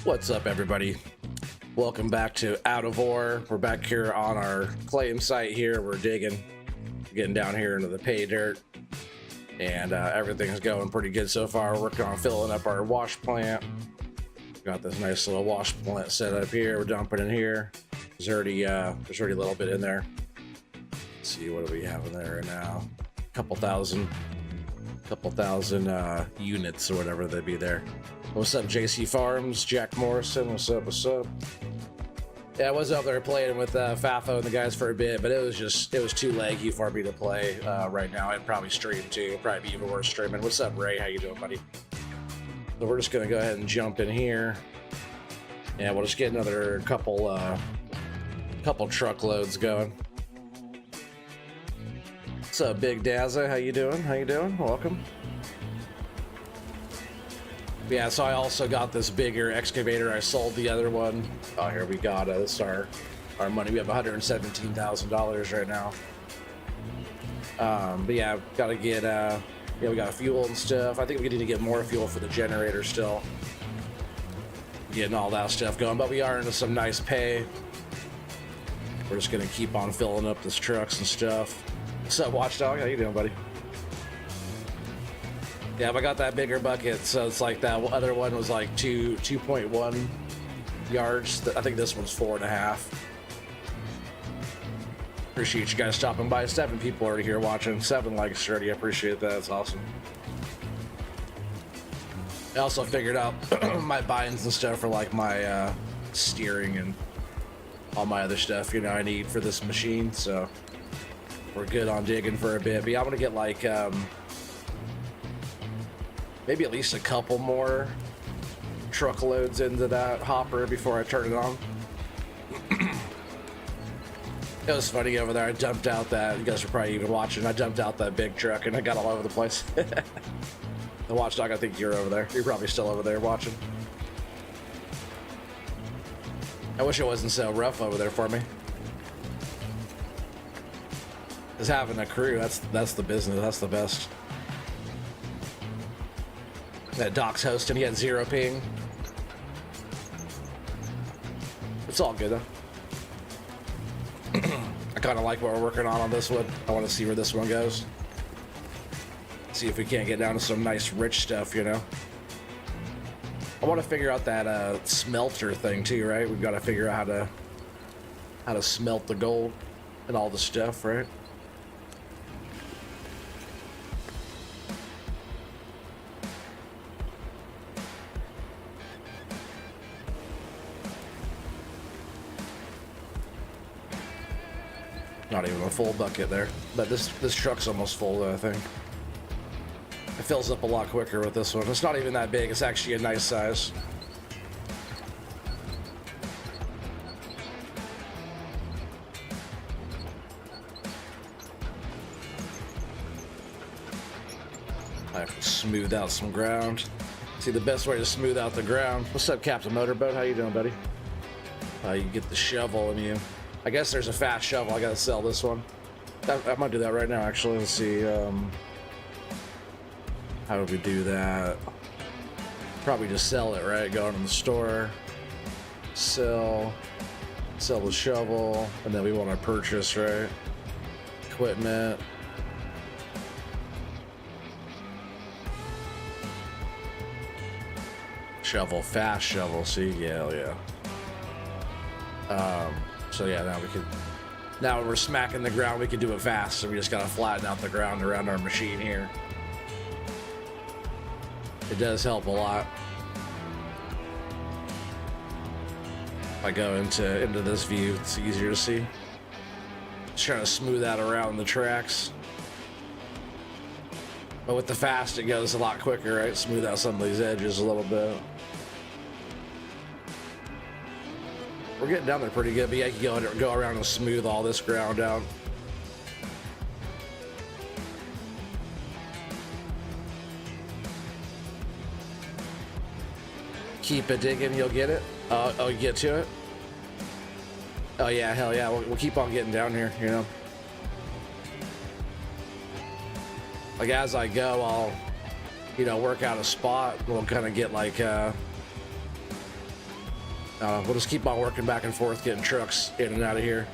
What's up, everybody? Welcome back to Out of Ore. We're back here on our claim site here. We're digging, getting down here into the pay dirt, and everything's going pretty good so far. We're working on filling up our wash plant. Got this nice little wash plant set up here. We're dumping in here. There's already a little bit in there. Let's see, what do we have in there right now? Couple thousand units or whatever they'd be there. What's up, JC Farms? Jack Morrison, what's up? What's up? Yeah, I was up there playing with Fafo and the guys for a bit, but it was too laggy for me to play right now. I'd probably stream too. It'd probably be even worse streaming. What's up, Ray? How you doing, buddy? So we're just gonna go ahead and jump in here, and we'll just get another couple truckloads going. What's up, Big Dazza? How you doing? How you doing? Welcome. Yeah, so I also got this bigger excavator. I sold the other one. Oh, here we got this is our money. We have $117,000 right now. But yeah, gotta get we got fuel and stuff. I think we need to get more fuel for the generator still. Getting all that stuff going, but we are into some nice pay. We're just gonna keep on filling up this trucks and stuff. What's up, Watchdog? How you doing, buddy? Yeah, but I got that bigger bucket, so it's like that other one was like 2.1 yards. I think this one's 4.5. Appreciate you guys stopping by. 7 people already here watching. 7 likes already. I appreciate that. It's awesome. I also figured out my binds and stuff for like my steering and all my other stuff, you know, I need for this machine. So we're good on digging for a bit. But yeah, I'm gonna get like maybe at least a couple more truckloads into that hopper before I turn it on. It was funny over there. I dumped out that, you guys are probably even watching, I dumped out that big truck and I got all over the place. The Watchdog, I think you're over there. You're probably still over there watching. I wish it wasn't so rough over there for me. Just having a crew, that's the business, that's the best. That Doc's hosting, he had 0 ping. It's all good though. I kind of like what we're working on this one. I want to see where this one goes. See if we can't get down to some nice rich stuff, you know. I want to figure out that smelter thing too, right? We've got to figure out how to smelt the gold and all the stuff, right? Not even a full bucket there, but this truck's almost full though, I think. It fills up a lot quicker with this one. It's not even that big, it's actually a nice size. I have to smooth out some ground. See, the best way to smooth out the ground. What's up, Captain Motorboat? How you doing, buddy? You get the shovel in you. I guess there's a fast shovel. I gotta sell this one. I might do that right now, actually. Let's see. How do we do that? Probably just sell it, right? Go into the store, sell the shovel, and then we want to purchase, right? Equipment. Shovel, fast shovel. See, yeah. So yeah, now we're smacking the ground, we can do it fast, so we just gotta flatten out the ground around our machine here. It does help a lot. If I go into this view, it's easier to see. Just trying to smooth out around the tracks. But with the fast, it goes a lot quicker, right? Smooth out some of these edges a little bit. We're getting down there pretty good, but yeah, you can go around and smooth all this ground out. Keep it digging, you'll get it. Oh, you get to it? Oh yeah, hell yeah, we'll keep on getting down here, you know. Like as I go, I'll, you know, work out a spot. We'll kind of get like We'll just keep on working back and forth, getting trucks in and out of here.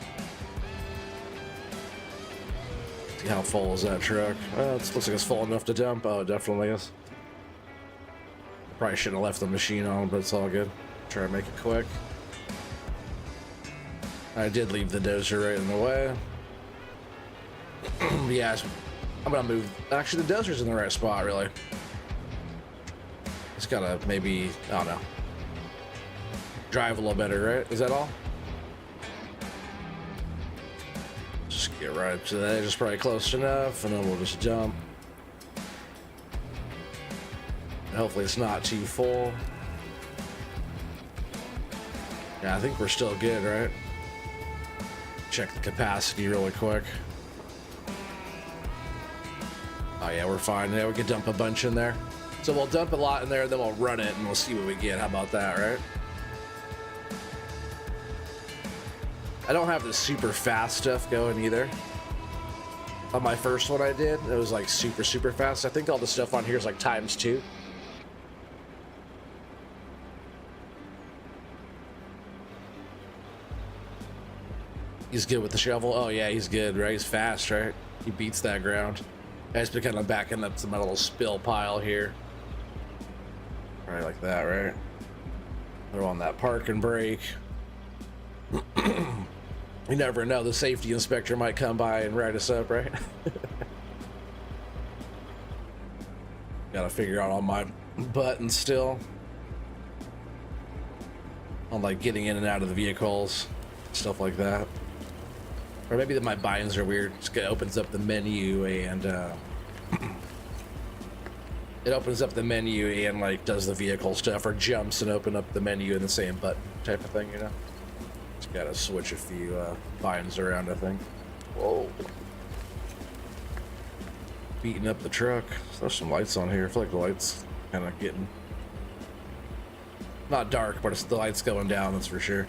See how full is that truck? It looks like it's full enough to dump. Oh, it definitely is. Probably shouldn't have left the machine on, but it's all good. Try to make it quick. I did leave the dozer right in the way. Yeah, I'm gonna move. Actually, the dozer's in the right spot, really. It's gotta maybe, I don't know, drive a little better, right? Is that all? Just get right to the edge, is probably close enough, and then we'll just jump. Hopefully it's not too full. Yeah, I think we're still good, right? Check the capacity really quick. Oh yeah, we're fine. Yeah, we could dump a bunch in there. So we'll dump a lot in there, then we'll run it, and we'll see what we get. How about that, right? I don't have the super fast stuff going either. On my first one I did, it was like super fast. I think all the stuff on here is like ×2. He's good with the shovel. Oh yeah, he's good, right? He's fast, right? He beats that ground. I just been kind of backing up to my little spill pile here. Right, like that, right? They're on that park and brake. You never know, the safety inspector might come by and write us up, right? Gotta figure out all my buttons still. On like getting in and out of the vehicles, stuff like that. Or maybe that my buttons are weird. Just opens up the menu and it opens up the menu and like does the vehicle stuff, or jumps and open up the menu in the same button type of thing, you know? Just gotta switch a few buttons around, I think. Whoa. Beating up the truck. There's some lights on here. I feel like the lights kind of getting not dark, but it's the lights going down, that's for sure.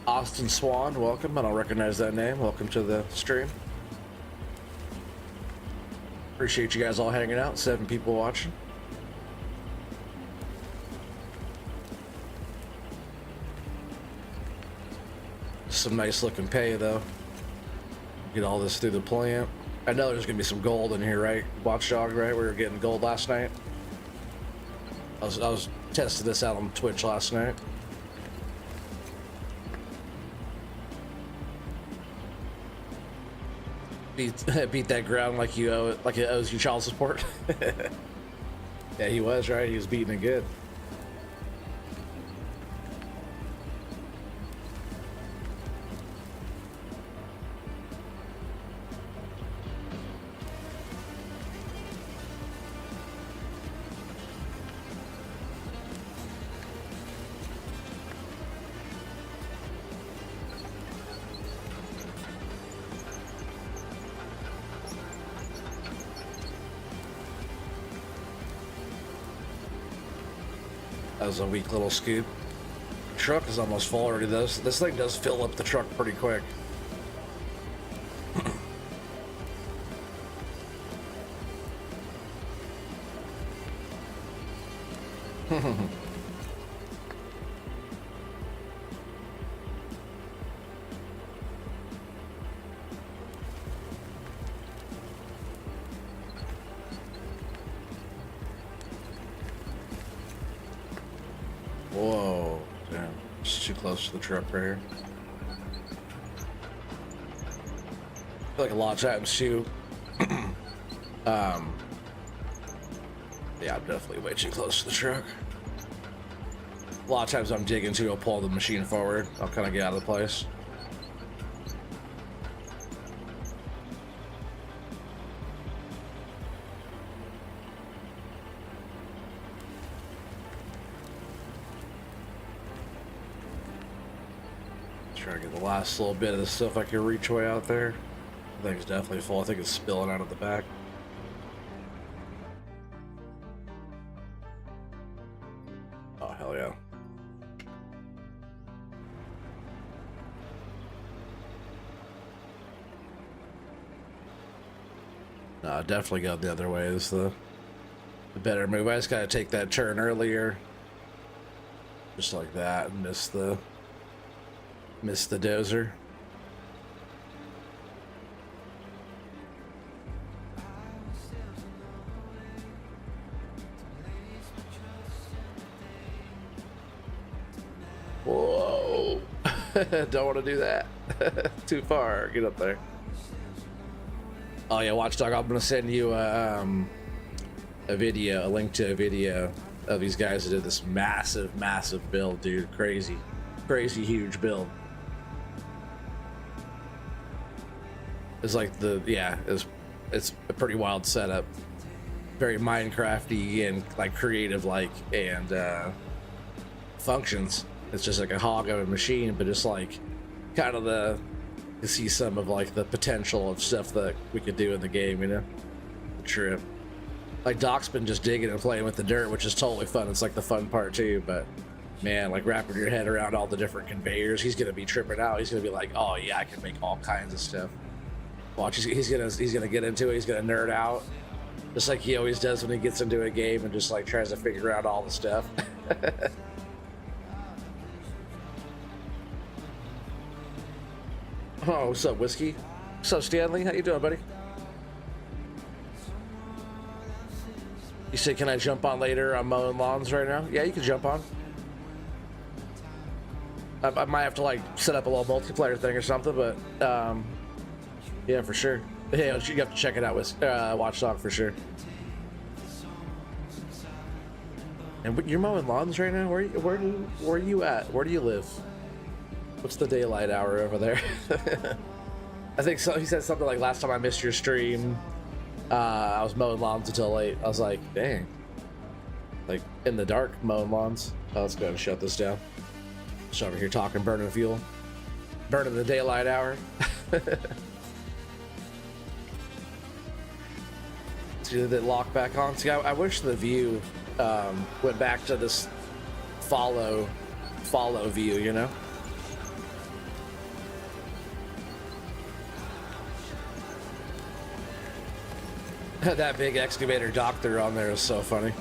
Austin Swan, welcome. I don't recognize that name. Welcome to the stream. Appreciate you guys all hanging out. 7 people watching. Some nice looking pay though. Get all this through the plant. I know there's gonna be some gold in here, right? Watchdog, right? We were getting gold last night. I was testing this out on Twitch last night. Beat that ground like you owe it, like it owes you child support. Yeah, he was, right? He was beating it good. That was a weak little scoop. Truck is almost full already. This thing does fill up the truck pretty quick. Whoa, damn. It's too close to the truck right here. I feel like a lot of times too. Yeah, I'm definitely way too close to the truck. A lot of times I'm digging too, I'll pull the machine forward. I'll kind of get out of the place. Try to get the last little bit of the stuff I can reach way out there. I think it's definitely full. I think it's spilling out of the back. Oh, hell yeah. No, definitely go the other way is the better move. I just gotta take that turn earlier. Just like that, and miss the dozer. Whoa. Don't want to do that. Too far. Get up there. Oh yeah, Watchdog, I'm gonna send you a link to a video of these guys that did this massive build, dude. Crazy huge build. It's like it's a pretty wild setup, very Minecrafty and like creative, like, and functions. It's just like a hog of a machine, but just like kind of to see some of like the potential of stuff that we could do in the game, you know? The trip. Like Doc's been just digging and playing with the dirt, which is totally fun. It's like the fun part too, but man, like wrapping your head around all the different conveyors, he's gonna be tripping out. He's gonna be like, oh yeah, I can make all kinds of stuff. Watch, he's gonna get into it. He's gonna nerd out, just like he always does when he gets into a game and just like tries to figure out all the stuff. Oh, what's up, Whiskey? What's up, Stanley? How you doing, buddy? You said, can I jump on later? I'm mowing lawns right now. Yeah, you can jump on. I might have to like set up a little multiplayer thing or something, but yeah, for sure. Yeah, you have to check it out with Watchdog for sure. And you're mowing lawns right now? Where are you at? Where do you live? What's the daylight hour over there? I think so. He said something like, last time I missed your stream, I was mowing lawns until late. I was like, dang. Like, in the dark, mowing lawns. Oh, let's go ahead and shut this down. Just over here talking, burning fuel. Burning the daylight hour. See, did it lock back on? See, I wish the view went back to this follow view, you know? That big excavator doctor on there is so funny.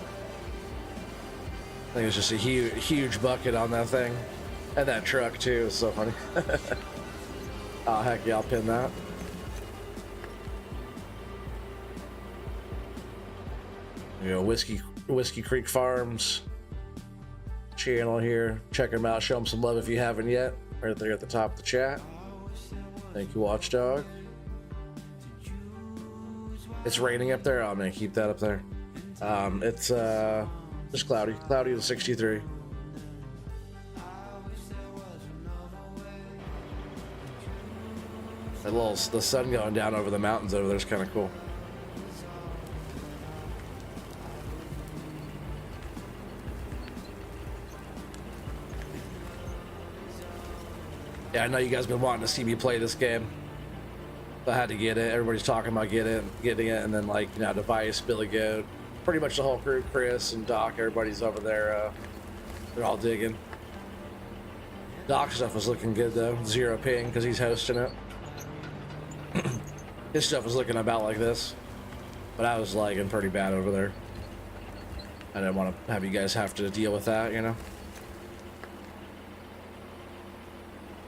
I think it's just a huge bucket on that thing. And that truck too is so funny. Oh heck yeah, I'll pin that. You know, Whiskey Creek Farms channel here. Check them out, show them some love if you haven't yet. Right there at the top of the chat. Thank you, Watchdog. It's raining up there. Oh man, keep that up there. It's just cloudy to 63. The sun going down over the mountains over there is kind of cool. Yeah, I know you guys been wanting to see me play this game. I had to get it. Everybody's talking about getting it, and then like, you know, Device, Billy Goat, pretty much the whole crew, Chris and Doc, everybody's over there. They're all digging. Doc's stuff was looking good though. 0 ping because he's hosting it. His stuff was looking about like this, but I was lagging pretty bad over there. I didn't want to have you guys have to deal with that, you know.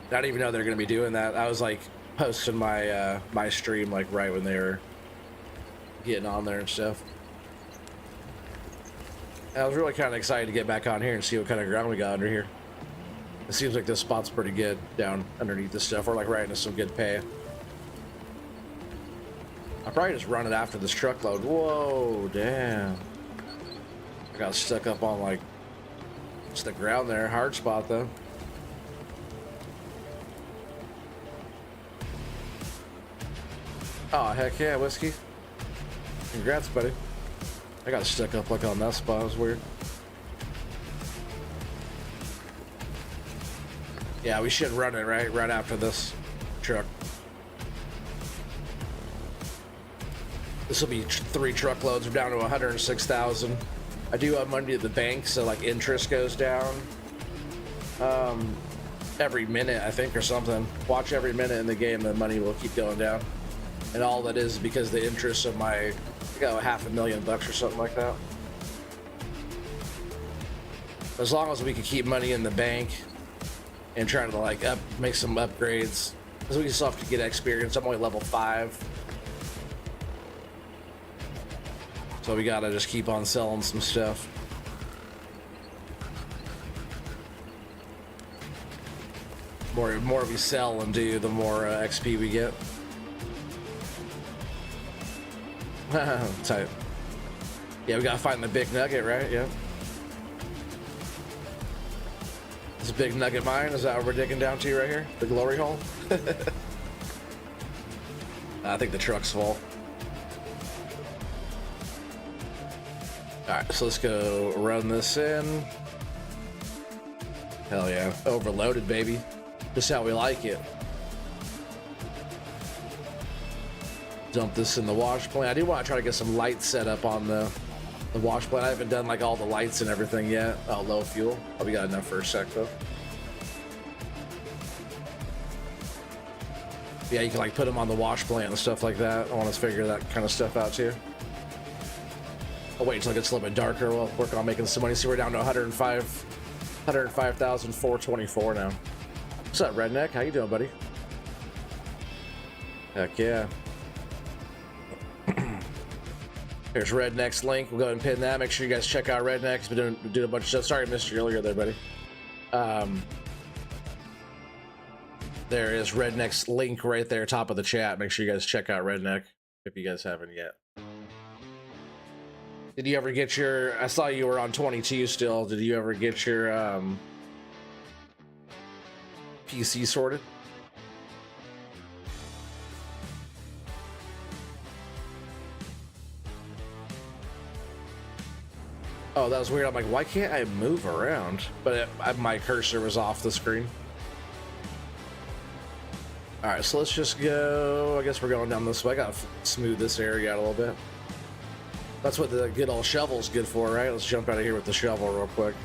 I didn't even know they're gonna be doing that. I was like posting my my stream like right when they were getting on there and stuff. And I was really kind of excited to get back on here and see what kind of ground we got under here. It seems like this spot's pretty good down underneath this stuff. We're like right into some good pay. I'll probably just run it after this truckload. Whoa, damn. I got stuck up on like just the ground there. Hard spot though. Oh, heck yeah, Whiskey. Congrats, buddy. I got stuck up like on that spot. It was weird. Yeah, we should run it right after this truck. This will be 3 truckloads. We're down to 106,000. I do have money at the bank, so like interest goes down every minute, I think, or something. Watch every minute in the game, the money will keep going down. And all that is because the interest of my, I think I got $500,000 or something like that. As long as we can keep money in the bank and try to like make some upgrades, because we still have to get experience. I'm only level 5, so we gotta just keep on selling some stuff. More we sell and do, the more XP we get. Type. Yeah, we gotta find the big nugget, right? Yeah. This big nugget mine, is that what we're digging down to right here? The glory hole? I think the truck's full. Alright, so let's go run this in. Hell yeah. Overloaded, baby. Just how we like it. Dump this in the wash plant. I do want to try to get some lights set up on the wash plant. I haven't done like all the lights and everything yet. Oh, low fuel. Oh, we got enough for a sec though. Yeah, you can like put them on the wash plant and stuff like that. I want to figure that kind of stuff out too. I'll wait until it gets a little bit darker. We'll work on making some money. See, we're down to 105,424 now. What's up, Redneck? How you doing, buddy? Heck yeah. There's Redneck's link. We'll go ahead and pin that. Make sure you guys check out Redneck. He's been doing a bunch of stuff. Sorry I missed you earlier there, buddy. There is Redneck's link right there, top of the chat. Make sure you guys check out Redneck if you guys haven't yet. Did you ever get your... I saw you were on 22 still. Did you ever get your PC sorted? Oh, that was weird. I'm like, why can't I move around? But my cursor was off the screen. All right, so let's just go. I guess we're going down this way. I gotta smooth this area out a little bit. That's what the good old shovel's good for, right? Let's jump out of here with the shovel real quick.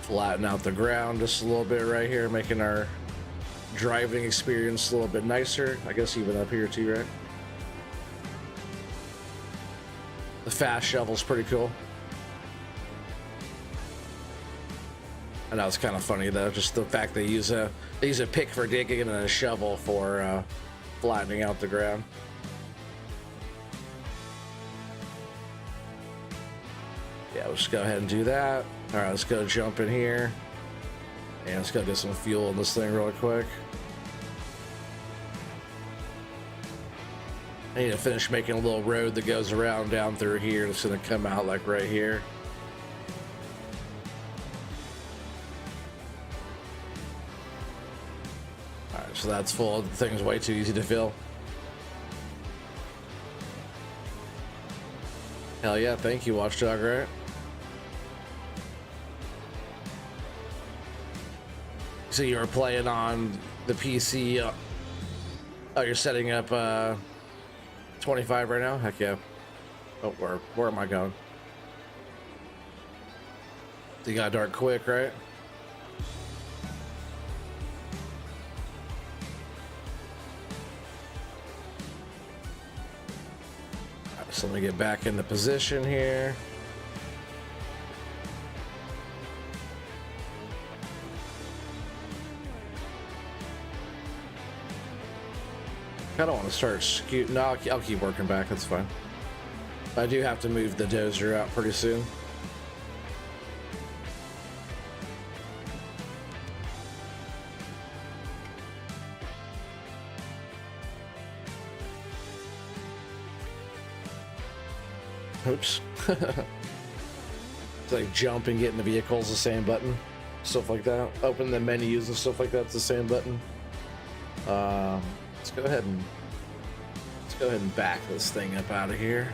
Flatten out the ground just a little bit right here, making our driving experience a little bit nicer. I guess even up here too, right? The fast shovel's pretty cool. I know it's kind of funny though, just the fact they use a pick for digging and a shovel for flattening out the ground. Yeah, let's go ahead and do that. All right, let's go jump in here. And let's go get some fuel in this thing really quick. I need to finish making a little road that goes around down through here. It's gonna come out like right here. All right, so that's full. The thing's way too easy to fill. Hell yeah, thank you, Watchdog, right? So you were playing on the PC. Oh, you're setting up 25 right now? Heck yeah. Oh, where am I going? You got dark quick, right? All right, so let me get back into position here. I don't want to start scooting. No, I'll keep working back. That's fine. I do have to move the dozer out pretty soon. Oops. It's like jump and get in the vehicles, the same button. Stuff like that. Open the menus and stuff like that. It's the same button. Let's go ahead and back this thing up out of here.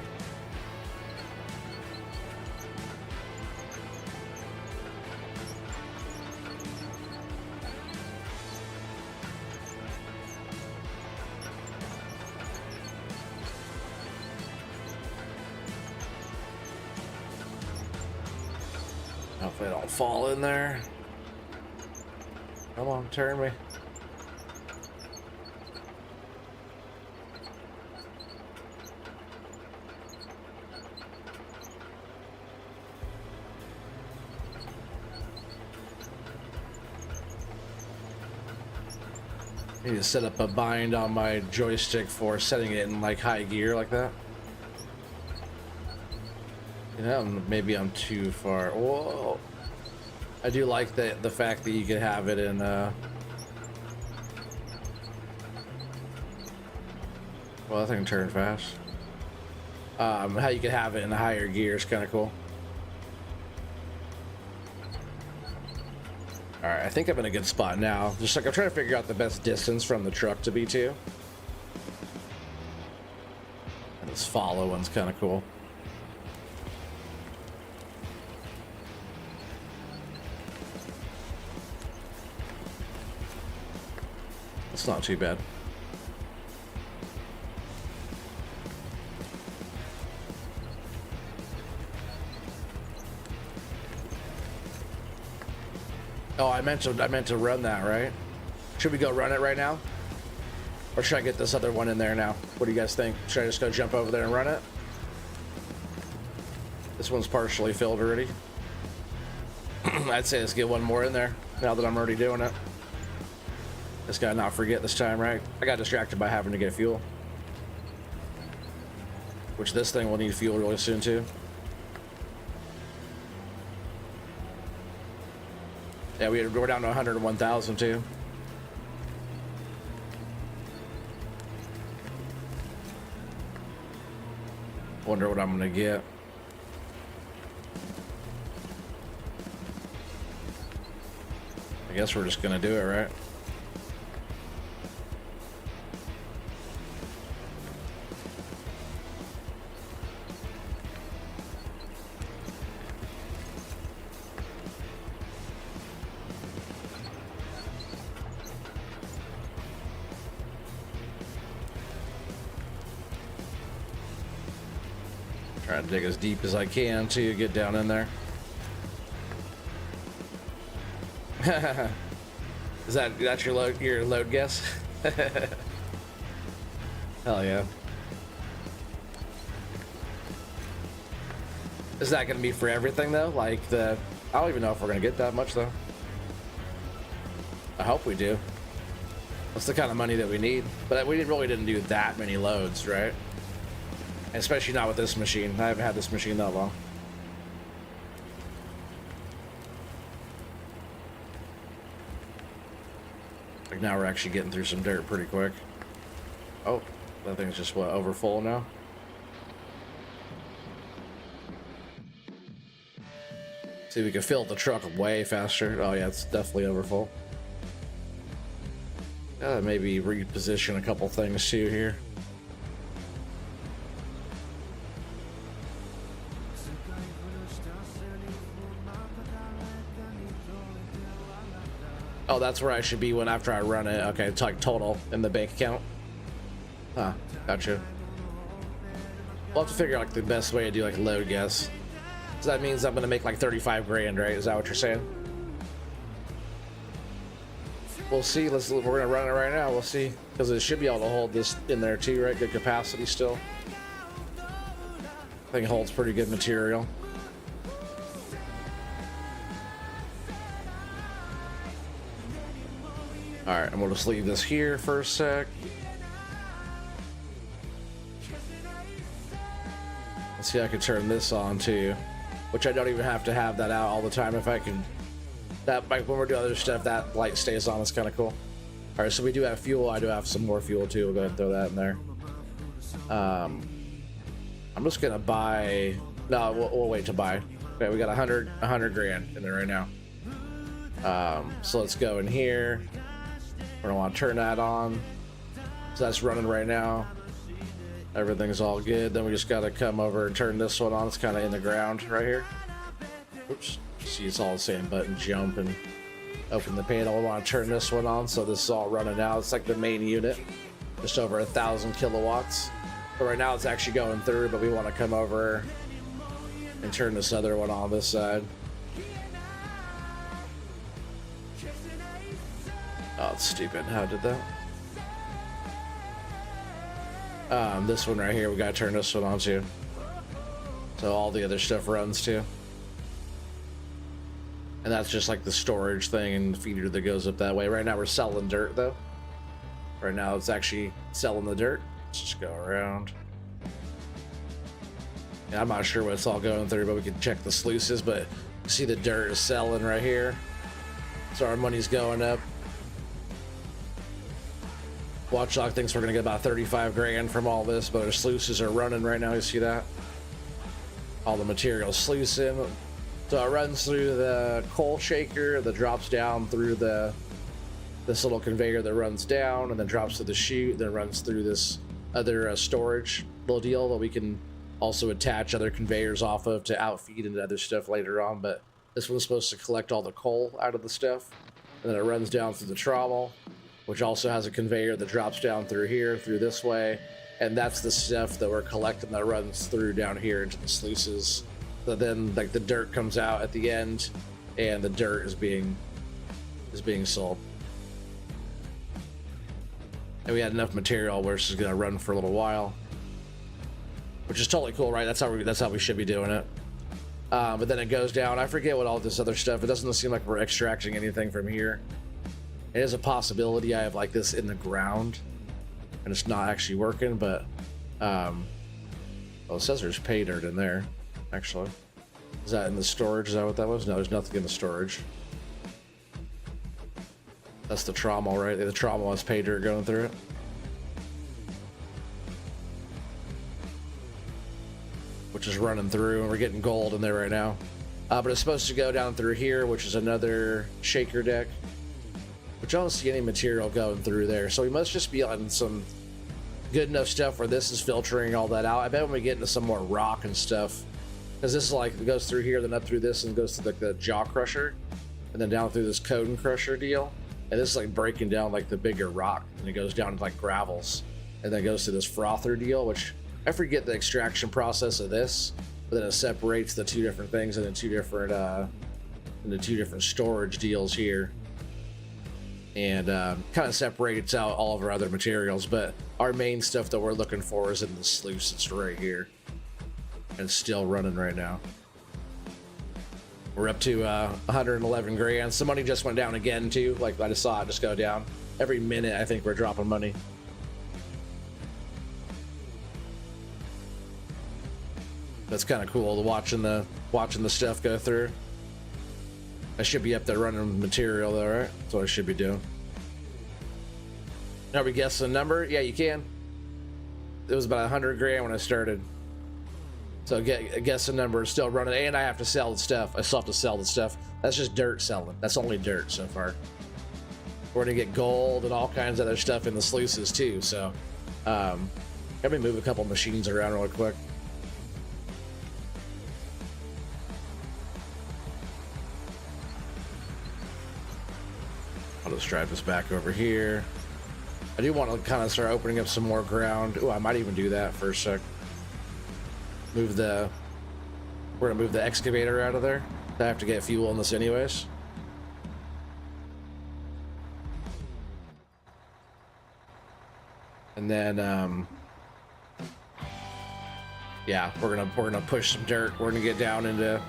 Hopefully I don't fall in there. Come on, turn me. I need to set up a bind on my joystick for setting it in like high gear like that. You know, maybe I'm too far. Whoa. I do like the fact that you can have it in well, that thing turned fast. How you can have it in a higher gear is kind of cool. All right, I think I'm in a good spot now. Just like I'm trying to figure out the best distance from the truck to B2. And this follow one's kind of cool. It's not too bad. Oh, I meant to run that, right? Should we go run it right now? Or should I get this other one in there now? What do you guys think? Should I just go jump over there and run it? This one's partially filled already. I'd say let's get one more in there now that I'm already doing it. Just gotta not forget this time, right? I got distracted by having to get fuel. Which this thing will need fuel really soon too. Yeah, we're down to 101,000 too. Wonder what I'm gonna get. I guess we're just gonna do it, right? Trying to dig as deep as I can to get down in there. Is that your load guess? Hell yeah. Is that gonna be for everything though? Like I don't even know if we're gonna get that much though. I hope we do. That's the kind of money that we need. But we really didn't do that many loads, right? Especially not with this machine. I haven't had this machine that long. Like now we're actually getting through some dirt pretty quick. Oh, that thing's just what, over full now? See if we can fill the truck way faster. Oh yeah, it's definitely over full. Maybe reposition a couple things too here. Oh, that's where I should be when after I run it. Okay, it's like total in the bank account. Huh, gotcha. We'll have to figure out like the best way to do like a load guess. So that means I'm gonna make like 35 grand, right? Is that what you're saying? We'll see. We're gonna run it right now. We'll see, because it should be able to hold this in there too, right? Good capacity still. I think it holds pretty good material. All right, I'm gonna just leave this here for a sec. Let's see if I can turn this on too, which I don't even have to have that out all the time if I can. That, like when we're doing other stuff, that light stays on. It's kind of cool. All right, so we do have fuel. I do have some more fuel too. We'll go ahead and throw that in there. I'm just gonna buy. No, we'll wait to buy. Okay, we got 100 grand in there right now. So let's go in here. We're gonna want to turn that on. So that's running right now. Everything's all good. Then we just gotta come over and turn this one on. It's kind of in the ground right here. Oops. See, it's all the same button. Jump and open the panel. We want to turn this one on, so this is all running now. It's like the main unit, just over 1,000 kilowatts. But right now it's actually going through, but we want to come over and turn this other one on this side. Oh, it's stupid. How did that? This one right here, we gotta turn this one on too. So all the other stuff runs too. And that's just like the storage thing and the feeder that goes up that way. Right now we're selling dirt though. Right now it's actually selling the dirt. Let's just go around. Yeah, I'm not sure what it's all going through, but we can check the sluices, but you see the dirt is selling right here. So our money's going up. Watchdog thinks we're gonna get about 35 grand from all this, but our sluices are running right now. You see that? All the materials sluicing. So it runs through the coal shaker that drops down through this little conveyor that runs down and then drops to the chute, then runs through this other storage little deal that we can also attach other conveyors off of to outfeed into other stuff later on. But this one's supposed to collect all the coal out of the stuff, and then it runs down through the trommel, which also has a conveyor that drops down through here, through this way, and that's the stuff that we're collecting that runs through down here into the sluices. So then, like, the dirt comes out at the end, and the dirt is being sold. And we had enough material where this is gonna run for a little while, which is totally cool, right? That's how we should be doing it. But then it goes down. I forget what all this other stuff. It doesn't seem like we're extracting anything from here. It is a possibility I have like this in the ground, and it's not actually working. But well, it says there's pay dirt in there. Actually, is that in the storage? Is that what that was? No, there's nothing in the storage. That's the trommel, right? The trommel has pay dirt going through it. Which is running through, and we're getting gold in there right now. But it's supposed to go down through here, which is another shaker deck, which I don't see any material going through there. So we must just be on some good enough stuff where this is filtering all that out. I bet when we get into some more rock and stuff, because this is like, it goes through here, then up through this, and goes to the jaw crusher, and then down through this cone crusher deal. And this is like breaking down like the bigger rock, and it goes down to like gravels, and then it goes to this frother deal, which I forget the extraction process of this, but then it separates the two different things into two different storage deals here, and kind of separates out all of our other materials. But our main stuff that we're looking for is in the sluice. It's right here, and it's still running right now. We're up to 111 grand. Some money just went down again too. Like, I just saw it just go down every minute. I think we're dropping money. That's kind of cool, watching the stuff go through. I should be up there running material though, right? That's what I should be doing. Are we guessing the number? Yeah, you can. It was about 100 grand when I started. So guess the number is still running, and I have to sell the stuff. I still have to sell the stuff. That's just dirt selling. That's only dirt so far. We're gonna get gold and all kinds of other stuff in the sluices too. So, let me move a couple machines around real quick. I'll just drive this back over here. I do want to kind of start opening up some more ground. Oh, I might even do that for a sec. We're gonna move the excavator out of there. I have to get fuel in this anyways. And then yeah, we're gonna push some dirt. We're gonna get down into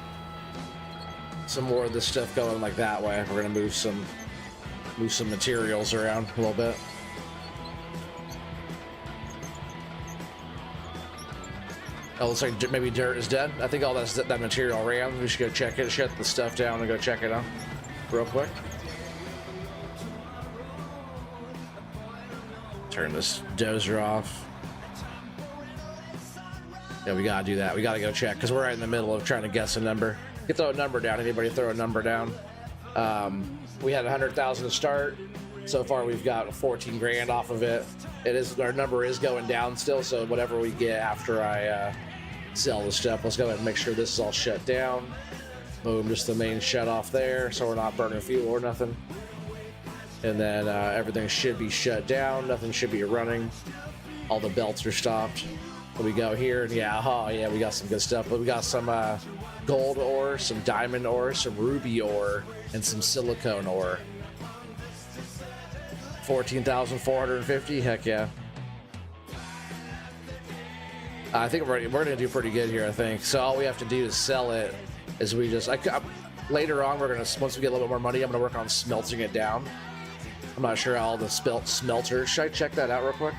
some more of this stuff going like that way. We're gonna move some materials around a little bit. Oh, looks like maybe dirt is dead. I think all that material ran. We should go check it, shut the stuff down, and go check it out real quick. Turn this dozer off. Yeah, we gotta do that. We gotta go check because we're right in the middle of trying to guess a number. You can throw a number down. Anybody throw a number down? We had 100,000 to start. So far, we've got 14 grand off of it. Our number is going down still. So whatever we get after I sell the stuff, let's go ahead and make sure this is all shut down. Boom, just the main shut off there, so we're not burning fuel or nothing. And then everything should be shut down. Nothing should be running. All the belts are stopped. So we go here, and yeah, we got some good stuff. But we got some gold ore, some diamond ore, some ruby ore, and some silicone ore. 14,450. Heck yeah. I think we're gonna do pretty good here. I think so. All we have to do is sell it. Later on, once we get a little bit more money, I'm gonna work on smelting it down. I'm not sure how all the smelters. Should I check that out real quick?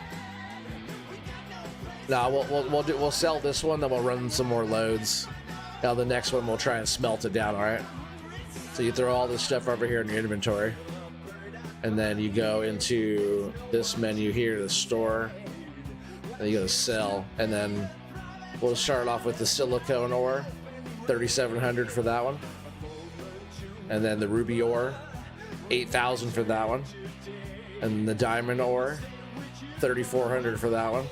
No, we'll sell this one, then we'll run some more loads. Now the next one we'll try and smelt it down. All right. So you throw all this stuff over here in your inventory, and then you go into this menu here, the store, and you go to sell, and then we'll start off with the silicone ore, 3,700 for that one, and then the ruby ore, 8,000 for that one, and the diamond ore, 3,400 for that one,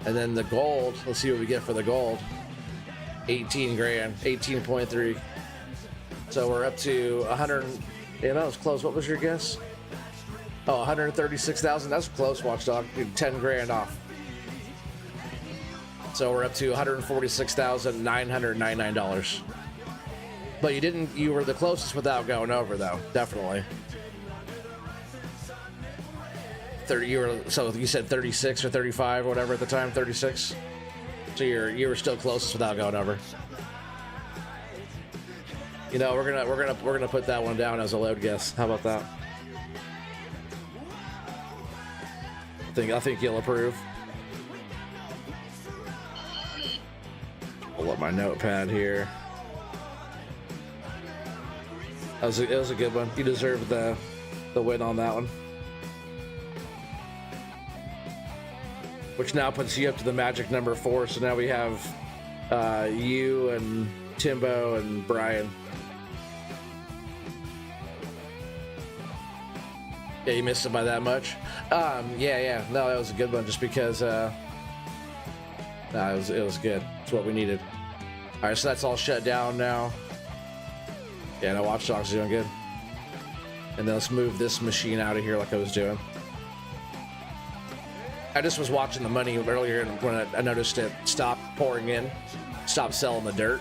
and then the gold. Let's see what we get for the gold. 18 grand, 18.3. So we're up to 100. Yeah, that was close. What was your guess? Oh, 136,000. That's close, Watchdog. 10 grand off. So we're up to $146,999. But you were the closest without going over, though. Definitely. 30. So you said 36 or 35 or whatever at the time. 36. So you were still closest without going over. You know, we're gonna put that one down as a load guess. How about that? I think you'll approve. Pull up my notepad here. It was a good one. You deserve the win on that one. Which now puts you up to the magic number 4. So now we have you and Timbo and Brian. Yeah, you missed it by that much. Yeah. No, that was a good one. Just because, it was good. It's what we needed. All right, so that's all shut down now. Yeah, no, Watch Dogs doing good. And then let's move this machine out of here, like I was doing. I just was watching the money earlier, and when I noticed it stopped pouring in, stopped selling the dirt,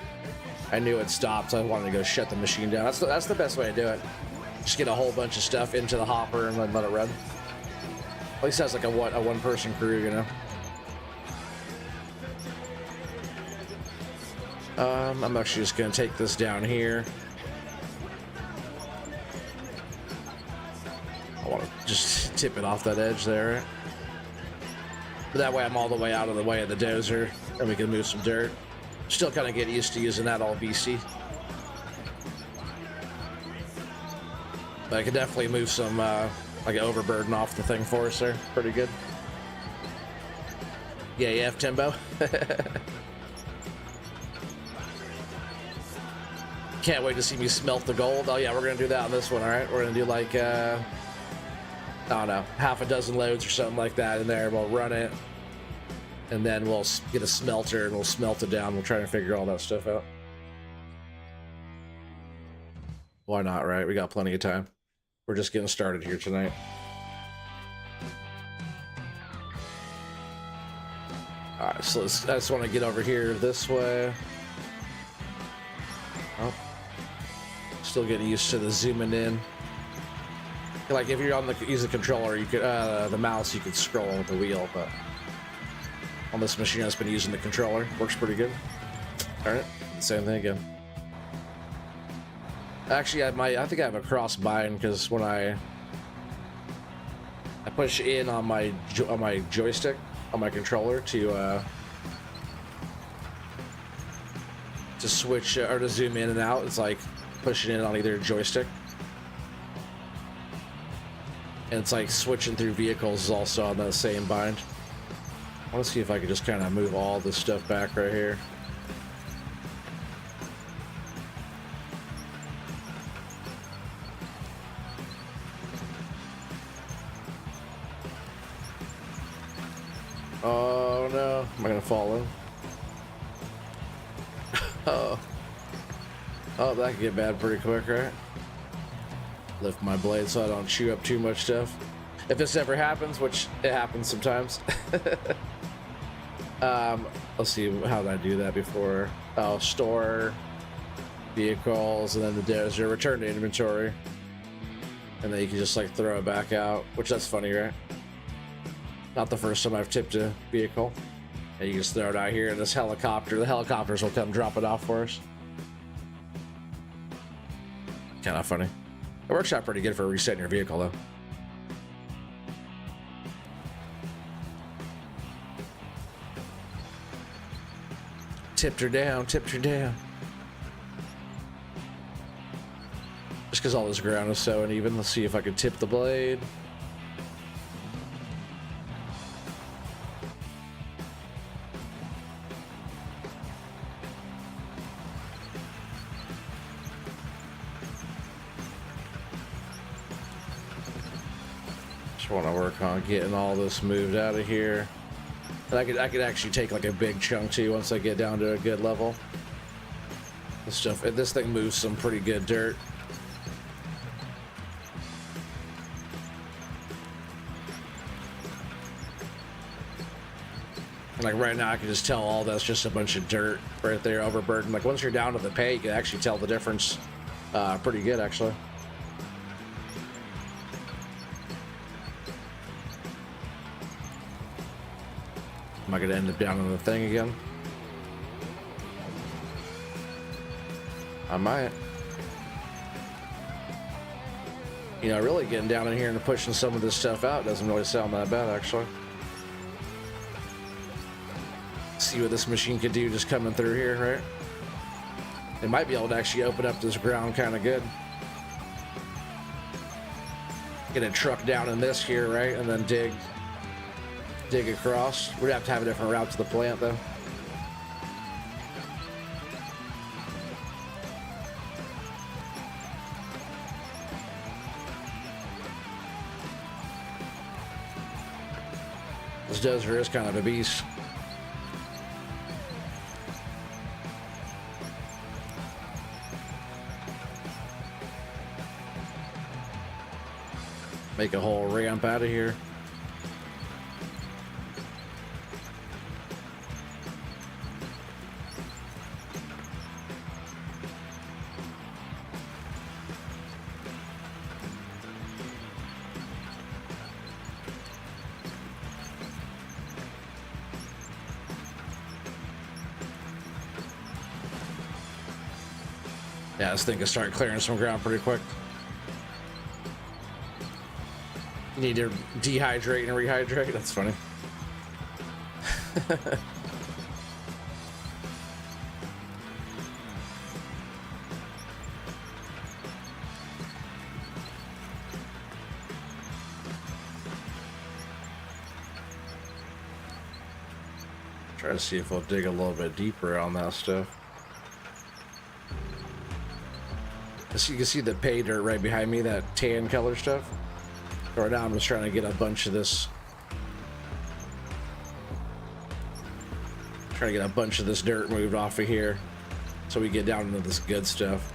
I knew it stopped. So I wanted to go shut the machine down. That's the best way to do it. Just get a whole bunch of stuff into the hopper and then let it run. At least that's like a one-person crew, you know. I'm actually just gonna take this down here. I want to just tip it off that edge there. But that way I'm all the way out of the way of the dozer, and we can move some dirt. Still kind of get used to using that all BC. But I could definitely move some like overburden off the thing for us there. Pretty good. Yeah, Timbo. Can't wait to see me smelt the gold. Oh yeah, we're gonna do that on this one. All right, we're gonna do like I don't know, half a dozen loads or something like that in there. We'll run it, and then we'll get a smelter and we'll smelt it down. We'll try to figure all that stuff out. Why not, right? We got plenty of time. We're just getting started here tonight. All right, so I just want to get over here this way. Oh, still getting used to the zooming in. Like if you're use the controller, you could the mouse, you could scroll with the wheel, but on this machine, I've been using the controller. Works pretty good. All right, same thing again. Actually, I think I have a cross bind because when I push in on my joystick on my controller to switch or to zoom in and out, it's like pushing in on either joystick, and it's like switching through vehicles is also on the same bind. I want to see if I could just kind of move all this stuff back right here. Oh no, am I gonna fall in? Oh, that could get bad pretty quick, right? Lift my blade so I don't chew up too much stuff. If this ever happens, which it happens sometimes. Let's see, how did I do that before? Oh, store vehicles, and then the dozer, return to inventory, and then you can just like throw it back out, which that's funny, right? Not the first time I've tipped a vehicle. And you just throw it out here in this helicopter. The helicopters will come drop it off for us. Kind of funny. It works out pretty good for resetting your vehicle, though. tipped her down, tipped her down. Just because all this ground is so uneven. Let's see if I can tip the blade. Want to work on getting all this moved out of here. And I could actually take like a big chunk too once I get down to a good level. This thing moves some pretty good dirt. And like right now I can just tell all that's just a bunch of dirt right there, overburdened. Like once you're down to the pay, you can actually tell the difference pretty good actually. Am I gonna end up down on the thing again? I might. You know, really getting down in here and pushing some of this stuff out doesn't really sound that bad, actually. See what this machine could do just coming through here, right? It might be able to actually open up this ground kind of good. Get a truck down in this here, right? And then dig across. We'd have to have a different route to the plant though. This dozer is kind of a beast. Make a whole ramp out of here. Yeah, this thing can start clearing some ground pretty quick. Need to dehydrate and rehydrate. That's funny. Try to see if we'll dig a little bit deeper on that stuff. So you can see the pay dirt right behind me, that tan color stuff. Right now I'm just trying to get a bunch of this. Trying to get a bunch of this dirt moved off of here so we get down into this good stuff.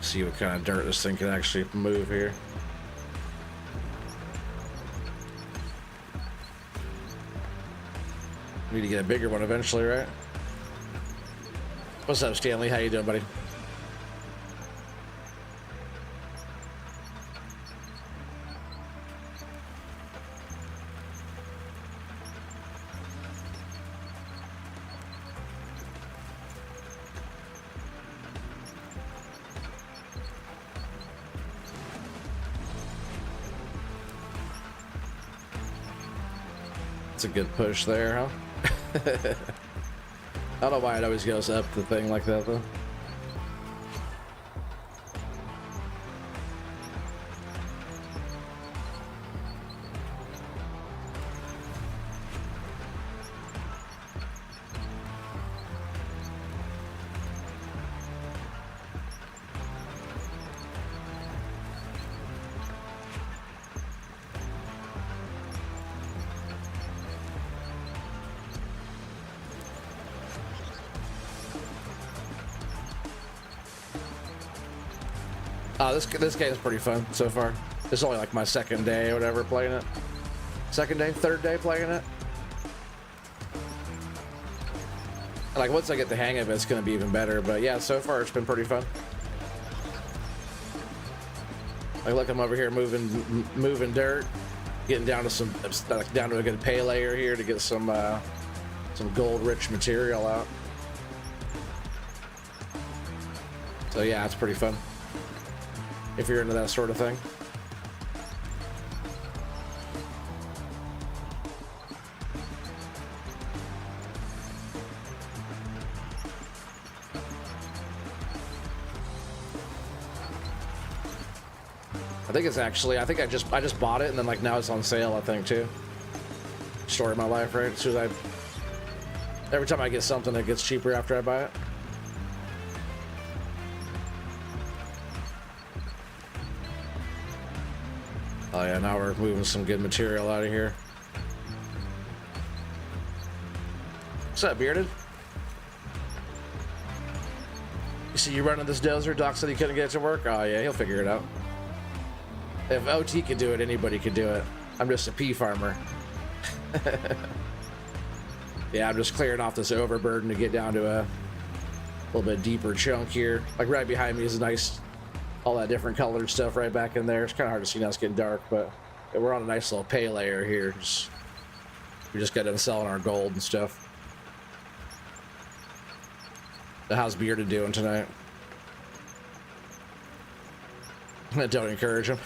See what kind of dirt this thing can actually move here. Need to get a bigger one eventually, right? What's up, Stanley? How you doing, buddy? It's a good push there, huh? I don't know why it always goes up the thing like that though. This game is pretty fun so far. It's only like my second day or whatever playing it. Second day, third day playing it. And like once I get the hang of it, it's gonna be even better. But yeah, so far it's been pretty fun. Like look, I'm over here moving dirt, getting down to some down to a good pay layer here to get some gold-rich material out. So yeah, it's pretty fun if you're into that sort of thing. think it's actually, I think I just bought it and then like now it's on sale, I think too. Story of my life, right? As soon as every time I get something, it gets cheaper after I buy it. Oh yeah, now we're moving some good material out of here. What's up, Bearded? You see you running this dozer? Doc said he couldn't get it to work? Oh yeah, he'll figure it out. If OT could do it, anybody could do it. I'm just a pea farmer. Yeah, I'm just clearing off this overburden to get down to a little bit deeper chunk here. Like right behind me is a nice, all that different colored stuff right back in there. It's kind of hard to see now, it's getting dark, but we're on a nice little pay layer here. We just got done selling our gold and stuff. How's Bearded doing tonight? Don't encourage him.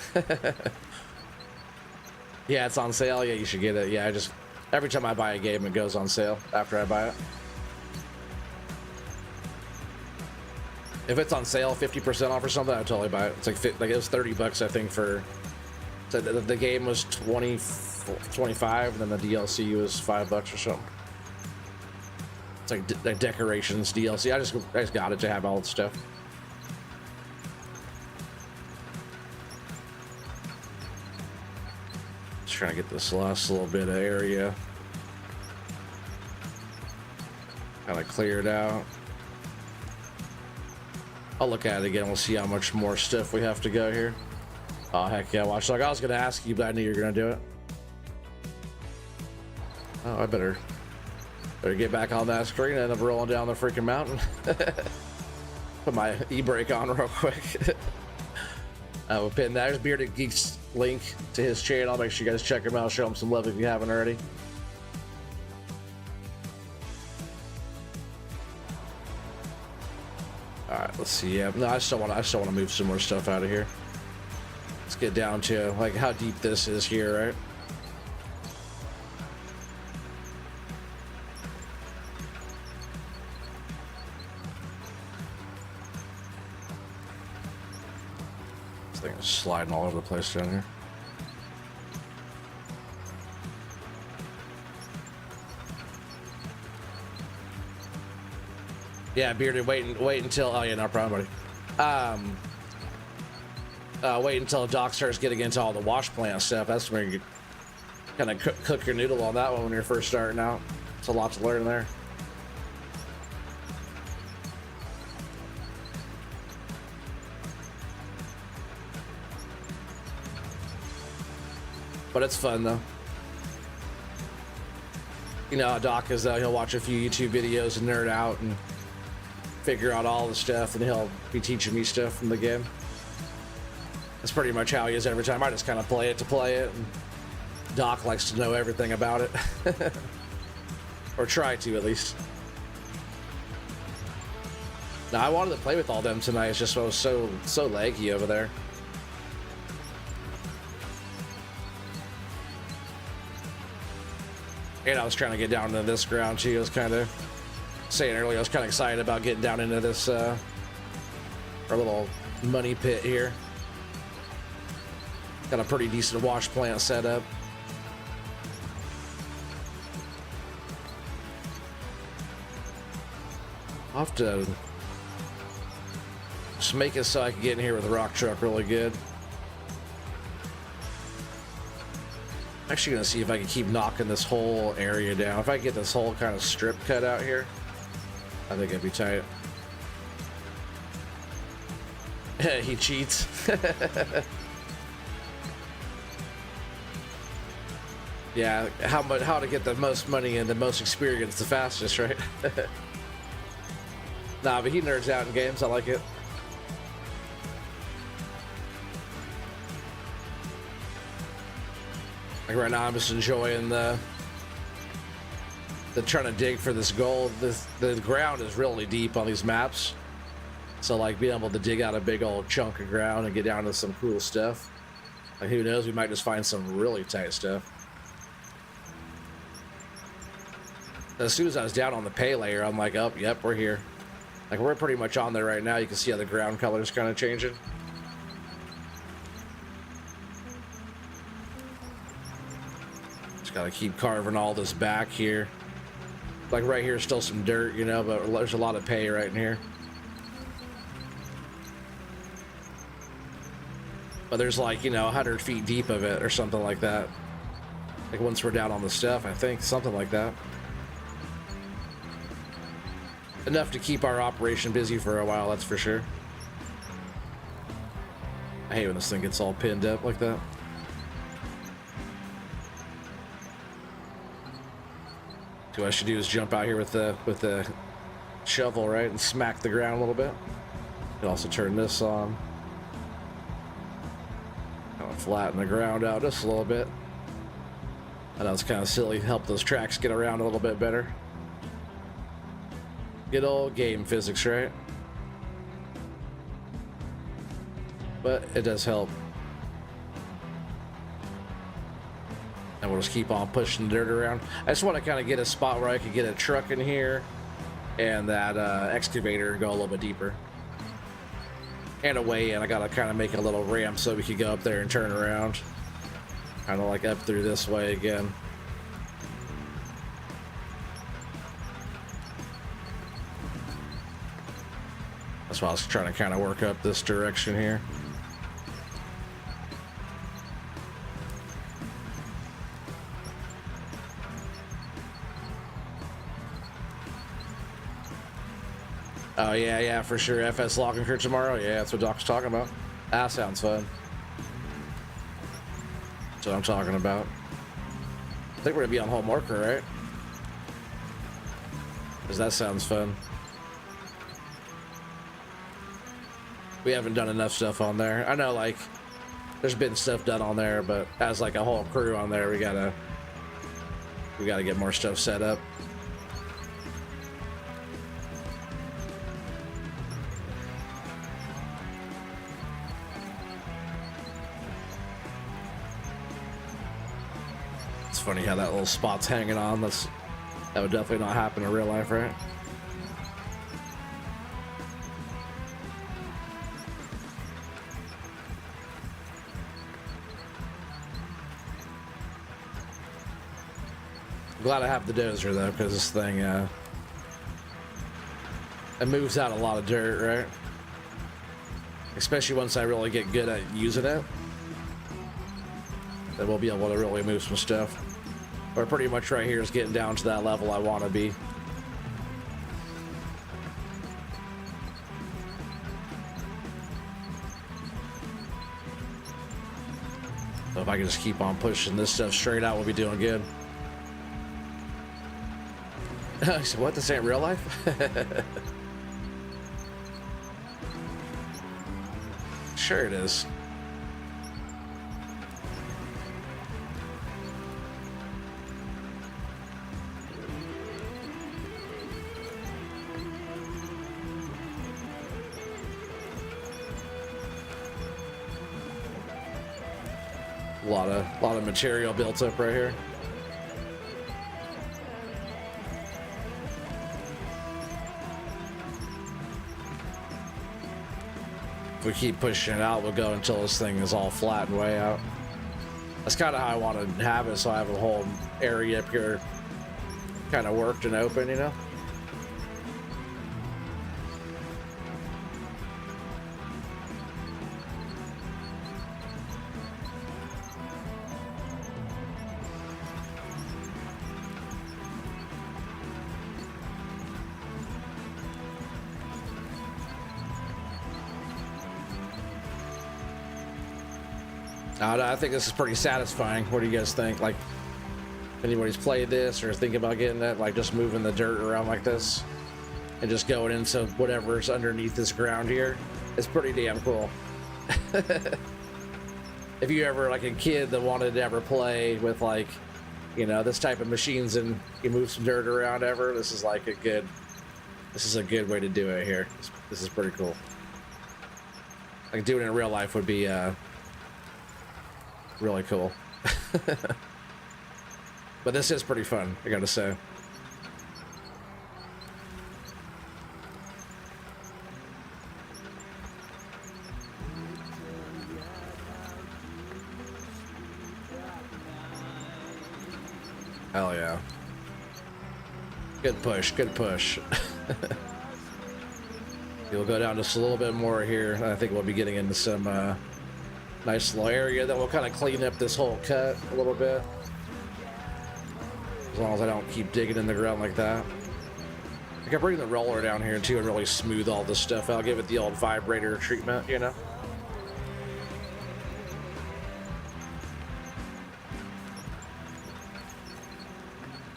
Yeah, it's on sale. Yeah, you should get it. Yeah, every time I buy a game, it goes on sale after I buy it. If it's on sale, 50% off or something, I'd totally buy it. It's like it was $30, I think, for the game was 25, and then the DLC was $5 or something. It's like decorations DLC. I just got it to have all the stuff. Just trying to get this last little bit of area kind of cleared out. I'll look at it again. We'll see how much more stuff we have to go here. Oh heck yeah! Watch. Like I was gonna ask you, but I knew you were gonna do it. Oh, I better get back on that screen and end up rolling down the freaking mountain. Put my e-brake on real quick. We'll pin that. There's Bearded Geeks link to his channel. Make sure you guys check him out. Show him some love if you haven't already. All right, let's see. Yeah, no, I still want to move some more stuff out of here. Let's get down to like how deep this is here, right? This thing is sliding all over the place down here. Yeah, Bearded, wait until, oh yeah, no problem, buddy. Wait until Doc starts getting into all the wash plant stuff. That's where you kind of cook your noodle on that one when you're first starting out. It's a lot to learn there. But it's fun though. You know how Doc is, he'll watch a few YouTube videos and nerd out and figure out all the stuff, and he'll be teaching me stuff from the game. That's pretty much how he is every time. I just kind of play it to play it, and Doc likes to know everything about it. Or try to, at least. Now, I wanted to play with all them tonight. It's just I was so laggy over there. And I was trying to get down into this ground too. I was kind of saying earlier, I was kind of excited about getting down into this our little money pit here. Got a pretty decent wash plant set up. I'll have to just make it so I can get in here with the rock truck really good. I'm actually gonna see if I can keep knocking this whole area down. If I get this whole kind of strip cut out here, I think it'd be tight. He cheats. Yeah, how to get the most money and the most experience the fastest, right? Nah, but he nerds out in games. I like it. Like right now, I'm just enjoying the trying to dig for this gold. The ground is really deep on these maps, so like being able to dig out a big old chunk of ground and get down to some cool stuff. Like who knows, we might just find some really tight stuff. As soon as I was down on the pay layer, I'm like, oh, yep, we're here. Like we're pretty much on there right now. You can see how the ground color is kind of changing. Gotta keep carving all this back here. Like right here is still some dirt, you know, but there's a lot of pay right in here. But there's like, you know, 100 feet deep of it or something like that. Like once we're down on the stuff, I think, something like that. Enough to keep our operation busy for a while, that's for sure. I hate when this thing gets all pinned up like that. So what I should do is jump out here with the shovel, right, and smack the ground a little bit. Could also turn this on. Kind of flatten the ground out just a little bit. I know it's kind of silly. Help those tracks get around a little bit better. Good old game physics, right? But it does help. And we'll just keep on pushing the dirt around. I just want to kind of get a spot where I could get a truck in here and that excavator and go a little bit deeper. And a way in. I gotta kind of make a little ramp so we could go up there and turn around. Kind of like up through this way again. That's why I was trying to kind of work up this direction here. Oh yeah, for sure. FS Lockenkirk tomorrow. Yeah, that's what Doc's talking about. That sounds fun. That's what I'm talking about. I think we're gonna be on home marker, right? Because that sounds fun. We haven't done enough stuff on there. I know, like, there's been stuff done on there, but as like a whole crew on there, we gotta get more stuff set up. It's funny how that little spot's hanging on. That would definitely not happen in real life, right? I'm glad I have the dozer though, because this thing it moves out a lot of dirt, right? Especially once I really get good at using it, then we'll be able to really move some stuff. We're pretty much right here is getting down to that level I want to be. So if I can just keep on pushing this stuff straight out, we'll be doing good. I said, what? This ain't real life? Sure it is. A lot of material built up right here. If we keep pushing it out, we'll go until this thing is all flat and way out. That's kind of how I want to have it, so I have a whole area up here kind of worked and open, you know? I think this is pretty satisfying. What do you guys think? Like, if anybody's played this or think about getting it, like just moving the dirt around like this and just going into whatever's underneath this ground here, it's pretty damn cool. If you ever like a kid that wanted to ever play with like, you know, this type of machines and you move some dirt around ever, this is like a good way to do it here. This is pretty cool. Like doing it in real life would be really cool. But this is pretty fun, I gotta say. Hell yeah. Good push, good push. We'll go down just a little bit more here. I think we'll be getting into some nice little area that will kind of clean up this whole cut a little bit. As long as I don't keep digging in the ground like that. I can bring the roller down here too and really smooth all this stuff out. Give it the old vibrator treatment, you know?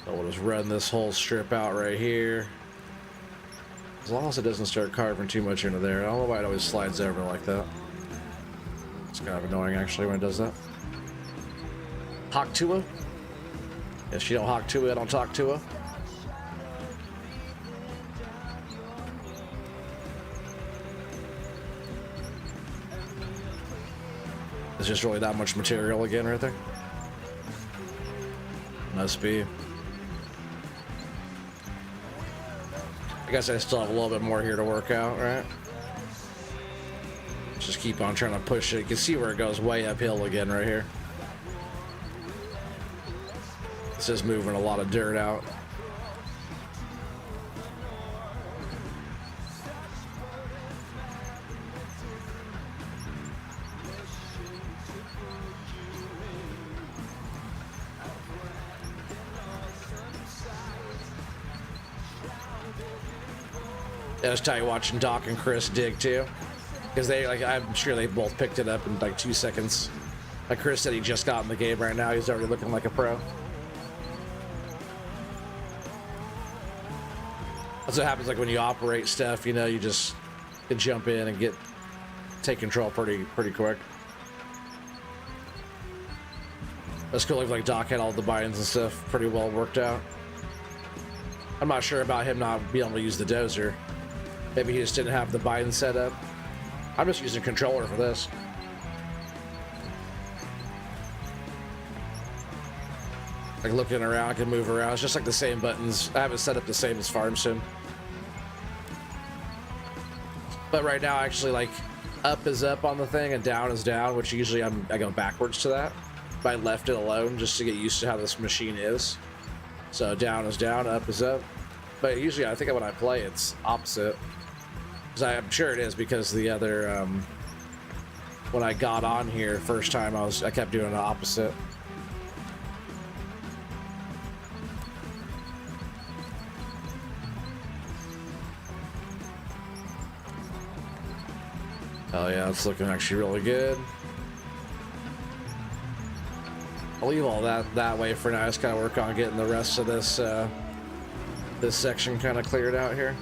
So we'll just run this whole strip out right here. As long as it doesn't start carving too much into there. I don't know why it always slides over like that. It's kind of annoying actually when it does that. Hawk Tua? If you don't Hawk Tua, I don't talk Tua. There's just really that much material again right there. Must be. I guess I still have a little bit more here to work out, right? Just keep on trying to push it. You can see where it goes way uphill again right here. It's just moving a lot of dirt out. Yeah, just tell you watching Doc and Chris dig too, because they I'm sure they both picked it up in like 2 seconds. Like Chris said, he just got in the game right now. He's already looking like a pro. That's what happens like when you operate stuff. You know, you just can jump in and take control pretty quick. That's cool. Like Doc had all the buy-ins and stuff pretty well worked out. I'm not sure about him not being able to use the dozer. Maybe he just didn't have the buy-in set up. I'm just using a controller for this. Like looking around, I can move around. It's just like the same buttons. I have it set up the same as Farm Sim. But right now, actually, like up is up on the thing and down is down, which usually I go backwards to that. But I left it alone just to get used to how this machine is. So down is down, up is up. But usually, I think when I play, it's opposite. Because I'm sure it is because the other, when I got on here first time, I kept doing the opposite. Oh yeah, it's looking actually really good. I'll leave all that way for now. Just kind of work on getting the rest of this this section kind of cleared out here.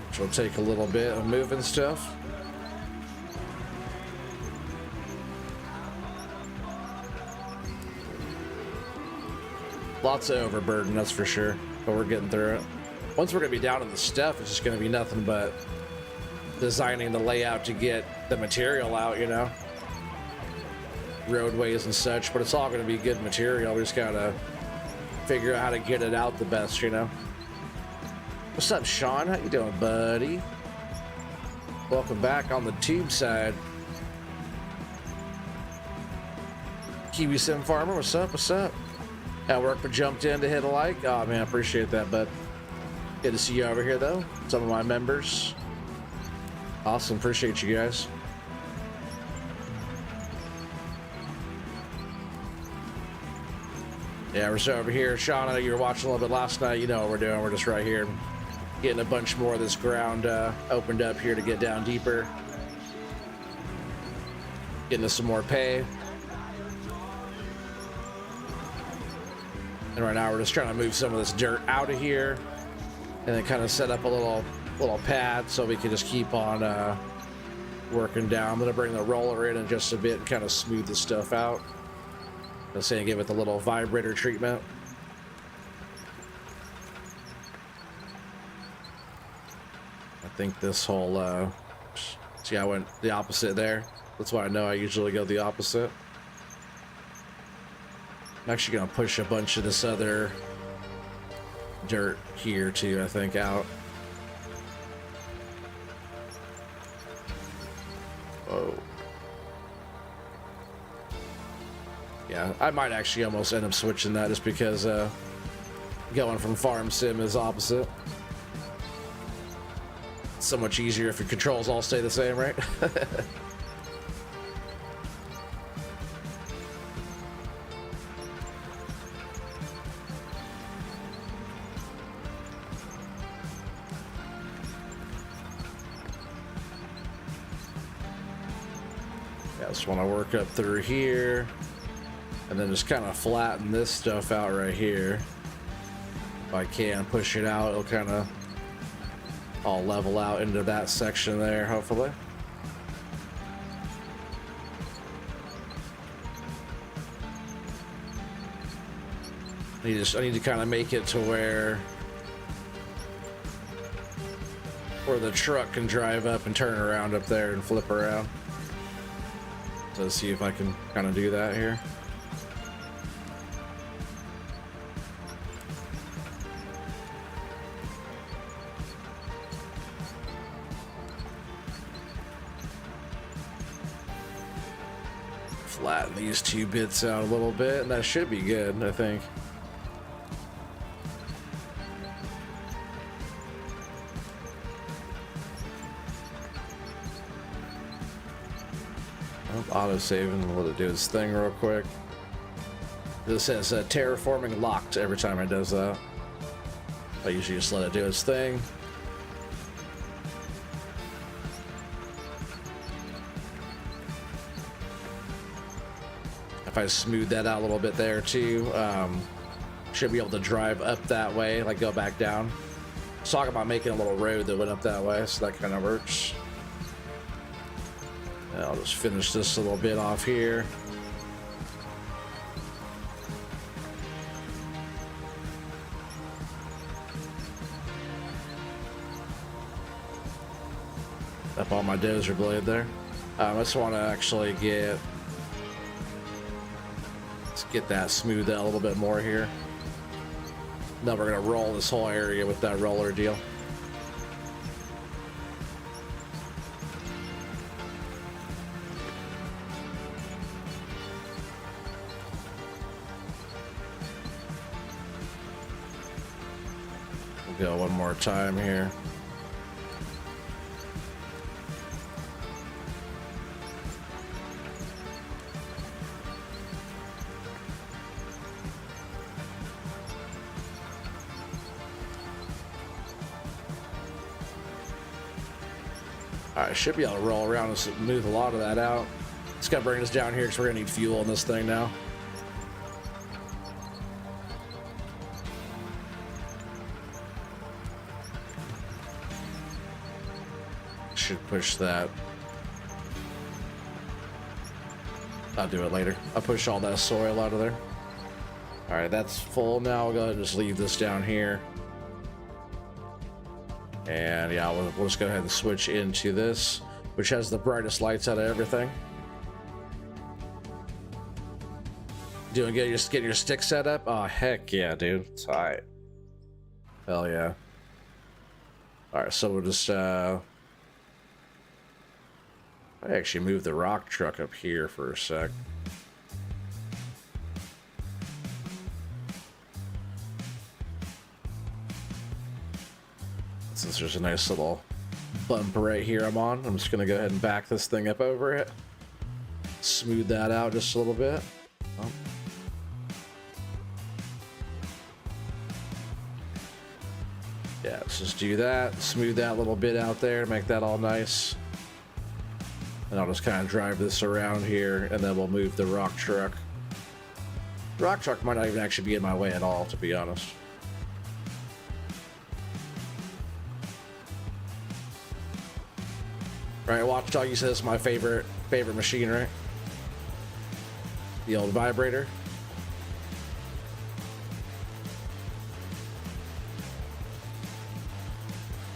Which will take a little bit of moving stuff. Lots of overburden, that's for sure, but we're getting through it. Once we're gonna be down in the stuff, it's just gonna be nothing but designing the layout to get the material out, you know, roadways and such, but it's all gonna be good material. We just gotta figure out how to get it out the best, you know. What's up, Sean? How you doing, buddy? Welcome back on the tube side. Kiwi Sim Farmer, what's up? What's up? At work, but jumped in to hit a like. Oh man, I appreciate that, bud. Good to see you over here, though. Some of my members. Awesome, appreciate you guys. Yeah, we're so over here. Sean, I know you were watching a little bit last night. You know what we're doing. We're just right here getting a bunch more of this ground opened up here to get down deeper. Getting us some more pay. And right now we're just trying to move some of this dirt out of here and then kind of set up a little pad so we can just keep on working down. I'm gonna bring the roller in just a bit and kind of smooth the stuff out. I'm saying give it the little vibrator treatment. I think this whole see, I went the opposite there. That's why I know I usually go the opposite. I'm actually gonna push a bunch of this other dirt here too, I think, out. Whoa. Yeah, I might actually almost end up switching that just because going from farm sim is opposite. It's so much easier if your controls all stay the same, right? Yeah, just want to work up through here and then just kind of flatten this stuff out right here. If I can push it out, it'll kind of all level out into that section there, hopefully. I need to kind of make it to where the truck can drive up and turn around up there and flip around. So let's see if I can kind of do that here. Flatten these two bits out a little bit, and that should be good, I think. Auto saving, let it do its thing real quick. This says terraforming locked every time it does that. I usually just let it do its thing. If I smooth that out a little bit there too, should be able to drive up that way, like go back down. I was talking about making a little road that went up that way, so that kind of works. And I'll just finish this a little bit off here. Up on my dozer blade there. I just want to actually let's get that smoothed out a little bit more here. Now we're gonna roll this whole area with that roller deal. We'll go one more time here. Alright, should be able to roll around and smooth a lot of that out. It's gonna bring us down here because we're gonna need fuel on this thing now. Should push that. I'll do it later. I'll push all that soil out of there. Alright, that's full now. We'll go ahead and just leave this down here. And yeah, we'll just go ahead and switch into this, which has the brightest lights out of everything. Doing good? Just getting your stick set up? Oh, heck yeah, dude. Tight. Hell yeah. Alright, so we'll just, I actually moved the rock truck up here for a sec. Since there's a nice little bump right here I'm on, I'm just gonna go ahead and back this thing up over it. Smooth that out just a little bit. Oh. Yeah, let's just do that. Smooth that little bit out there, make that all nice. And I'll just kind of drive this around here, and then we'll move the rock truck. The rock truck might not even actually be in my way at all, to be honest. Right, Watchdog, you said it's my favorite machine, right? The old vibrator.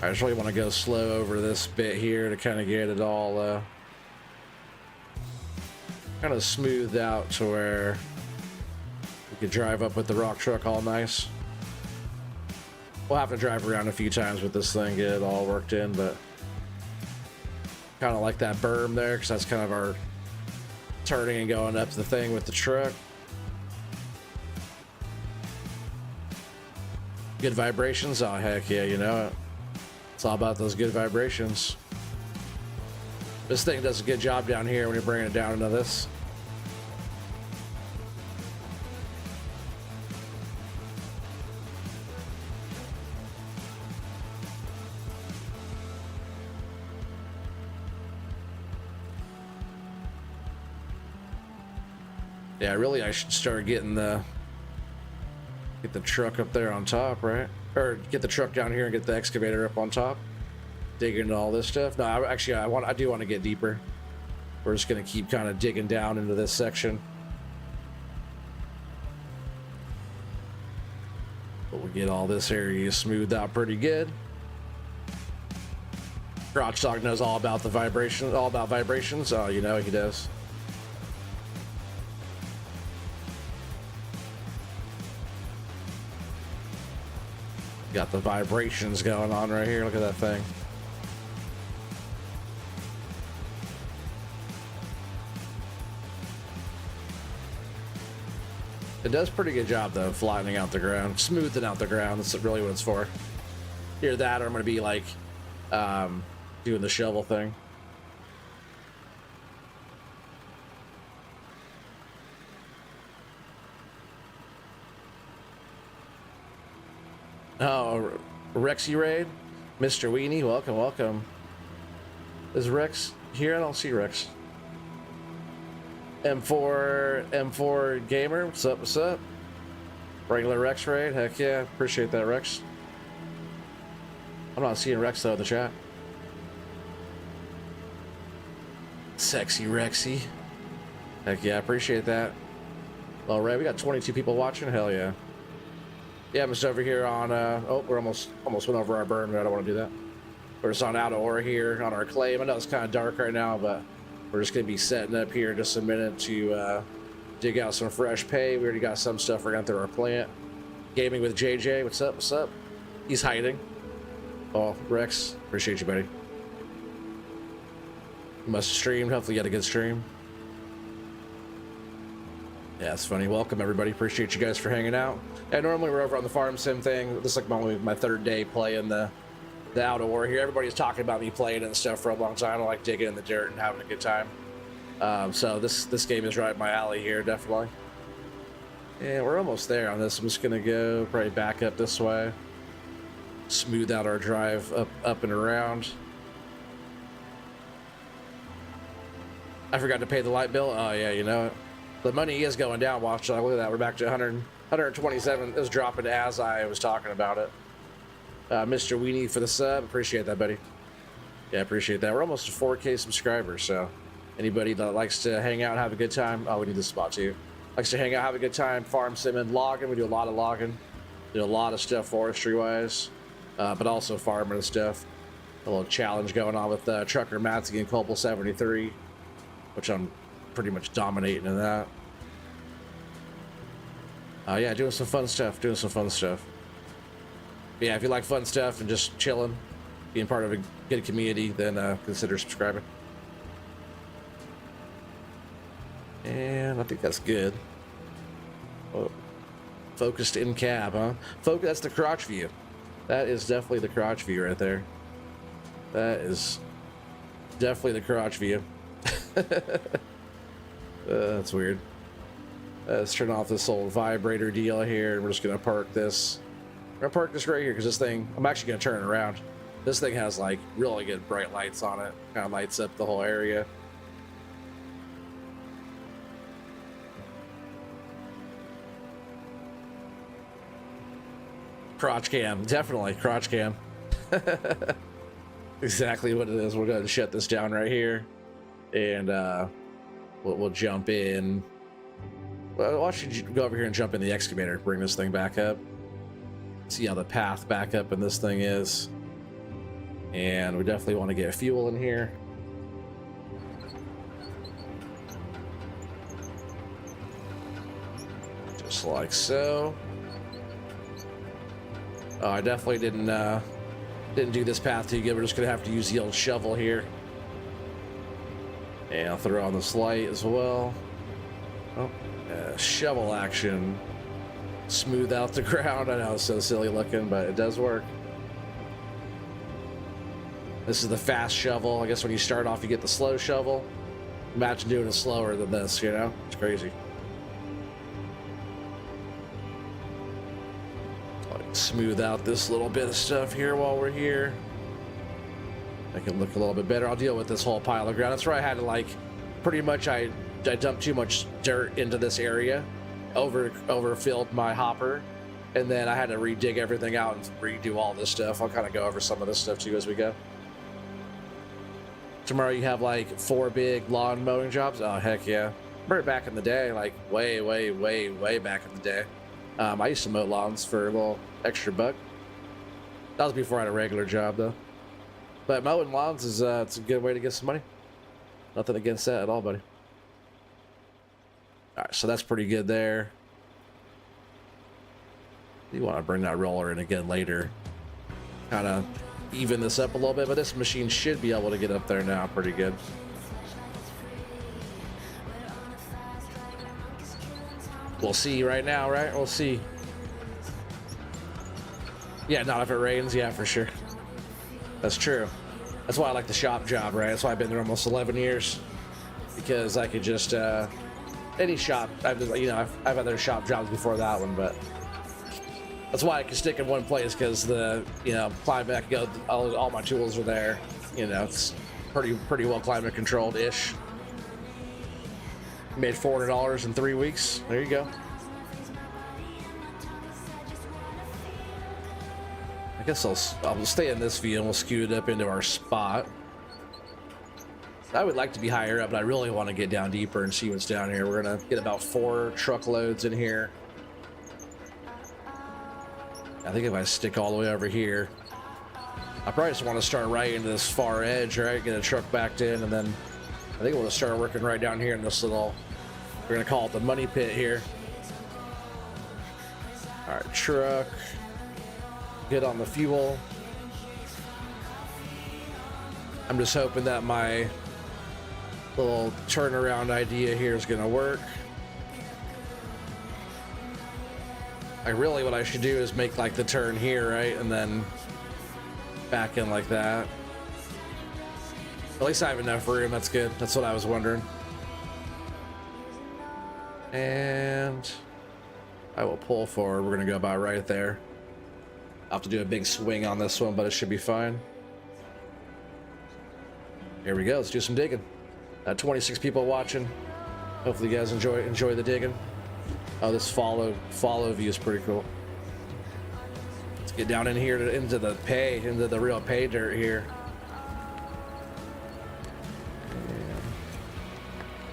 I just really want to go slow over this bit here to kind of get it all kind of smoothed out to where we could drive up with the rock truck all nice. We'll have to drive around a few times with this thing, get it all worked in, but kind of like that berm there, because that's kind of our turning and going up the thing with the truck. Good vibrations? Oh, heck yeah, you know it. It's all about those good vibrations. This thing does a good job down here when you're bringing it down into this. Yeah, really, I should start getting get the truck up there on top, right? Or get the truck down here and get the excavator up on top. Dig into all this stuff. No, I do want to get deeper. We're just gonna keep kind of digging down into this section. But we'll get all this area smoothed out pretty good. Crotch Dog knows all about the vibration, all about vibrations. Oh, you know he does. Got the vibrations going on right here. Look at that thing. It does a pretty good job though, flattening out the ground, smoothing out the ground. That's really what it's for. Either that or I'm gonna be like doing the shovel thing. Oh, Rexy Raid, Mr. Weenie, welcome, welcome. Is Rex here? I don't see Rex. M4 Gamer, what's up, what's up? Regular Rex Raid, heck yeah, appreciate that, Rex. I'm not seeing Rex though in the chat. Sexy Rexy. Heck yeah, appreciate that. All right, we got 22 people watching, hell yeah. Yeah, I'm just over here on, oh, we're almost went over our burn, but I don't want to do that. We're just on Out of Ore here on our claim. I know it's kind of dark right now, but we're just going to be setting up here in just a minute to dig out some fresh pay. We already got some stuff we're going through our plant. Gaming with JJ, what's up, what's up? He's hiding. Oh, Rex, appreciate you, buddy. You must have streamed, hopefully you had a good stream. Yeah, it's funny. Welcome everybody. Appreciate you guys for hanging out. Yeah, normally we're over on the farm sim thing. This is like my third day playing the Out of War here. Everybody's talking about me playing and stuff for a long time. I like digging in the dirt and having a good time. So this game is right up my alley here, definitely. Yeah, we're almost there on this. I'm just gonna go probably back up this way. Smooth out our drive up and around. I forgot to pay the light bill. Oh yeah, you know it. The money is going down. Watch, look at that. We're back to 127. It was dropping as I was talking about it. Mr. Weenie for the sub. Appreciate that, buddy. Yeah, appreciate that. We're almost to 4K subscribers, so anybody that likes to hang out and have a good time. Oh, we need this spot too. Likes to hang out, have a good time, farm sim and logging. We do a lot of logging. Do a lot of stuff forestry-wise, but also farming and stuff. A little challenge going on with Trucker Matsky and Copel 73, which I'm pretty much dominating in that. Yeah, doing some fun stuff. But yeah, if you like fun stuff and just chilling, being part of a good community, then consider subscribing. And I think that's good. Oh, focused in cab, huh? That's the crotch view. That is definitely the crotch view right there. That is definitely the crotch view. That's weird. Let's turn off this old vibrator deal here, and we're just gonna park this. We're gonna park this right here because this thing, I'm actually gonna turn it around. This thing has like really good bright lights on it. Kind of lights up the whole area. Crotch cam, definitely crotch cam. Exactly what it is. We're gonna shut this down right here, and we'll jump in. Well, why should you go over here and jump in the excavator? Bring this thing back up. See how the path back up in this thing is. And we definitely want to get fuel in here. Just like so. Oh, I definitely didn't do this path too good. We're just gonna have to use the old shovel here. And I'll throw on this light as well. Oh, shovel action. smooth out the ground. I know it's so silly looking, but it does work. This is the fast shovel. I guess when you start off, you get the slow shovel. Imagine doing it slower than this, you know? It's crazy. Like, smooth out this little bit of stuff here while we're here. Make it look a little bit better. I'll deal with this whole pile of ground. That's where I had to, like, pretty much I dumped too much dirt into this area, overfilled my hopper, and then I had to redig everything out and redo all this stuff. I'll kind of go over some of this stuff too as we go. Tomorrow you have like 4 big lawn mowing jobs. Oh heck yeah! Remember back in the day, like way back in the day. I used to mow lawns for a little extra buck. That was before I had a regular job though. But mowing lawns is it's a good way to get some money. Nothing against that at all, buddy. All right, so that's pretty good there. You want to bring that roller in again later. Kind of even this up a little bit, but this machine should be able to get up there now pretty good. We'll see right now, right? We'll see. Yeah, not if it rains. Yeah, for sure. That's true. That's why I like the shop job, right? That's why I've been there almost 11 years. Because I could just, any shop, I've other shop jobs before that one, but that's why I can stick in one place, because the, climate back, all my tools are there. It's pretty well climate controlled ish. Made $400 in 3 weeks. There you go. I guess I'll stay in this view and we'll scoot it up into our spot. I would like to be higher up, but I really want to get down deeper and see what's down here. We're gonna get about 4 truckloads in here. I think if I stick all the way over here, I probably just want to start right into this far edge, right? Get a truck backed in, and then I think we'll just start working right down here in this little, we're gonna call it the money pit here. All right, truck, get on the fuel. I'm just hoping that my little turnaround idea here is gonna work. Really what I should do is make like the turn here, right? And then back in like that. At least I have enough room. That's good. That's what I was wondering. And I will pull forward. We're gonna go about right there. I'll have to do a big swing on this one, but it should be fine. Here we go. Let's do some digging. 26 people watching. Hopefully you guys enjoy the digging. Oh, this follow view is pretty cool. Let's get down in here into the real pay dirt here.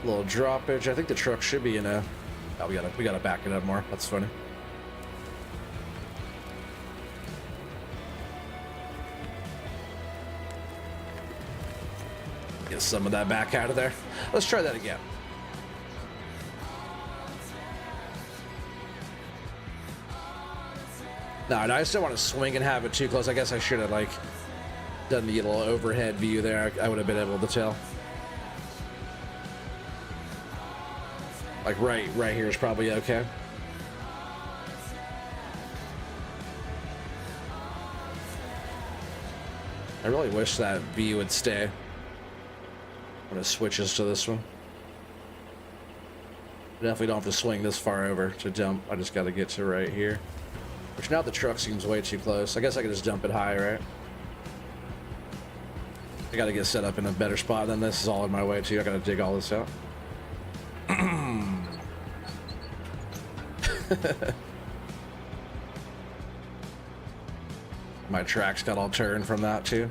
A little droppage. I think the truck should be in a. Oh, we gotta back it up more. That's funny. Get some of that back out of there. Let's try that again. No, I still want to swing and have it too close. I guess I should have like done the little overhead view there. I would have been able to tell. Like right here is probably okay. I really wish that view would stay when it switches to this one. Definitely don't have to swing this far over to dump. I just got to get to right here. Which now the truck seems way too close. I guess I could just dump it high, right? I got to get set up in a better spot. Then this is all in my way too. I got to dig all this out. My tracks got all turned from that too.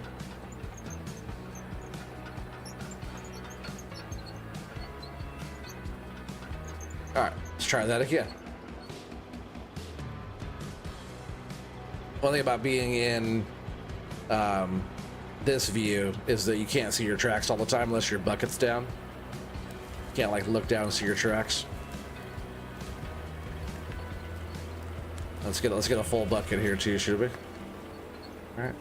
All right, let's try that again. One thing about being in this view is that you can't see your tracks all the time unless your bucket's down. You can't like look down and see your tracks. Let's get a full bucket here too, should we? All right.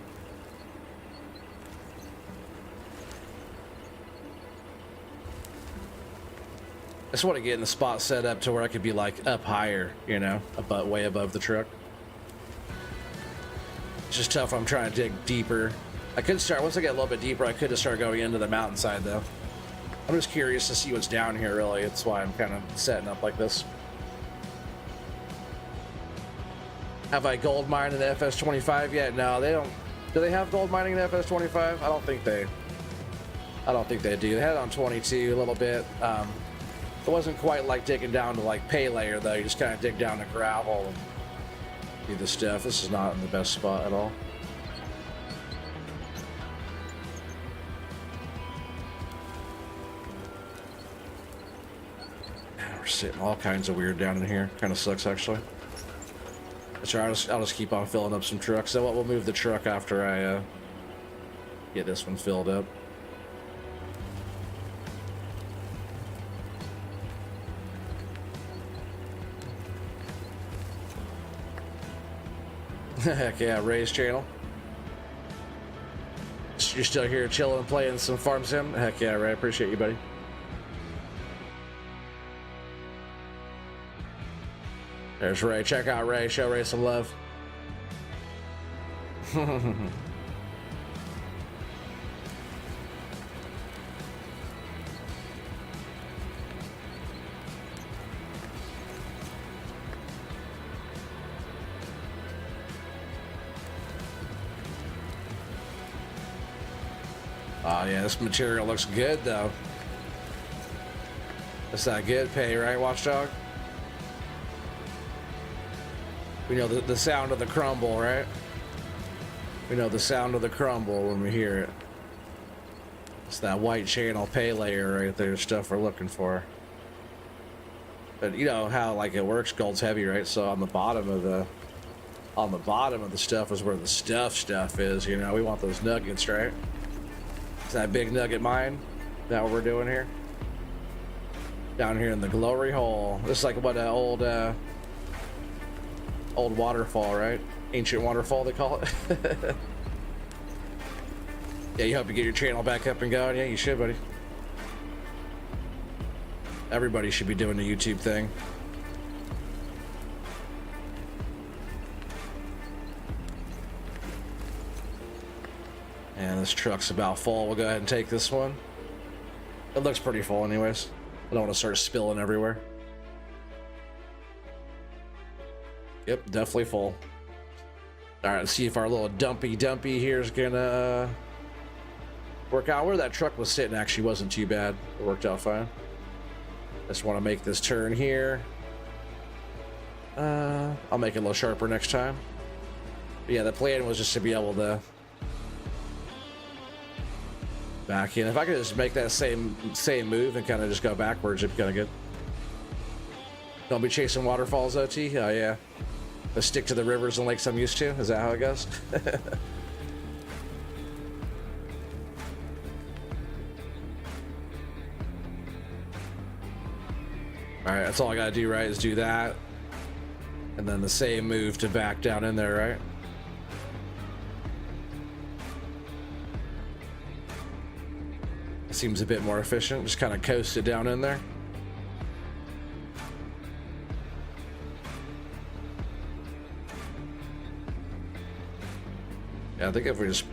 just want to get in the spot set up to where I could be like up higher, you know, about way above the truck. It's just tough. I'm trying to dig deeper. I could start, once I get a little bit deeper, I could just start going into the mountainside though. I'm just curious to see what's down here really. That's why I'm kind of setting up like this. Have I gold mined in the FS25 yet? No, they don't. Do they have gold mining in the FS25? I don't think they do. They had it on 22 a little bit. It wasn't quite like digging down to like pay layer though. You just kind of dig down to gravel and do the stuff. This is not in the best spot at all. We're sitting all kinds of weird down in here. Kind of sucks actually. That's right. I'll just keep on filling up some trucks. So we'll move the truck after I get this one filled up. Heck yeah, Ray's channel. You're still here chilling and playing some Farm Sim? Heck yeah, Ray. Appreciate you, buddy. There's Ray. Check out Ray. Show Ray some love. Oh yeah, this material looks good though. That's that good pay, right, Watchdog? We know the sound of the crumble, right? We know the sound of the crumble when we hear it. It's that white channel pay layer right there, stuff we're looking for. But you know how like it works, gold's heavy, right? So on the bottom of the stuff is where the stuff is, you know. We want those nuggets, right? Is that big nugget mine? Is that what we're doing here? Down here in the glory hole. This is like what an old waterfall, right? Ancient waterfall, they call it. Yeah, you hope you get your channel back up and going. Yeah, you should, buddy. Everybody should be doing the YouTube thing. And this truck's about full. We'll go ahead and take this one. It looks pretty full anyways. I don't want to start spilling everywhere. Yep, definitely full. All right, let's see if our little dumpy here is gonna work out. Where that truck was sitting actually wasn't too bad. It worked out fine. Just want to make this turn here. I'll make it a little sharper next time. But yeah, the plan was just to be able to back in. If I could just make that same move and kind of just go backwards, it'd be kind of good. Don't be chasing waterfalls, OT. Oh yeah. Let's stick to the rivers and lakes I'm used to. Is that how it goes? All right, that's all I gotta do, right? Is do that, and then the same move to back down in there, right? Seems a bit more efficient. Just kind of coast it down in there. Yeah, I think if we just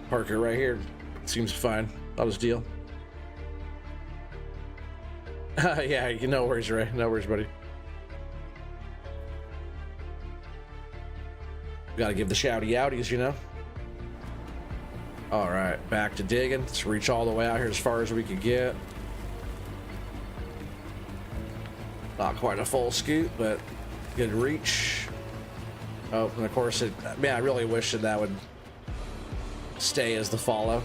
park it right here, it seems fine. I'll just deal. Yeah, no worries, Ray. No worries, buddy. Gotta give the shouty outies, you know. All right, back to digging. Let's reach all the way out here as far as we could get. Not quite a full scoot, but good reach. Oh, and of course, man, I really wish that would stay as the follow.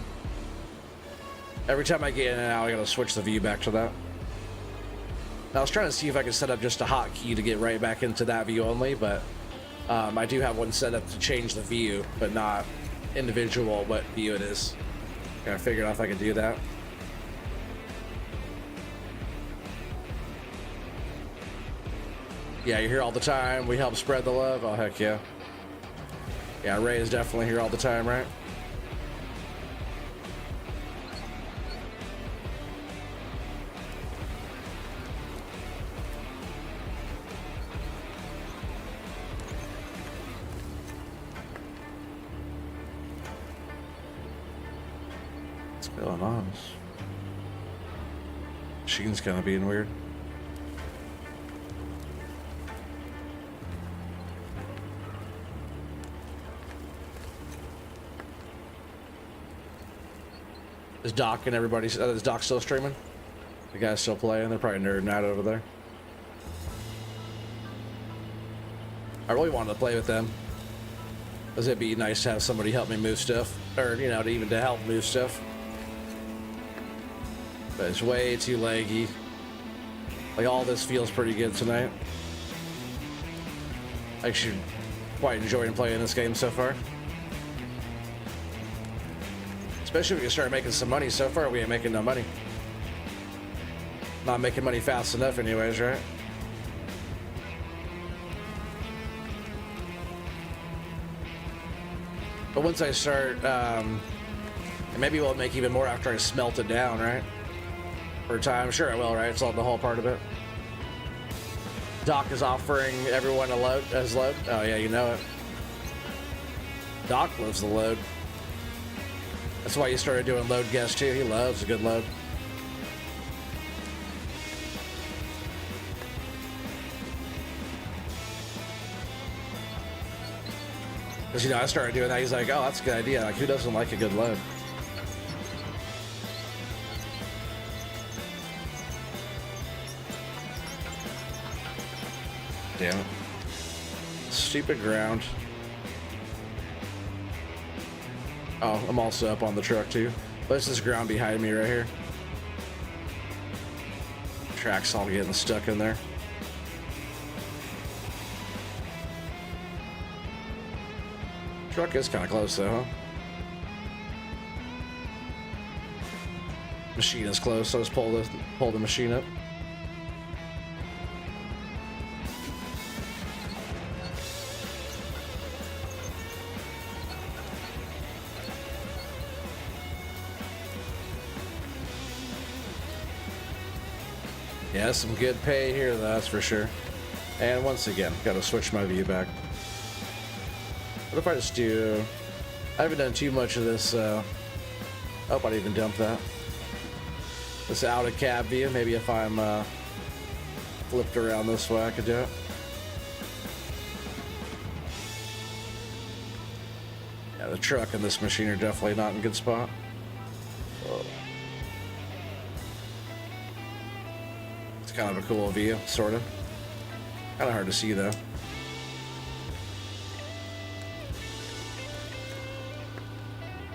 Every time I get in and out, I gotta switch the view back to that. Now, I was trying to see if I could set up just a hotkey to get right back into that view only, but I do have one set up to change the view, but not individual what view it is. Gotta figure out if I can do that. Yeah, you're here all the time. We help spread the love. Oh, heck yeah. Yeah, Ray is definitely here all the time, right? What's going on? Machine's kind of being weird. Is Doc and everybody, is Doc still streaming? The guys still playing? They're probably nerding out over there. I really wanted to play with them, because it'd be nice to have somebody help me move stuff, or, you know, to help move stuff. But it's way too laggy. Like, all this feels pretty good tonight. Actually, quite enjoying playing this game so far. Especially if we can start making some money. So far, we ain't making no money. Not making money fast enough anyways, right? But once I start, and maybe we'll make even more after I smelt it down, right? For time, sure I will, right? It's all the whole part of it. Doc is offering everyone a load as load. Oh yeah, you know it. Doc loves the load. That's why he started doing load guests too. He loves a good load. Because, you know, I started doing that. He's like, oh, that's a good idea. Like, who doesn't like a good load? Damn it. Stupid ground. Oh, I'm also up on the truck too. There's this ground behind me right here. Track's all getting stuck in there. Truck is kind of close though, huh? Machine is close, so let's pull the machine up. Yeah, some good pay here, that's for sure. And once again, gotta switch my view back. What if I just do... I haven't done too much of this, oh, I didn't even dump that. This out of cab view, maybe if I'm flipped around this way, I could do it. Yeah, the truck and this machine are definitely not in a good spot. Whoa. Kind of a cool view, sort of. Kind of hard to see though.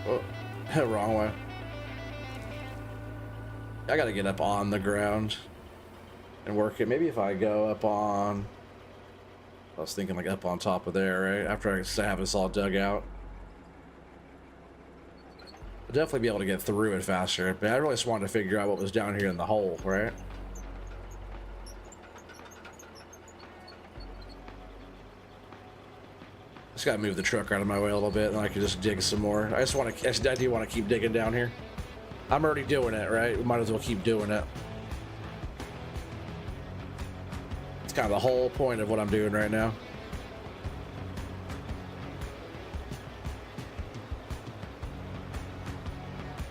Oh, wrong way. I gotta get up on the ground and work it. Maybe if I go up on... I was thinking like up on top of there, right? After I have this all dug out. I'll definitely be able to get through it faster. But I really just wanted to figure out what was down here in the hole, right? Just gotta move the truck out of my way a little bit, and I can just dig some more. I do want to keep digging down here. I'm already doing it, right? We might as well keep doing it. It's kind of the whole point of what I'm doing right now.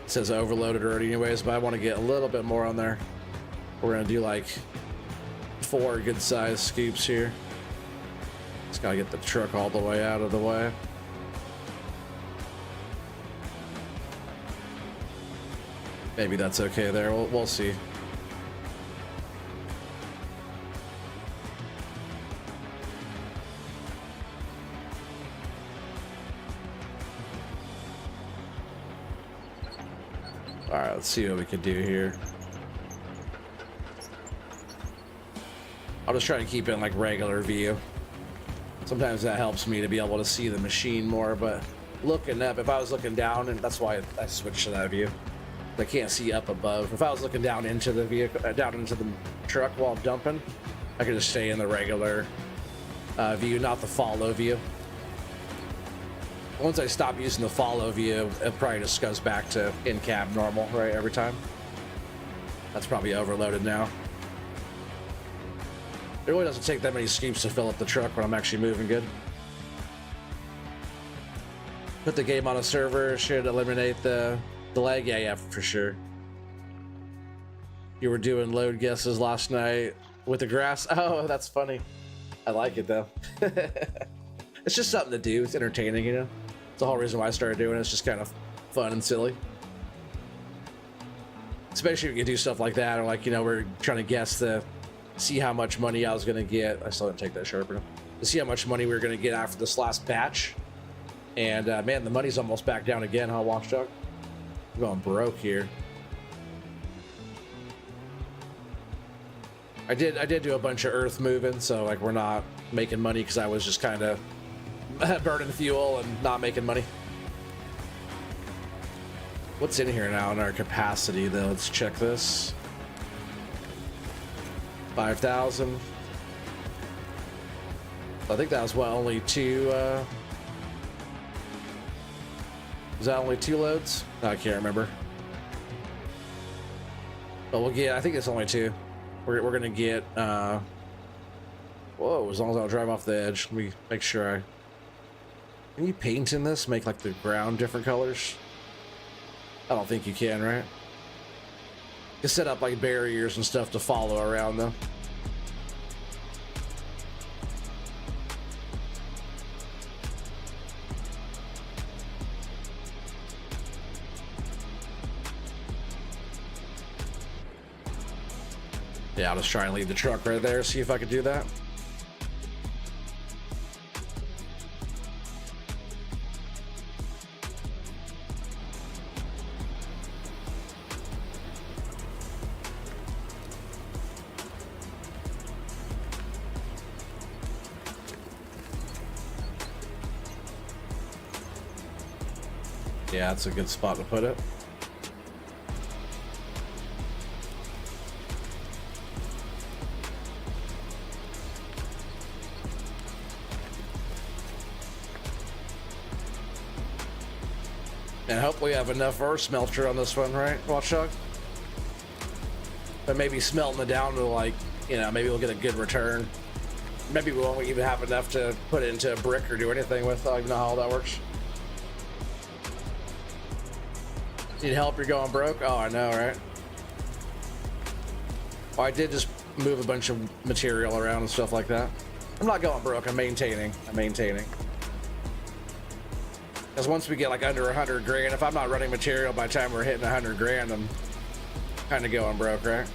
It says overloaded already anyways, but I want to get a little bit more on there. We're gonna do like 4 good sized scoops here. Just gotta get the truck all the way out of the way. Maybe that's okay there. We'll see. All right, let's see what we can do here. I'll just try to keep it in like regular view. Sometimes that helps me to be able to see the machine more, but looking up, if I was looking down, and that's why I switched to that view. I can't see up above. If I was looking down into the vehicle, down into the truck while dumping, I could just stay in the regular view, not the follow view. Once I stop using the follow view, it probably just goes back to in-cab normal, right, every time. That's probably overloaded now. It really doesn't take that many scoops to fill up the truck when I'm actually moving good. Put the game on a server should eliminate the The lag, yeah, for sure. You were doing load guesses last night with the grass. Oh, that's funny. I like it though. It's just something to do. It's entertaining, you know. It's the whole reason why I started doing it. It's just kind of fun and silly. Especially if you do stuff like that, or like, you know, we're trying to guess see how much money I was gonna get. I still didn't take that sharpener. To see how much money we were gonna get after this last batch. And man, the money's almost back down again, huh, Watchdog? I'm going broke here. I did do a bunch of earth moving, so like we're not making money because I was just kind of burning fuel and not making money. What's in here now in our capacity though? Let's check this. 5,000. I think that was what, only two was that only 2 loads? No, I can't remember. But we'll get, I think it's only 2. We're gonna get whoa, as long as I don't drive off the edge. Let me make sure can you paint in this? Make like the ground different colors? I don't think you can, right? You set up like barriers and stuff to follow around though. Yeah, I'll just try and leave the truck right there, see if I could do that. Yeah, that's a good spot to put it. And hopefully we have enough ore smelter on this one, right, Watchdog? But maybe smelting it down to like, you know, maybe we'll get a good return. Maybe we won't even have enough to put it into a brick or do anything with. I don't even know how that works. Need help? You're going broke? Oh, I know, right? Well, I did just move a bunch of material around and stuff like that. I'm not going broke. I'm maintaining. Because once we get like under 100 grand, if I'm not running material by the time we're hitting 100 grand, I'm kind of going broke, right?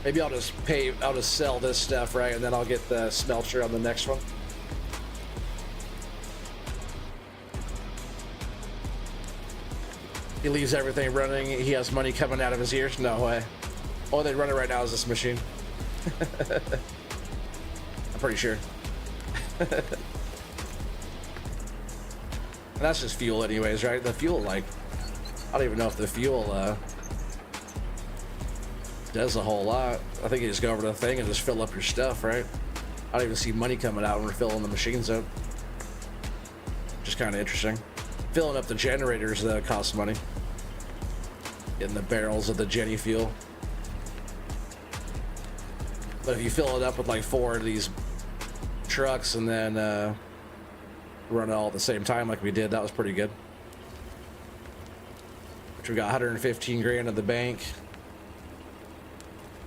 Maybe I'll just sell this stuff, right? And then I'll get the smelter on the next one. He leaves everything running. He has money coming out of his ears. No way. All they running right now is this machine. I'm pretty sure. And that's just fuel anyways, right? The fuel, like, I don't even know if the fuel does a whole lot. I think you just go over to the thing and just fill up your stuff, right? I don't even see money coming out when we're filling the machines up. Just kind of interesting. Filling up the generators costs money. Getting the barrels of the Jenny fuel. But if you fill it up with like 4 of these trucks and then run it all at the same time like we did, that was pretty good. Which we got 115 grand in the bank.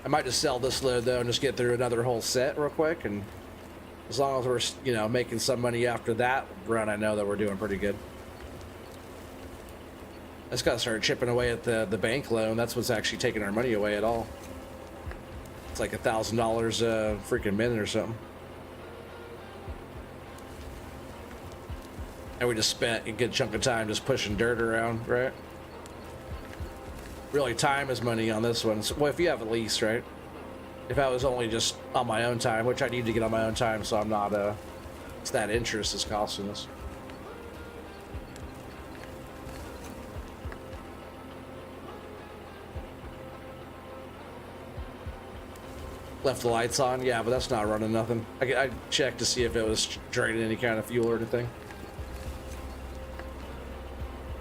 I might just sell this load though and just get through another whole set real quick, and as long as we're, you know, making some money after that run, I know that we're doing pretty good. I just gotta start chipping away at the bank loan. That's what's actually taking our money away at all. It's like $1,000 a freaking minute or something. And we just spent a good chunk of time just pushing dirt around, right? Really, time is money on this one. So, well, if you have a lease, right? If I was only just on my own time, which I need to get on my own time, so I'm not, it's that interest is costing us. Left the lights on, yeah, but that's not running nothing. I checked to see if it was draining any kind of fuel or anything.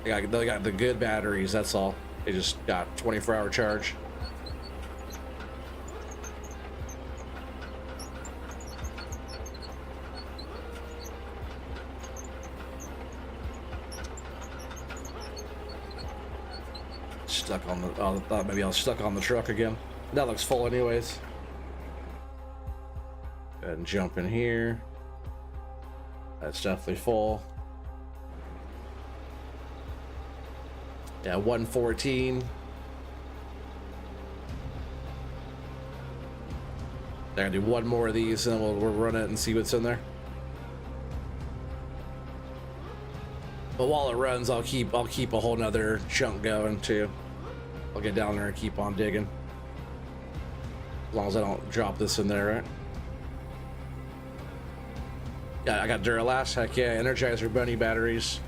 They got the good batteries, that's all. They just got 24-hour charge. Stuck on the. Oh, I thought maybe I was stuck on the truck again. That looks full, anyways. Go ahead and jump in here. That's definitely full. Yeah, 114. I'm gonna do one more of these, and then we'll run it and see what's in there. But while it runs, I'll keep a whole nother chunk going too. I'll get down there and keep on digging. As long as I don't drop this in there, right? Yeah, I got Duralast. Heck yeah, Energizer Bunny batteries.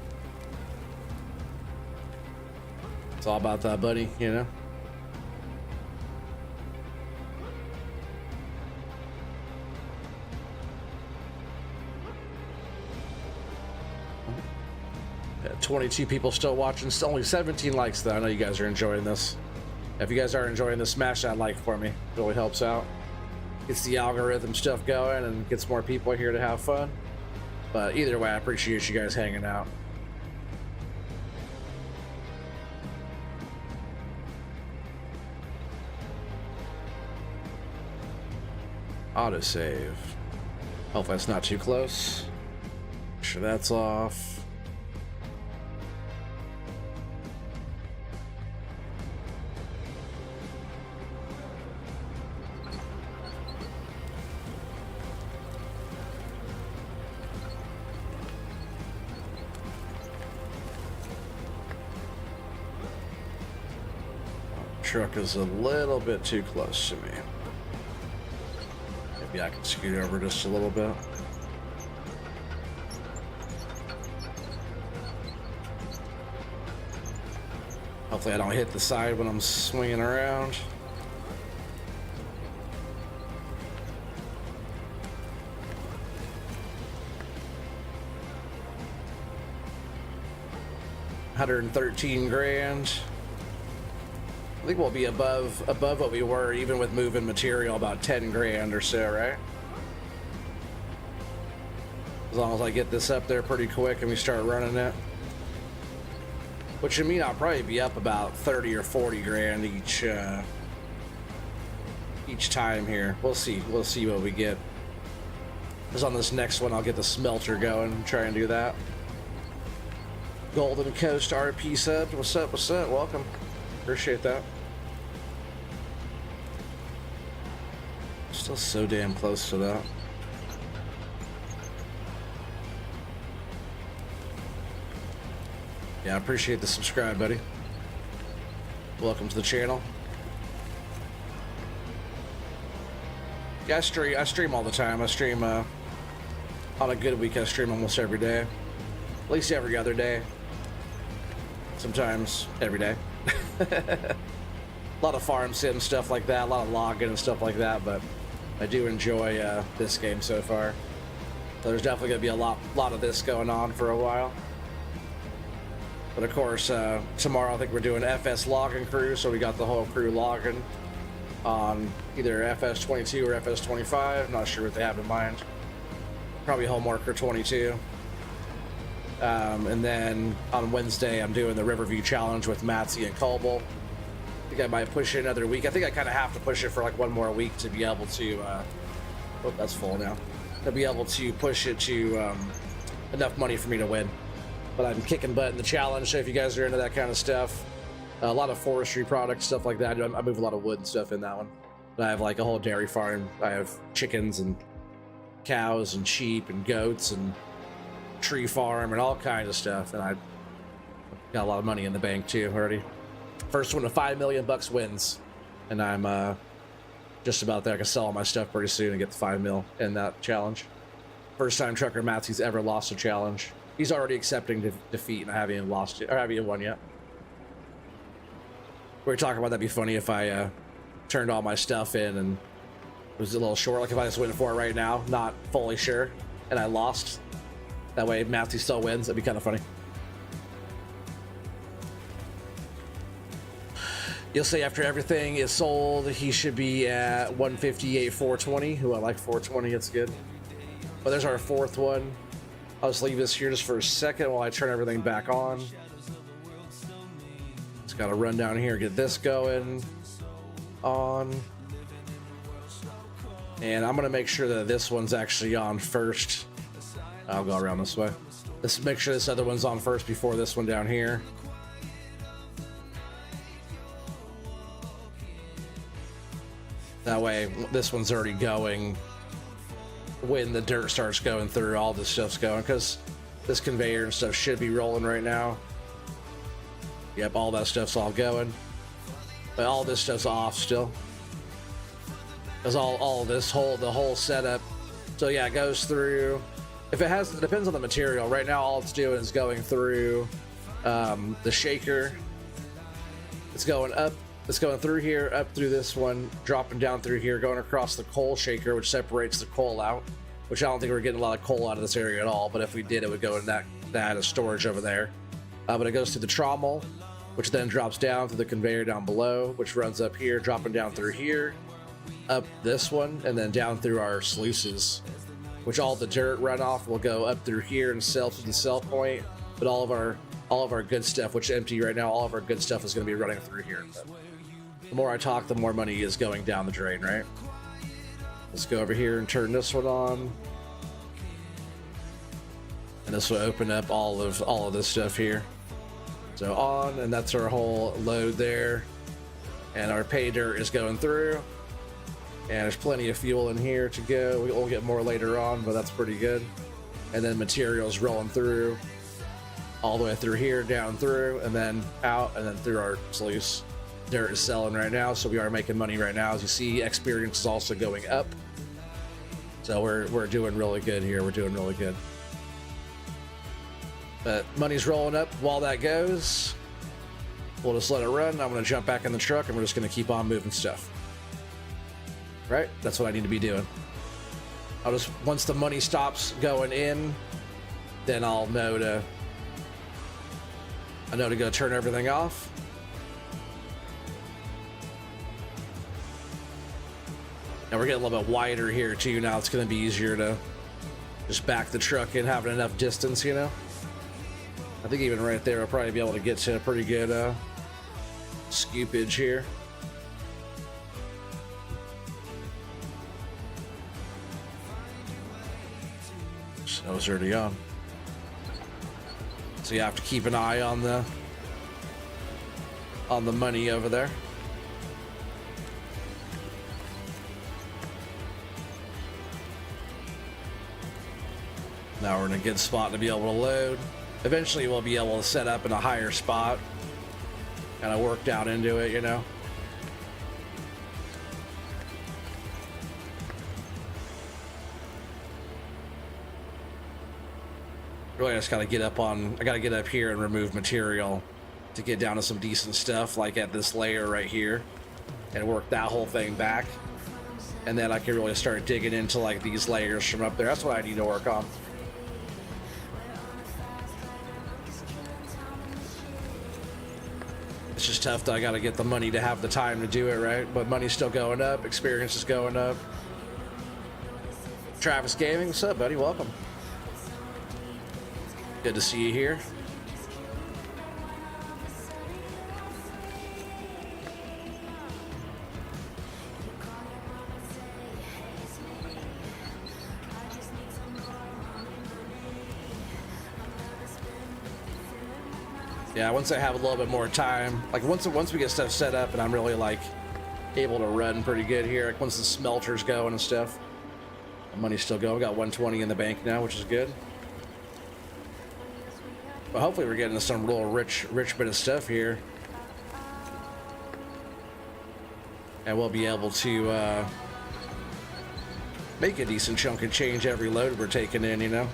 It's all about that, buddy, you know? Yeah, 22 people still watching. Still only 17 likes, though. I know you guys are enjoying this. If you guys are enjoying this, smash that like for me. It really helps out. Gets the algorithm stuff going and gets more people here to have fun. But either way, I appreciate you guys hanging out. Autosave. Hope that's not too close. Make sure that's off. Truck is a little bit too close to me. Maybe I can scoot over just a little bit. Hopefully I don't hit the side when I'm swinging around. $113 grand. I think we'll be above what we were, even with moving material, about 10 grand or so, right? As long as I get this up there pretty quick and we start running it. Which would mean I'll probably be up about 30 or 40 grand each time here. We'll see what we get. Because on this next one, I'll get the smelter going and try and do that. Golden Coast RP subbed. What's up? What's up? Welcome. Appreciate that. Still so damn close to that. Yeah, I appreciate the subscribe, buddy. Welcome to the channel. Yeah, I stream all the time. I stream on a good week. I stream almost every day, at least every other day. Sometimes every day. A lot of farm sim stuff like that, a lot of logging and stuff like that, but I do enjoy this game so far. So there's definitely going to be a lot of this going on for a while. But of course, tomorrow I think we're doing FS logging crew, so we got the whole crew logging on either FS22 or FS25. Not sure what they have in mind. Probably Homeworker 22. And then on Wednesday, I'm doing the Riverview Challenge with Matsy and Colble. I think I might push it another week. I think I kind of have to push it for like one more week to be able to, oh, that's full now, to be able to push it to enough money for me to win. But I'm kicking butt in the challenge, so if you guys are into that kind of stuff, a lot of forestry products, stuff like that. I move a lot of wood and stuff in that one. But I have like a whole dairy farm. I have chickens and cows and sheep and goats and tree farm and all kinds of stuff. And I got a lot of money in the bank too already. First one to 5 million bucks wins, and I'm just about there. I can sell all my stuff pretty soon and get the 5 mil in that challenge. First time Trucker Matsy's ever lost a challenge. He's already accepting defeat, and I haven't even lost it, or haven't even won yet. We were talking about that'd be funny if I turned all my stuff in and it was a little short. Like if I just went for it right now, not fully sure, and I lost. That way Matsy still wins. That'd be kind of funny. You'll see after everything is sold, he should be at 158, 420. Ooh, I like 420, it's good. But there's our fourth one. I'll just leave this here just for a second while I turn everything back on. Let's Just gotta run down here, get this going on. And I'm gonna make sure that this one's actually on first. I'll go around this way. Let's make sure this other one's on first before this one down here. That way, this one's already going when the dirt starts going through, all this stuff's going, because this conveyor and stuff should be rolling right now. Yep, all that stuff's all going. But all this stuff's off still. Because all this the whole setup. So yeah, it goes through. If it has, it depends on the material. Right now, all it's doing is going through the shaker. It's going up. It's going through here, up through this one, dropping down through here, going across the coal shaker, which separates the coal out. Which I don't think we're getting a lot of coal out of this area at all. But if we did, it would go in that as storage over there. But it goes to the trommel, which then drops down to the conveyor down below, which runs up here, dropping down through here, up this one, and then down through our sluices. Which all the dirt runoff will go up through here and sell to the sell point. But all of our good stuff, which is empty right now, all of our good stuff is going to be running through here. But the more I talk, the more money is going down the drain, right? Let's go over here and turn this one on. And this will open up all of this stuff here. So on, and that's our whole load there. And our pay dirt is going through. And there's plenty of fuel in here to go. We'll get more later on, but that's pretty good. And then materials rolling through all the way through here, down through, and then out, and then through our sluice. Dirt is selling right now, so we are making money right now. As you see, experience is also going up. So we're doing really good here. We're doing really good. But money's rolling up while that goes. We'll just let it run. I'm going to jump back in the truck, and we're just going to keep on moving stuff. Right? That's what I need to be doing. I'll just, once the money stops going in, then I'll know to go turn everything off. And we're getting a little bit wider here too. Now it's going to be easier to just back the truck in, having enough distance, you know. I think even right there, I'll probably be able to get to a pretty good scoopage here. So it's already on. So you have to keep an eye on the money over there. Now we're in a good spot to be able to load. Eventually we'll be able to set up in a higher spot. Kind of work down into it, you know. Really, I just gotta get up on, I gotta get up here and remove material to get down to some decent stuff, like at this layer right here, and work that whole thing back. And then I can really start digging into like these layers from up there. That's what I need to work on. It's just tough that I gotta get the money to have the time to do it, right? But money's still going up, experience is going up. Travis Gaming, what's up, buddy? Welcome. Good to see you here. Yeah, once I have a little bit more time, like once we get stuff set up and I'm really like able to run pretty good here, like once the smelter's going and stuff, the money's still going. We got 120 in the bank now, which is good. But hopefully we're getting some real rich bit of stuff here. And we'll be able to make a decent chunk of change every load we're taking in, you know?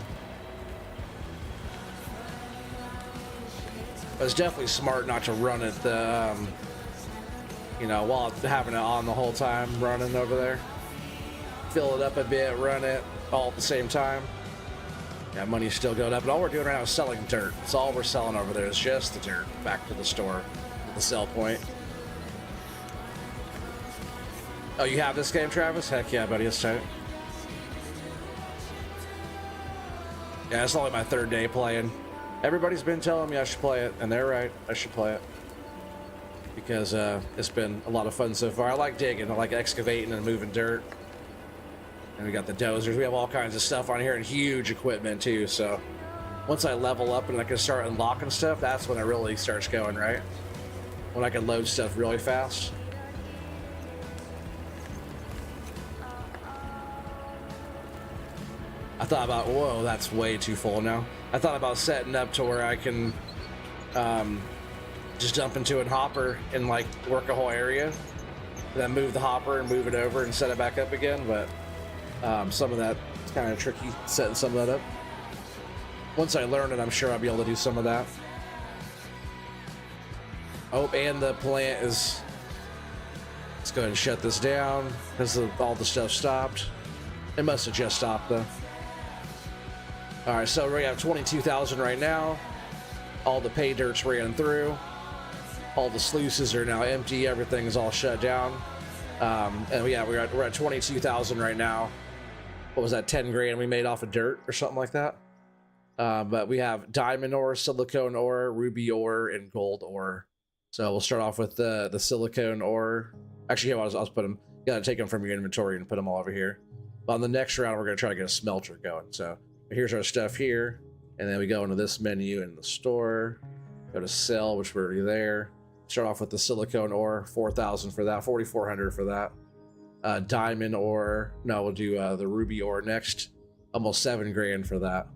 But it's definitely smart not to run it, you know, while having it on the whole time, running over there. Fill it up a bit, run it all at the same time. Yeah, money's still going up, and all we're doing right now is selling dirt. That's all we're selling over there is just the dirt back to the store, the sell point. Oh, you have this game, Travis? Heck yeah, buddy, it's tight. Yeah, it's only my third day playing. Everybody's been telling me I should play it, and they're right. I should play it. because it's been a lot of fun so far. I like digging, I like excavating and moving dirt. And we got the dozers. We have all kinds of stuff on here and huge equipment too. So once I level up and I can start unlocking stuff, that's when it really starts going, right? When I can load stuff really fast. I thought about, whoa, that's way too full now. I thought about setting up to where I can just jump into a hopper and like work a whole area, then move the hopper and move it over and set it back up again. But some of that is kind of tricky, setting some of that up. Once I learn it, I'm sure I'll be able to do some of that. Oh, and the plant is, let's go ahead and shut this down because all the stuff stopped. It must have just stopped though. All right, so we have 22,000 right now. All the pay dirt's ran through. All the sluices are now empty. Everything is all shut down. And yeah, we're at 22,000 right now. What was that, 10 grand we made off of dirt or something like that? But we have diamond ore, silicone ore, ruby ore, and gold ore. So we'll start off with the silicone ore. Actually, yeah, I'll put them. You gotta take them from your inventory and put them all over here. But on the next round, we're gonna try to get a smelter going. So here's our stuff here, and then we go into this menu in the store. Go to sell, which we're already there. Start off with the silicone ore, 4,000 for that, 4,400 for that. Diamond ore, no, we'll do the ruby ore next. Almost 7 grand for that.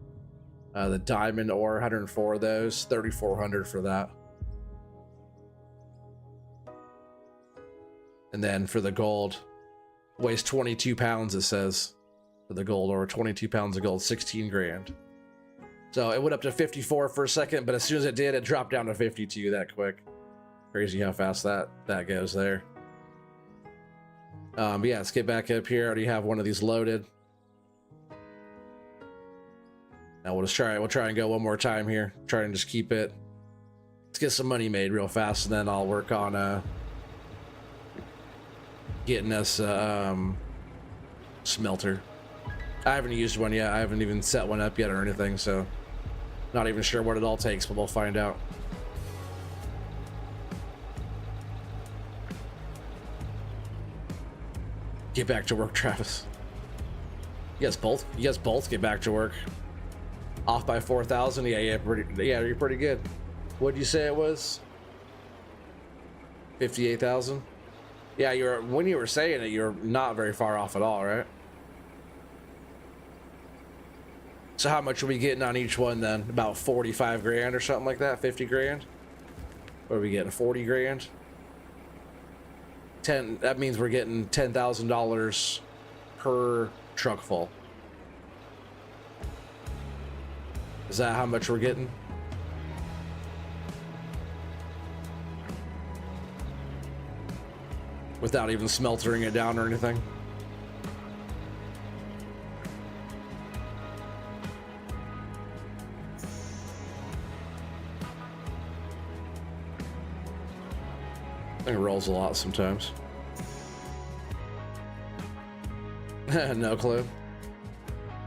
The diamond ore, 104 of those, 3,400 for that. And then for the gold, weighs 22 pounds, it says. For the gold ore, 22 pounds of gold, 16 grand. So it went up to 54 for a second, but as soon as it did, it dropped down to 52 that quick. Crazy how fast that goes there. But yeah, let's get back up here. I already have one of these loaded. Now we'll try and go one more time here. Try and just keep it. Let's get some money made real fast, and then I'll work on getting us smelter. I haven't used one yet. I haven't even set one up yet or anything, so not even sure what it all takes, but we'll find out. Get back to work, Travis. You guys both get back to work. Off by 4,000. Yeah, you're pretty good. What'd you say it was? 58,000. Yeah, when you were saying it, you're not very far off at all, right? So how much are we getting on each one then? About 45 grand or something like that? 50 grand? What are we getting? 40 grand? That means we're getting $10,000 per truck full. Is that how much we're getting? Without even smeltering it down or anything? I think it rolls a lot sometimes. No clue.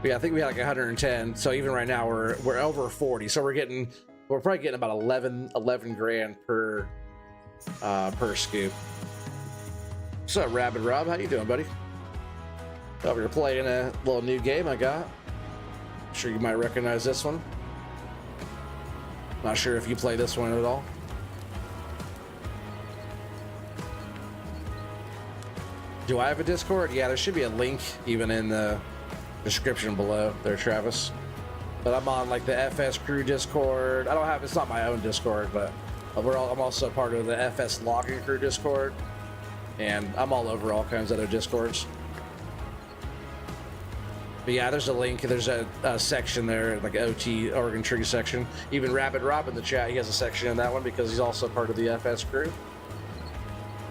But yeah, I think we had like 110. So even right now we're over 40. So we're probably getting about 11 grand per scoop. What's up, Rabbit Rob? How you doing, buddy? Thought we were playing a little new game I got. I'm sure you might recognize this one. Not sure if you play this one at all. Do I have a Discord? Yeah, there should be a link even in the description below there, Travis. But I'm on like the FS Crew Discord. It's not my own Discord, but I'm also part of the FS Logging Crew Discord. And I'm all over all kinds of other Discords. But yeah, there's a link. There's a section there, like OT Oregon Tree section. Even Rabbit Rob in the chat, he has a section in that one because he's also part of the FS Crew.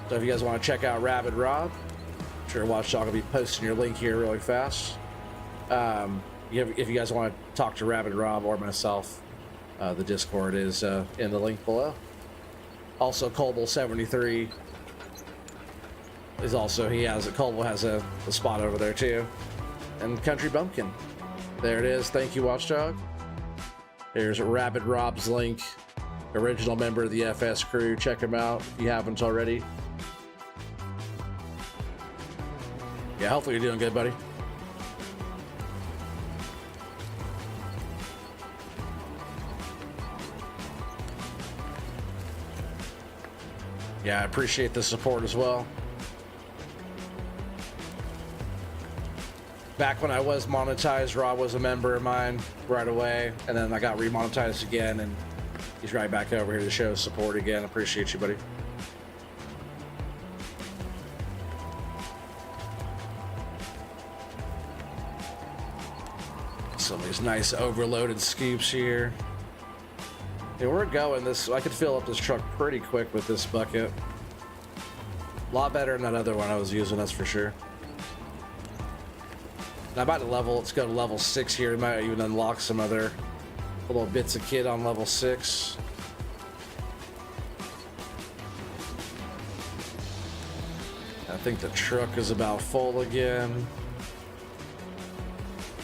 So if you guys want to check out Rabbit Rob, I'm sure Watchdog will be posting your link here really fast. If you guys want to talk to Rabbit Rob or myself, the Discord is in the link below. Also, Colbull73 is also, Colbull has a spot over there too. And Country Bumpkin. There it is. Thank you, Watchdog. There's Rabbit Rob's link original member of the FS crew. Check him out if you haven't already. Yeah, hopefully you're doing good, buddy. Yeah, I appreciate the support as well. Back when I was monetized, Rob was a member of mine right away, and then I got remonetized again, and he's right back over here to show support again. Appreciate you, buddy. Some of these nice overloaded scoops here. Yeah, we're going this. I could fill up this truck pretty quick with this bucket. A lot better than that other one I was using, that's for sure. Now about to level, let's go to level 6 here. We might even unlock some other little bits of kit on level 6. I think the truck is about full again.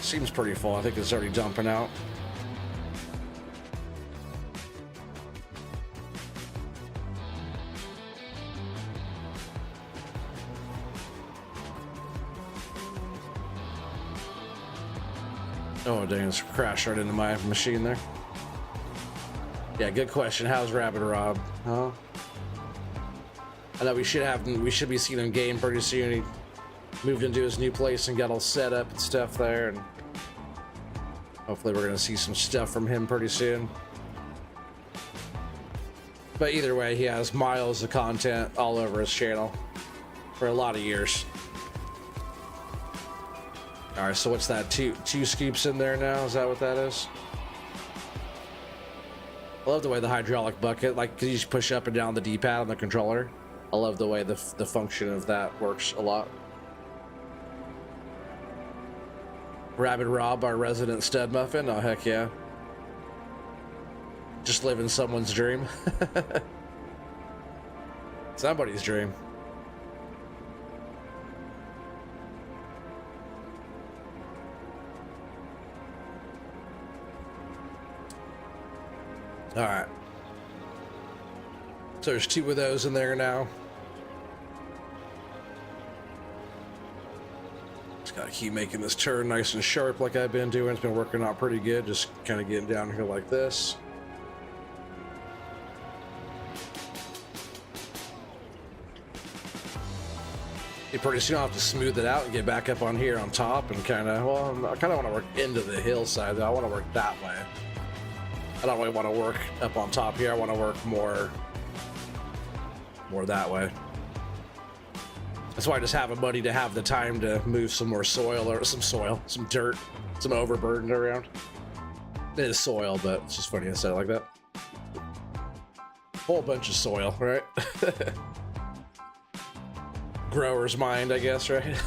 Seems pretty full. I think it's already dumping out. Oh, dang, it's crashed right into my machine there. Yeah, good question. How's Rabbit Rob? Huh? I know we should be seeing him game pretty soon. He moved into his new place and got all set up and stuff there, and hopefully we're gonna see some stuff from him pretty soon. But either way, he has miles of content all over his channel for a lot of years. All right, so what's that? Two scoops in there now? Is that what that is? I love the way the hydraulic bucket, like, you just push up and down the D-pad on the controller. I love the way the function of that works a lot. Rabbit Rob, our resident stud muffin. Oh, heck yeah. Just living someone's dream. Somebody's dream. All right. So there's 2 of those in there now. Just gotta keep making this turn nice and sharp like I've been doing. It's been working out pretty good. Just kind of getting down here like this. You pretty soon I'll have to smooth it out and get back up on here on top and kind of, well, I kind of want to work into the hillside. I want to work that way. I don't really want to work up on top here. I want to work more that way. That's why I just have a buddy to have the time to move some more soil or some dirt, some overburden around. It is soil, but it's just funny I said it like that. Whole bunch of soil, right? Grower's mind, I guess, right?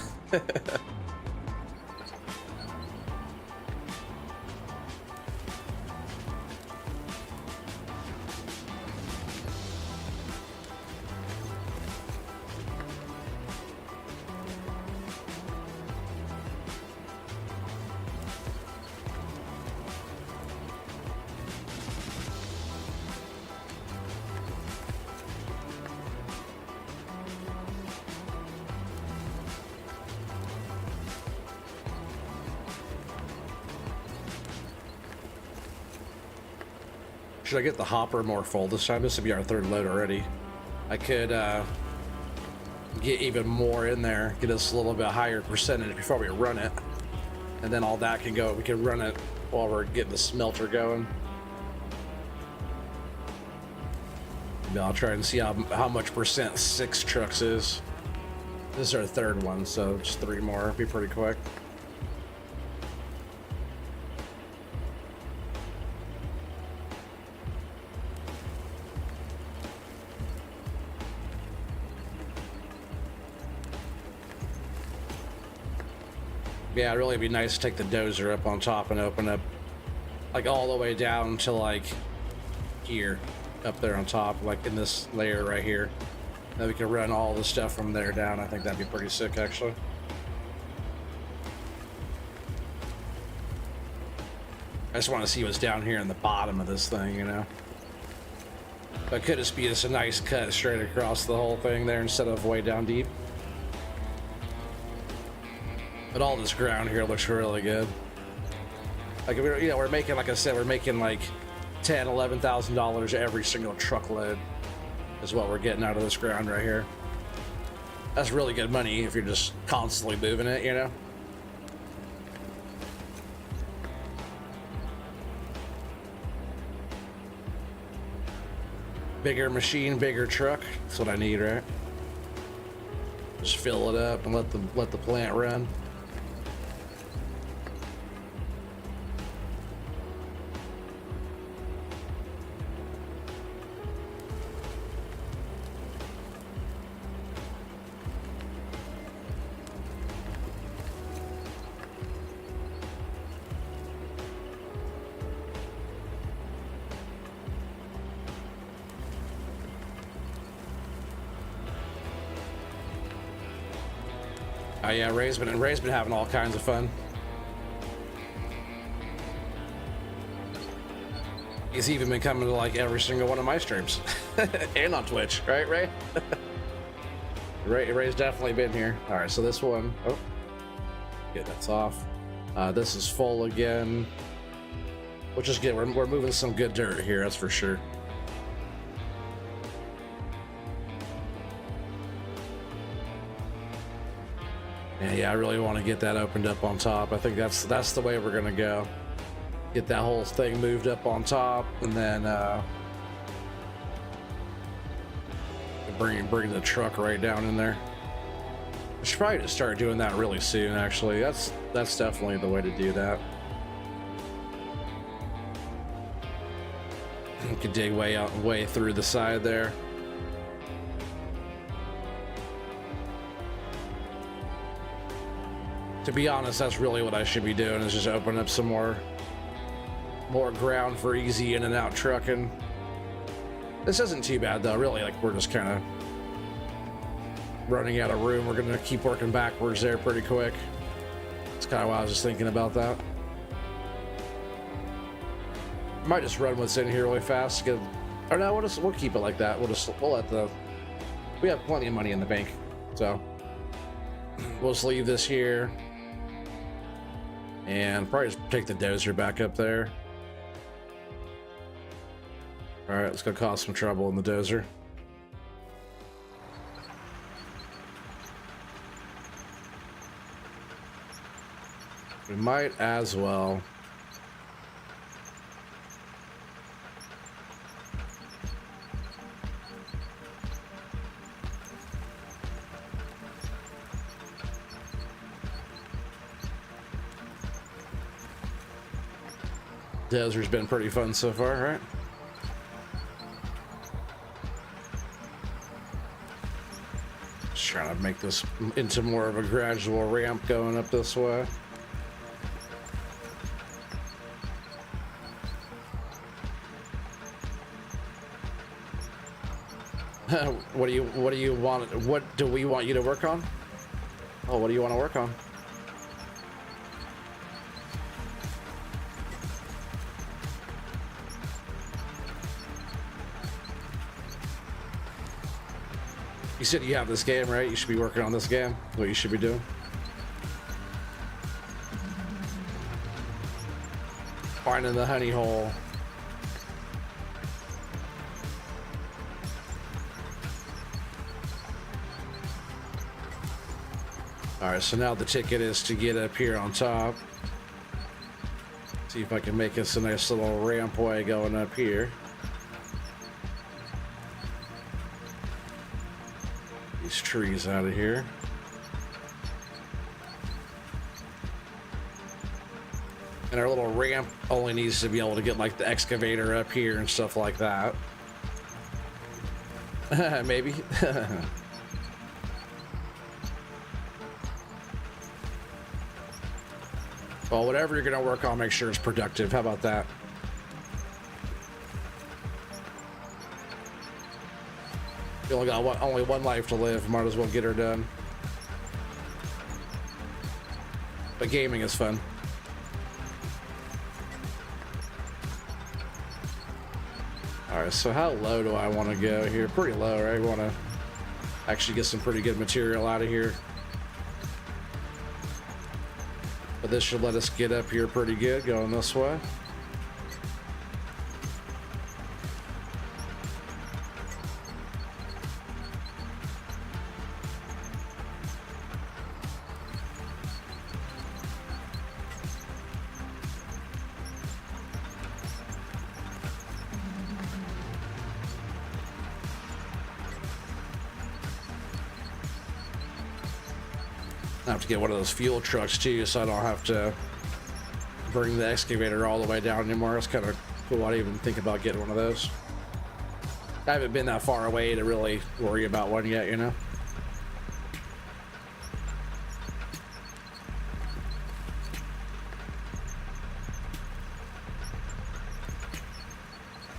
Should I get the hopper more full this time? This would be our 3rd load already. I could get even more in there, get us a little bit higher percentage before we run it. And then all that can go, we can run it while we're getting the smelter going. Maybe I'll try and see how much percent 6 trucks is. This is our 3rd one, so just 3 more, it'll be pretty quick. Yeah, it'd really be nice to take the dozer up on top and open up like all the way down to like here, up there on top, like in this layer right here. Then we can run all the stuff from there down. I think that'd be pretty sick, actually. I just want to see what's down here in the bottom of this thing, you know? But could just be just a nice cut straight across the whole thing there instead of way down deep. But all this ground here looks really good. Like, you know, we're making, like I said, we're making like $10,000, $11,000 every single truckload is what we're getting out of this ground right here. That's really good money if you're just constantly moving it, you know? Bigger machine, bigger truck. That's what I need, right? Just fill it up and let the plant run. Oh yeah, Ray's been having all kinds of fun. He's even been coming to like every single one of my streams, and on Twitch, right, Ray? Ray's definitely been here. All right, so this one, oh, yeah, that's off. This is full again, which is good. We're moving some good dirt here, that's for sure. Yeah, I really want to get that opened up on top. I think that's the way we're gonna go. Get that whole thing moved up on top, and then bring the truck right down in there. I should probably just start doing that really soon. Actually, that's definitely the way to do that. You could dig way through the side there. To be honest, that's really what I should be doing, is just open up some more ground for easy in and out trucking. This isn't too bad though, really. Like, we're just kind of running out of room. We're gonna keep working backwards there pretty quick. That's kind of why I was just thinking about that. Might just run what's in here really fast. Or no, we'll keep it like that. We'll let we have plenty of money in the bank, so we'll just leave this here. And probably just take the dozer back up there. All right, it's gonna cause some trouble in the dozer. We might as well. Dozer's been pretty fun so far, right? Just trying to make this into more of a gradual ramp going up this way. What do you want? What do we want you to work on? Oh, what do you want to work on? You said you have this game, right? You should be working on this game. What you should be doing. Finding the honey hole. All right, so now the ticket is to get up here on top. See if I can make us a nice little rampway going up here. These trees out of here. And our little ramp only needs to be able to get like the excavator up here and stuff like that. Maybe. Well, whatever you're gonna work on, make sure it's productive. How about that? You only got only one life to live. Might as well get her done. But gaming is fun. All right, right, so how low do I want to go here? Pretty low, right? We want to actually get some pretty good material out of here. But this should let us get up here pretty good going this way. I have to get one of those fuel trucks too, so I don't have to bring the excavator all the way down anymore. It's kind of cool. I didn't even think about getting one of those. I haven't been that far away to really worry about one yet, you know?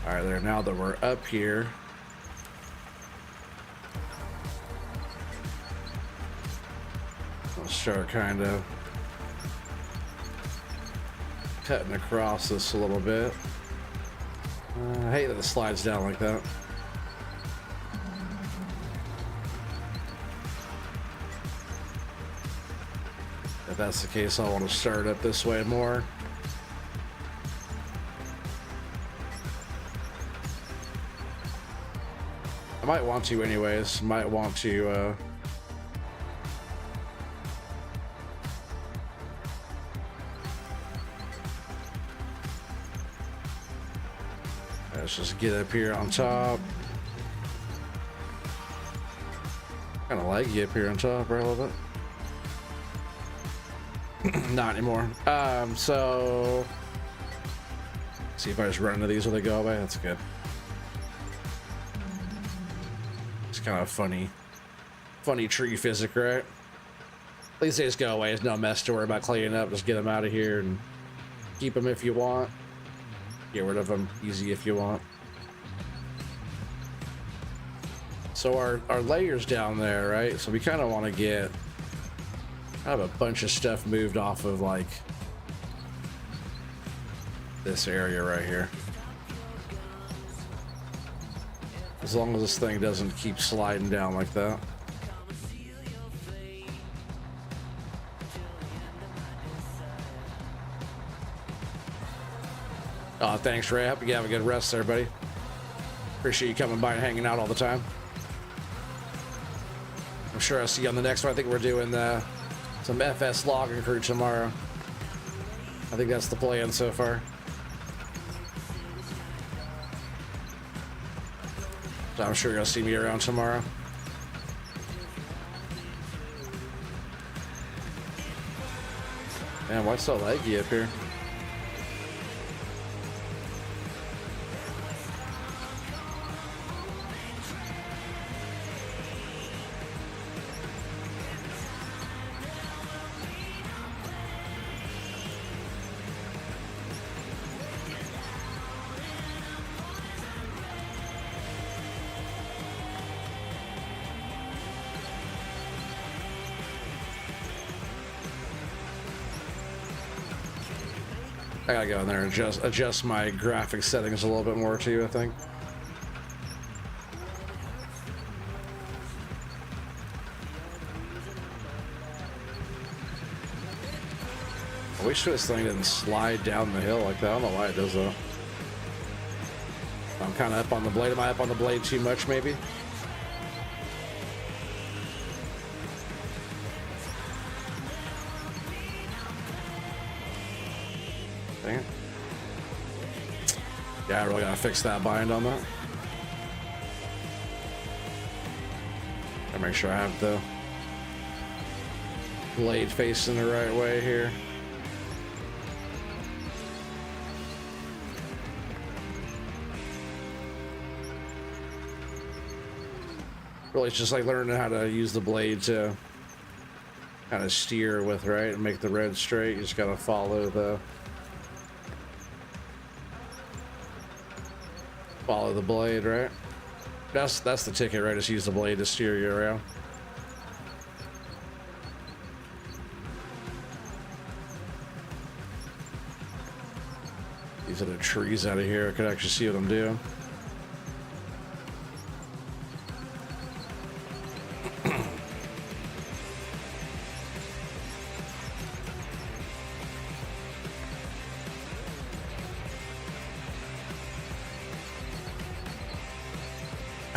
All right, there. Now that we're up here, let's start kind of cutting across this a little bit. I hate that it slides down like that. If that's the case, I want to start up this way more. I might want to anyways. Might want to let's just get up here on top. Kind of like you up here on top, right, a little bit. Not anymore. So see if I just run into these when they go away. That's good. It's kind of funny tree physics, right? At least they just go away. It's no mess to worry about cleaning up. Just get them out of here and keep them if you want. Get rid of them easy if you want. So our layers down there, right? So we kind of want to get kind of a bunch of stuff moved off of like this area right here. As long as this thing doesn't keep sliding down like that. Oh, thanks, Ray. I hope you have a good rest there, buddy. Appreciate you coming by and hanging out all the time. I'm sure I'll see you on the next one. I think we're doing some FS logging crew tomorrow. I think that's the plan so far. So I'm sure you're gonna see me around tomorrow. Man, why so laggy up here? I gotta go in there and adjust my graphic settings a little bit more too, I think. I wish this thing didn't slide down the hill like that. I don't know why it does though. I'm kind of up on the blade. Am I up on the blade too much maybe? Dang it. Yeah, I really gotta fix that bind on that. Gotta make sure I have the blade facing the right way here. Really, it's just like learning how to use the blade to kind of steer with, right, and make the red straight. You just gotta follow the blade, right? That's the ticket, right? Just use the blade to steer you around. These are the trees out of here. I could actually see what I'm doing.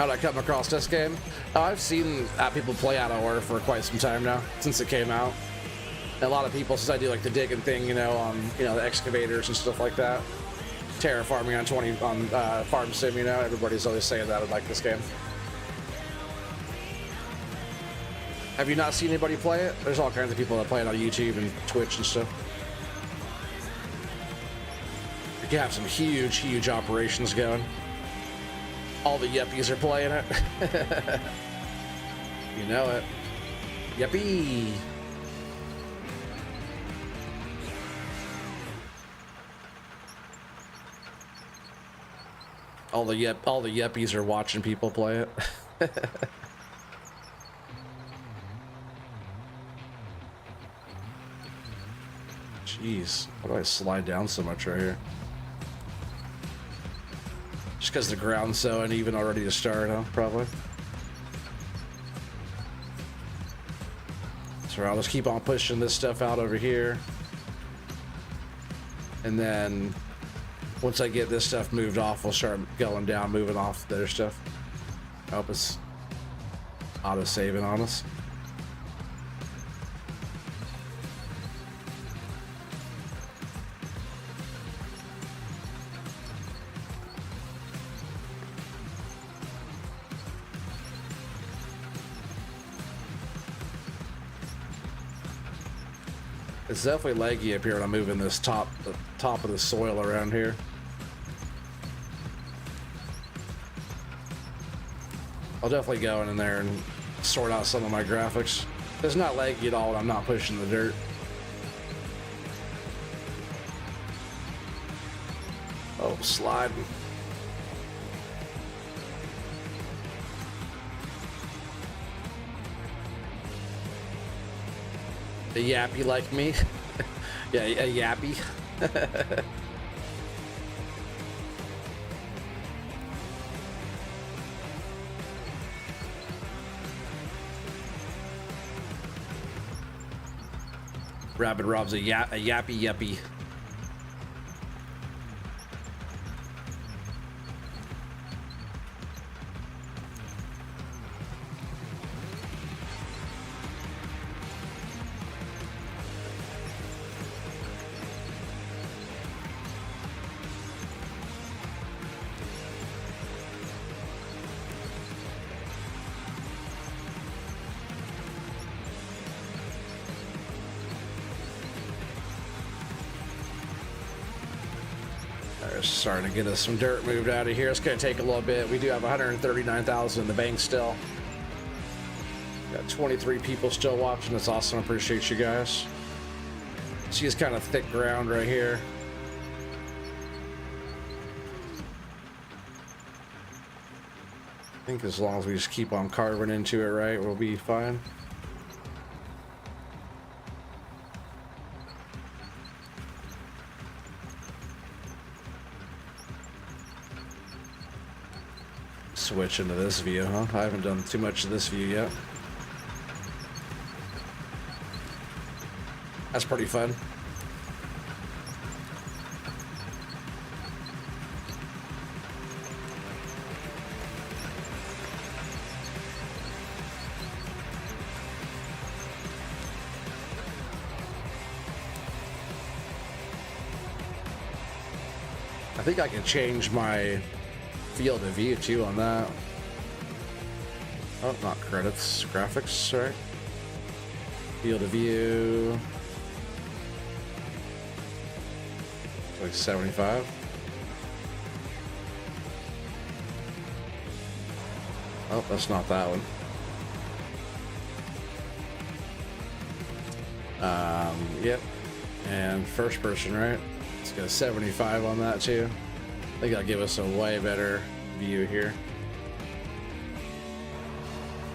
How'd I come across this game? I've seen people play Out of War for quite some time now, since it came out. And a lot of people, since I do like the digging thing, you know, on the excavators and stuff like that, terraforming on Farm Sim, you know, everybody's always saying that I like this game. Have you not seen anybody play it? There's all kinds of people that play it on YouTube and Twitch and stuff. You can have some huge operations going. All the yuppies are playing it. You know it. Yuppie. All the yuppies are watching people play it. Jeez, why do I slide down so much right here? Just because the ground's so uneven already to start, huh? Probably. So I'll just keep on pushing this stuff out over here. And then once I get this stuff moved off, we'll start going down, moving off the other stuff. I hope it's auto-saving on us. It's definitely leggy up here when I'm moving this the top of the soil around here. I'll definitely go in there and sort out some of my graphics. It's not leggy at all when I'm not pushing the dirt. Oh, sliding. A yappy like me? Yeah, a yappy. Rabbit Rob's a yappy yuppie. Starting to get us some dirt moved out of here. It's going to take a little bit. We do have 139,000 in the bank still. Got 23 people still watching. That's awesome. I appreciate you guys. See, it's kind of thick ground right here. I think as long as we just keep on carving into it right, we'll be fine. Switch into this view, huh? I haven't done too much of this view yet. That's pretty fun. I think I can change my field of view too on that. Oh, not credits, graphics, right? Field of view. It's like 75. Oh, that's not that one. Yep. And first person, right? Let's go 75 on that too. I think that'll give us a way better view here.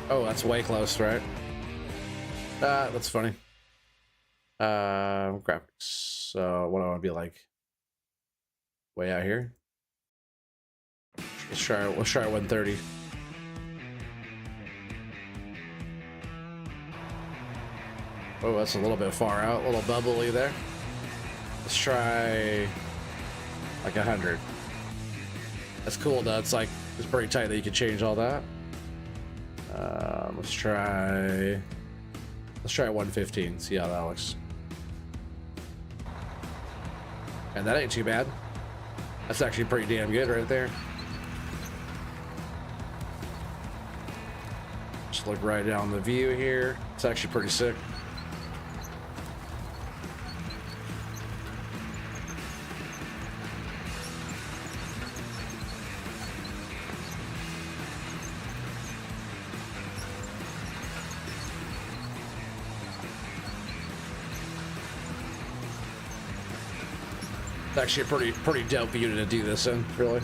Oh, that's way close, right? That's funny. Graphics. So what do I want to be like? Way out here. Let's try 130. Oh, that's a little bit far out, a little bubbly there. Let's try like 100. That's cool though. It's like It's pretty tight that you can change all that. Let's try 115, see how that looks. And that ain't too bad. That's actually pretty damn good right there. Just look right down the view here. It's actually pretty sick. It's actually a pretty dope view to do this in, really.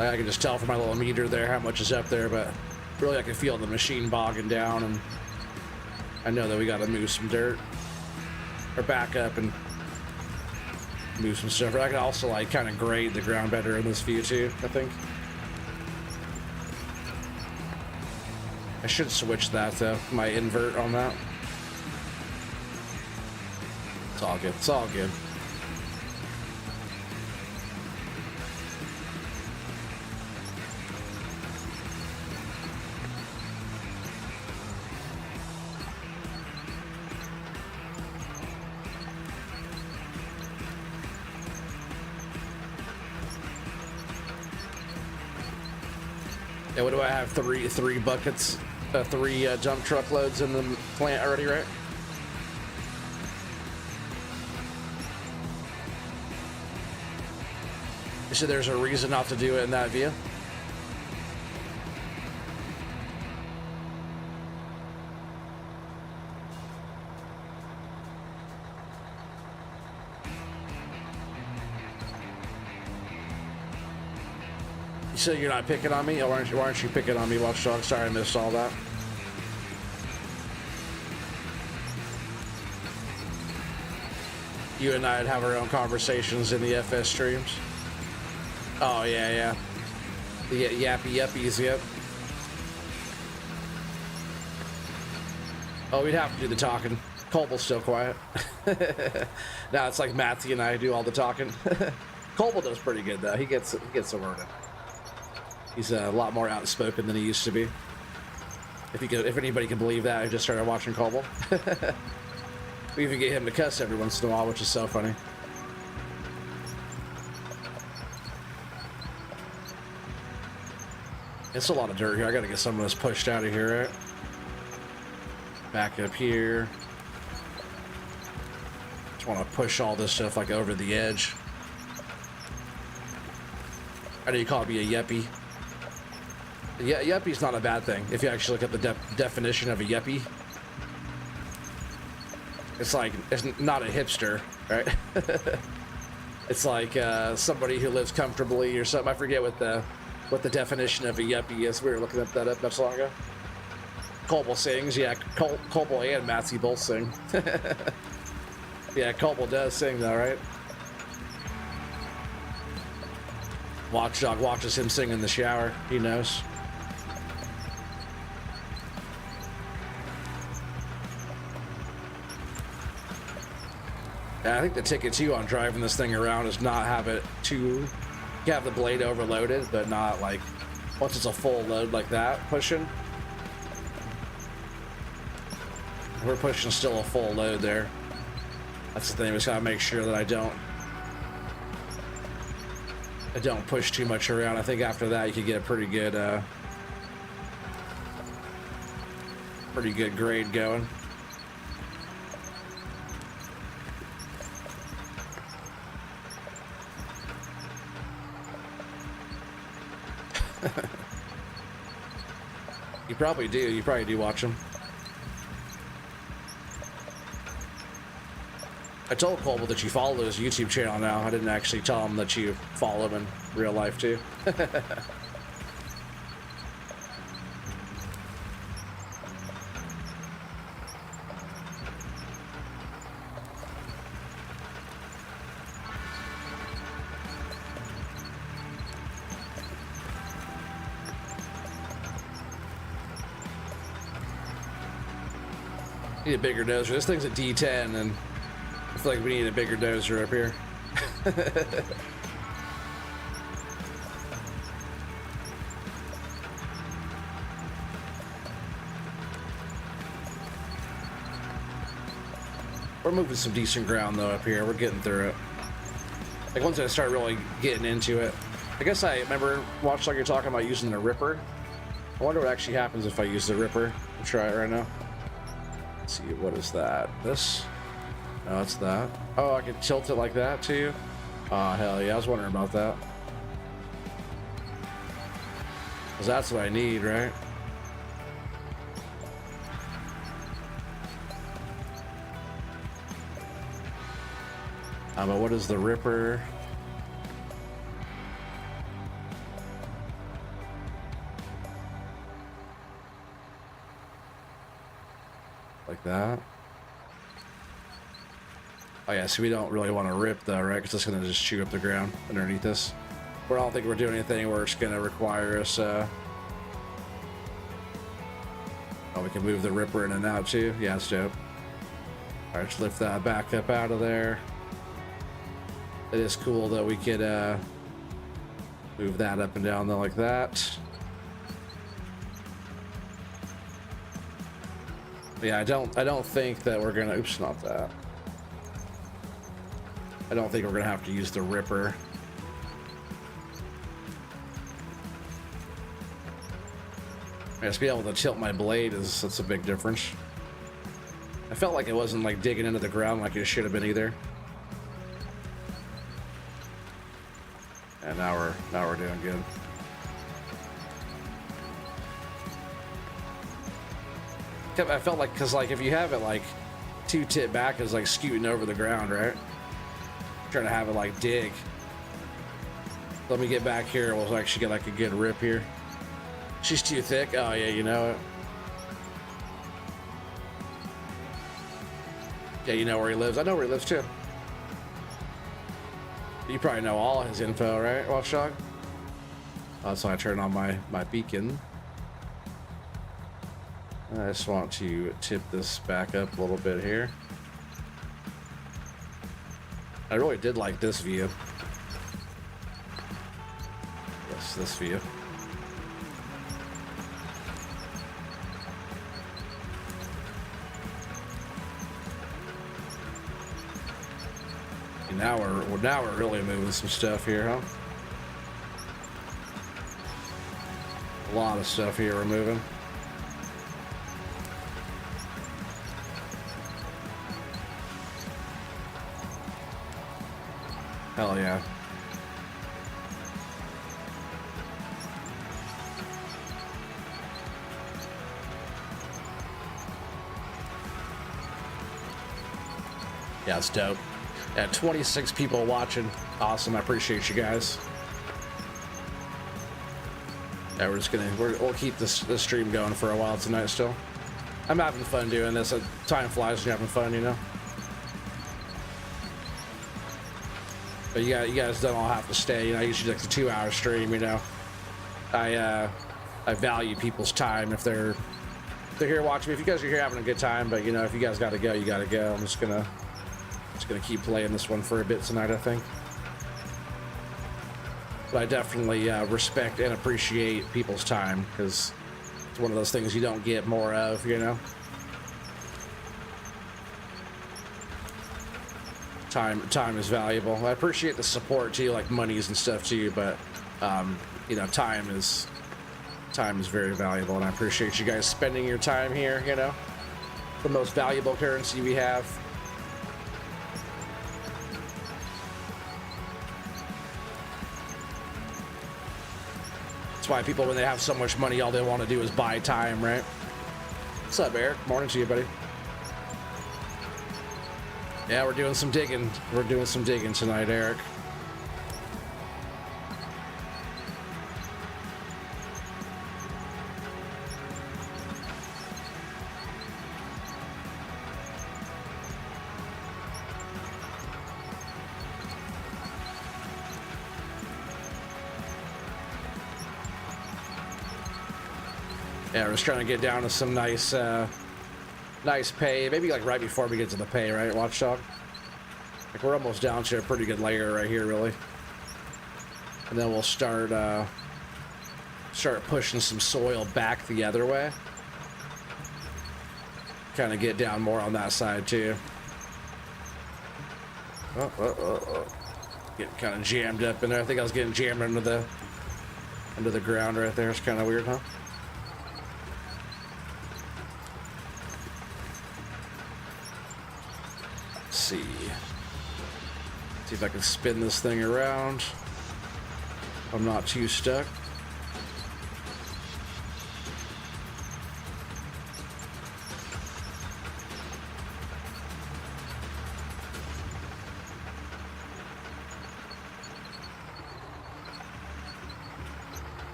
I can just tell from my little meter there how much is up there, but really I can feel the machine bogging down, and I know that we got to move some dirt or back up and move some stuff. I can also like kind of grade the ground better in this view too, I think. I should switch that though, my invert on that. It's all good. It's all good. Yeah, what do I have? Three buckets, three dump truck loads in the plant already, right? So there's a reason not to do it in that view. You said you're not picking on me? Or why aren't you picking on me, Watchdog? Sorry I missed all that. You and I'd have our own conversations in the FS streams. Oh, yeah. The yappy yuppies, yep. Oh, we'd have to do the talking. Colble's still quiet. Now it's like Matthew and I do all the talking. Colble does pretty good, though. He gets the word in. He's a lot more outspoken than he used to be. If anybody can believe that, I just started watching Colble. We even get him to cuss every once in a while, which is so funny. It's a lot of dirt here. I gotta get some of this pushed out of here, right? Back up here. Just want to push all this stuff like over the edge. I know you call me a yuppie. Yeah, yuppie's not a bad thing. If you actually look at the definition of a yuppie, it's like, it's not a hipster, right? It's like somebody who lives comfortably or something. I forget what the definition of a yuppie is. We were looking that up not so long ago. Colble sings, yeah. Colble and Matthew both sing. Yeah, Colble does sing though, right? Watchdog watches him sing in the shower. He knows. Yeah, I think the ticket too on driving this thing around is not have it too. You have the blade overloaded, but not like once it's a full load like that pushing. We're pushing still a full load there. That's the thing. We just gotta make sure that I don't push too much around. I think after that you can get a pretty good grade going. You probably do. You probably do watch them. I told Colble that you follow his YouTube channel now. I didn't actually tell him that you follow him in real life too. Need a bigger dozer. This thing's a D10, and I feel like we need a bigger dozer up here. We're moving some decent ground though up here. We're getting through it. Like once I start really getting into it, I guess I remember watched like you're talking about using the ripper. I wonder what actually happens if I use the ripper. I'll try it right now. Let's see, what is that? This? No, it's that. Oh, I can tilt it like that too? Oh, hell yeah, I was wondering about that. Because that's what I need, right? But what is the ripper? Like that. Oh yeah, so we don't really want to rip though, right? Because it's going to just chew up the ground underneath us. But I don't think we're doing anything where it's going to require us... Oh, we can move the ripper in and out too. Yeah, it's dope. Alright, let's lift that back up out of there. It is cool that we could move that up and down though like that. But yeah, I don't think that we're gonna, oops, not that. I don't think we're gonna have to use the ripper. I guess being able to tilt my blade that's a big difference. I felt like it wasn't like digging into the ground like it should have been either. And now we're doing good. I felt like, because like if you have it like two tip back is like scooting over the ground, right? Trying to have it like dig. Let me get back here. We'll actually get like a good rip here. She's too thick. Oh yeah, you know it. Yeah, you know where he lives. I know where he lives too. You probably know all his info, right, Watchdog? So I turn on my beacon. I just want to tip this back up a little bit here. I really did like this view. Yes, this view. Now we're really moving some stuff here, huh? A lot of stuff here we're moving. Hell yeah. Yeah, it's dope. Yeah, 26 people watching. Awesome. I appreciate you guys. Yeah, we'll keep this stream going for a while tonight still. I'm having fun doing this. Time flies when you're having fun, you know. But you guys don't all have to stay. You know, I usually like a 2-hour stream. You know, I value people's time if they're here watching me. If you guys are here having a good time, but you know, if you guys got to go, you got to go. I'm just gonna keep playing this one for a bit tonight, I think. But I definitely respect and appreciate people's time, because it's one of those things you don't get more of, you know. Time is valuable. I appreciate the support too, like monies and stuff too, but you know, time is very valuable, and I appreciate you guys spending your time here, you know. The most valuable currency we have. That's why people, when they have so much money, all they want to do is buy time, right? What's up, Eric? Morning to you, buddy. Yeah, we're doing some digging. We're doing some digging tonight, Eric. Yeah, we're just trying to get down to some nice pay. Maybe like right before we get to the pay, right, Watchdog? Like we're almost down to a pretty good layer right here, really. And then we'll start pushing some soil back the other way. Kind of get down more on that side too. Oh. Getting kind of jammed up in there. I think I was getting jammed under the ground right there. It's kind of weird, huh? Let's see. See if I can spin this thing around. I'm not too stuck.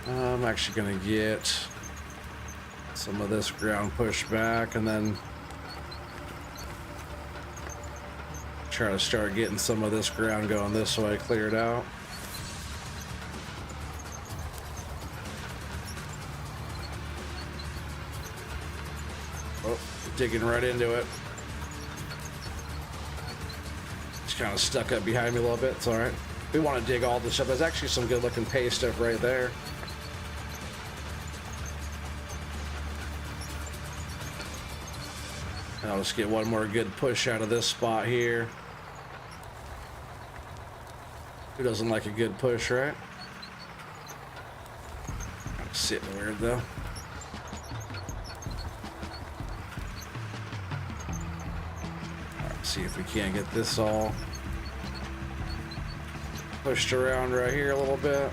I'm actually gonna get some of this ground pushed back and then try to start getting some of this ground going this way cleared out. Oh, digging right into it. It's kind of stuck up behind me a little bit. It's all right. We want to dig all this up. There's actually some good looking pay stuff right there. I'll just get one more good push out of this spot here. Who doesn't like a good push, right? Sitting weird though. Alright, see if we can't get this all pushed around right here a little bit.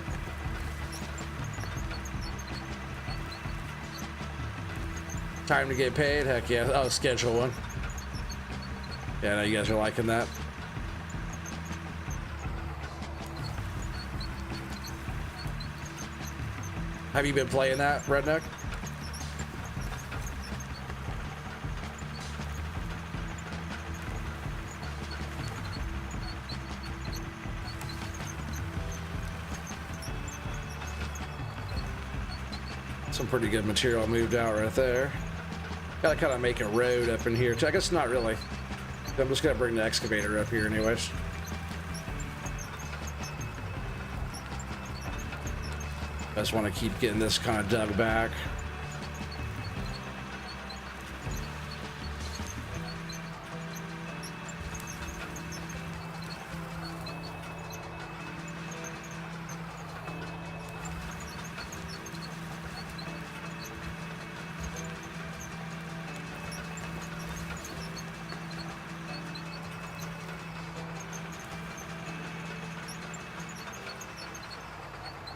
Time to get paid? Heck yeah. Oh, schedule one. Yeah, I know you guys are liking that. Have you been playing that, Redneck? Some pretty good material moved out right there. Gotta kind of make a road up in here too. I guess not really. I'm just gonna bring the excavator up here anyways. I just want to keep getting this kind of dug back.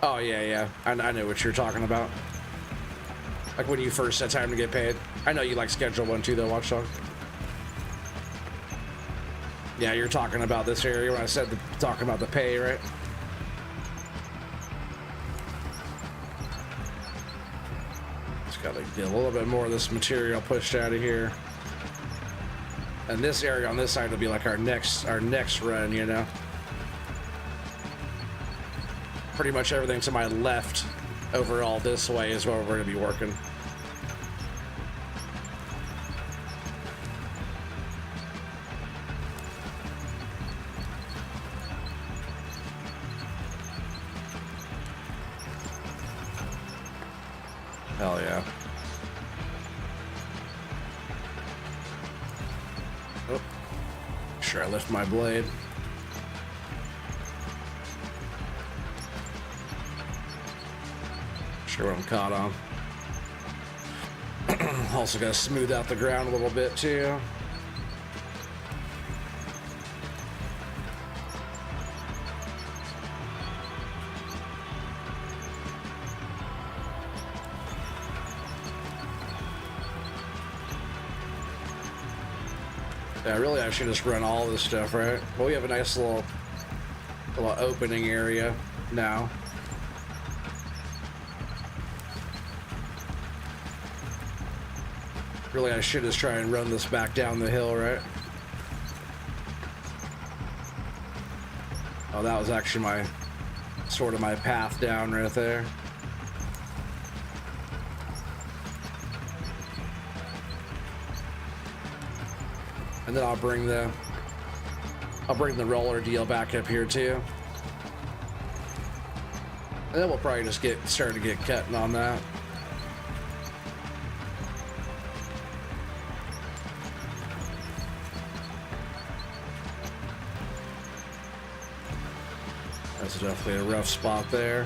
Oh, yeah. I know what you're talking about. Like when you first had time to get paid. I know you like schedule one too, though, Watchdog. Yeah, you're talking about this area when I said talking about the pay, right? Just gotta get a little bit more of this material pushed out of here. And this area on this side will be like our next run, you know? Pretty much everything to my left overall this way is where we're going to be working. Hell yeah. Oh, sure I lift my blade. Sure what I'm caught on. Also got to smooth out the ground a little bit too. Yeah, really I should just run all this stuff, right? Well, we have a nice little opening area now. Really, I should just try and run this back down the hill, right? Oh, that was actually my path down right there. And then I'll bring the roller deal back up here too. And then we'll probably just start to get cutting on that. That's definitely a rough spot there.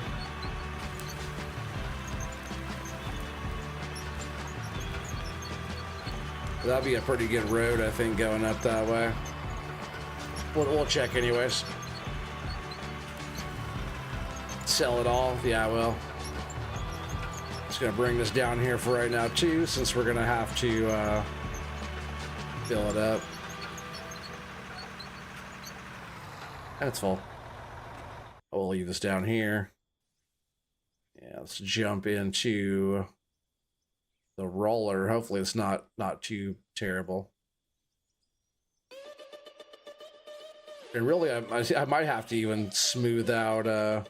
That'd be a pretty good road, I think, going up that way. We'll check anyways. Sell it all? Yeah, I will. Just gonna bring this down here for right now too, since we're gonna have to fill it up. That's full. I'll leave this down here. Yeah, let's jump into the roller. Hopefully it's not too terrible. And really, I might have to even smooth out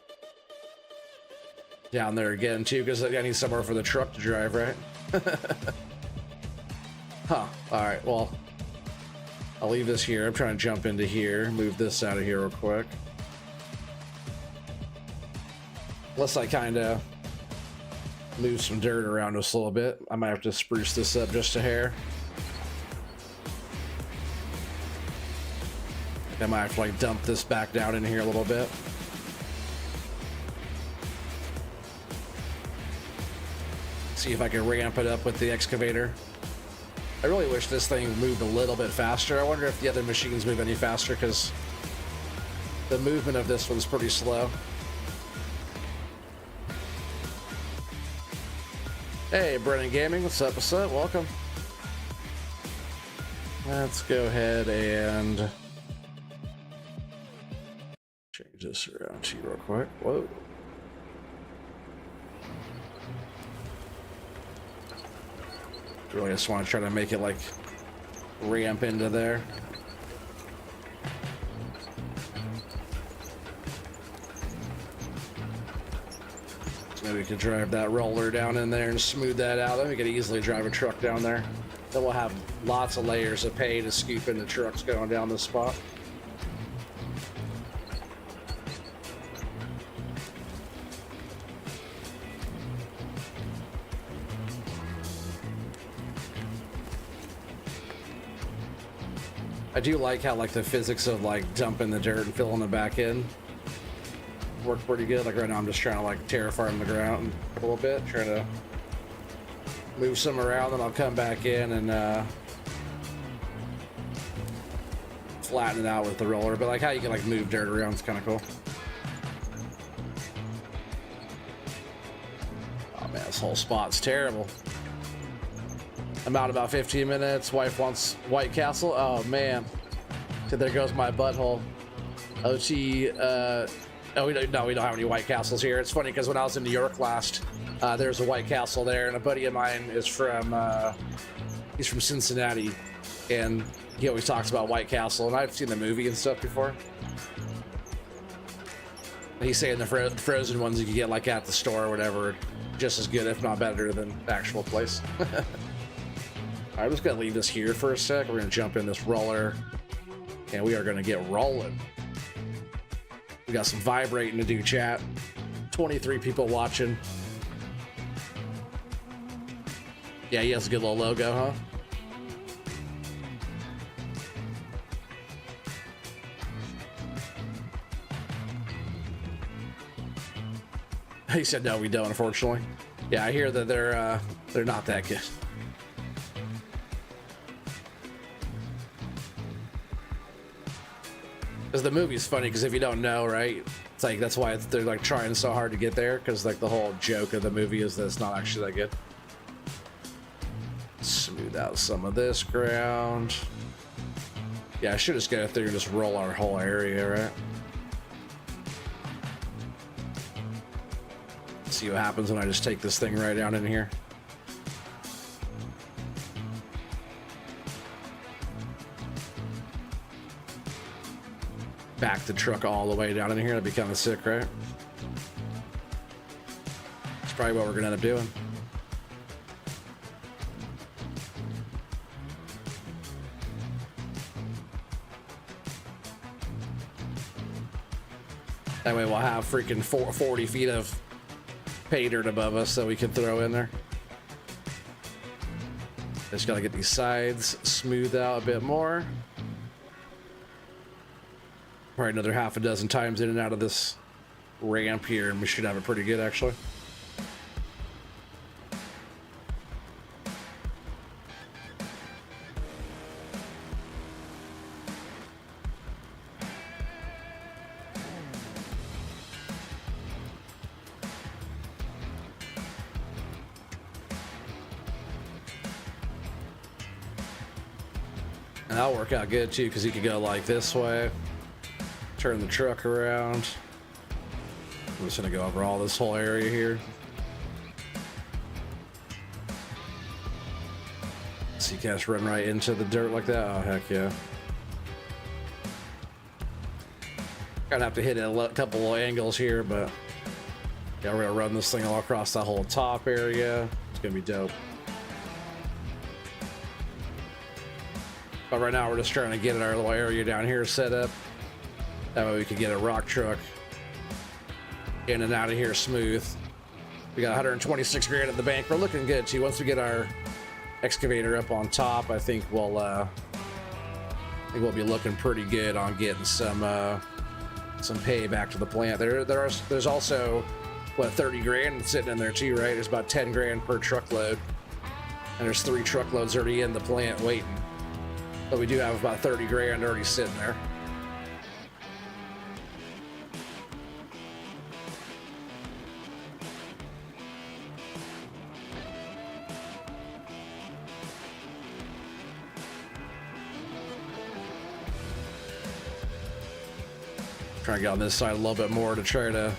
down there again too, because I need somewhere for the truck to drive, right? Huh. All right. Well, I'll leave this here. I'm trying to jump into here. Move this out of here real quick. Unless I kind of move some dirt around us a little bit, I might have to spruce this up just a hair. I might have to like dump this back down in here a little bit. See if I can ramp it up with the excavator. I really wish this thing moved a little bit faster. I wonder if the other machines move any faster, because the movement of this one's pretty slow. Hey, Brennan Gaming, what's up? What's up? Welcome. Let's go ahead and change this around to you real quick. Whoa. Really just want to try to make it like ramp into there. So maybe we could drive that roller down in there and smooth that out. Then we could easily drive a truck down there. Then we'll have lots of layers of pay to scoop in the trucks going down this spot. I do like how like the physics of like dumping the dirt and filling it back in work pretty good. Like right now I'm just trying to like terraform the ground a little bit, trying to move some around, then I'll come back in and flatten it out with the roller. But like how you can like move dirt around is kind of cool. Oh man, this whole spot's terrible. I'm out about 15 minutes. Wife wants White Castle. Oh man, so there goes my butthole. OT. Oh, we don't have any White Castles here. It's funny because when I was in New York last, there's a White Castle there, and a buddy of mine is from he's from Cincinnati, and he always talks about White Castle, and I've seen the movie and stuff before. He's saying the frozen ones you can get like at the store or whatever, just as good, if not better, than the actual place. I'm just gonna leave this here for a sec. We're gonna jump in this roller, and we are gonna get rolling. We got some vibrating to do, chat. 23 people watching. Yeah, he has a good little logo, huh? He said no, we don't, unfortunately. Yeah, I hear that they're not that good. Because the movie's funny, because if you don't know, right, it's like that's why they're like trying so hard to get there, because like the whole joke of the movie is that it's not actually that good. Smooth out some of this ground. Yeah, I should just go through and just roll our whole area, right? See what happens when I just take this thing right down in here. Back the truck all the way down in here. That'd be kind of sick, right? That's probably what we're gonna end up doing. That way we'll have freaking 40 feet of pay dirt above us that we can throw in there. Just gotta get these sides smoothed out a bit more. Probably another half a dozen times in and out of this ramp here, and we should have it pretty good, actually. And that'll work out good too, because you could go like this way, turn the truck around. I'm just gonna go over all this whole area here. So you can't just run right into the dirt like that. Oh, heck yeah. Gonna have to hit a couple of angles here, but yeah, we're gonna run this thing all across that whole top area. It's gonna be dope. But right now we're just trying to get our little area down here set up. That way we can get a rock truck in and out of here smooth. We got 126 grand in the bank. We're looking good too. Once we get our excavator up on top, I think we'll be looking pretty good on getting some pay back to the plant. There's also what 30 grand sitting in there too, right? There's about 10 grand per truckload, and there's 3 truckloads already in the plant waiting. But we do have about 30 grand already sitting there. Try to get on this side a little bit more to try to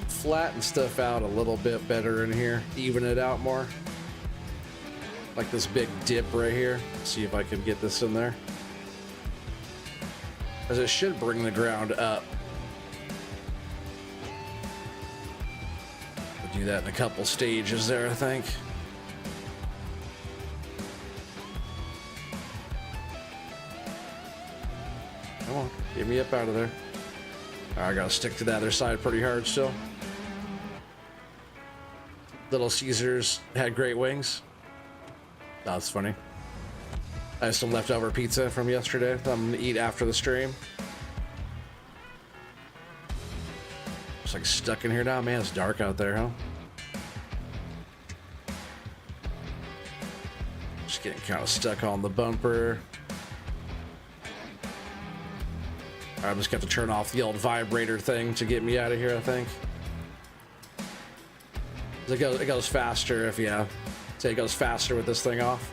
flatten stuff out a little bit better in here, even it out more. Like this big dip right here. See if I can get this in there. As it should bring the ground up. We'll do that in a couple stages there, I think. Come on, get me up out of there. I gotta stick to the other side pretty hard still. Little Caesars had great wings. That's funny. I have some leftover pizza from yesterday that I'm gonna eat after the stream. It's like stuck in here now. Man, it's dark out there, huh? Just getting kind of stuck on the bumper. I'm just gonna have to turn off the old vibrator thing to get me out of here, I think. It goes faster if, yeah. Say it goes faster with this thing off.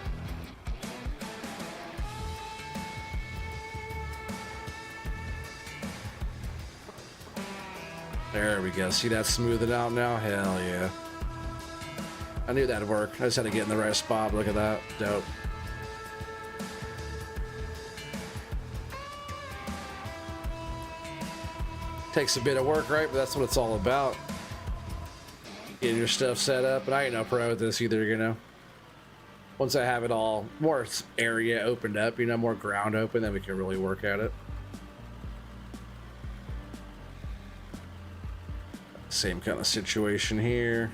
There we go. See that smoothing out now? Hell yeah. I knew that'd work. I just had to get in the right spot. Look at that. Dope. Takes a bit of work, right? But that's what it's all about. Getting your stuff set up. But I ain't no pro at this either, you know. Once I have it all, more area opened up, you know, more ground open, then we can really work at it. Same kind of situation here.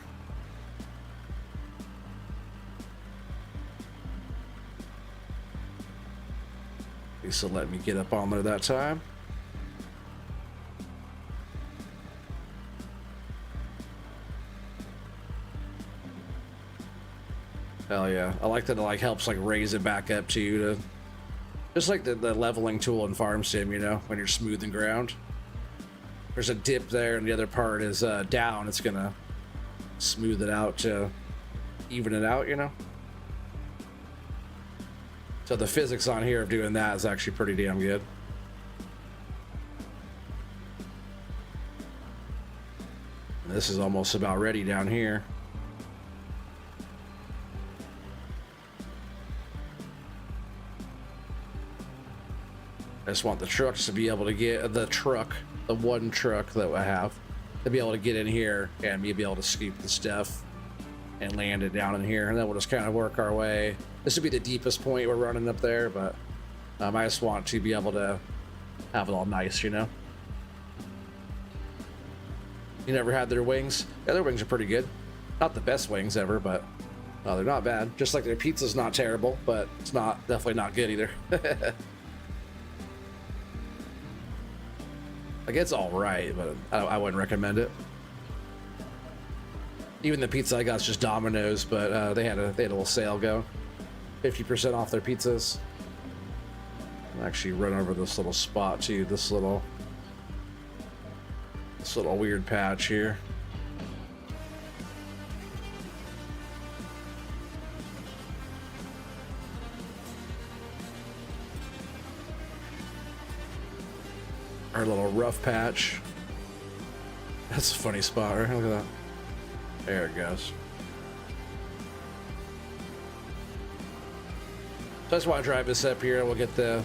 At least it'll let me get up on there that time. Hell yeah. I like that it like helps like raise it back up to you to just like the leveling tool in Farm Sim, you know, when you're smoothing ground. There's a dip there and the other part is down. It's gonna smooth it out to even it out, you know. So the physics on here of doing that is actually pretty damn good. And this is almost about ready down here. I just want the trucks to be able to get the one truck that I have to be able to get in here and be able to scoop the stuff and land it down in here, and then we'll just kind of work our way. This would be the deepest point we're running up there, but I just want to be able to have it all nice, you know. You never had their wings? Yeah, their wings are pretty good. Not the best wings ever, but they're not bad. Just like their pizza's not terrible, but it's definitely not good either. Like, it's all right, but I wouldn't recommend it. Even the pizza I got is just Domino's, but they had a little sale go, 50% off their pizzas. I'll actually run over this little spot too. This little weird patch here. Our little rough patch. That's a funny spot, right? Look at that. There it goes. So I just want to drive this up here and we'll get the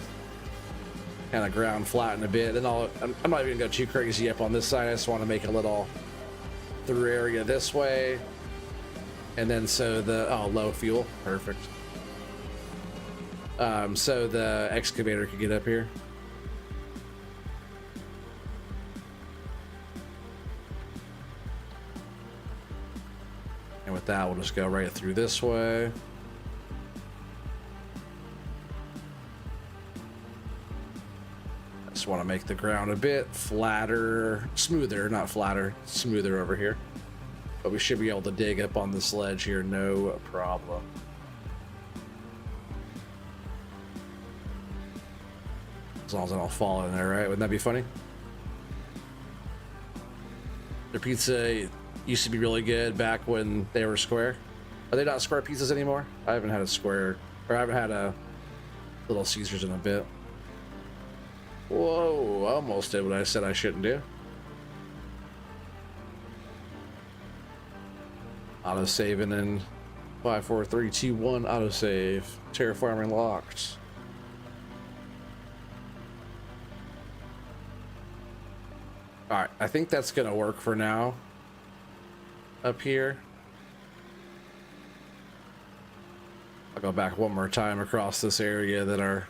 kind of ground flattened a bit. And I'm not even going to go too crazy up on this side. I just want to make a little through area this way. And then so the, oh, low fuel. Perfect. So the excavator could get up here. And with that, we'll just go right through this way. I just want to make the ground a bit flatter, smoother, not flatter, smoother over here. But we should be able to dig up on this ledge here, no problem. As long as I don't fall in there, right? Wouldn't that be funny? Their pizza used to be really good back when they were square. Are they not square pizzas anymore? I haven't had a square, or I haven't had a Little Caesars in a bit. Whoa, I almost did what I said I shouldn't do. Auto saving in 5, 4, 3, 2, 1. Autosave. Terraforming locked. All right, I think that's gonna work for now. Up here, I'll go back one more time across this area that our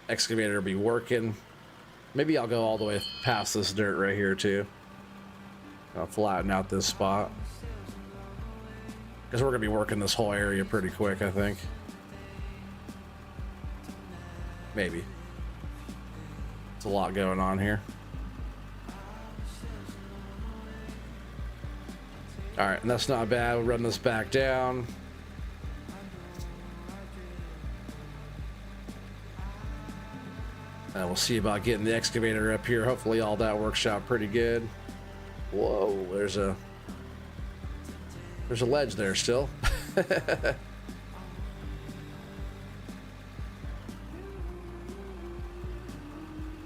excavator will be working. Maybe I'll go all the way past this dirt right here too. I'll flatten out this spot because we're gonna be working this whole area pretty quick, I think. Maybe. It's a lot going on here. All right, and that's not bad. We'll run this back down. And we'll see about getting the excavator up here. Hopefully all that works out pretty good. Whoa, there's a ledge there still.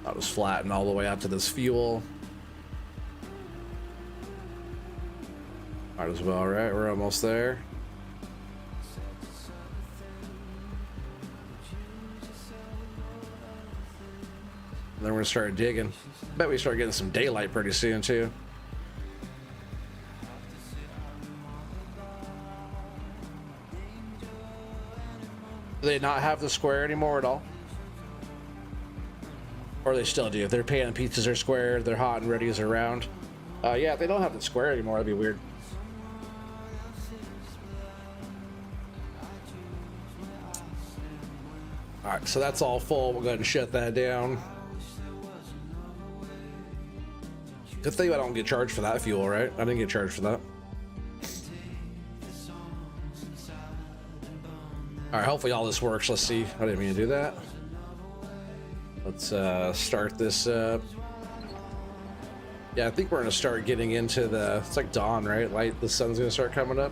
I'll just flatten all the way out to this fuel. Might as well, right? We're almost there. And then we're gonna start digging. Bet we start getting some daylight pretty soon too. Do they not have the square anymore at all? Or they still do? If their pan and pizzas are square, they're hot and ready as they're round. Yeah, if they don't have the square anymore, that'd be weird. All right, so that's all full. We'll go ahead and shut that down. Good thing I don't get charged for that fuel, right? I didn't get charged for that. All right, hopefully all this works. Let's see. I didn't mean to do that. Let's start this up. Yeah, I think we're gonna start getting into the, it's like dawn, right? Light, the sun's gonna start coming up,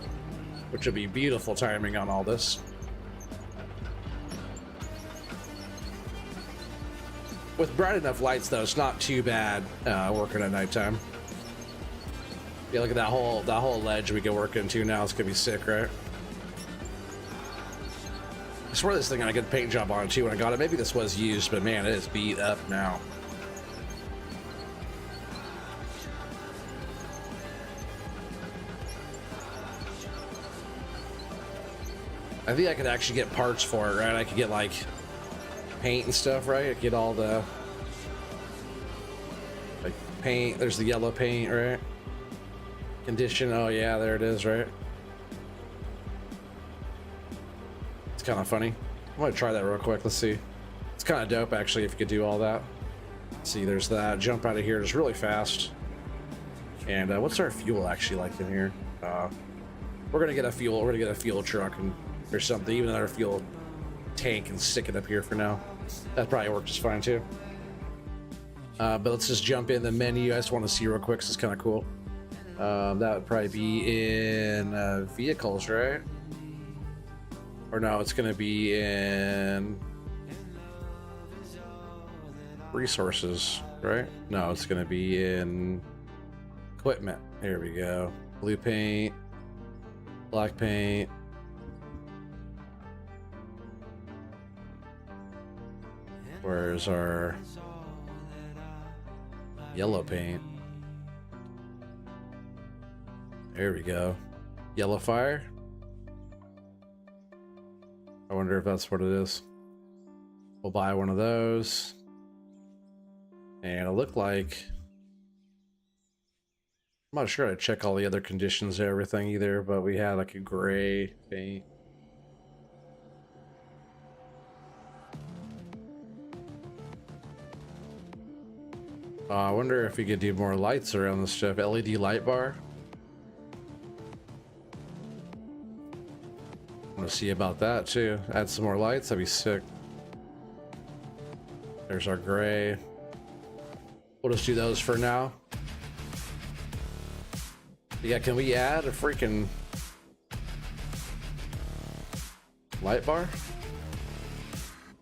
which would be beautiful timing on all this. With bright enough lights though, it's not too bad working at nighttime. Yeah, look at that whole ledge we can work into now. It's gonna be sick, right? I swear this thing had a good paint job on it too when I got it. Maybe this was used, but man, it is beat up now. I think I could actually get parts for it, right? I could get like paint and stuff, right? I could get all the like paint. There's the yellow paint, right? Condition. Oh yeah, there it is, right? It's kind of funny. I'm gonna try that real quick. Let's see. It's kind of dope actually if you could do all that. See, there's that. Jump out of here just really fast. And what's our fuel actually like in here? We're gonna get a fuel. We're gonna get a fuel truck and or something. Even our fuel tank and stick it up here for now. That probably works just fine too. But let's just jump in the menu. I just want to see real quick. This is kind of cool. That would probably be in vehicles, right? Or no, it's gonna be in resources, right? No, it's gonna be in equipment. Here we go. Blue paint, black paint. Where's our yellow paint? There we go. Yellow fire. I wonder if that's what it is. We'll buy one of those. And it looked like, I'm not sure I check all the other conditions and everything either, but we had like a gray paint. I wonder if we could do more lights around this stuff. LED light bar. I want to see about that too. Add some more lights, that'd be sick. There's our gray. We'll just do those for now. Yeah, can we add a freaking light bar?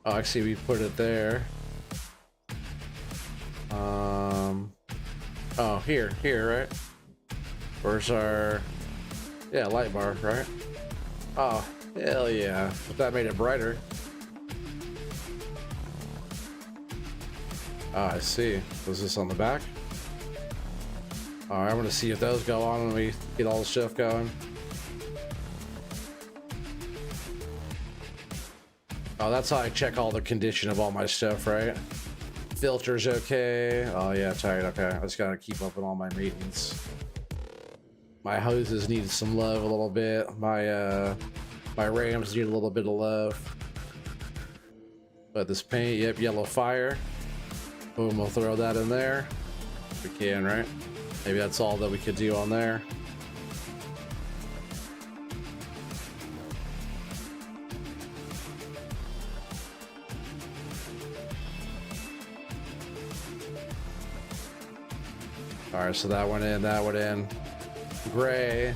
Oh, actually we put it there. Oh, here, right? Where's our, yeah, light bar, right? Oh, hell yeah. If that made it brighter. Oh, I see. Was this on the back? Alright, I'm gonna see if those go on when we get all the stuff going. Oh, that's how I check all the condition of all my stuff, right? Filter's okay. Oh yeah, tight. Okay, I just gotta keep up with all my maintenance. My hoses need some love a little bit. My my rams need a little bit of love. But this paint, yep, yellow fire. Boom, we'll throw that in there. If we can, right? Maybe that's all that we could do on there. All right, so that went in, that went in. Gray.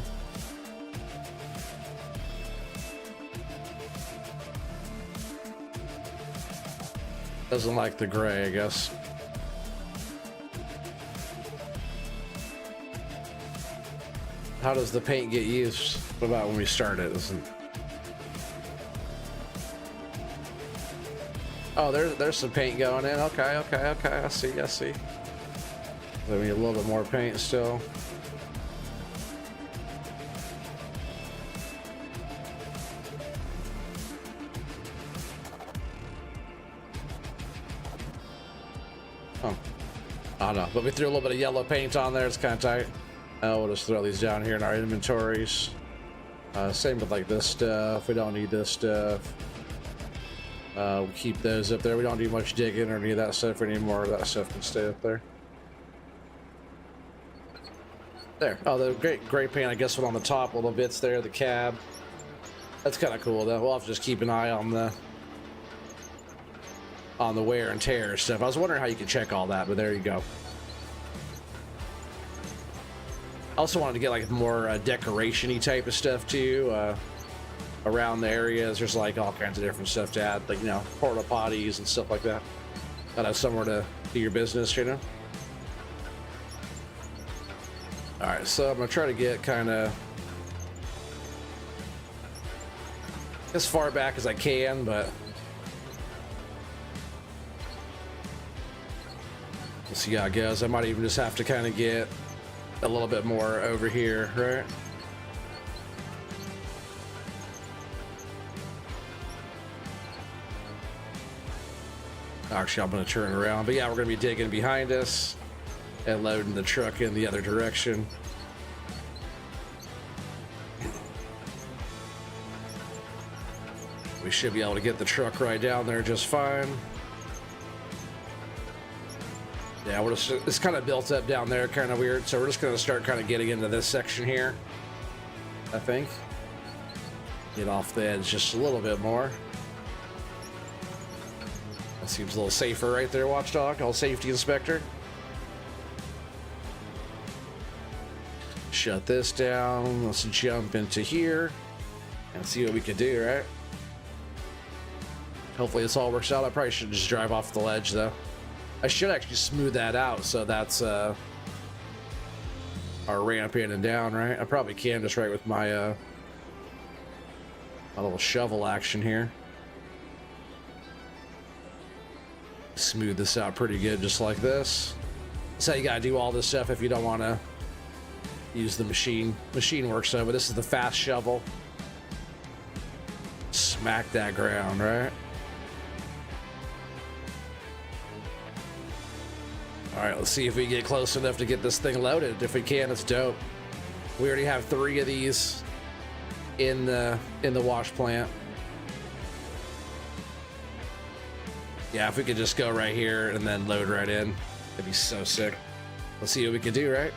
Doesn't like the gray, I guess. How does the paint get used? What about when we start it? Oh, there's some paint going in. Okay, I see. We need a little bit more paint still. Oh, I don't know, but we threw a little bit of yellow paint on there. It's kind of tight. We'll just throw these down here in our inventories. Same with like this stuff. We don't need this stuff. We'll keep those up there. We don't do much digging or any of that stuff anymore. That stuff can stay up there. There. Oh, the gray paint, I guess, went on the top little bits there, the cab. That's kind of cool, though. We'll have to just keep an eye on the wear and tear stuff. I was wondering how you could check all that, but there you go. I also wanted to get like more decoration-y type of stuff too. Around the areas, there's like all kinds of different stuff to add, like, you know, porta potties and stuff like that. Gotta have somewhere to do your business, you know. All right, so I'm gonna try to get kind of as far back as I can, but we'll see how it goes. I might even just have to kind of get a little bit more over here, right? Actually, I'm going to turn around, but yeah, we're going to be digging behind us and loading the truck in the other direction. We should be able to get the truck right down there just fine. Yeah, it's kind of built up down there, kind of weird. So we're just gonna start kind of getting into this section here, I think. Get off the edge just a little bit more. That seems a little safer right there, Watchdog. All safety inspector. Shut this down. Let's jump into here and see what we can do, right? Hopefully this all works out. I probably should just drive off the ledge though. I should actually smooth that out so that's our ramp in and down, right? I probably can just right with my my little shovel action here. Smooth this out pretty good just like this. That's how you gotta do all this stuff if you don't want to use the machine. Machine works over. This is the fast shovel. Smack that ground, right? All right, let's see if we get close enough to get this thing loaded. If we can, it's dope. We already have 3 of these in the wash plant. Yeah, if we could just go right here and then load right in, that'd be so sick. Let's see what we can do, right?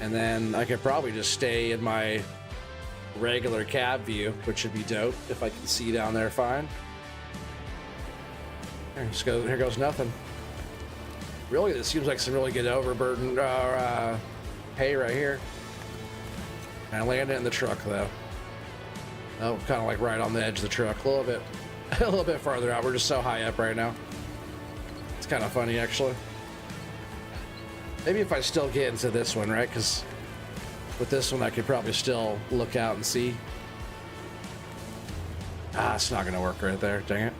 And then I could probably just stay in my regular cab view, which would be dope if I can see down there fine. Here goes nothing. Really, this seems like some really good overburden hay right here. And I landed in the truck though. Oh, kind of like right on the edge of the truck, a little bit farther out. We're just so high up right now. It's kind of funny actually. Maybe if I still get into this one, right? Because with this one, I could probably still look out and see. Ah, it's not gonna work right there. Dang it.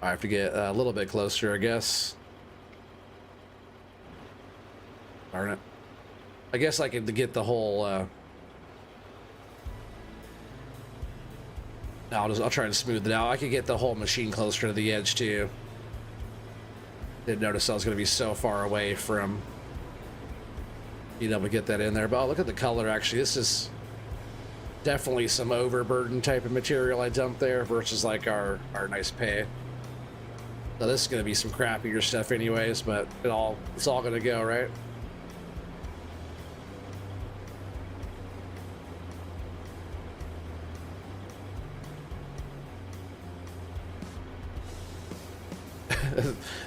I have to get a little bit closer, I guess. Darn it. I guess I could get the whole, I'll try to smooth it out. I could get the whole machine closer to the edge too. Didn't notice I was going to be so far away from being able to get that in there. But oh, look at the color actually. This is definitely some overburden type of material I dumped there versus like our nice pay. So this is going to be some crappier stuff anyways, but it's all going to go, right?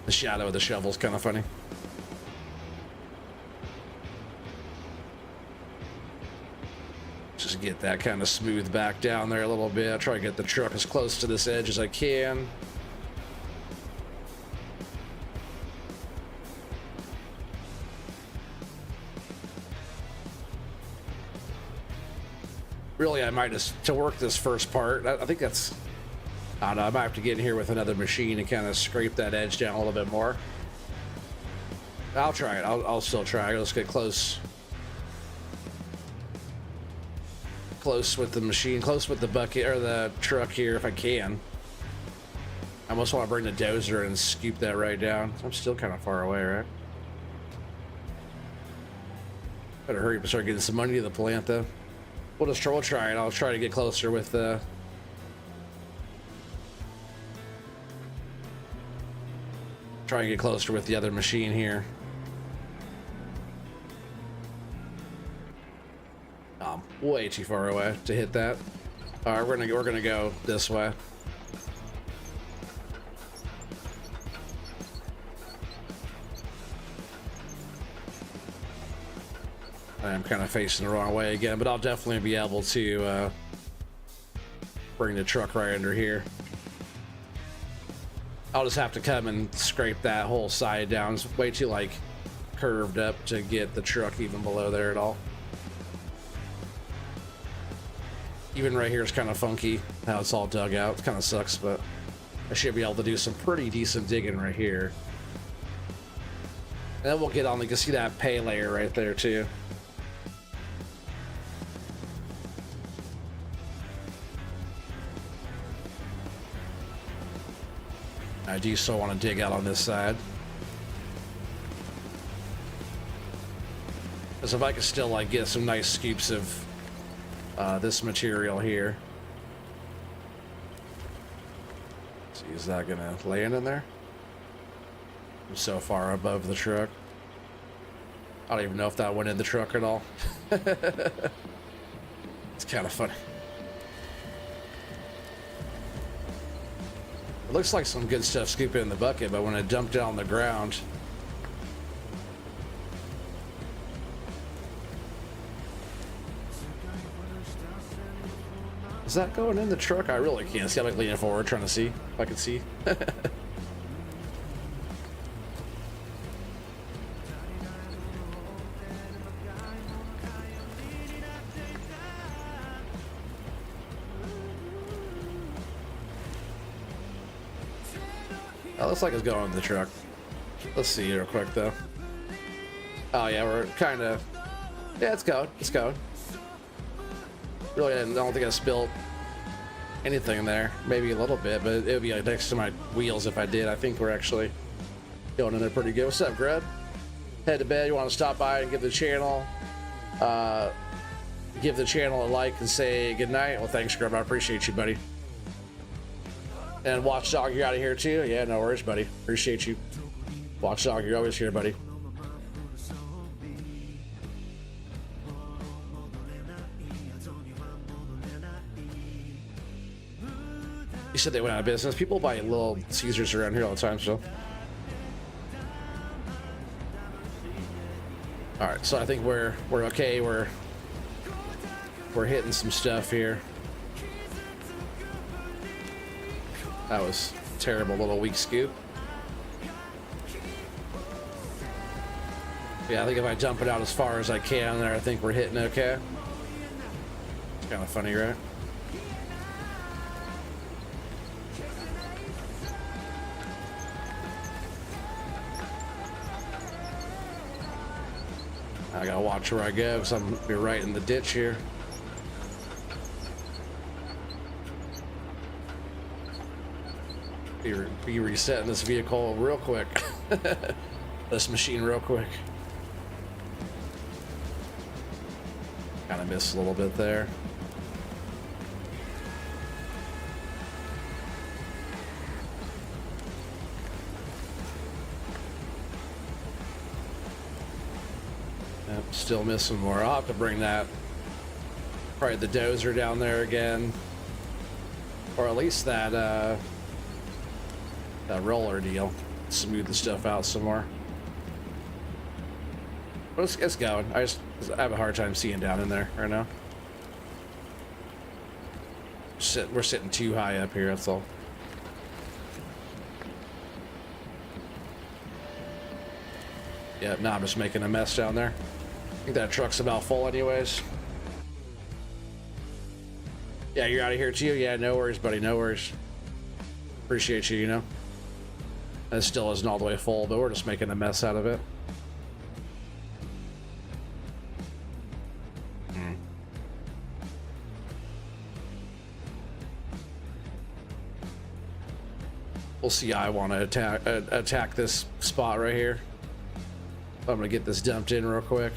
The shadow of the shovel is kind of funny. Just get that kind of smooth back down there a little bit. Try to get the truck as close to this edge as I can. Really, I might just, to work this first part, I think that's, I don't know, I might have to get in here with another machine and kind of scrape that edge down a little bit more. I'll try it. I'll still try. Let's get close. Close with the machine, close with the bucket or the truck here if I can. I almost want to bring the dozer and scoop that right down. I'm still kind of far away, right? Better hurry up and start getting some money to the plant though. We'll try it. I'll try to get closer with the try and get closer with the other machine here. Way too far away to hit that. All right, we're gonna go this way. I'm kind of facing the wrong way again, but I'll definitely be able to bring the truck right under here. I'll just have to come and scrape that whole side down. It's way too like curved up to get the truck even below there at all. Even right here is kind of funky how it's all dug out. It kind of sucks, but I should be able to do some pretty decent digging right here. And then we'll get on, you can see that pay layer right there too. I do still want to dig out on this side. Because if I could still like get some nice scoops of this material here. See, is that gonna land in there? I'm so far above the truck. I don't even know if that went in the truck at all. It's kind of funny. It looks like some good stuff scooping in the bucket, but when I dumped it on the ground, is that going in the truck? I really can't see. I'm like leaning forward trying to see if I can see. That looks like it's going in the truck. Let's see real quick though. Oh yeah, we're kind of, yeah, it's going. It's going. Really, I don't think I spilled anything in there. Maybe a little bit, but it would be like next to my wheels if I did. I think we're actually going in there pretty good. What's up, Greg? Head to bed. You want to stop by and give the channel a like and say good night? Well, thanks, Greg. I appreciate you, buddy. And Watchdog, you're out of here too? Yeah, no worries, buddy. Appreciate you. Watchdog, you're always here, buddy. You said they went out of business. People buy Little Caesars around here all the time, so. All right, so I think we're okay. We're hitting some stuff here. That was a terrible little weak scoop. Yeah, I think if I dump it out as far as I can there, I think we're hitting okay. It's kind of funny, right? I gotta watch where I go because I'm gonna be right in the ditch here. Be resetting this vehicle real quick. This machine real quick. Kind of missed a little bit there. Yep, still missing more. I'll have to bring that, probably the dozer down there again, or at least that that roller deal, smooth the stuff out some more. But it's going. I have a hard time seeing down in there right now. We're sitting too high up here, that's all. Yep, now I'm just making a mess down there. I think that truck's about full anyways. Yeah, you're out of here too? Yeah, no worries, buddy, no worries. Appreciate you, you know. It still isn't all the way full, but we're just making a mess out of it. We'll see how I want to attack this spot right here. I'm gonna get this dumped in real quick.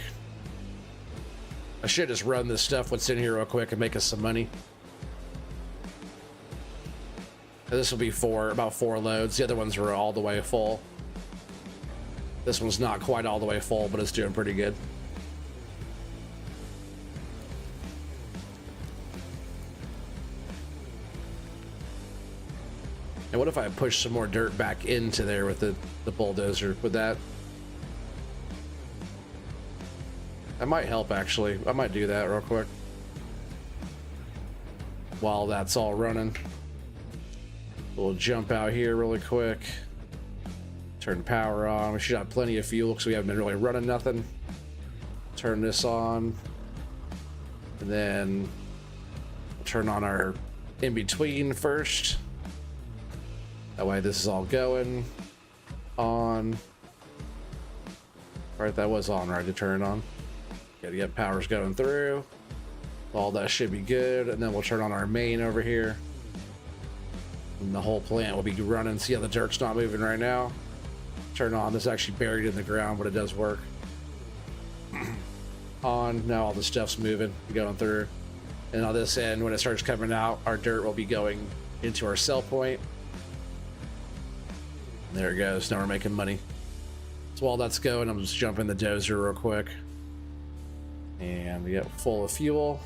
I should just run this stuff what's in here real quick and make us some money. This will be about four loads. The other ones were all the way full. This one's not quite all the way full, but it's doing pretty good. And what if I push some more dirt back into there with the bulldozer? Would that might help, actually. I might do that real quick while that's all running. We'll jump out here really quick, turn power on. We should have plenty of fuel because we haven't been really running nothing. Turn this on, and then turn on our in-between first. That way this is all going on. All right, that was on, right, to turn it on. Gotta get power's going through. All that should be good, and then we'll turn on our main over here. And the whole plant will be running. See how the dirt's not moving right now? Turn on. This is actually buried in the ground, but it does work. On. Now all the stuff's moving, going through. And on this end, when it starts coming out, our dirt will be going into our sell point. There it goes. Now we're making money. So while that's going, I'm just jumping the dozer real quick. And we get full of fuel.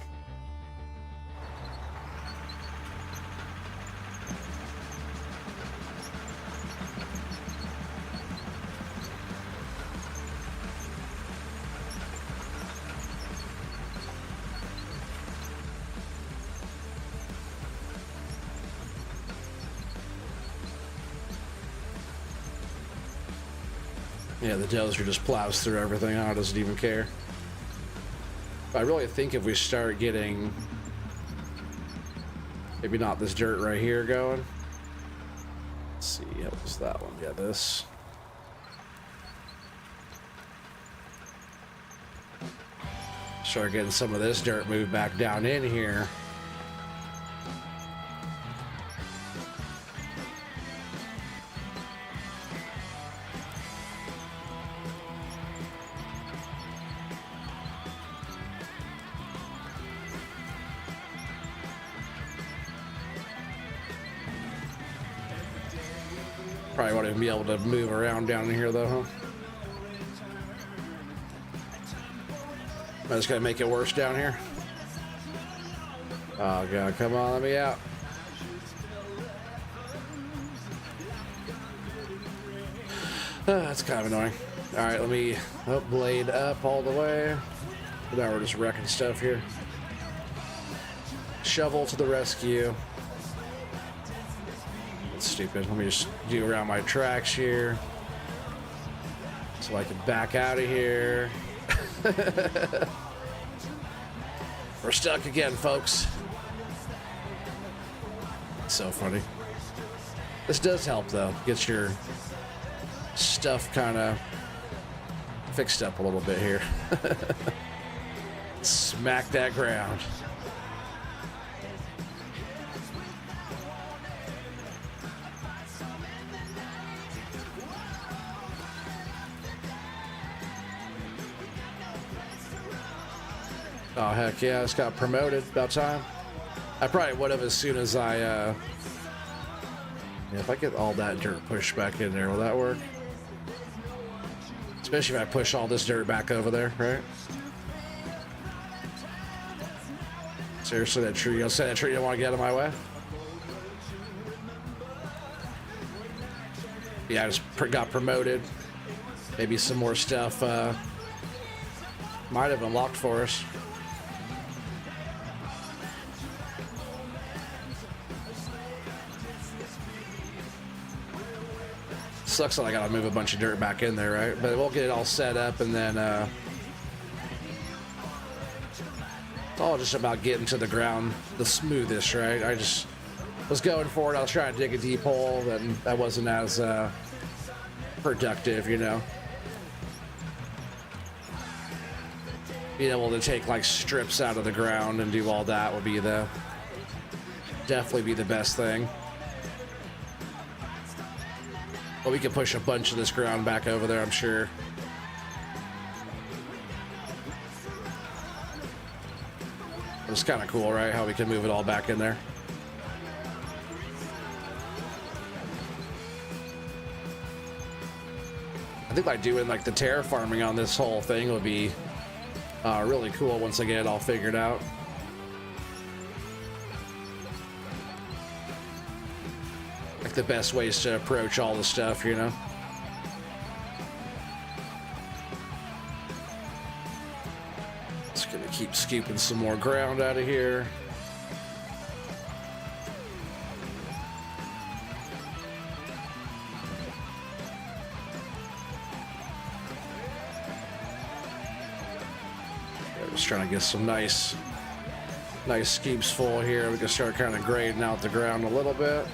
Yeah, the dozer just plows through everything. It doesn't even care. But I really think if we start getting, maybe not this dirt right here going. Let's see, what was that one? Yeah, this. Start getting some of this dirt moved back down in here. Probably won't even be able to move around down here though, huh? I just gotta make it worse down here. Oh god, come on, let me out. That's kind of annoying. Alright, let me blade up all the way. Now we're just wrecking stuff here. Shovel to the rescue. That's stupid. Let me just do around my tracks here. So I can back out of here. We're stuck again, folks. So funny. This does help, though. Get your stuff kind of fixed up a little bit here. Smack that ground. Oh, heck yeah, I just got promoted. About time. I probably would have as soon as I, yeah, if I get all that dirt pushed back in there, will that work? Especially if I push all this dirt back over there, right? Seriously, that tree, you'll say that tree don't want to get out of my way? Yeah, I just got promoted. Maybe some more stuff, might have unlocked for us. Sucks that I gotta move a bunch of dirt back in there, right? But we'll get it all set up, and then it's all just about getting to the ground the smoothest, right? I just was going for it. I was trying to dig a deep hole, and that wasn't as productive, you know. Being able to take like strips out of the ground and do all that would be definitely be the best thing. But we can push a bunch of this ground back over there, I'm sure. It's kind of cool, right? How we can move it all back in there. I think like doing like the terraforming on this whole thing would be really cool once I get it all figured out. Like the best ways to approach all the stuff, you know? Just gonna keep scooping some more ground out of here. Just trying to get some nice scoops full here. We can start kind of grading out the ground a little bit.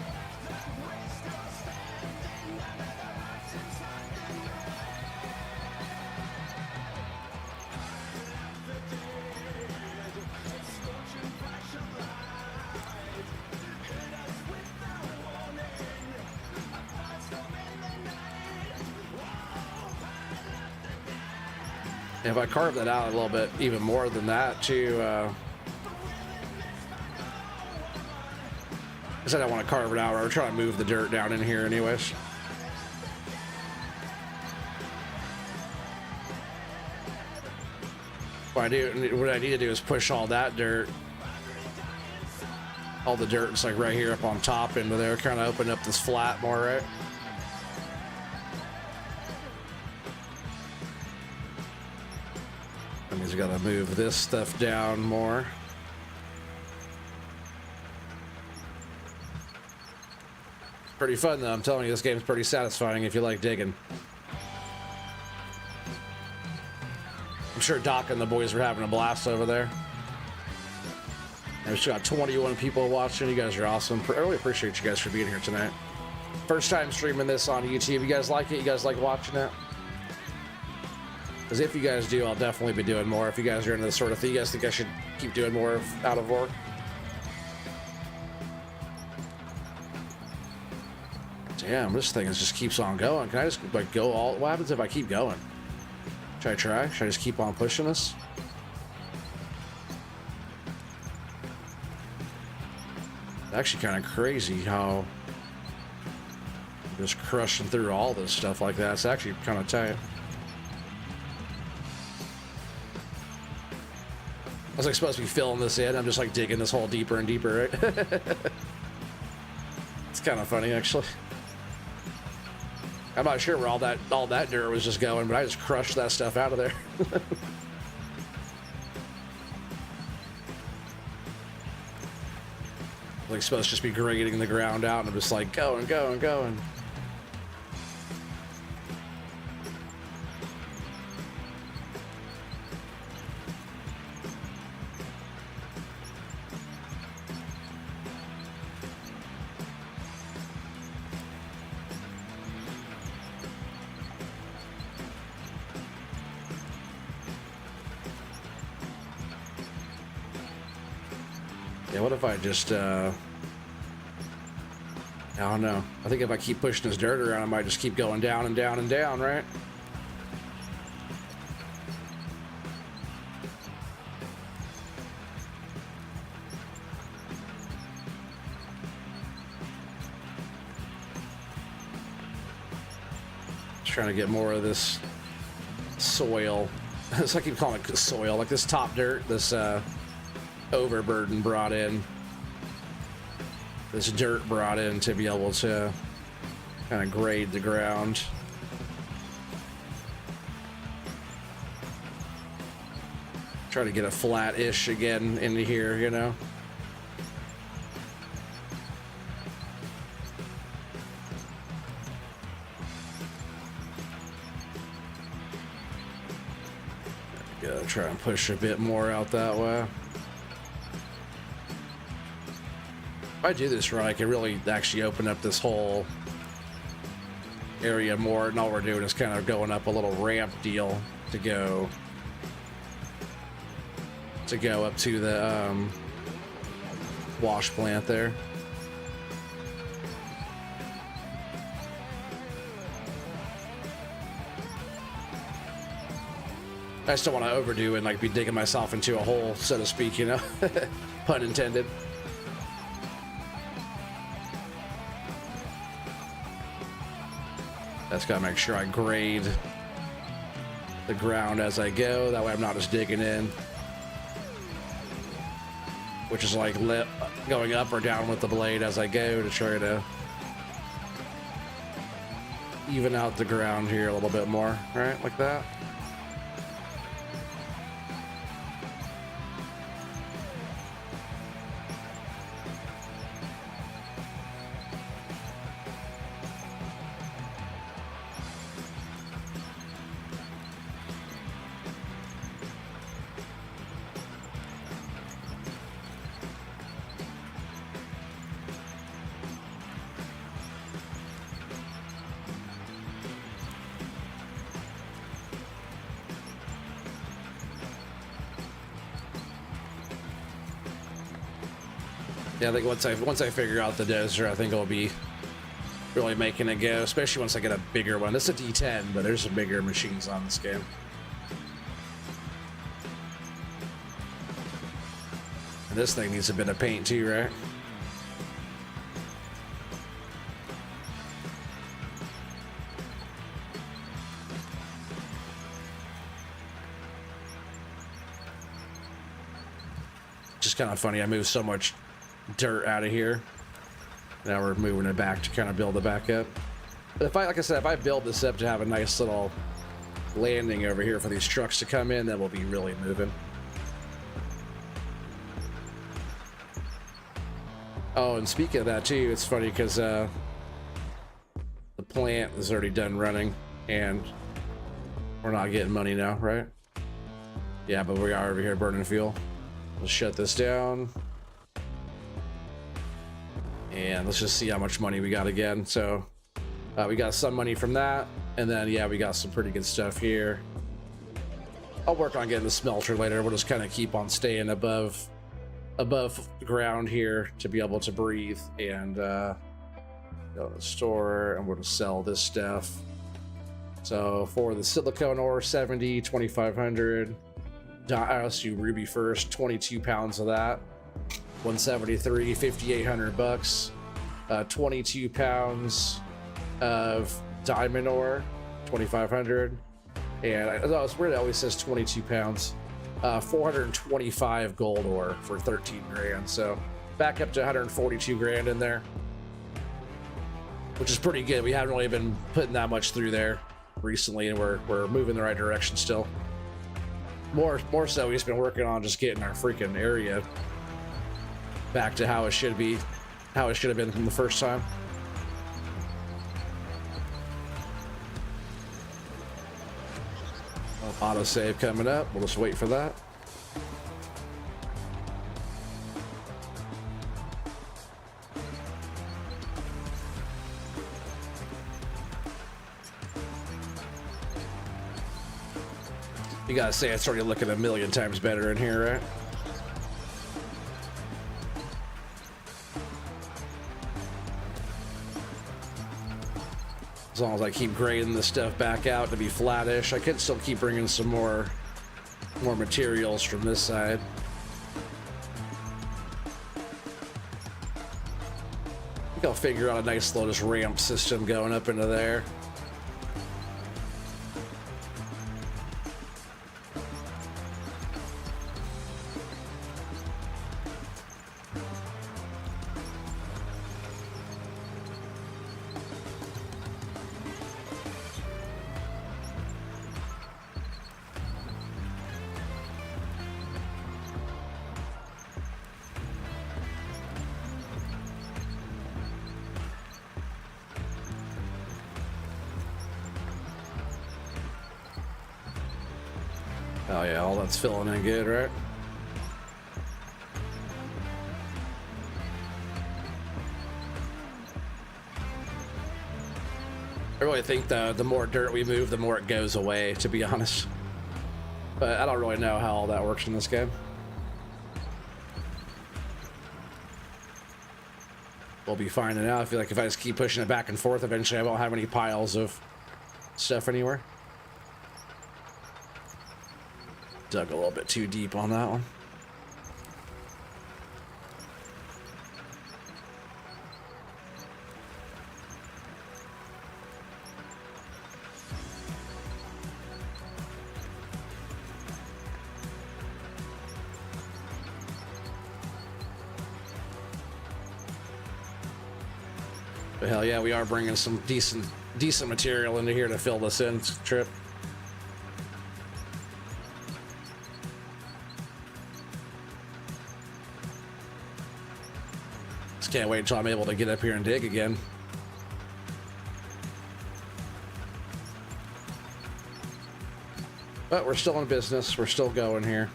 If I carve that out a little bit, even more than that, too, I said I want to carve it out, or try to move the dirt down in here anyways. What I need to do is push all that dirt, all the dirt is like right here up on top into there, kind of open up this flat more, right? That means we gotta move this stuff down more. Pretty fun though, I'm telling you, this game's pretty satisfying if you like digging. I'm sure Doc and the boys are having a blast over there. We've got 21 people watching. You guys are awesome. I really appreciate you guys for being here tonight. First time streaming this on YouTube. You guys like it? You guys like watching it? Because if you guys do, I'll definitely be doing more. If you guys are into this sort of thing, you guys think I should keep doing more of Out of War? Damn, this thing just keeps on going. Can I just like go all? What happens if I keep going? Should I try? Should I just keep on pushing this? Actually kind of crazy how I'm just crushing through all this stuff like that. It's actually kind of tight. I was like supposed to be filling this in. I'm just like digging this hole deeper and deeper, right? It's kind of funny actually. I'm not sure where all that dirt was just going, but I just crushed that stuff out of there. Like supposed to just be grading the ground out, and I'm just like going. Yeah, what if I just, I don't know. I think if I keep pushing this dirt around, I might just keep going down and down and down, right? Just trying to get more of this soil. So I keep calling it soil, like this top dirt, this, overburden brought in, this dirt brought in to be able to kind of grade the ground. Try to get a flat-ish again into here, you know. Gotta try and push a bit more out that way. If I do this right, I can really actually open up this whole area more, and all we're doing is kind of going up a little ramp deal to go up to the wash plant there. I just don't want to overdo and like be digging myself into a hole, so to speak, you know. Pun intended. That's gotta make sure I grade the ground as I go. That way I'm not just digging in, which is like going up or down with the blade as I go to try to even out the ground here a little bit more, right? Like that. Yeah, I think once I figure out the dozer, I think I'll be really making it go, especially once I get a bigger one. This is a D10, but there's some bigger machines on this game. And this thing needs a bit of paint too, right? kind of funny. I moved so much dirt out of here. Now we're moving it back to kind of build it back up. But if I, like I said, if I build this up to have a nice little landing over here for these trucks to come in, then we'll be really moving. Oh, and speaking of that too, it's funny because the plant is already done running and we're not getting money now, right? Yeah, but we are over here burning fuel. Let's shut this down. And let's just see how much money we got again. So we got some money from that. And then, yeah, we got some pretty good stuff here. I'll work on getting the smelter later. We'll just kind of keep on staying above the ground here to be able to breathe. And go to the store and we'll sell this stuff. So for the silicone ore, 70, 2,500. I'll do ruby first, 22 pounds of that. 173, 5,800 bucks. 22 pounds of diamond ore, 2,500. And I thought it's weird, it always says 22 pounds. 425 gold ore for 13 grand. So back up to 142 grand in there, which is pretty good. We haven't really been putting that much through there recently, and we're moving in the right direction still. More so, we've just been working on just getting our freaking area back to how it should be, how it should have been from the first time. Autosave coming up. We'll just wait for that. You gotta say it's already looking a million times better in here, right? As long as I keep grading this stuff back out to be flattish, I could still keep bringing some more materials from this side. I think I'll figure out a nice little just ramp system going up into there. Oh yeah, all that's filling in good, right? I really think the more dirt we move, the more it goes away, to be honest. But I don't really know how all that works in this game. We'll be finding out. I feel like if I just keep pushing it back and forth, eventually I won't have any piles of stuff anywhere. Dug a little bit too deep on that one. But hell yeah, we are bringing some decent material into here to fill this in trip. Can't wait until I'm able to get up here and dig again. But we're still in business. We're still going here.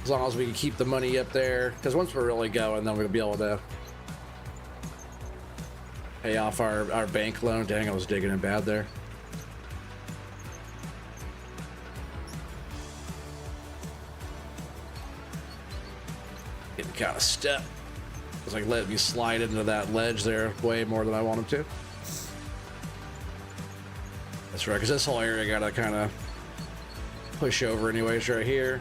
As long as we can keep the money up there. Because once we're really going, then we'll be able to pay off our bank loan. Dang, I was digging in bad there. Getting kind of stuck. It's like let me slide into that ledge there way more than I want him to. That's right, because this whole area I gotta kind of push over anyways right here.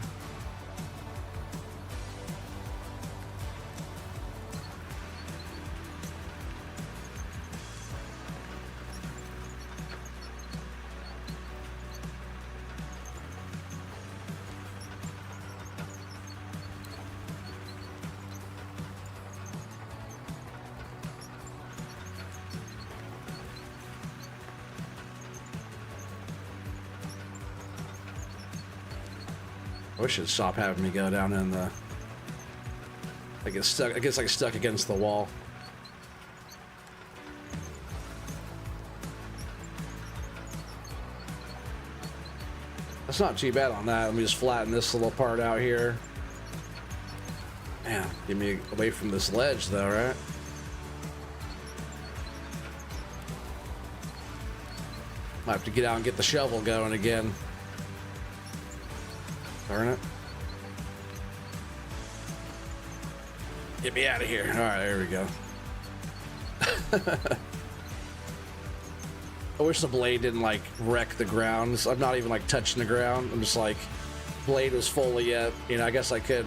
wish it'd stop having me go down in the... I get stuck. I guess like stuck against the wall. That's not too bad on that. Let me just flatten this little part out here. Man, get me away from this ledge though, right? Might have to get out and get the shovel going again. Darn it. Get me out of here. All right, there we go. I wish the blade didn't like wreck the ground. I'm not even like touching the ground. I'm just like, blade was fully up. You know, I guess I could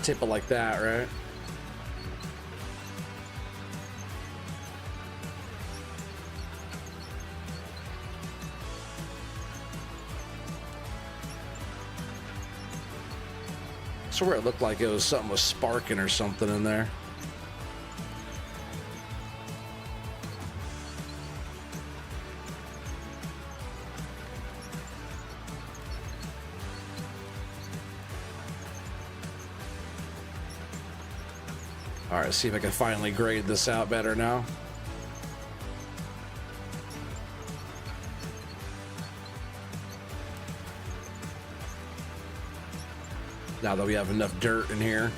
tip it like that, right? I swear it looked like it was something was sparking or something in there. All right, see if I can finally grade this out better now. Now that we have enough dirt in here.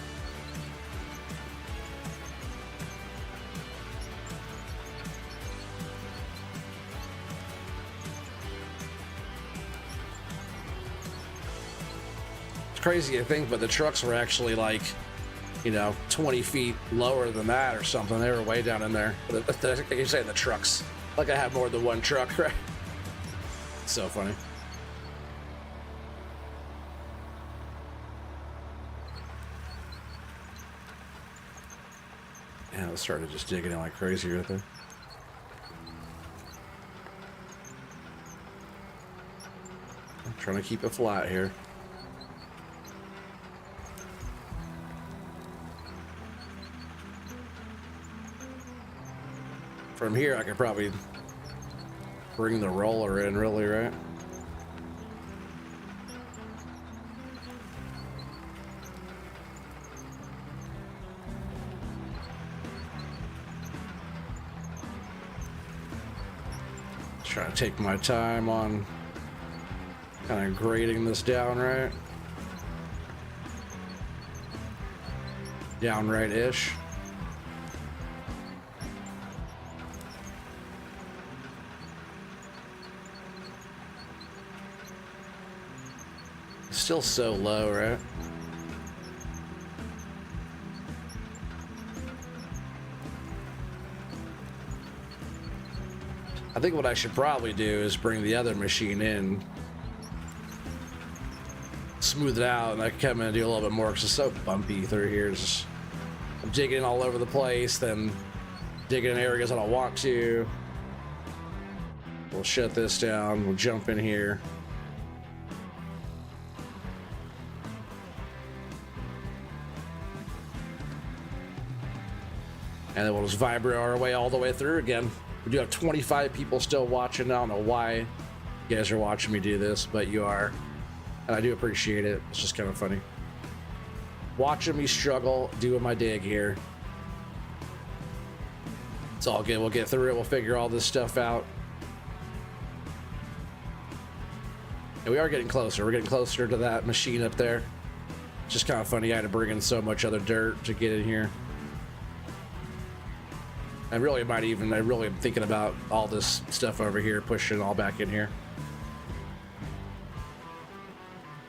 It's crazy to think, but the trucks were actually like, you know, 20 feet lower than that or something. They were way down in there. You're saying the trucks. Like I have more than one truck, right? So funny. Yeah, I started just digging in like crazy right there. I'm trying to keep it flat here. From here, I could probably bring the roller in, really, right? Trying to take my time on kind of grading this down, right? Down right-ish. Still so low, right? I think what I should probably do is bring the other machine in, smooth it out, and I can come in and do a little bit more because it's so bumpy through here. Just, I'm digging all over the place, then digging in areas I don't want to. We'll shut this down. We'll jump in here. And then we'll just vibrate our way all the way through again. We do have 25 people still watching. I don't know why you guys are watching me do this, but you are. And I do appreciate it. It's just kind of funny. Watching me struggle, doing my dig here. It's all good. We'll get through it. We'll figure all this stuff out. And we are getting closer. We're getting closer to that machine up there. It's just kind of funny. I had to bring in so much other dirt to get in here. I really might even, I really am thinking about all this stuff over here, pushing it all back in here.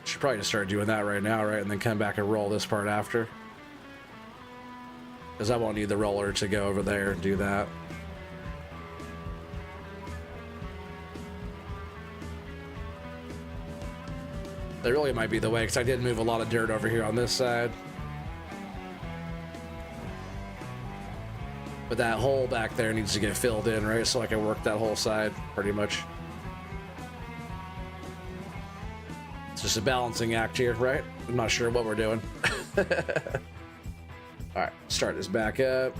Should probably just start doing that right now, right? And then come back and roll this part after. Because I won't need the roller to go over there and do that. That really might be the way, because I did move a lot of dirt over here on this side. But that hole back there needs to get filled in, right? So I can work that whole side, pretty much. It's just a balancing act here, right? I'm not sure what we're doing. All right, start this back up.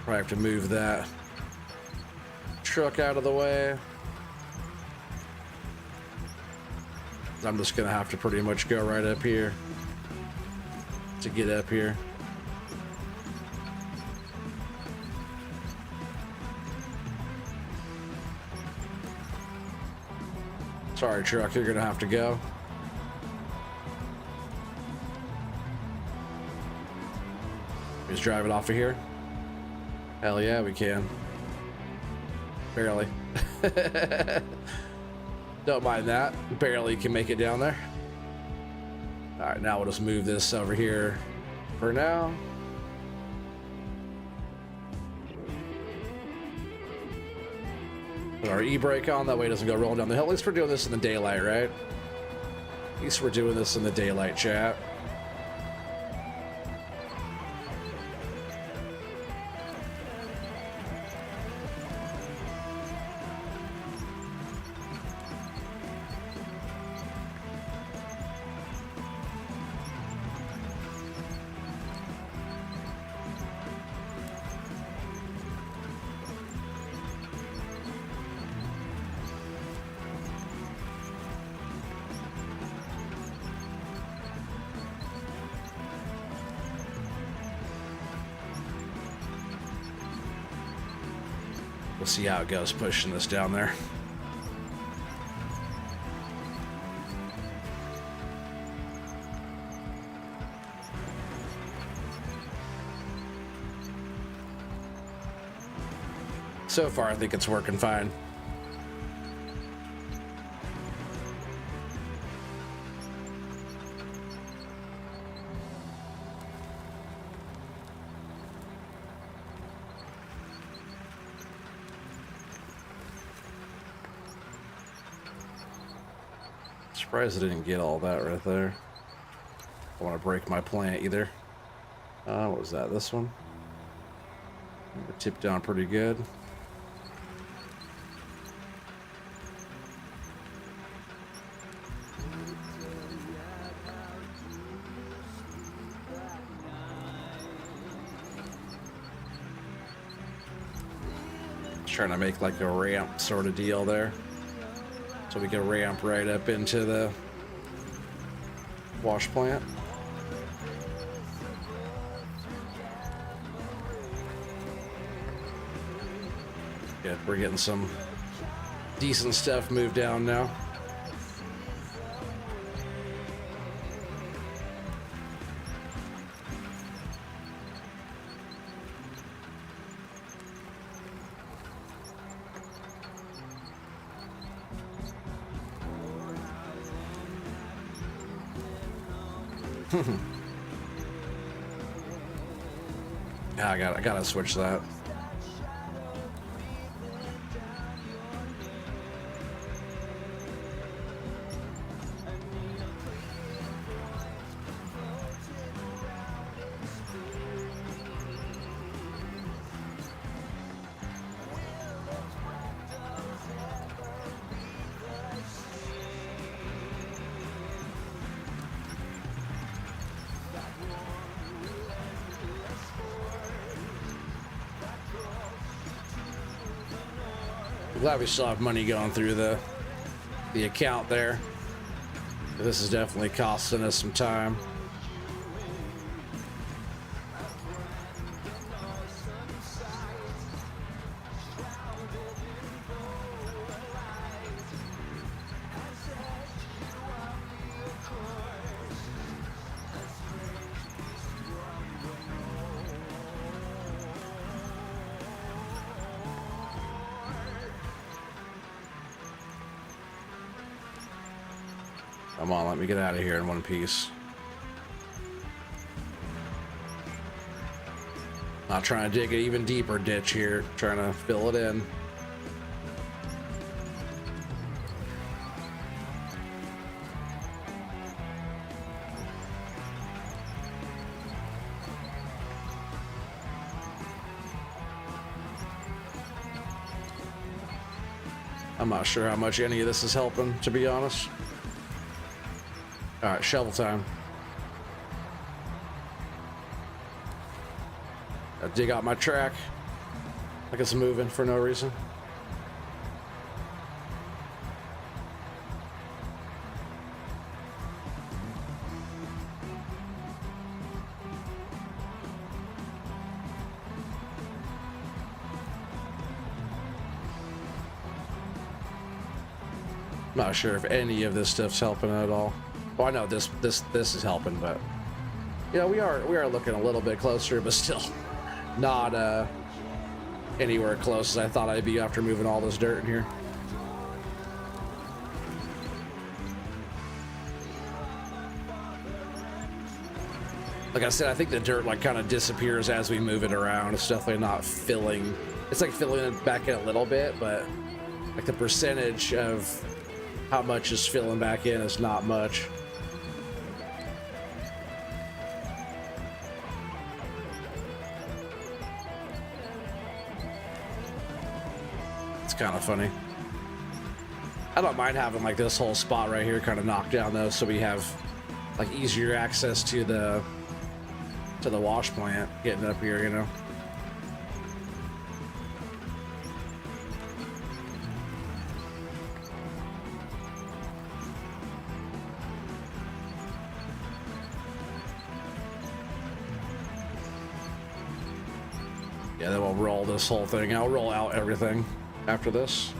Probably have to move that truck out of the way. I'm just gonna have to pretty much go right up here to get up here. Sorry, truck, you're gonna have to go. Just drive it off of here. Hell yeah, we can. Barely. Don't mind that. Barely can make it down there. All right, now we'll just move this over here for now. Put our e-brake on, that way it doesn't go rolling down the hill. At least we're doing this in the daylight, right? At least we're doing this in the daylight, chat. We'll see how it goes pushing this down there. So far, I think it's working fine. Surprised I didn't get all that right there. I don't want to break my plant either. What was that? This one? It tipped down pretty good. Trying to make like a ramp sort of deal there. So we can ramp right up into the wash plant. Good, we're getting some decent stuff moved down now. Yeah, I gotta switch that. Glad we still have money going through the account there. This is definitely costing us some time. Come on, let me get out of here in one piece. Not trying to dig an even deeper ditch here, trying to fill it in. I'm not sure how much any of this is helping, to be honest. All right, shovel time. I dig out my track like it's moving for no reason. Not sure if any of this stuff's helping at all. Well, I know this is helping, but yeah, we are looking a little bit closer, but still not anywhere close as I thought I'd be after moving all this dirt in here. Like I said, I think the dirt like kind of disappears as we move it around. It's definitely not filling. It's like filling it back in a little bit, but like the percentage of how much is filling back in is not much. It's kind of funny. I don't mind having like this whole spot right here kind of knocked down though, so we have like easier access to the wash plant getting up here, you know. Yeah, then we'll roll this whole thing. I'll roll out everything after this.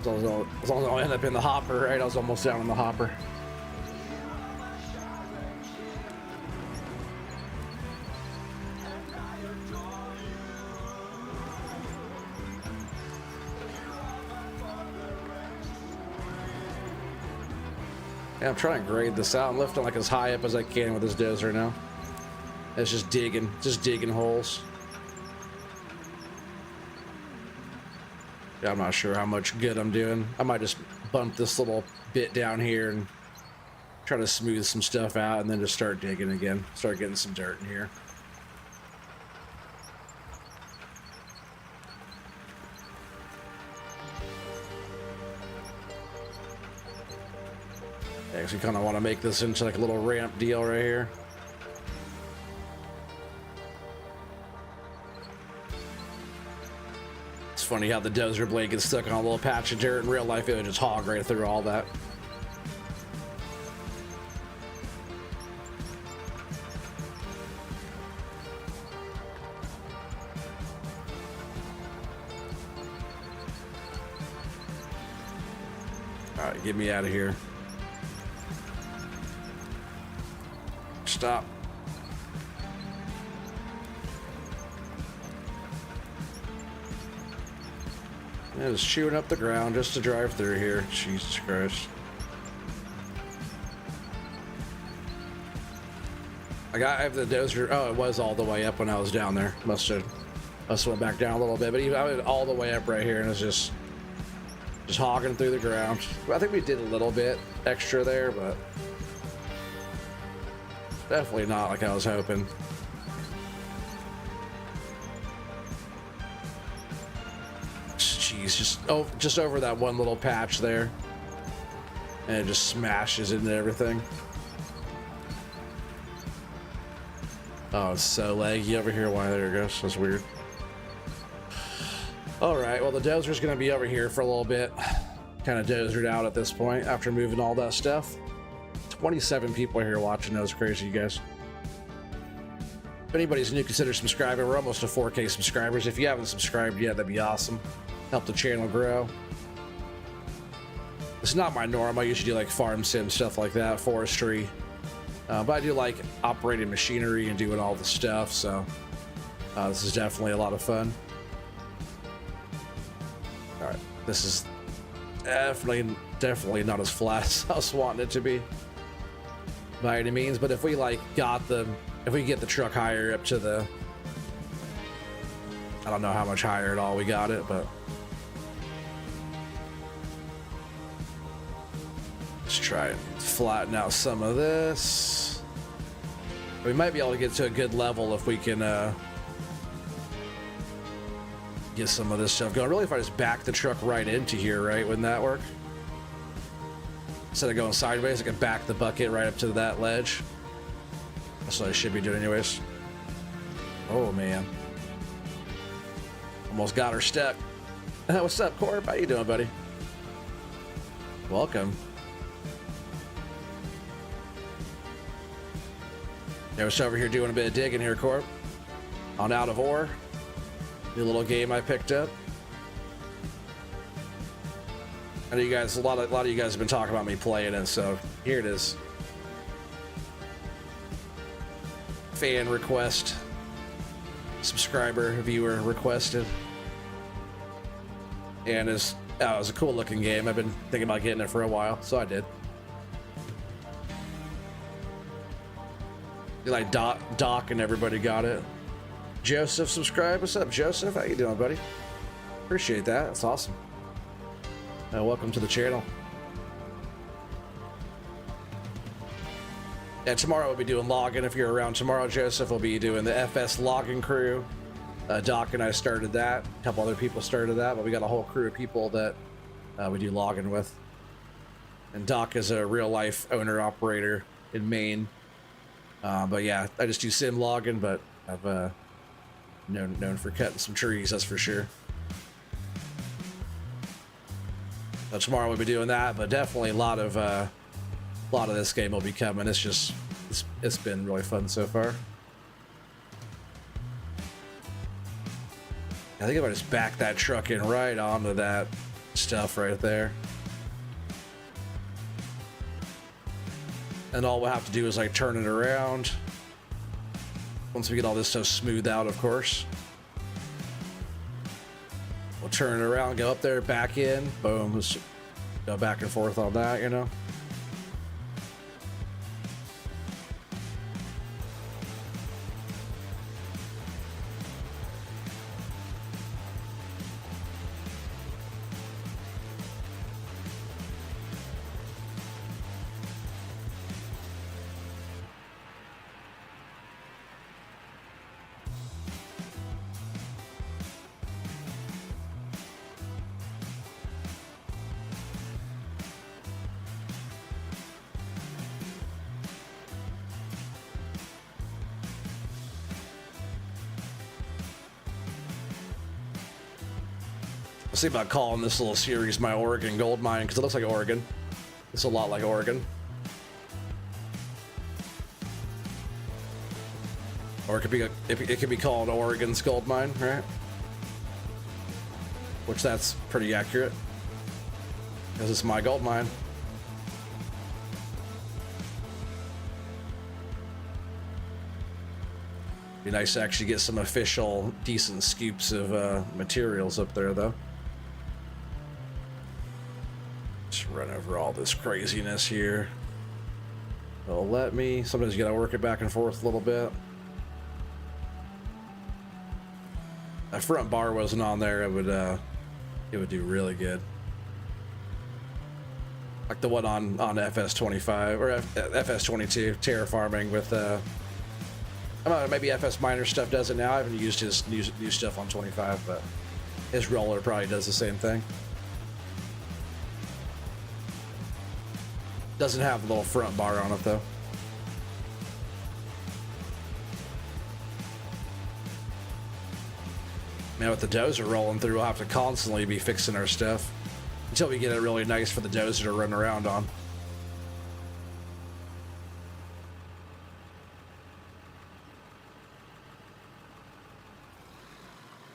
As long as I'll end up in the hopper, right? I was almost down in the hopper. Yeah, I'm trying to grade this out and lifting like as high up as I can with this dozer now. It's just digging holes. Yeah, I'm not sure how much good I'm doing. I might just bump this little bit down here and try to smooth some stuff out and then just start digging again. Start getting some dirt in here. Yeah, 'cause we kind of want to make this into like a little ramp deal right here. It's funny how the dozer blade gets stuck on a little patch of dirt. In real life, it would just hog right through all that. All right, get me out of here. Stop. Yeah, just chewing up the ground just to drive through here. Jesus Christ. I have the dozer. Oh, it was all the way up when I was down there. Must have went back down a little bit, but even I was all the way up right here, and it's just hogging through the ground. I think we did a little bit extra there, but definitely not like I was hoping. Jeez, just over that one little patch there, and it just smashes into everything. Oh, it's so laggy over here. Why? There it goes. That's weird. All right. Well, the dozer's gonna be over here for a little bit. Kind of dozered out at this point after moving all that stuff. 27 people are here watching. That was crazy, you guys. If anybody's new, consider subscribing. We're almost to 4K subscribers. If you haven't subscribed yet, that'd be awesome. Help the channel grow. It's not my norm. I usually do like farm sim stuff like that, forestry. But I do like operating machinery and doing all the stuff. So this is definitely a lot of fun. All right, this is definitely not as flat as I was wanting it to be by any means. But if we like if we get the truck higher up to the, I don't know how much higher at all we got it, but let's try and flatten out some of this. We might be able to get to a good level if we can get some of this stuff going. Really, if I just back the truck right into here, right? Wouldn't that work? Instead of going sideways, I can back the bucket right up to that ledge. That's what I should be doing anyways. Oh, man. Almost got her stuck. What's up, Corp? How you doing, buddy? Welcome. Yeah, we're over here doing a bit of digging here, Corp. On Out of Ore. New little game I picked up. I know you guys, a lot of you guys have been talking about me playing it, so here it is. Fan request, subscriber, viewer requested, and it was a cool looking game. I've been thinking about getting it for a while, so I did. Like Doc and everybody got it. Joseph subscribed. What's up, Joseph? How you doing, buddy? Appreciate that. That's awesome. Welcome to the channel. And tomorrow we'll be doing login. If you're around tomorrow, Joseph, we'll be doing the FS login crew. Doc and I started that. A couple other people started that, but we got a whole crew of people that we do login with. And Doc is a real life owner operator in Maine. But yeah, I just do sim login, but I've known for cutting some trees, that's for sure. So tomorrow we'll be doing that, but definitely a lot of this game will be coming. It's been really fun so far. I think if I just back that truck in right onto that stuff right there. And all we'll have to do is like turn it around. Once we get all this stuff smoothed out, of course. We'll turn it around, go up there, back in, boom, just go back and forth on that, you know? See about calling this little series my Oregon Gold Mine, because it looks like Oregon. It's a lot like Oregon. Or it could be called Oregon's Gold Mine, right? Which that's pretty accurate, because it's my gold mine. Be nice to actually get some official, decent scoops of materials up there, though. Just run over all this craziness here. It'll let me. Sometimes you gotta work it back and forth a little bit. That front bar wasn't on there, it would do really good. Like the one on FS25 or FS22 terraforming with I don't know, maybe FS Miner stuff does it now. I haven't used his new stuff on 25, but his roller probably does the same thing. Doesn't have a little front bar on it though. Man, with the dozer rolling through, we'll have to constantly be fixing our stuff until we get it really nice for the dozer to run around on.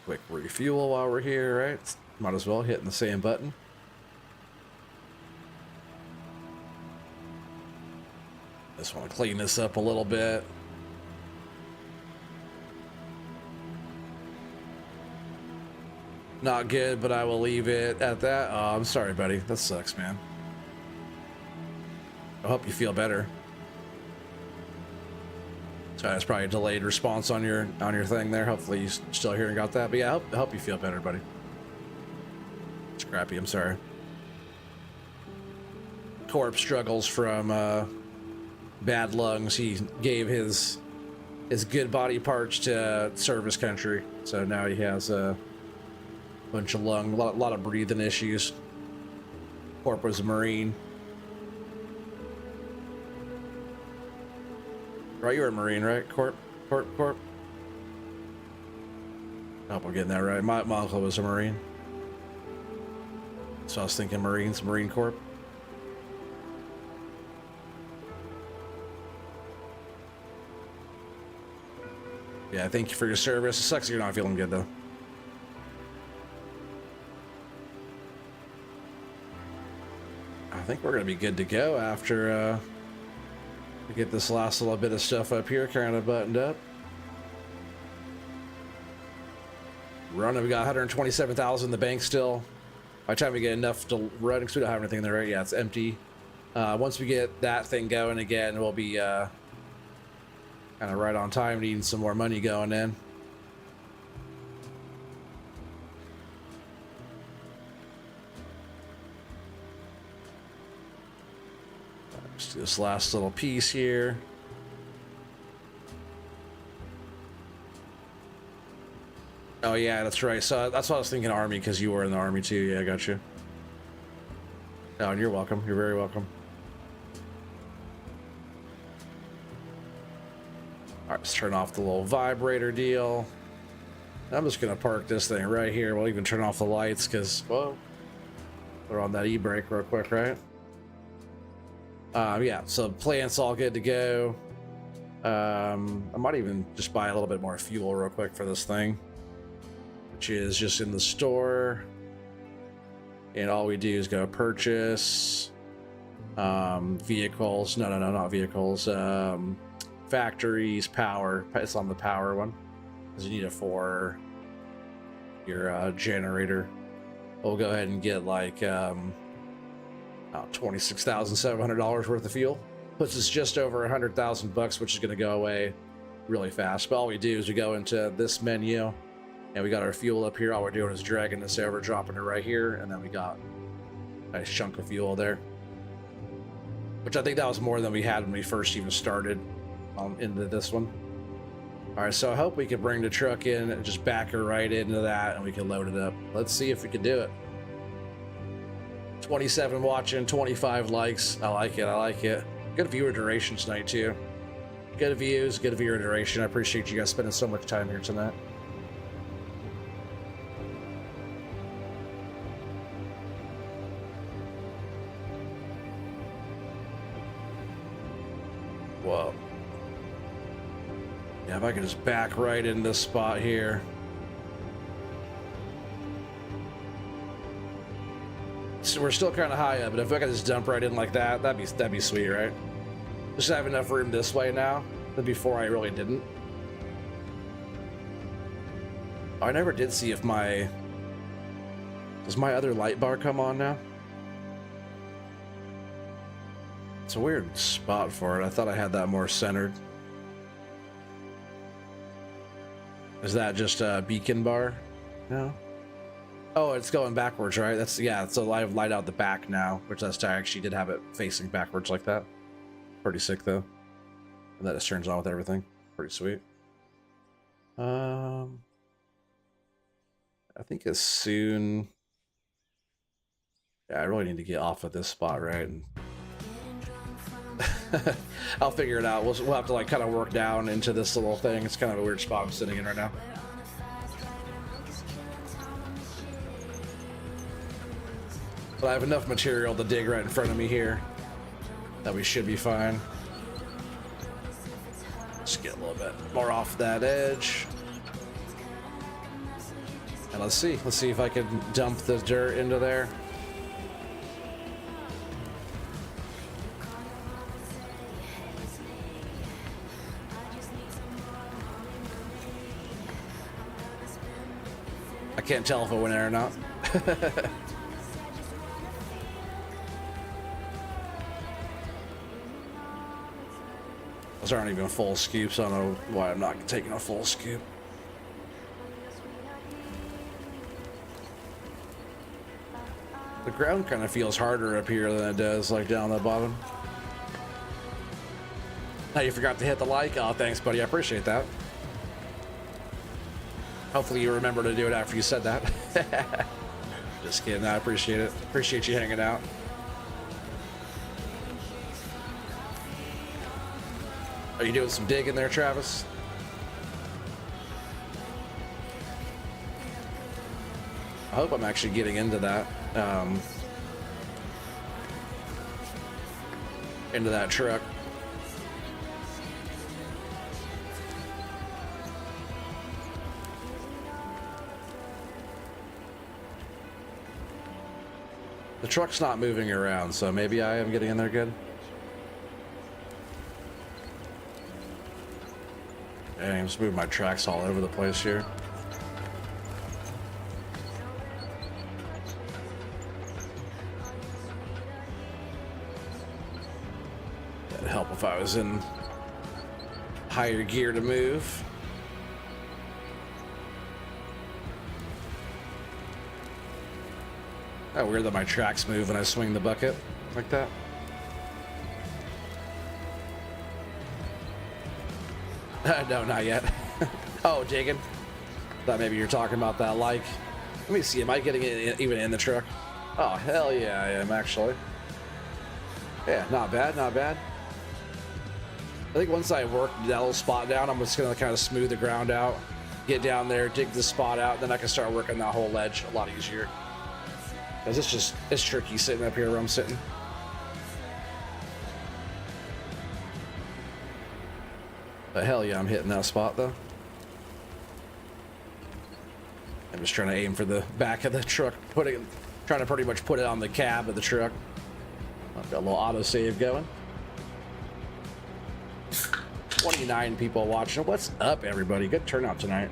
Quick refuel while we're here, right? Might as well hitting the same button. Just want to clean this up a little bit. Not good, but I will leave it at that. Oh, I'm sorry, buddy. That sucks, man. I hope you feel better. Sorry, that's probably a delayed response on your thing there. Hopefully you still here and got that. But yeah, I hope you feel better, buddy. It's crappy. I'm sorry. Corp struggles from bad lungs. He gave his good body parts to service country, so now he has a bunch of a lot of breathing issues. Corp was a Marine. Right, you were a Marine, right? Corp. I hope I'm getting that right. My uncle was a Marine. So I was thinking Marines, Marine Corp. Yeah, thank you for your service. It sucks that you're not feeling good, though. I think we're gonna be good to go after we get this last little bit of stuff up here kind of buttoned up. Running, we got 127,000 in the bank still. By the time we get enough to run, because we don't have anything in there, right? Yeah, it's empty. Once we get that thing going again, we'll be kind of right on time, needing some more money going in. Just do this last little piece here. Oh yeah, that's right. So that's what I was thinking, Army, because you were in the Army too. Yeah, I got you. Oh, and you're welcome. You're very welcome. All right, let's turn off the little vibrator deal. I'm just gonna park this thing right here. We'll even turn off the lights because, well, they're on that e-brake real quick, right? Yeah, so plant's all good to go. I might even just buy a little bit more fuel real quick for this thing, which is just in the store. And all we do is go purchase vehicles. No, not vehicles. Factories, power. It's on the power one because you need it for your generator. We'll go ahead and get like $26,700 worth of fuel. Puts us just over 100,000 bucks, which is going to go away really fast. But all we do is we go into this menu and we got our fuel up here. All we're doing is dragging this over, dropping it right here, and then we got a nice chunk of fuel there, which I think that was more than we had when we first even started into this one. All right, so I hope we can bring the truck in and just back her right into that and we can load it up. Let's see if we can do it. 27 watching, 25 likes. I like it. I like it. Good viewer duration tonight too. Good views, good viewer duration. I appreciate you guys spending so much time here tonight. Whoa. Yeah, if I could just back right in this spot here. So we're still kind of high up, but if I could just dump right in like that, that'd be sweet, right? Just have enough room this way now, than before I really didn't. Oh, I never did see if does my other light bar come on now? It's a weird spot for it. I thought I had that more centered. Is that just a beacon bar? No. Oh, it's going backwards, right? That's, yeah, so I have light out the back now, which that's, I actually did have it facing backwards like that. Pretty sick though. And that just turns on with everything. Pretty sweet. I think as soon, yeah, I really need to get off of this spot, right? And I'll figure it out. We'll have to like kind of work down into this little thing. It's kind of a weird spot I'm sitting in right now. But I have enough material to dig right in front of me here that we should be fine. Just get a little bit more off that edge. And let's see if I can dump the dirt into there. I can't tell if it went in or not. Those aren't even full scoops. I don't know why I'm not taking a full scoop. The ground kind of feels harder up here than it does like down the bottom. Now you forgot to hit the like. Oh, thanks, buddy. I appreciate that. Hopefully you remember to do it after you said that. Just kidding. I appreciate it. Appreciate you hanging out. Are you doing some digging there, Travis? I hope I'm actually getting into that. Into that truck. The truck's not moving around, so maybe I am getting in there good. Dang, I'm just moving my tracks all over the place here. That'd help if I was in higher gear to move. Oh, weird that my tracks move when I swing the bucket like that. No, not yet. Oh, Jagan. Thought maybe you're talking about that. Like, let me see. Am I getting it even in the truck? Oh, hell yeah, I am actually. Yeah, not bad, not bad. I think once I work that little spot down, I'm just gonna kind of smooth the ground out, get down there, dig the spot out, then I can start working that whole ledge a lot easier. Cause it's tricky sitting up here where I'm sitting. But hell yeah, I'm hitting that spot though. I'm just trying to aim for the back of the truck, trying to pretty much put it on the cab of the truck. I've got a little autosave going. 29 people watching. What's up, everybody? Good turnout tonight.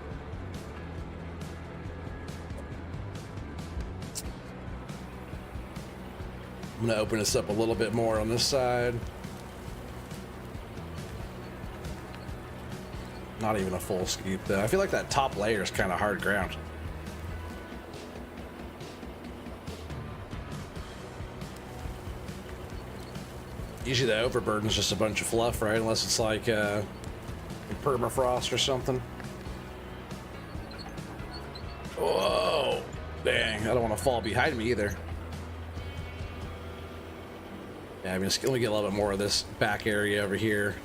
I'm gonna open this up a little bit more on this side. Not even a full scoop though. I feel like that top layer is kind of hard ground. Usually the overburden is just a bunch of fluff, right? Unless it's like permafrost or something. Whoa, dang! I don't want to fall behind me either. Yeah, I'm just gonna get a little bit more of this back area over here.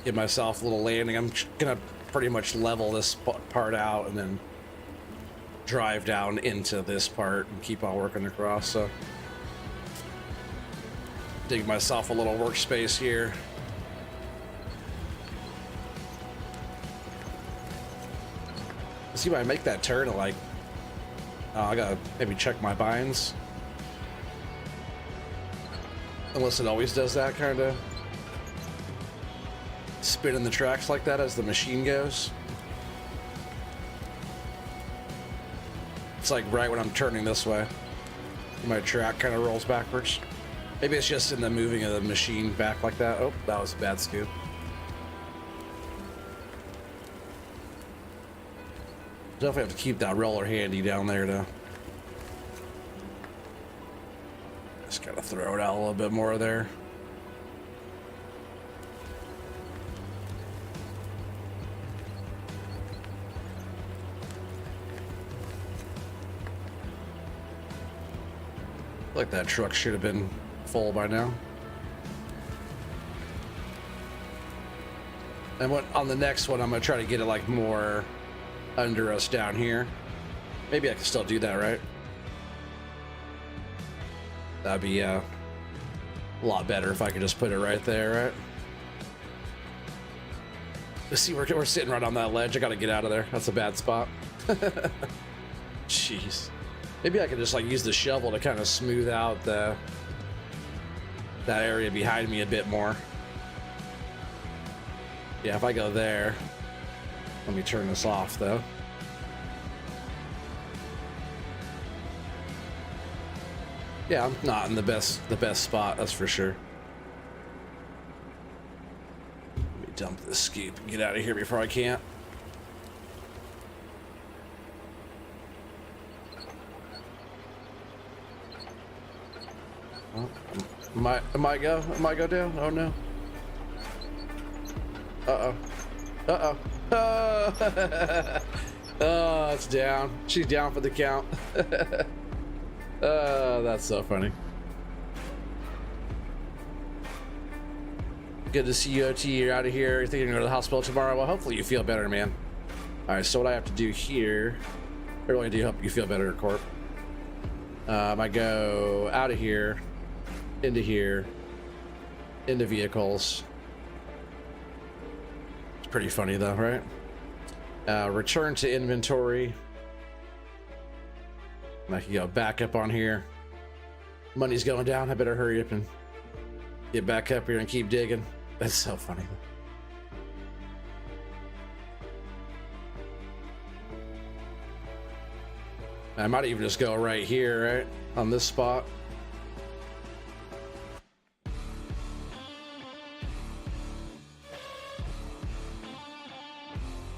Give myself a little landing. I'm gonna pretty much level this part out and then drive down into this part and keep on working across. So, dig myself a little workspace here. See when I make that turn, like, I gotta maybe check my binds. Unless it always does that kind of spinning the tracks like that as the machine goes. It's like right when I'm turning this way, my track kind of rolls backwards. Maybe it's just in the moving of the machine back like that. Oh, that was a bad scoop. Definitely have to keep that roller handy down there to just gotta throw it out a little bit more there. Like that truck should have been full by now. And on the next one, I'm gonna try to get it like more under us down here. Maybe I can still do that, right? That'd be a lot better if I could just put it right there, right? Let's see, we're sitting right on that ledge. I gotta get out of there. That's a bad spot. Jeez. Maybe I could just like use the shovel to kind of smooth out that area behind me a bit more. Yeah, if I go there, let me turn this off though. Yeah, I'm not in the best spot, that's for sure. Let me dump this scoop and get out of here before I can't. Oh, might go down. Oh no. Uh-oh. Oh, it's down. She's down for the count. That's so funny. Good to see you, OT. You're out of here. You're thinking you're going to the hospital tomorrow? Well, hopefully you feel better, man. All right, so what I have to do here, I really do hope you feel better, Corp. I go out of here, into vehicles. It's pretty funny though, right? Return to inventory. And I can go back up on here. Money's going down. I better hurry up and get back up here and keep digging. That's so funny. I might even just go right here, right? On this spot.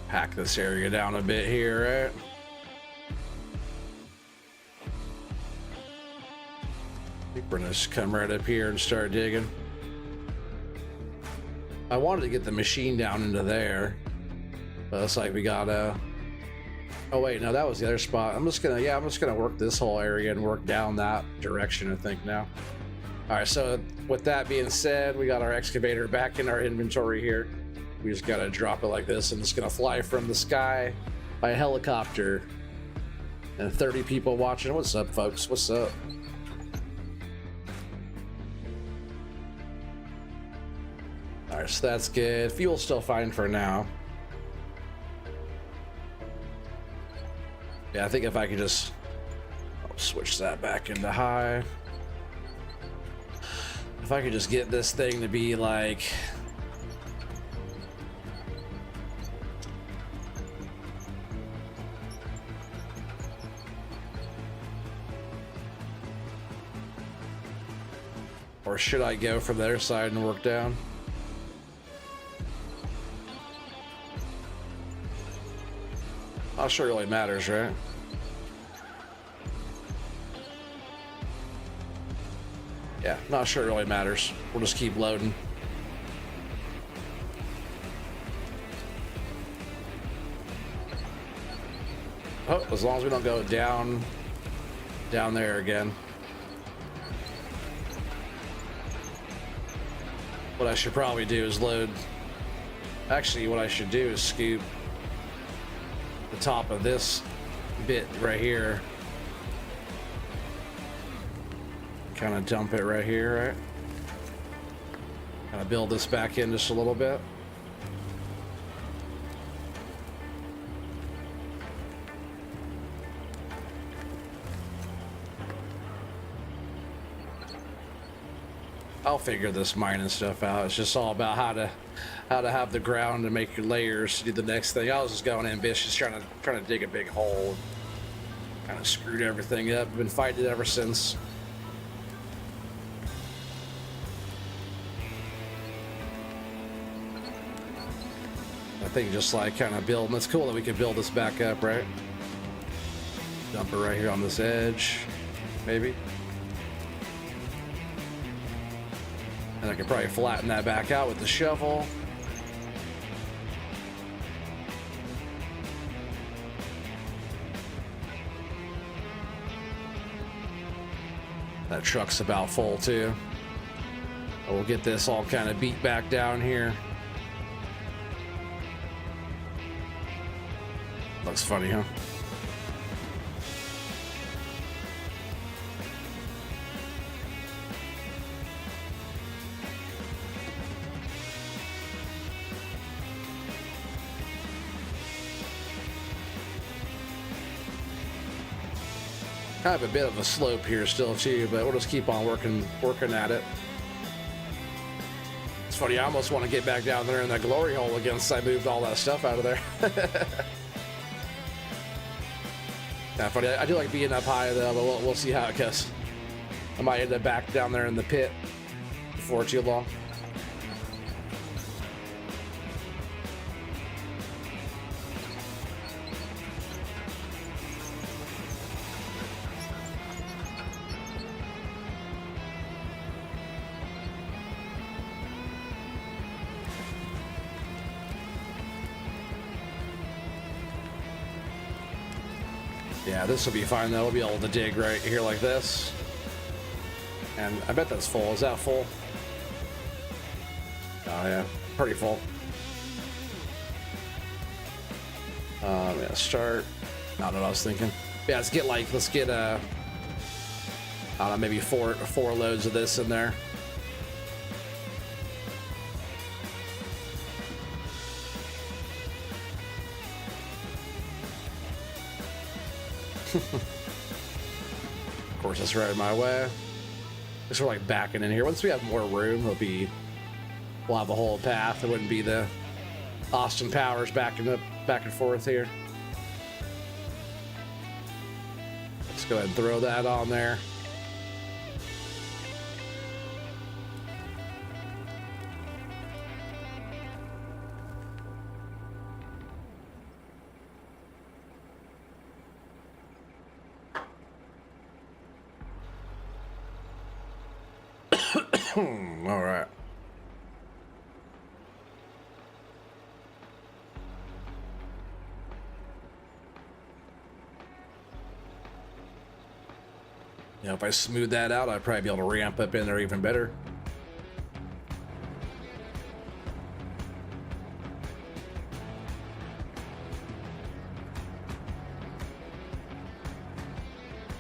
Hack this area down a bit here, right? I think we're gonna just come right up here and start digging. I wanted to get the machine down into there, but it's like we gotta. Oh wait, no, that was the other spot. I'm just gonna work this whole area and work down that direction, I think now. All right, so with that being said, we got our excavator back in our inventory here. We just gotta drop it like this, and it's gonna fly from the sky by a helicopter. And 30 people watching. What's up, folks? What's up? All right, so that's good. Fuel's still fine for now. Yeah, I think if I could just switch that back into high. If I could just get this thing to be like or should I go from the other side and work down? Not sure it really matters, right? Yeah, not sure it really matters. We'll just keep loading. Oh, as long as we don't go down there again. What I should probably do is load. Actually, what I should do is scoop the top of this bit right here. Kind of dump it right here, right? Kind of build this back in just a little bit. I'll figure this mining stuff out. It's just all about how to have the ground to make your layers to do the next thing. I was just going ambitious, trying to dig a big hole. Kind of screwed everything up. Been fighting it ever since. I think just like kind of building. It's cool that we can build this back up, right? Dump it right here on this edge, maybe. And I could probably flatten that back out with the shovel. That truck's about full too. We'll get this all kind of beat back down here. Looks funny, huh? Kind of a bit of a slope here still too, but we'll just keep on working at it. It's funny, I almost want to get back down there in that glory hole again since I moved all that stuff out of there. Yeah, funny. I do like being up high though, but we'll see how it goes. I might end up back down there in the pit before too long. Yeah, this will be fine though. We'll be able to dig right here like this. And I bet that's full. Is that full? Oh yeah, pretty full. Yeah, start. Not what I was thinking. Yeah, let's get I don't know, maybe four loads of this in there. course, it's right in my way. Just we're like backing in here. Once we have more room, we'll have a whole path. It wouldn't be the Austin Powers backing up back and forth here. Let's go ahead and throw that on there. All right. You know, if I smooth that out, I'd probably be able to ramp up in there even better.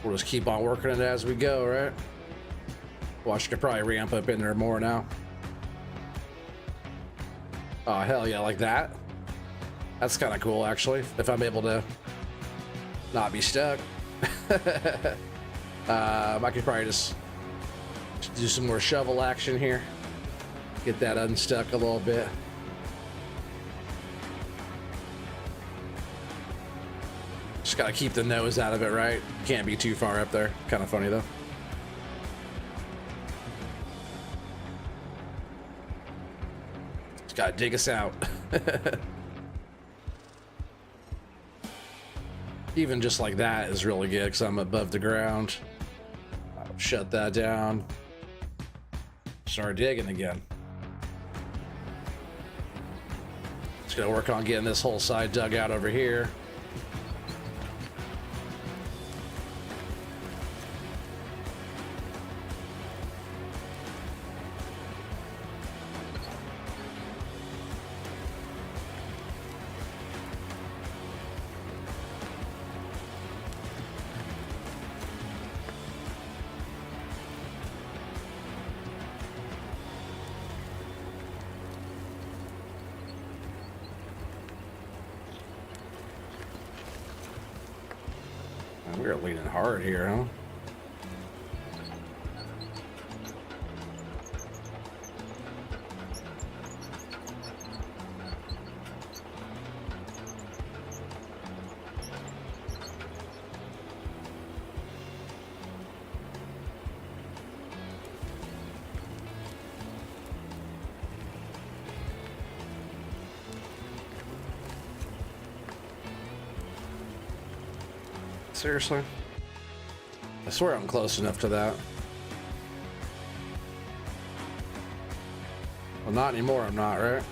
We'll just keep on working it as we go, right? Watch, I could probably ramp up in there more now. Oh, hell yeah, like that. That's kind of cool, actually, if I'm able to not be stuck. I could probably just do some more shovel action here. Get that unstuck a little bit. Just gotta keep the nose out of it, right? Can't be too far up there. Kind of funny, though. Just gotta dig us out. Even just like that is really good because I'm above the ground. I'll shut that down. Start digging again. Just gonna work on getting this whole side dug out over here. We're leaning hard here, huh? Seriously? I swear I'm close enough to that. Well, not anymore, I'm not, right?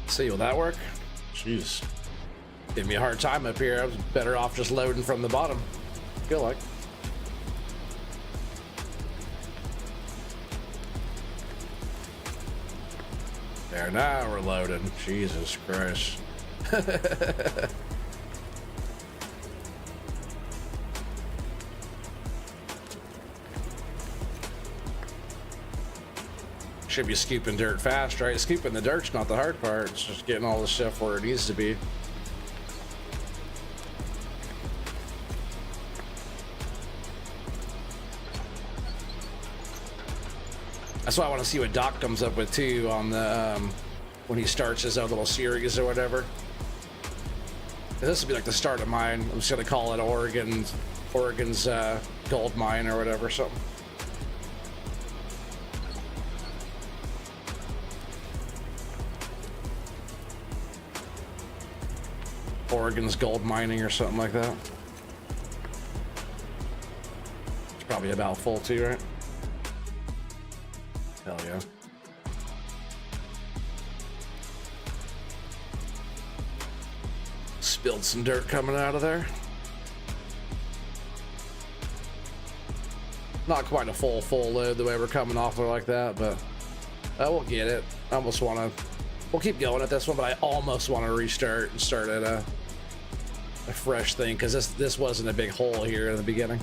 See, will that work? Jeez. Give me a hard time up here. I was better off just loading from the bottom. I feel like. There, now we're loading. Jesus Christ. Should be scooping dirt fast, right? Scooping the dirt's not the hard part. It's just getting all the stuff where it needs to be. That's why I want to see what Doc comes up with too on the when he starts his own little series or whatever. This will be like the start of mine. I'm just gonna call it Oregon's gold mine or whatever, something. Oregon's gold mining or something like that. It's probably about full too, right? Hell yeah. Spilled some dirt coming out of there. Not quite a full load the way we're coming off there like that, but we'll get it. I almost want to, we'll keep going at this one, but I almost want to restart and start at a fresh thing, because this wasn't a big hole here in the beginning.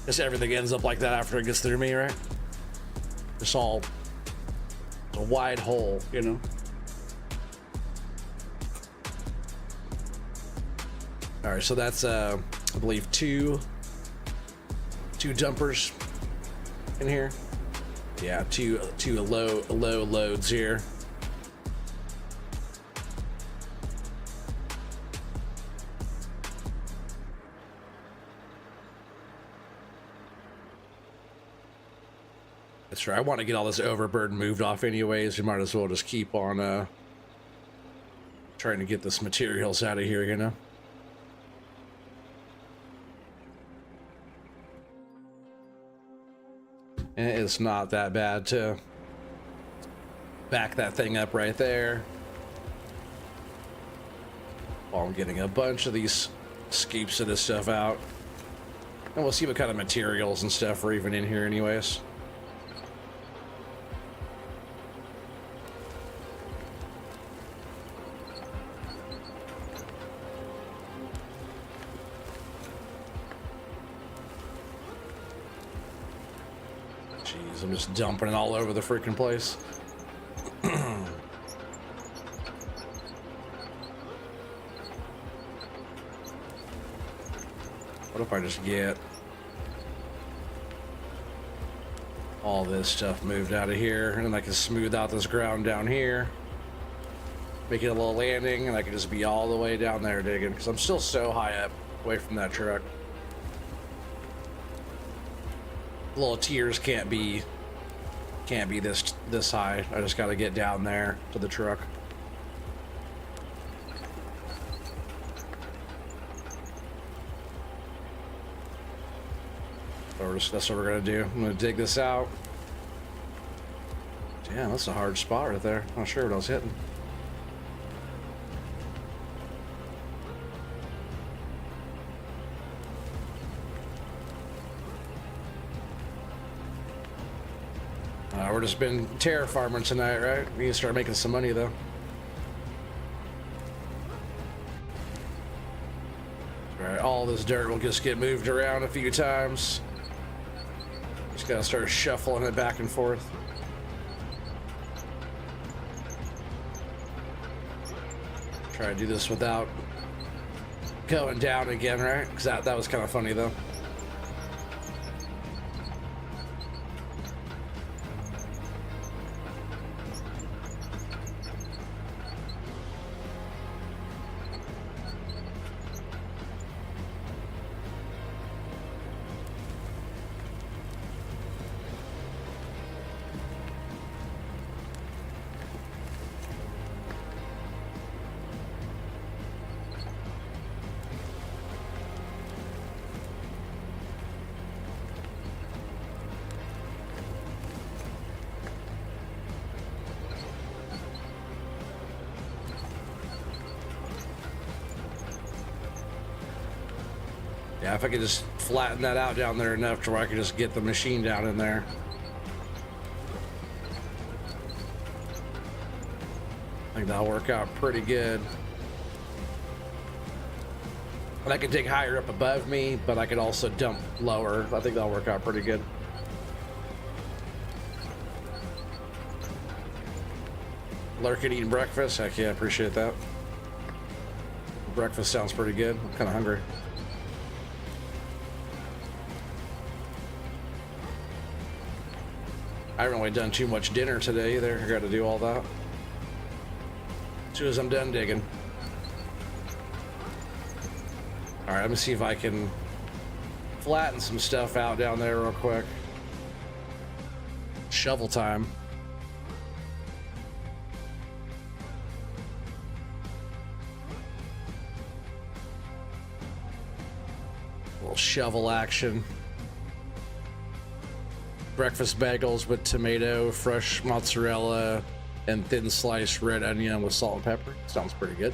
Just everything ends up like that after it gets through me, right? It's all a wide hole, you know? All right, so that's I believe two dumpers in here. Yeah, two low loads here. That's right. I want to get all this overburden moved off anyways. You might as well just keep on trying to get this materials out of here, you know? And it's not that bad to back that thing up right there. While I'm getting a bunch of these scoops of this stuff out. And we'll see what kind of materials and stuff are even in here anyways. Jeez, I'm just dumping it all over the freaking place. What if I just get all this stuff moved out of here, and then I can smooth out this ground down here, make it a little landing, and I can just be all the way down there digging, because I'm still so high up away from that truck. Little tiers can't be this high. I just got to get down there to the truck. That's what we're gonna do. I'm gonna dig this out. Damn, that's a hard spot right there. Not sure what I was hitting. We're just been terra farming tonight, right? We need to start making some money though. Alright, all this dirt will just get moved around a few times. Just gotta start shuffling it back and forth. Try to do this without going down again, right? Because that was kind of funny though. Yeah, if I could just flatten that out down there enough to where I could just get the machine down in there. I think that'll work out pretty good. And I can dig higher up above me, but I could also dump lower. I think that'll work out pretty good. Lurking eating breakfast. Heck yeah, appreciate that. Breakfast sounds pretty good. I'm kind of hungry. I haven't really done too much dinner today either. I got to do all that as soon as I'm done digging. All right, let me see if I can flatten some stuff out down there real quick. Shovel time. A little shovel action. breakfast bagels with tomato, fresh mozzarella, and thin sliced red onion with salt and pepper. Sounds pretty good.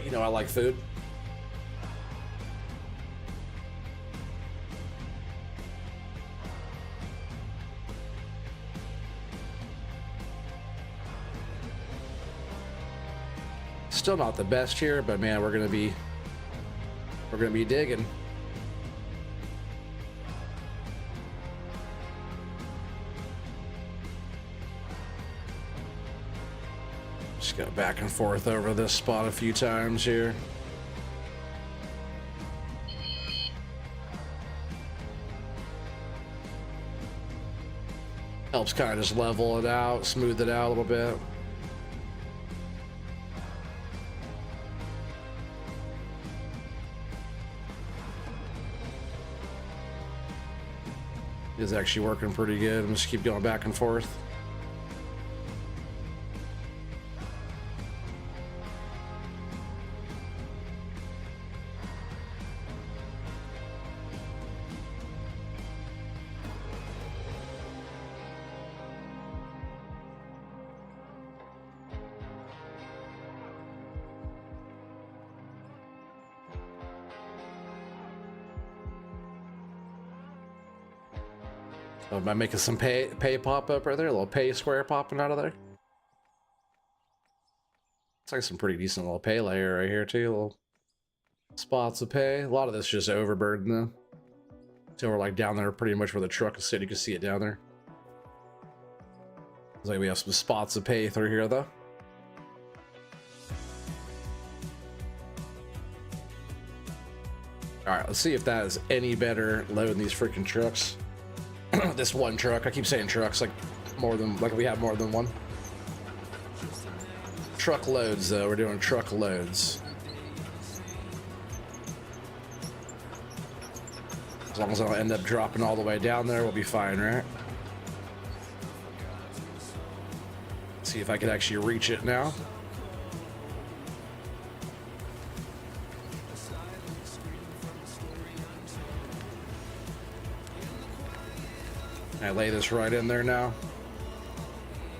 You know, I like food. Still not the best here, but man, we're gonna be digging. Just go back and forth over this spot a few times here. Helps kind of just level it out, smooth it out a little bit. Is actually working pretty good. I'm just keep going back and forth. Am I making some pay pop up right there? A little pay square popping out of there. It's like some pretty decent little pay layer right here too. Little spots of pay. A lot of this just overburden though. So we're like down there pretty much where the truck is sitting. You can see it down there. Looks like we have some spots of pay through here though. Alright, let's see if that is any better loading these freaking trucks. This one truck, I keep saying trucks, like we have more than one. Truck loads though, we're doing truck loads. As long as I don't end up dropping all the way down there, we'll be fine, right? See if I can actually reach it now. I lay this right in there now.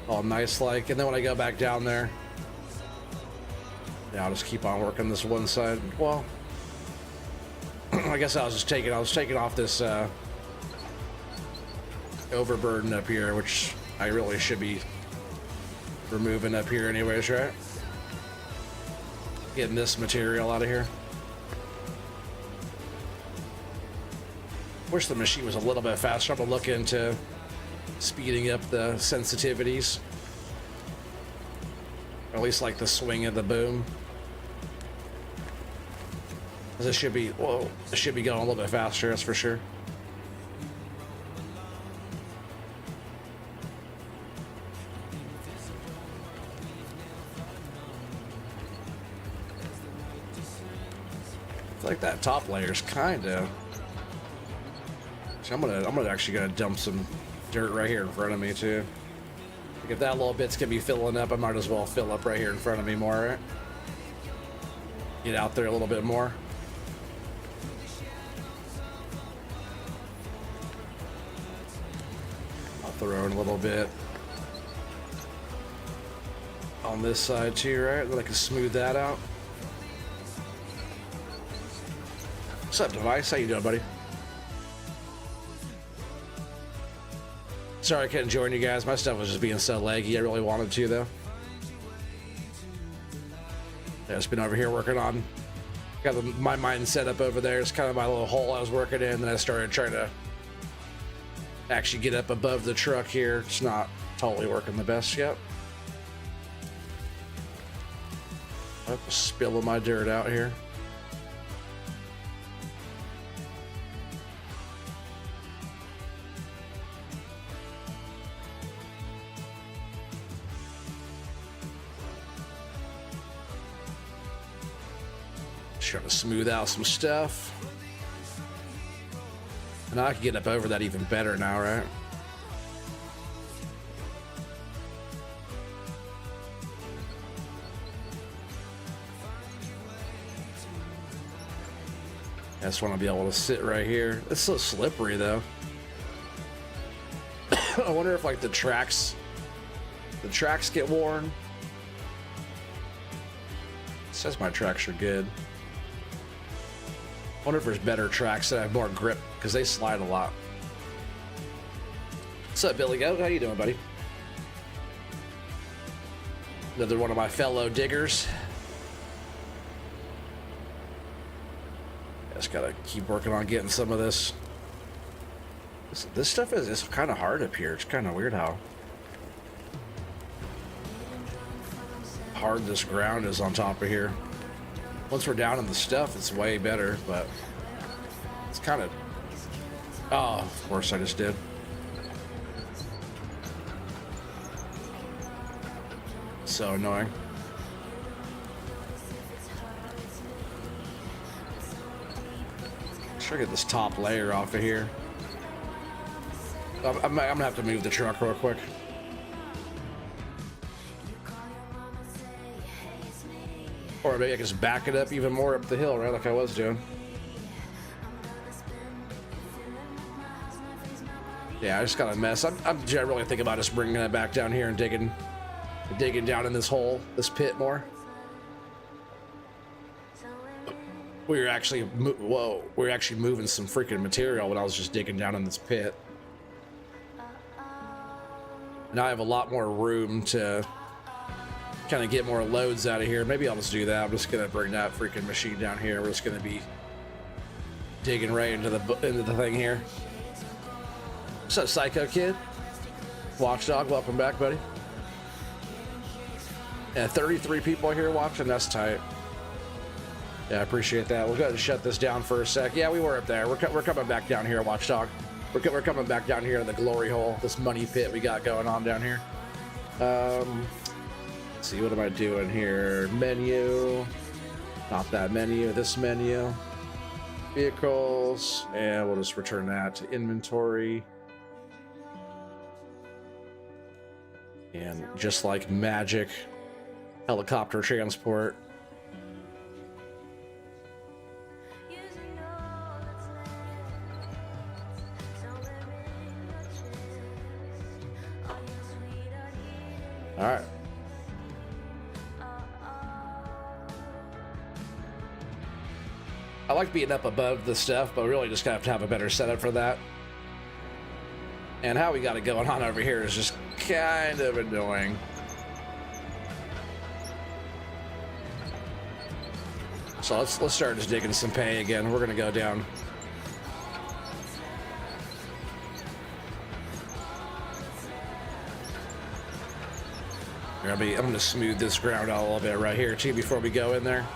All nice like, and then when I go back down there, yeah, I'll just keep on working this one side. Well, I guess I was taking off this overburden up here, which I really should be removing up here anyways, right? Getting this material out of here. Wish the machine was a little bit faster. I'm gonna look into speeding up the sensitivities, or at least like the swing of the boom. This should be, whoa, it should be going a little bit faster, that's for sure. I feel like that top layer's kind of. So I'm gonna actually dump some dirt right here in front of me too. Like if that little bit's gonna be filling up, I might as well fill up right here in front of me more, right? Get out there a little bit more. I'll throw in a little bit on this side too, right? Then I can smooth that out. What's up, Device? How you doing, buddy? Sorry I couldn't join you guys. My stuff was just being so laggy. I really wanted to, though. Yeah, just been over here working on. Got my mind set up over there. It's kind of my little hole I was working in. Then I started trying to actually get up above the truck here. It's not totally working the best yet. I'm spilling my dirt out here. Trying to smooth out some stuff. And I can get up over that even better now, right? I just want to be able to sit right here. It's so slippery though. I wonder if like the tracks get worn. It says my tracks are good. I wonder if there's better tracks that have more grip, because they slide a lot. What's up, Billy Goat? How you doing, buddy? Another one of my fellow diggers. Just gotta keep working on getting some of this. This stuff is kind of hard up here. It's kind of weird how hard this ground is on top of here. Once we're down in the stuff, it's way better, but it's kind of... Oh, of course I just did. So annoying. Sure, get this top layer off of here. I'm gonna have to move the truck real quick. Or maybe I can just back it up even more up the hill, right, like I was doing. Yeah, I just got a mess. I'm generally thinking about just bringing it back down here and digging down in this hole, this pit more. We were actually moving some freaking material when I was just digging down in this pit. Now I have a lot more room to kind of get more loads out of here. Maybe I'll just do that. I'm just gonna bring that freaking machine down here. We're just gonna be digging right into the thing here. What's up, Psycho Kid? Watchdog, welcome back, buddy. Yeah, 33 people here watching. That's tight. Yeah, I appreciate that. We'll go ahead and shut this down for a sec. Yeah, we were up there. We're coming back down here, Watchdog. We're coming back down here in the glory hole, this money pit we got going on down here. Let's see, what am I doing here? Menu. Not that menu, this menu. Vehicles. And we'll just return that to inventory. And just like magic, helicopter transport. All right. I like being up above the stuff, but we really just have to have a better setup for that. And how we got it going on over here is just kind of annoying. So let's start just digging some pay again. We're gonna go down. I'm gonna smooth this ground out a little bit right here too before we go in there.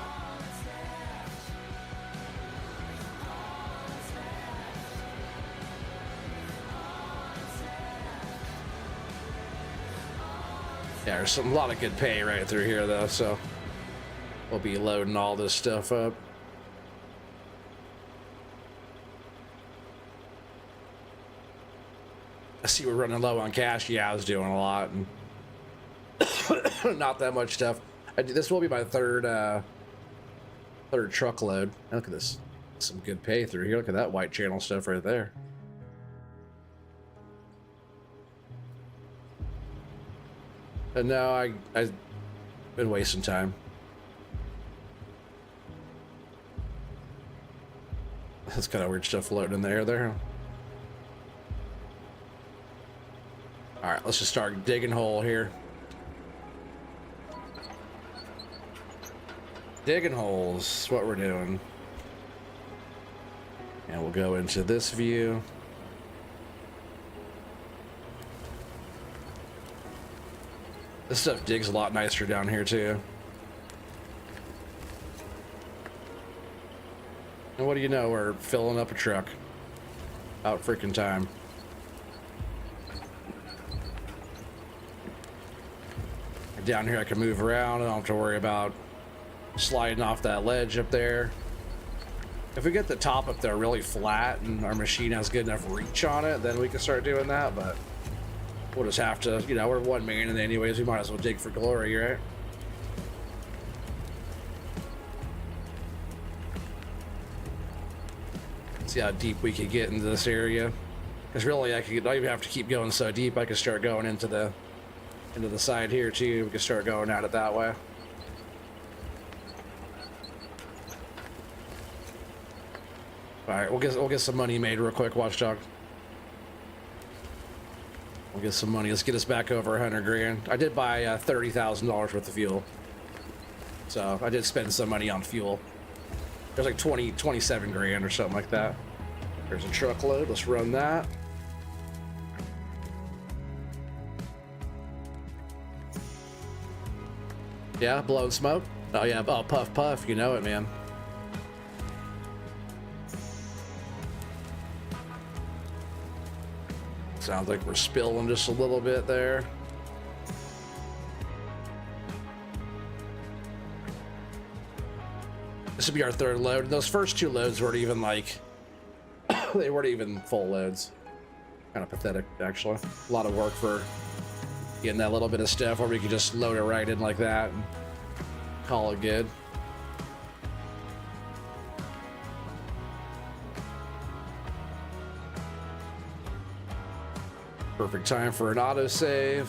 Yeah, there's a lot of good pay right through here though, so we'll be loading all this stuff up. I see we're running low on cash. Yeah, I was doing a lot and not that much stuff. This will be my third truckload. Look at this, some good pay through here. Look at that white channel stuff right there. And no, I've been wasting time. That's kind of weird stuff floating in the air there. All right, let's just start digging hole here. Digging holes is what we're doing. And we'll go into this view. This stuff digs a lot nicer down here too. And what do you know, we're filling up a truck. About freaking time. Down here I can move around. I don't have to worry about sliding off that ledge up there. If we get the top up there really flat and our machine has good enough reach on it, then we can start doing that, but we'll just have to, you know, we're one man and anyways, we might as well dig for glory, right? See how deep we can get into this area. Because really, I don't even have to keep going so deep. I can start going into the side here too. We can start going at it that way. All right, we'll get some money made real quick, Watchdog. We'll get some money. Let's get us back over 100 grand. I did buy $30,000 worth of fuel, so I did spend some money on fuel. There's like 27 grand or something like that. There's a truckload. Let's run that. Yeah, blowing smoke. Oh yeah, oh puff puff. You know it, man. Sounds like we're spilling just a little bit there. This would be our third load. And those first two loads weren't even like, they weren't even full loads. Kind of pathetic, actually. A lot of work for getting that little bit of stuff where we could just load it right in like that and call it good. Perfect time for an autosave.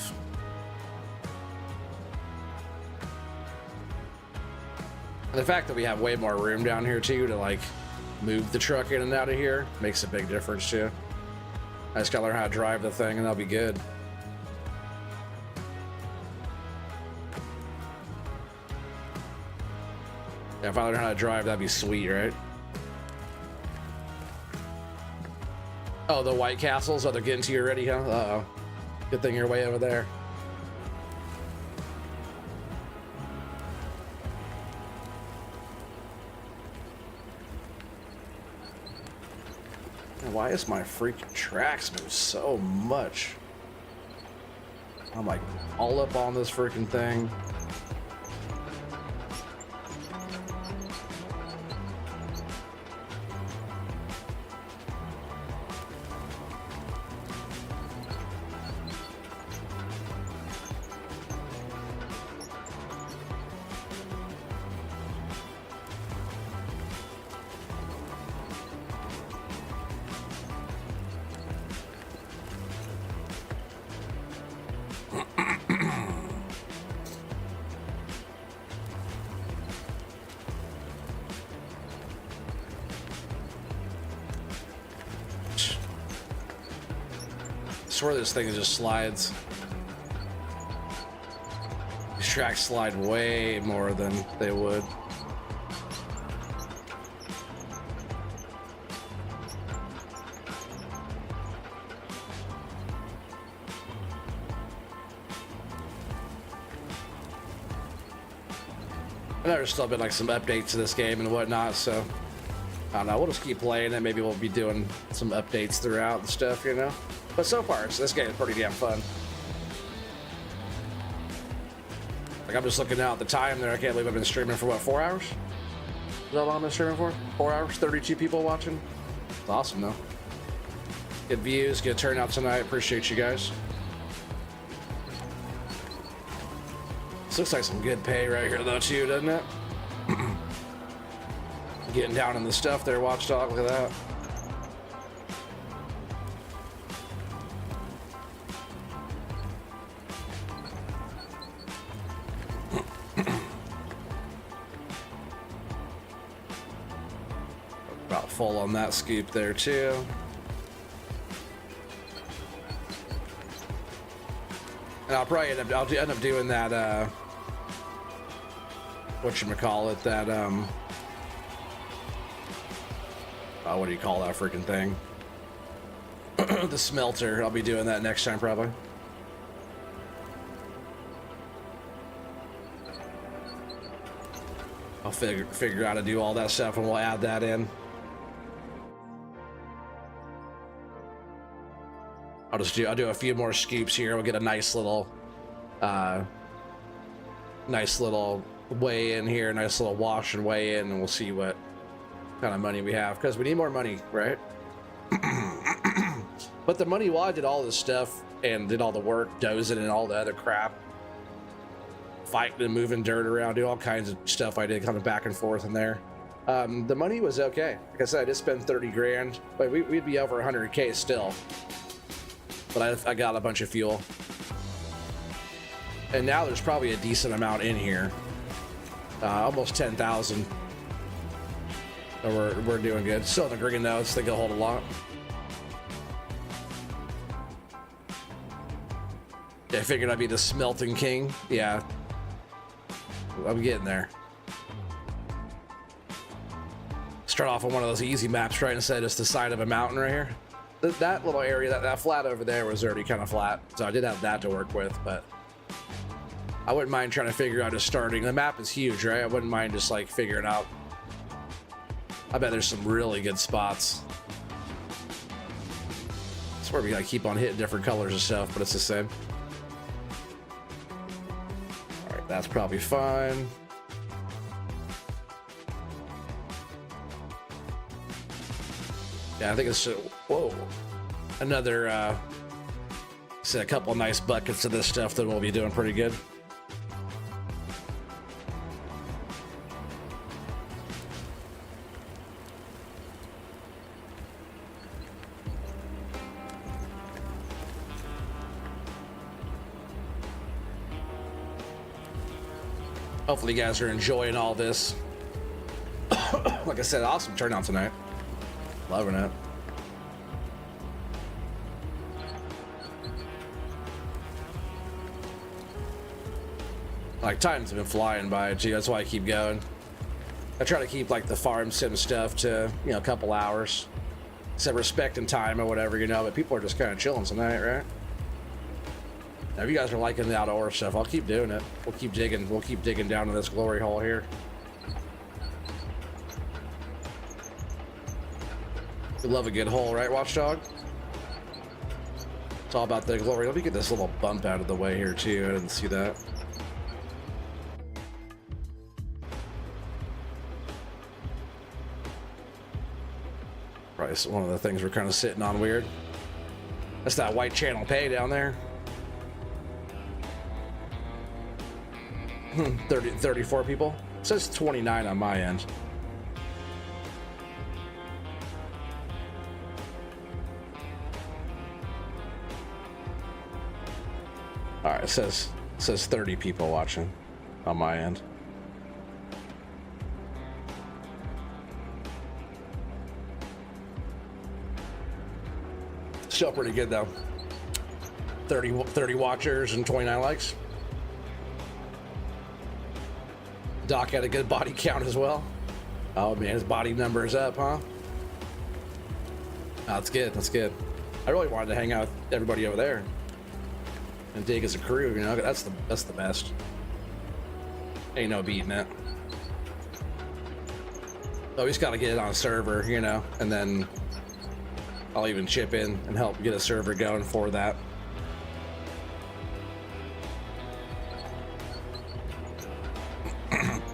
And the fact that we have way more room down here too to like move the truck in and out of here makes a big difference too. I just gotta learn how to drive the thing and that'll be good. Yeah, if I learn how to drive, that'd be sweet, right? Oh, the White Castles? Oh, they're getting to you already, huh? Uh-oh. Good thing you're way over there. Man, why is my freaking tracks move so much? I'm like all up on this freaking thing. I swear this thing just slides. These tracks slide way more than they would. And there's still been like some updates to this game and whatnot, so I don't know, we'll just keep playing it. Maybe we'll be doing some updates throughout and stuff, you know? But so far, this game is pretty damn fun. Like, I'm just looking now at the time there. I can't believe I've been streaming for, what, 4 hours? Is that how long I've been streaming for? 4 hours? 32 people watching? It's awesome, though. Good views, good turnout tonight. Appreciate you guys. This looks like some good pay right here, though, too, doesn't it? Getting down in the stuff there, Watchdog. Look at that. About full on that scoop there too. And I'll probably end up doing that whatchamacallit, that what do you call that freaking thing? The smelter. I'll be doing that next time probably. I'll figure out how to do all that stuff and we'll add that in. I'll do a few more scoops here. We'll get a nice little weigh in here, nice little wash and weigh in, and we'll see what kind of money we have, because we need more money, right? But the money, while I did all this stuff and did all the work, dozing and all the other crap, fighting and moving dirt around, doing all kinds of stuff I did, coming back and forth in there, The money was okay. Like I said, I just spent 30 grand, but we'd be over 100K still. But I got a bunch of fuel. And now there's probably a decent amount in here. Almost 10,000. So we're doing good. Still in the green though, so they can hold a lot. Yeah, I figured I'd be the smelting king. Yeah. I'm getting there. Start off on one of those easy maps right instead of just the side of a mountain right here. That little area, that flat over there was already kind of flat. So I did have that to work with, but I wouldn't mind trying to figure out just starting. The map is huge, right? I wouldn't mind just like figuring out. I bet there's some really good spots. I swear we gotta keep on hitting different colors and stuff, but it's the same. All right, that's probably fine. Yeah, I think it's whoa, another a couple of nice buckets of this stuff, then we'll be doing pretty good. Hopefully you guys are enjoying all this. Like I said, awesome turnout tonight. Loving it. Like, time's been flying by too. That's why I keep going. I try to keep like the farm sim stuff to, you know, a couple hours. Except respecting time or whatever, you know, but people are just kind of chilling tonight, right? Now, if you guys are liking the outdoor stuff, I'll keep doing it. We'll keep digging down to this glory hole here. We love a good hole, right, Watchdog? It's all about the glory. Let me get this little bump out of the way here too. I didn't see that. Probably one of the things we're kind of sitting on weird. That's that white channel pay down there. 34 people. It says 29 on my end. All right, it says 30 people watching on my end. Still pretty good though. 30 watchers and 29 likes. Doc had a good body count as well. Oh man, his body number is up, huh? Oh, that's good. That's good. I really wanted to hang out with everybody over there and dig as a crew. You know, that's the best. Ain't no beating it. Always got to get it on a server, you know, and then I'll even chip in and help get a server going for that.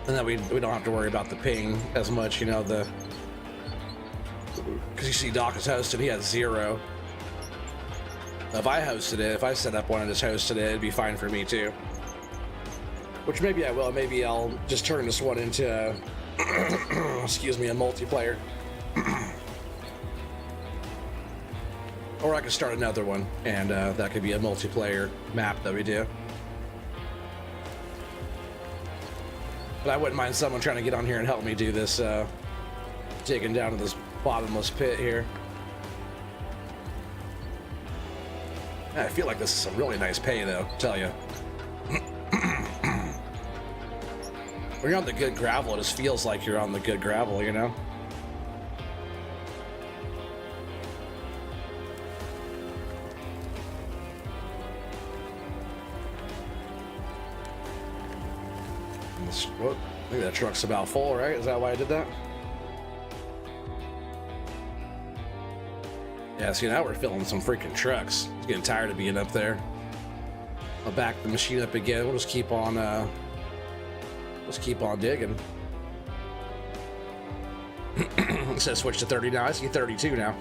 And then we don't have to worry about the ping as much, you know, because you see Doc is hosted, he has 0. If I hosted it, if I set up one and just hosted it, it'd be fine for me too. Which maybe I will. Maybe I'll just turn this one into, excuse me, a multiplayer. Or I could start another one, and that could be a multiplayer map that we do. But I wouldn't mind someone trying to get on here and help me do this, digging down to this bottomless pit here. I feel like this is some really nice pay, though, I'll tell you. When you're on the good gravel, it just feels like you're on the good gravel, you know? What? I think that truck's about full, right? Is that why I did that? Yeah, see, now we're filling some freaking trucks. It's getting tired of being up there. I'll back the machine up again. We'll just keep on digging. It says switch to 30 now. I see 32 now.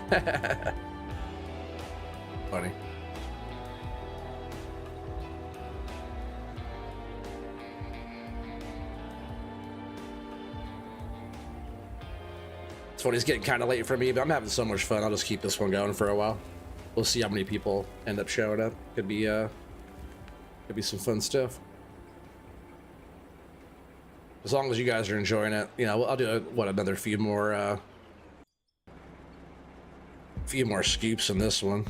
Funny. This one is getting kind of late for me, but I'm having so much fun. I'll just keep this one going for a while. We'll see how many people end up showing up. Could be some fun stuff. As long as you guys are enjoying it, you know, I'll do another few more scoops in this one.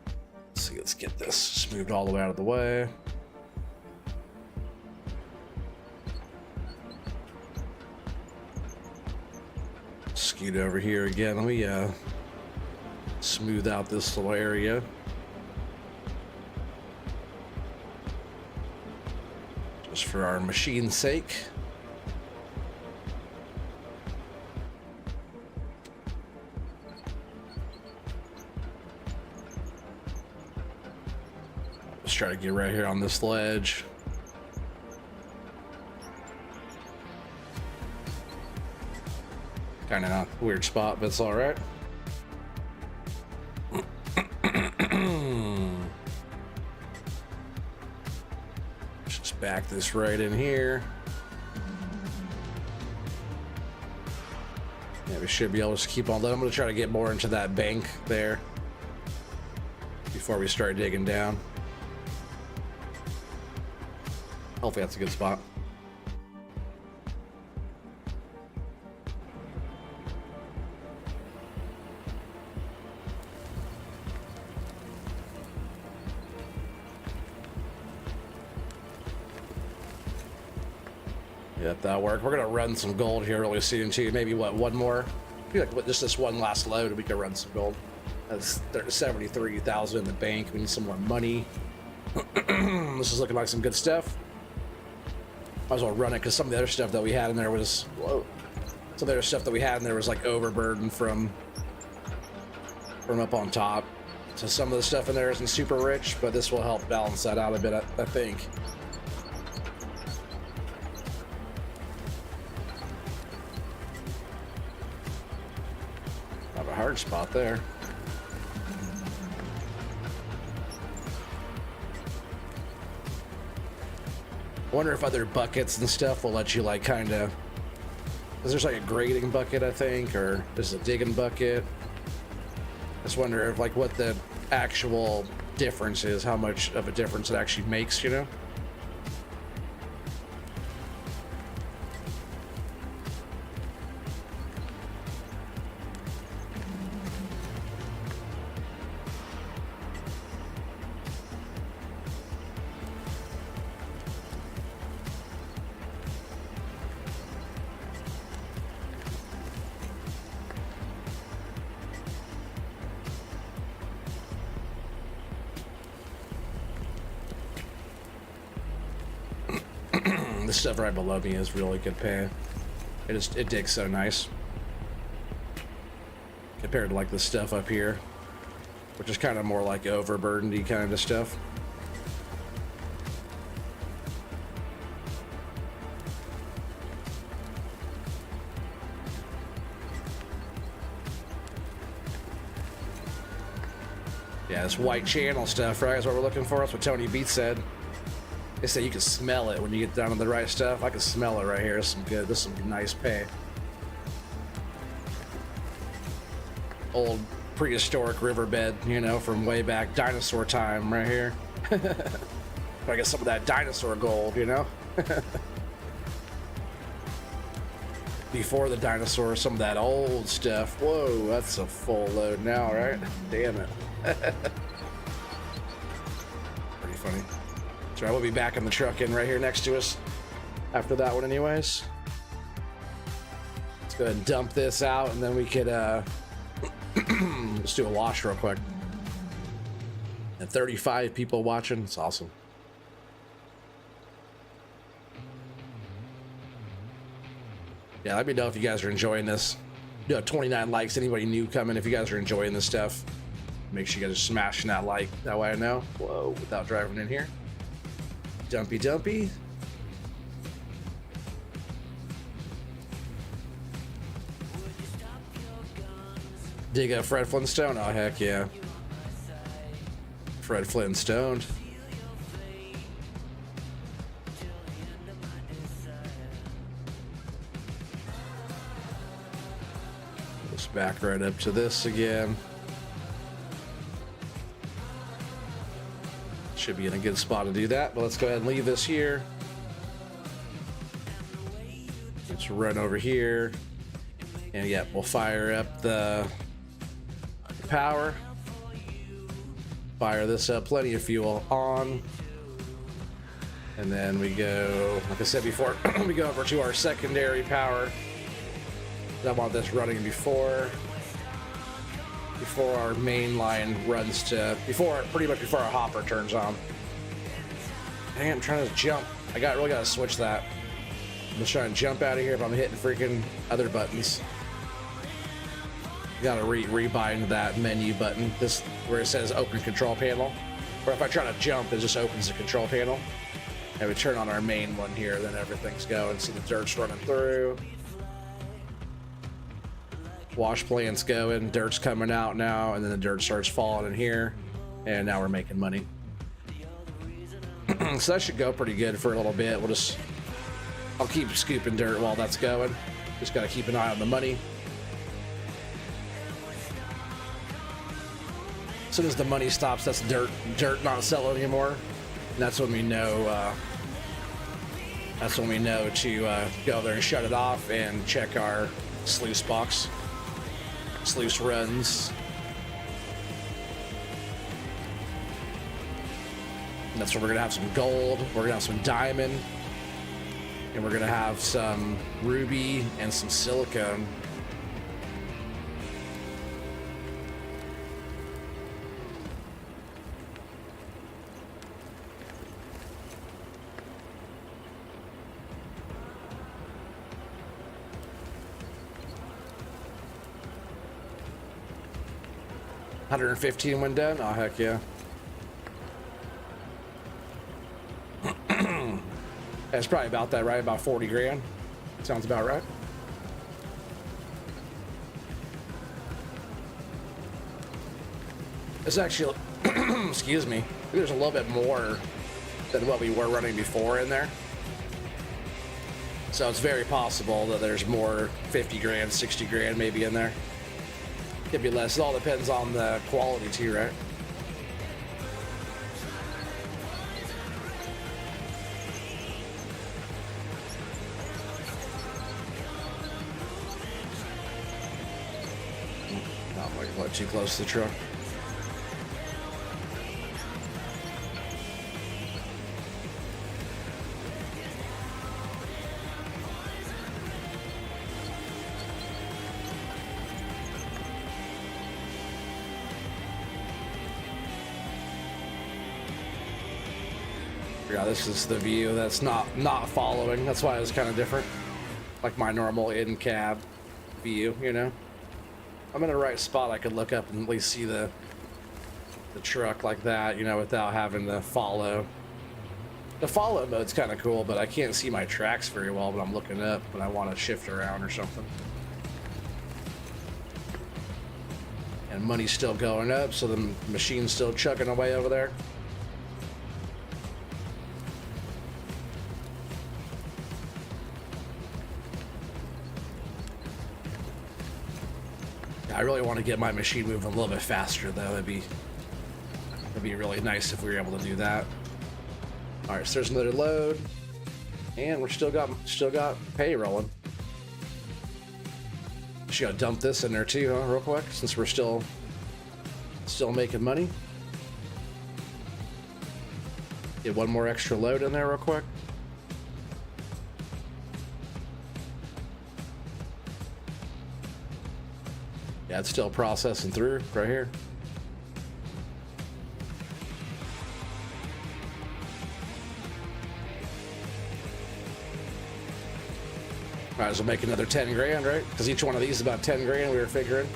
Let's see, let's get this moved all the way out of the way. Scoot over here again. Let me smooth out this little area. Just for our machine's sake. Let's try to get right here on this ledge. Kind of a weird spot, but it's all right. Just back this right in here. Yeah, we should be able to keep on. I'm going to try to get more into that bank there before we start digging down. Hopefully that's a good spot. Yep, that'll work. We're gonna run some gold here really soon too. Maybe one more? I feel like just this one last load and we can run some gold. That's 73,000 in the bank. We need some more money. This is looking like some good stuff. Might as well run it because some of the other stuff that we had in there was some of the other stuff that we had in there was like overburden from up on top. So some of the stuff in there isn't super rich, but this will help balance that out a bit, I think. Have a hard spot there. I wonder if other buckets and stuff will let you like kind of, because there's like a grading bucket, I think, or there's a digging bucket. I just wonder if like what the actual difference is, how much of a difference it actually makes, you know? This stuff right below me is really good pay. It digs so nice compared to like the stuff up here, which is kind of more like overburdened-y kind of stuff. Yeah, this white channel stuff, right, is what we're looking for. That's what Tony Beats said. They say you can smell it when you get down to the right stuff. I can smell it right here. This is some nice pay. Old prehistoric riverbed, you know, from way back, dinosaur time right here. I get some of that dinosaur gold, you know? Before the dinosaurs, some of that old stuff. Whoa, that's a full load now, right? Damn it. Pretty funny. So we'll be back in the truck in right here next to us after that one anyways. Let's go ahead and dump this out and then we could let's do a wash real quick. And 35 people watching. It's awesome. Yeah, let me know if you guys are enjoying this. You know, 29 likes. Anybody new coming, if you guys are enjoying this stuff, make sure you guys are smashing that like. That way I know. Whoa, without driving in here. Dumpy. Dig a Fred Flintstone? Oh, heck yeah. Fred Flintstone. Just back right up to this again. Should be in a good spot to do that, but let's go ahead and leave this here. Let's run over here. And yeah, we'll fire up the power. Fire this up, plenty of fuel on. And then we go, like I said before, we go over to our secondary power. I want this running before our main line runs to, pretty much before our hopper turns on. Dang, I'm trying to jump. Really gotta switch that. I'm just trying to jump out of here, but I'm hitting freaking other buttons. Gotta rebind that menu button, this where it says open control panel. Or if I try to jump, it just opens the control panel. And we turn on our main one here, then everything's going. See the dirt's running through. Wash plant's going, dirt's coming out now, and then the dirt starts falling in here. And now we're making money. So that should go pretty good for a little bit. I'll keep scooping dirt while that's going. Just gotta keep an eye on the money. As soon as the money stops, that's dirt not selling anymore. And that's when we know. That's when we know to go there and shut it off and check our sluice box, sluice runs. And that's where we're gonna have some gold. We're gonna have some diamond, and we're gonna have some ruby and some silicone. $115 went done. Oh heck yeah! That's probably about that, right? About 40 grand. Sounds about right. It's actually, excuse me, there's a little bit more than what we were running before in there. So it's very possible that there's more 50 grand, 60 grand maybe in there. Could be less. It all depends on the quality too, right? Not too close to the truck. Yeah, this is the view that's not following. That's why it's kind of different. Like my normal in-cab view, you know? I'm in the right spot. I could look up and at least see the truck like that, you know, without having to follow. The follow mode's kind of cool, but I can't see my tracks very well when I'm looking up when I want to shift around or something. And money's still going up, so the machine's still chugging away over there. I really want to get my machine moving a little bit faster, though. That'd be really nice if we were able to do that. All right, so there's another load, and we're still got pay rolling. Just gotta dump this in there too, huh? Real quick, since we're still making money. Get one more extra load in there real quick. Yeah, it's still processing through right here. Might as well make another 10 grand, right? Because each one of these is about 10 grand, we were figuring.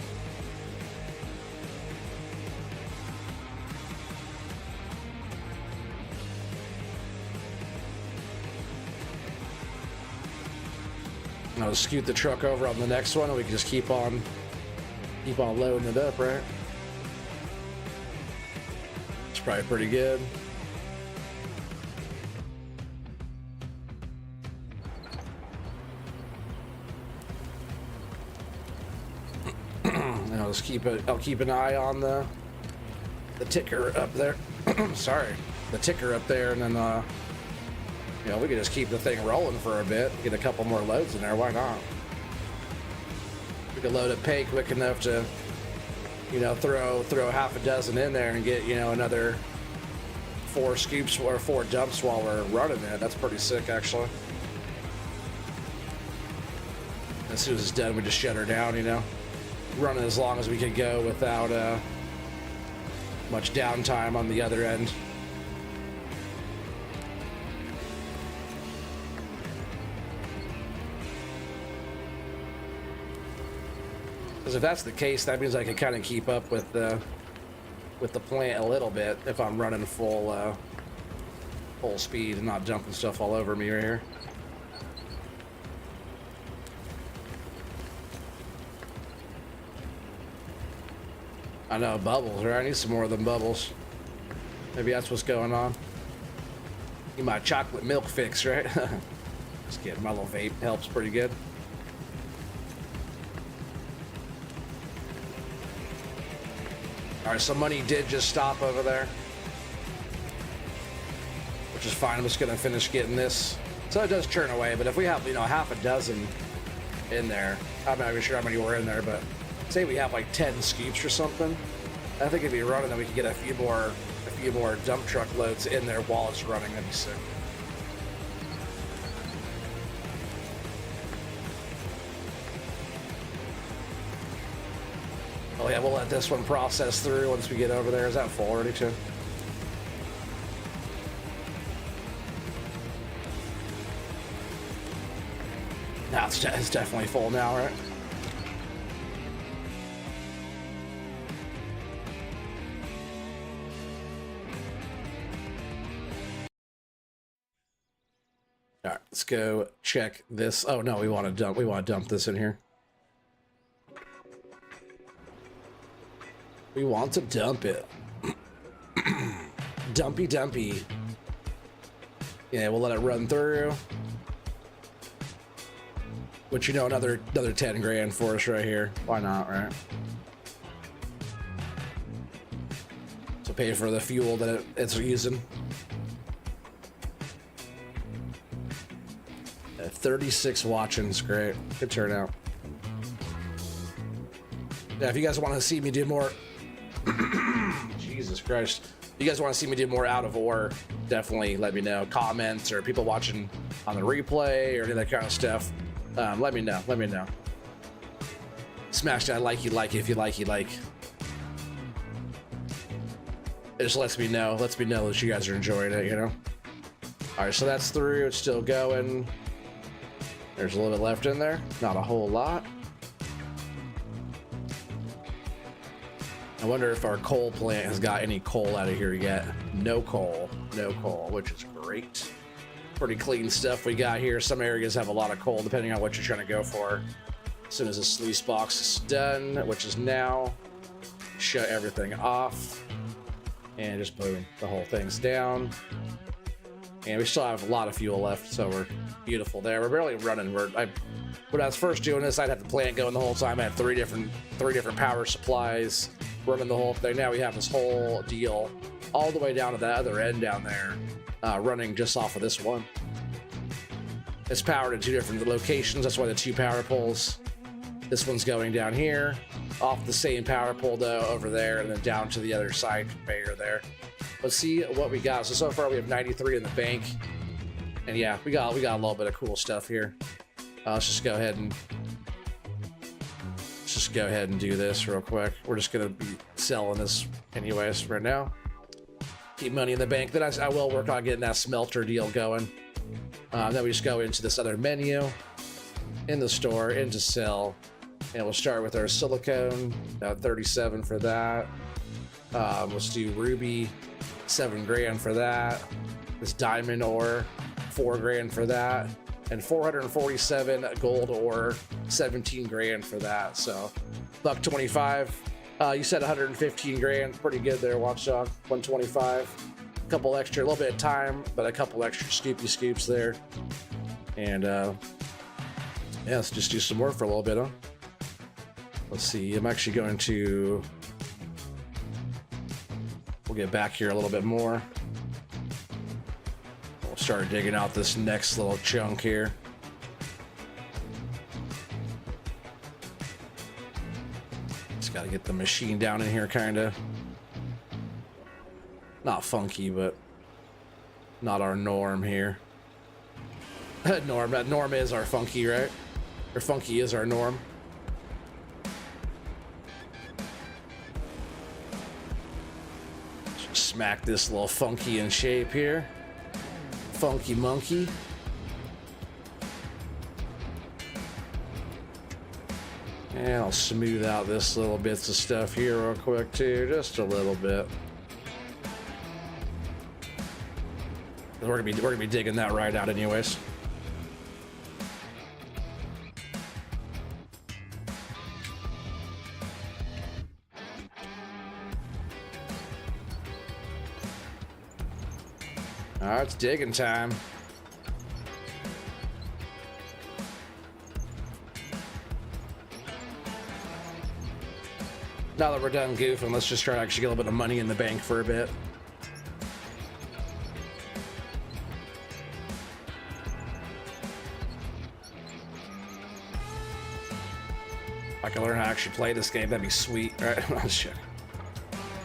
I'll scoot the truck over on the next one, and we can just keep on loading it up, right? It's probably pretty good. I'll keep an eye on the ticker up there. Sorry, the ticker up there, and then you know, we could just keep the thing rolling for a bit, get a couple more loads in there. Why not? We could load up pay quick enough to, you know, throw half a dozen in there and get, you know, another 4 scoops or 4 dumps while we're running it. That's pretty sick, actually. As soon as it's done, we just shut her down, you know, running as long as we can go without much downtime on the other end. Because if that's the case, that means I can kind of keep up with the plant a little bit if I'm running full speed and not dumping stuff all over me right here. I know, bubbles, right? I need some more of them bubbles. Maybe that's what's going on. Need my chocolate milk fix, right? Just kidding, my little vape helps pretty good. All right, so money did just stop over there, which is fine. I'm just gonna finish getting this. So it does churn away, but if we have, you know, half a dozen in there, I'm not even sure how many were in there, but say we have like 10 scoops or something, I think if we run it, then we could get a few more dump truck loads in there while it's running. That'd be sick. Oh yeah, we'll let this one process through once we get over there. Is that full already too? No, it's definitely full now, right? All right, let's go check this. Oh no, we want to dump this in here. We want to dump it. Dumpy. Yeah, we'll let it run through. Which, you know, another 10 grand for us right here. Why not, right? To pay for the fuel that it's using. 36 watchings, great. Good turnout. Yeah, if you guys want to see me do more... Jesus Christ. If you guys want to see me do more Out of Ore, definitely let me know. Comments or people watching on the replay or any of that kind of stuff. Let me know. Smash that like you like if you like. It just lets me know that you guys are enjoying it, you know? Alright, so that's through. It's still going. There's a little bit left in there. Not a whole lot. I wonder if our coal plant has got any coal out of here yet. No coal, which is great. Pretty clean stuff we got here. Some areas have a lot of coal, depending on what you're trying to go for. As soon as the sluice box is done, which is now, shut everything off. And just boom, the whole thing's down. And we still have a lot of fuel left, so we're beautiful there. We're barely running. When I was first doing this, I'd have the plant going the whole time. I had three different power supplies running the whole thing. Now we have this whole deal all the way down to that other end down there, running just off of this one. It's powered at 2 different locations. That's why the 2 power poles. This one's going down here, off the same power pole though, over there, and then down to the other side conveyor there. Let's see what we got. So far we have 93 in the bank, and yeah, we got a little bit of cool stuff here. Let's just go ahead and do this real quick. We're just gonna be selling this anyways right now. Keep money in the bank. Then I will work on getting that smelter deal going. Then we just go into this other menu in the store, into sell, and we'll start with our silicone. 37 for that. Let's do ruby, 7 grand for that. This diamond ore, 4 grand for that. And 447 gold ore, 17 grand for that. So $125. You said 115 grand, pretty good there, Watchdog. 125. A couple extra, a little bit of time, but a couple extra scoops there. And yeah, let's just do some more for a little bit, huh? Let's see, I'm actually going to, we'll get back here a little bit more. We'll start digging out this next little chunk here. Just got to get the machine down in here, kind of. Not funky, but not our norm here. Norm is our funky, right? Or funky is our norm. Just smack this little funky in shape here. Funky monkey. And I'll smooth out this little bits of stuff here real quick too, just a little bit. We're gonna be digging that right out anyways. All right, it's digging time. Now that we're done goofing, let's just try to actually get a little bit of money in the bank for a bit. If I can learn how to actually play this game, that'd be sweet. All right, oh, shit.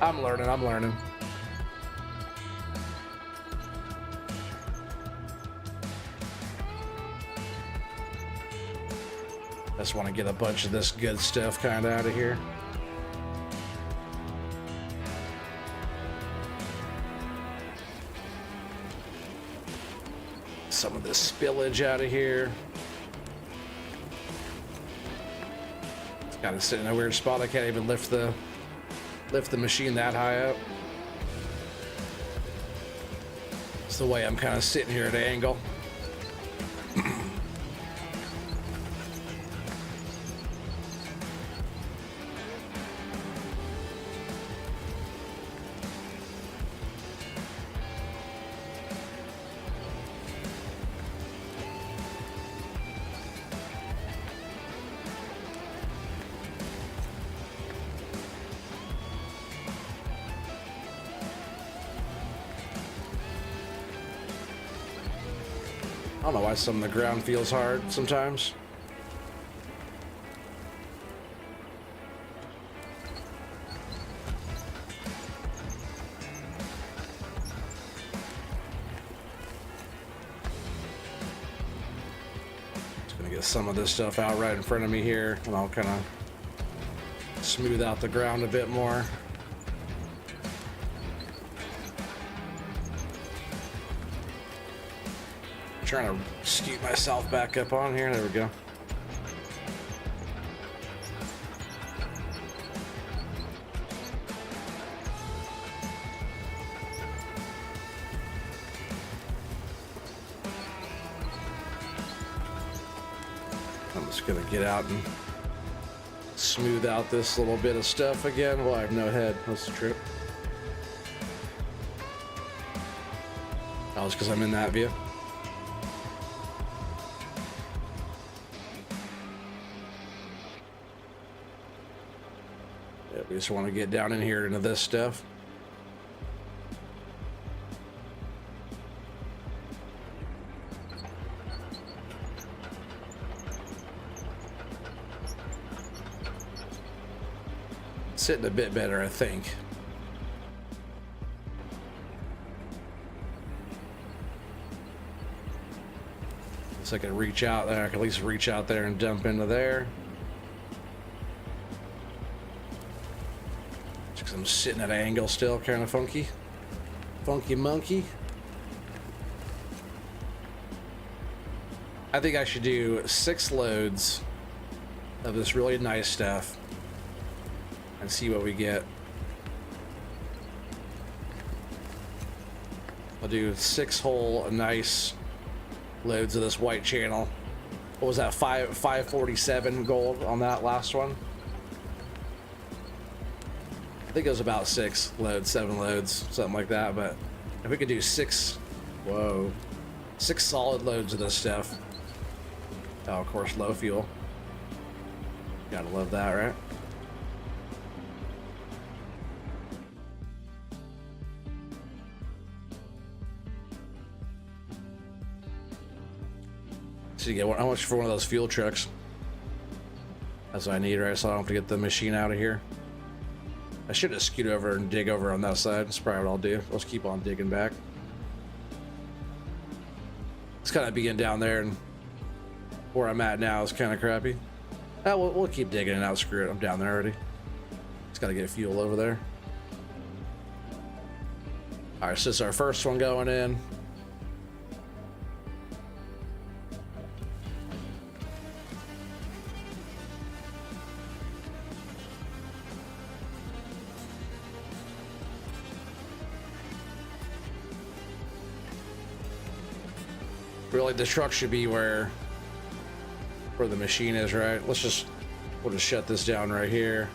I'm learning. Just want to get a bunch of this good stuff kind of out of here. Some of this spillage out of here. It's kind of sitting in a weird spot. I can't even lift the machine that high up. It's the way I'm kind of sitting here at an angle. I don't know why some of the ground feels hard sometimes. Just gonna get some of this stuff out right in front of me here, and I'll kind of smooth out the ground a bit more. Trying to scoot myself back up on here. There we go. I'm just gonna get out and smooth out this little bit of stuff again. Well, I have no head. What's the trip? Oh, it's because I'm in that view. We just want to get down in here into this stuff. It's sitting a bit better, I think. So I can reach out there. I can at least reach out there and dump into there. I'm sitting at an angle still, kind of funky. Funky monkey. I think I should do 6 loads of this really nice stuff and see what we get. I'll do 6 whole nice loads of this white channel. What was that, 547 gold on that last one? I think it was about 6 loads, 7 loads, something like that. But if we could do 6 solid loads of this stuff. Oh, of course, low fuel. Gotta love that, right? So you get how much for one of those fuel trucks? That's what I need, right? So I don't have to get the machine out of here. I should just scoot over and dig over on that side. That's probably what I'll do. Let's keep on digging back. It's kind of being down there, and where I'm at now is kind of crappy. We'll keep digging it out. Screw it. I'm down there already. Just got to get fuel over there. All right, so this is our first one going in. Really, the truck should be where the machine is, right? We'll just shut this down right here.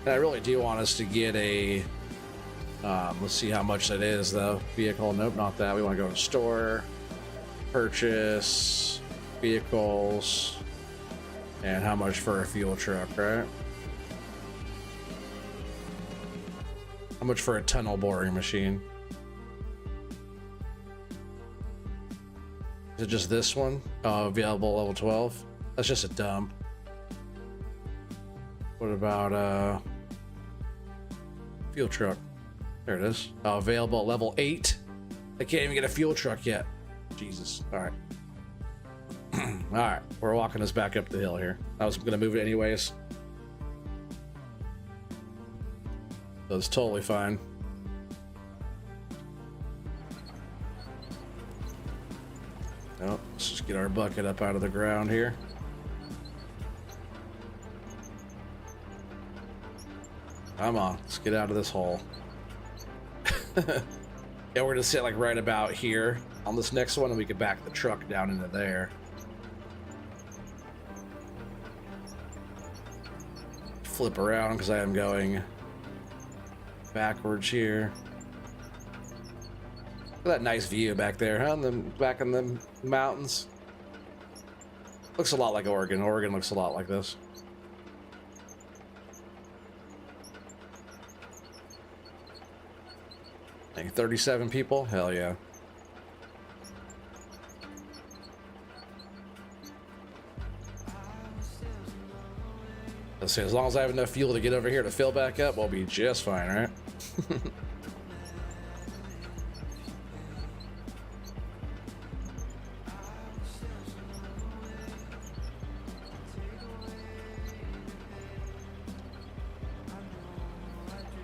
And I really do want us to get a let's see how much that is though. Vehicle, nope, not that. We want to go to store, purchase, vehicles, and how much for a fuel truck, right? How much for a tunnel boring machine? Is it just this one? Available level 12. That's just a dump. What about fuel truck? There it is. Available at level 8. I can't even get a fuel truck yet. Jesus. All right. All right. We're walking this back up the hill here. I was gonna move it anyways. So it's totally fine. Oh, let's just get our bucket up out of the ground here. Come on, let's get out of this hole. Yeah, we're gonna sit like right about here on this next one, and we can back the truck down into there. Flip around because I am going backwards here. Look at that nice view back there, huh? Back in the mountains. Looks a lot like Oregon. Oregon looks a lot like this. Dang, 37 people? Hell yeah. Let's see, as long as I have enough fuel to get over here to fill back up, we'll be just fine, right?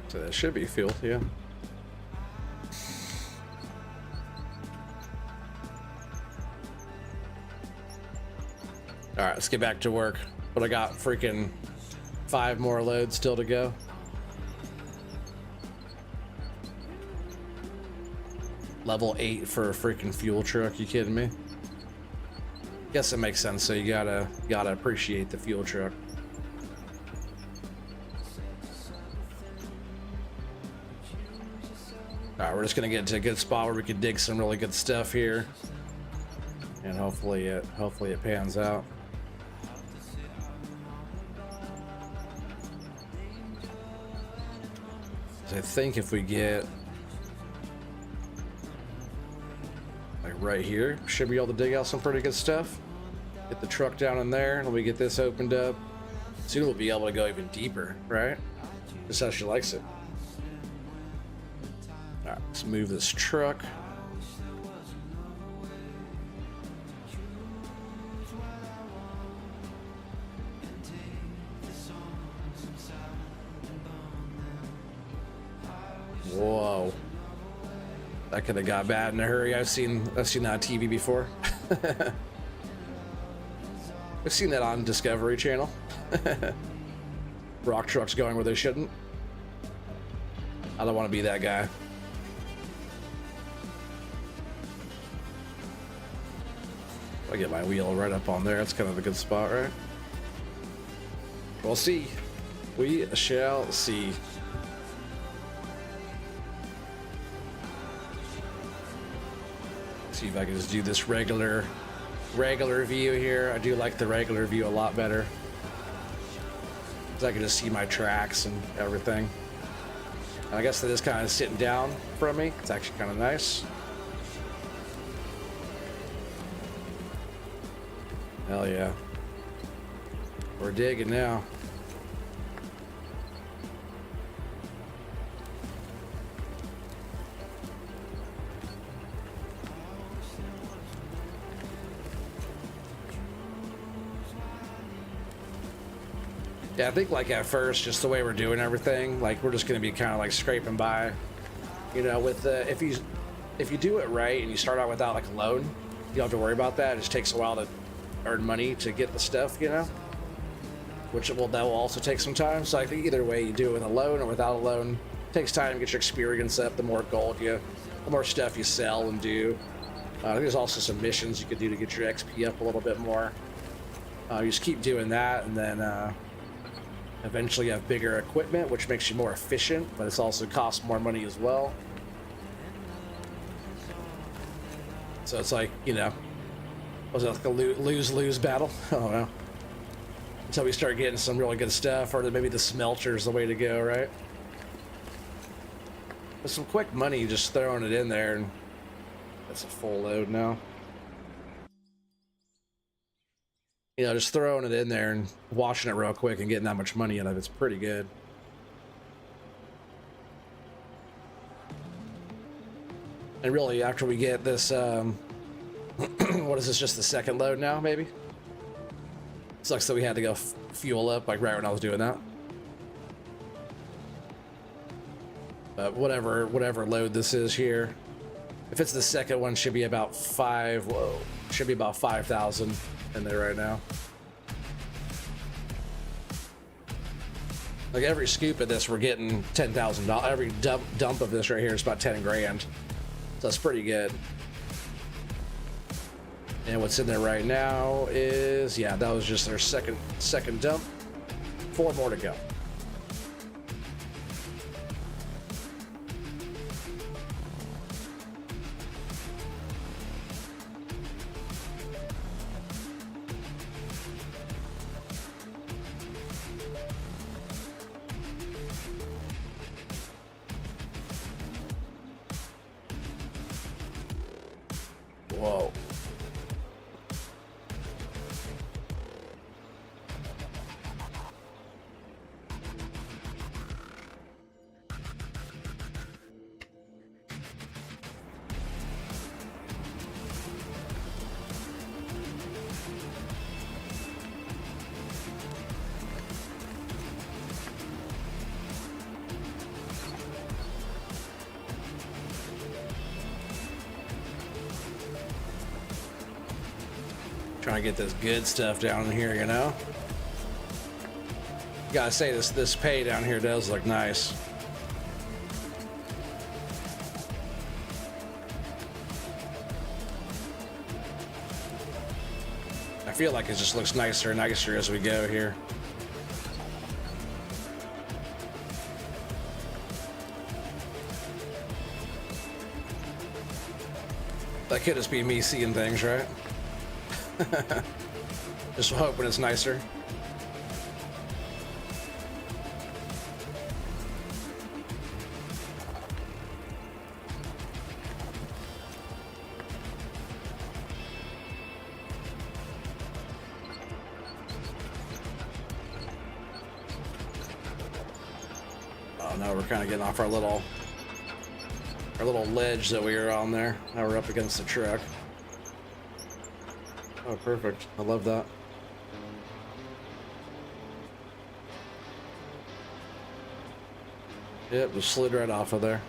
So that should be fuel, yeah. All right, let's get back to work. But I got freaking 5 more loads still to go. Level 8 for a freaking fuel truck. You kidding me? Guess it makes sense. So you gotta appreciate the fuel truck. All right, we're just gonna get to a good spot where we can dig some really good stuff here, and hopefully it pans out. I think if we get like right here, should be able to dig out some pretty good stuff. Get the truck down in there, and we get this opened up. Soon we'll be able to go even deeper, right? Just how she likes it. All right, let's move this truck. Whoa, that could have got bad in a hurry. I've seen that on TV before. I've seen that on Discovery Channel. Rock trucks going where they shouldn't. I don't want to be that guy. I get my wheel right up on there. That's kind of a good spot, right? We'll see. We shall see. See if I can just do this regular view here. I do like the regular view a lot better. 'cause I can just see my tracks and everything. And I guess that is kind of sitting down from me. It's actually kind of nice. Hell yeah. We're digging now. Yeah, I think like at first, just the way we're doing everything, like we're just gonna be kind of like scraping by, you know. With if you do it right and you start out without like a loan, you don't have to worry about that. It just takes a while to earn money to get the stuff, you know. That will also take some time. So I think either way, you do it with a loan or without a loan, it takes time to get your experience up. The more the more stuff you sell and do. There's also some missions you could do to get your XP up a little bit more. You just keep doing that, and then eventually you have bigger equipment, which makes you more efficient, but it's also costs more money as well. So it's like, you know, was it like a lose-lose battle? I don't know. Until we start getting some really good stuff, or maybe the smelter's the way to go, right? With some quick money, just throwing it in there, and that's a full load now. You know, just throwing it in there and washing it real quick and getting that much money out of it's pretty good. And really, after we get this, what is this, just the second load now, maybe? Sucks that we had to go fuel up, like, right when I was doing that. But whatever load this is here. If it's the second one, should be about 5,000 in there right now. Like every scoop of this, we're getting $10,000. Every dump of this right here is about 10 grand. So that's pretty good. And what's in there right now is, yeah, that was just their second dump. 4 more to go. Whoa. Trying to get this good stuff down in here, you know? Gotta say, this pay down here does look nice. I feel like it just looks nicer and nicer as we go here. That could just be me seeing things, right? Just hoping it's nicer. Oh no, we're kind of getting off our little ledge that we were on there. Now we're up against the truck. Oh, perfect. I love that. Yep, just slid right off of there.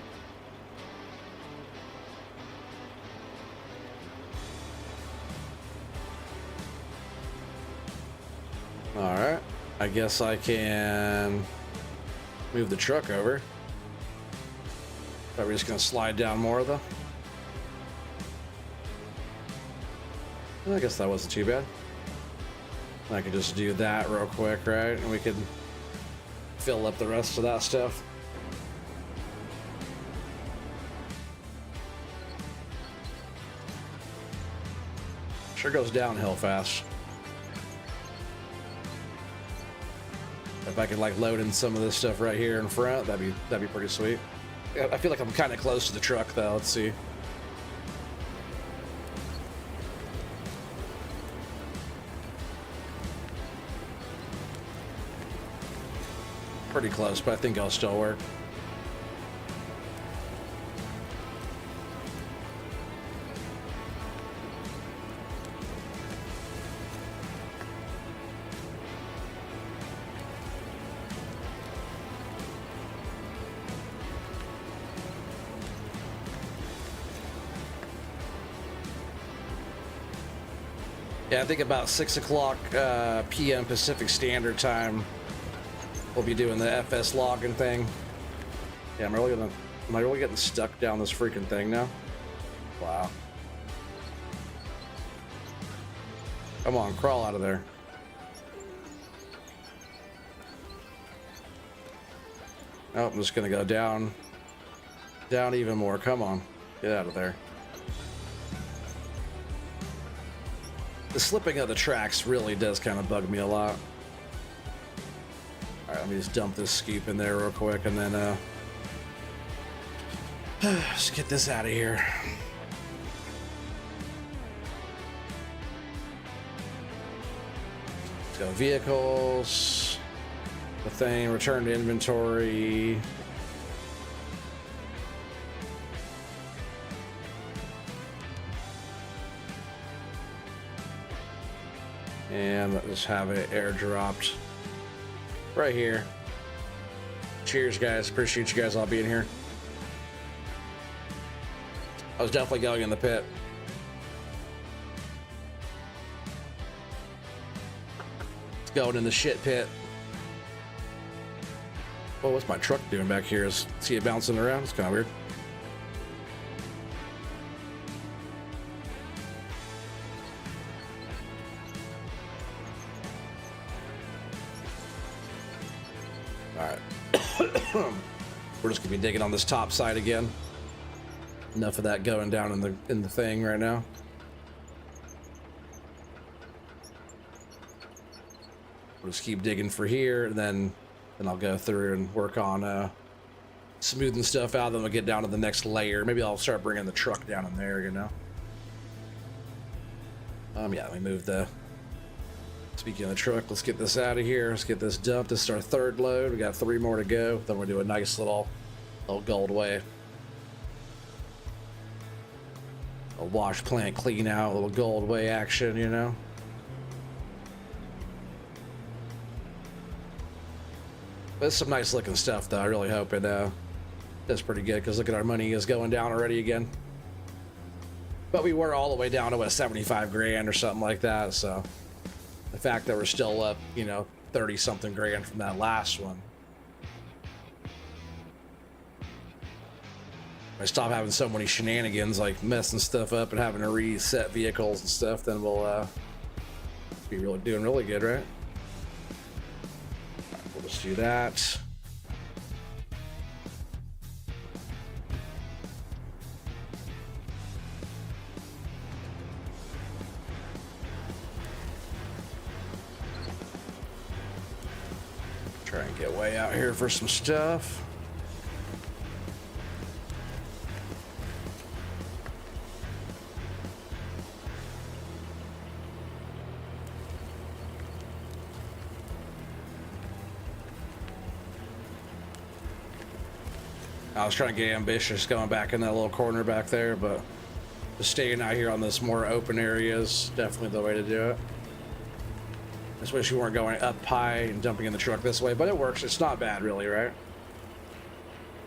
Alright. I guess I can move the truck over. Thought we were just gonna slide down more of the. I guess that wasn't too bad. I could just do that real quick, right? And we could fill up the rest of that stuff. Sure goes downhill fast. If I could like load in some of this stuff right here in front, that'd be pretty sweet. I feel like I'm kind of close to the truck though. Let's see. Pretty close, but I think I'll still work. Yeah, I think about 6 o'clock p.m. Pacific Standard Time, we'll be doing the FS logging thing. Yeah, am I really getting stuck down this freaking thing now? Wow. Come on, crawl out of there. Oh, I'm just gonna go down even more. Come on, get out of there. The slipping of the tracks really does kind of bug me a lot. All right, let me just dump this scoop in there real quick, and then just get this out of here. Let's go vehicles, the thing, return to inventory. And let's have it airdropped right here. Cheers, guys. Appreciate you guys all being here. I was definitely going in the pit. It's going in the shit pit. Well, what's my truck doing back here? See it bouncing around? It's kind of weird. We're just gonna be digging on this top side again. Enough of that going down in the thing right now. We'll just keep digging for here, and then I'll go through and work on smoothing stuff out. Then we'll get down to the next layer. Maybe I'll start bringing the truck down in there, you know. Yeah, let me move the. Speaking of the truck, let's get this out of here. Let's get this dumped. This is our third load. We got 3 more to go. Then we'll do a nice little gold wave. A wash plant clean out, a little gold way action, you know. But it's some nice looking stuff though. I really hope it does pretty good, because look at our money is going down already again. But we were all the way down to what, 75 grand or something like that, so the fact that we're still up, you know, 30 something grand from that last one. If I stop having so many shenanigans, like messing stuff up and having to reset vehicles and stuff, then we'll be doing really good, right? All right, we'll just do that. Try and get way out here for some stuff. I was trying to get ambitious going back in that little corner back there, but just staying out here on this more open area is definitely the way to do it. I just wish we weren't going up high and dumping in the truck this way, but it works. It's not bad, really, right?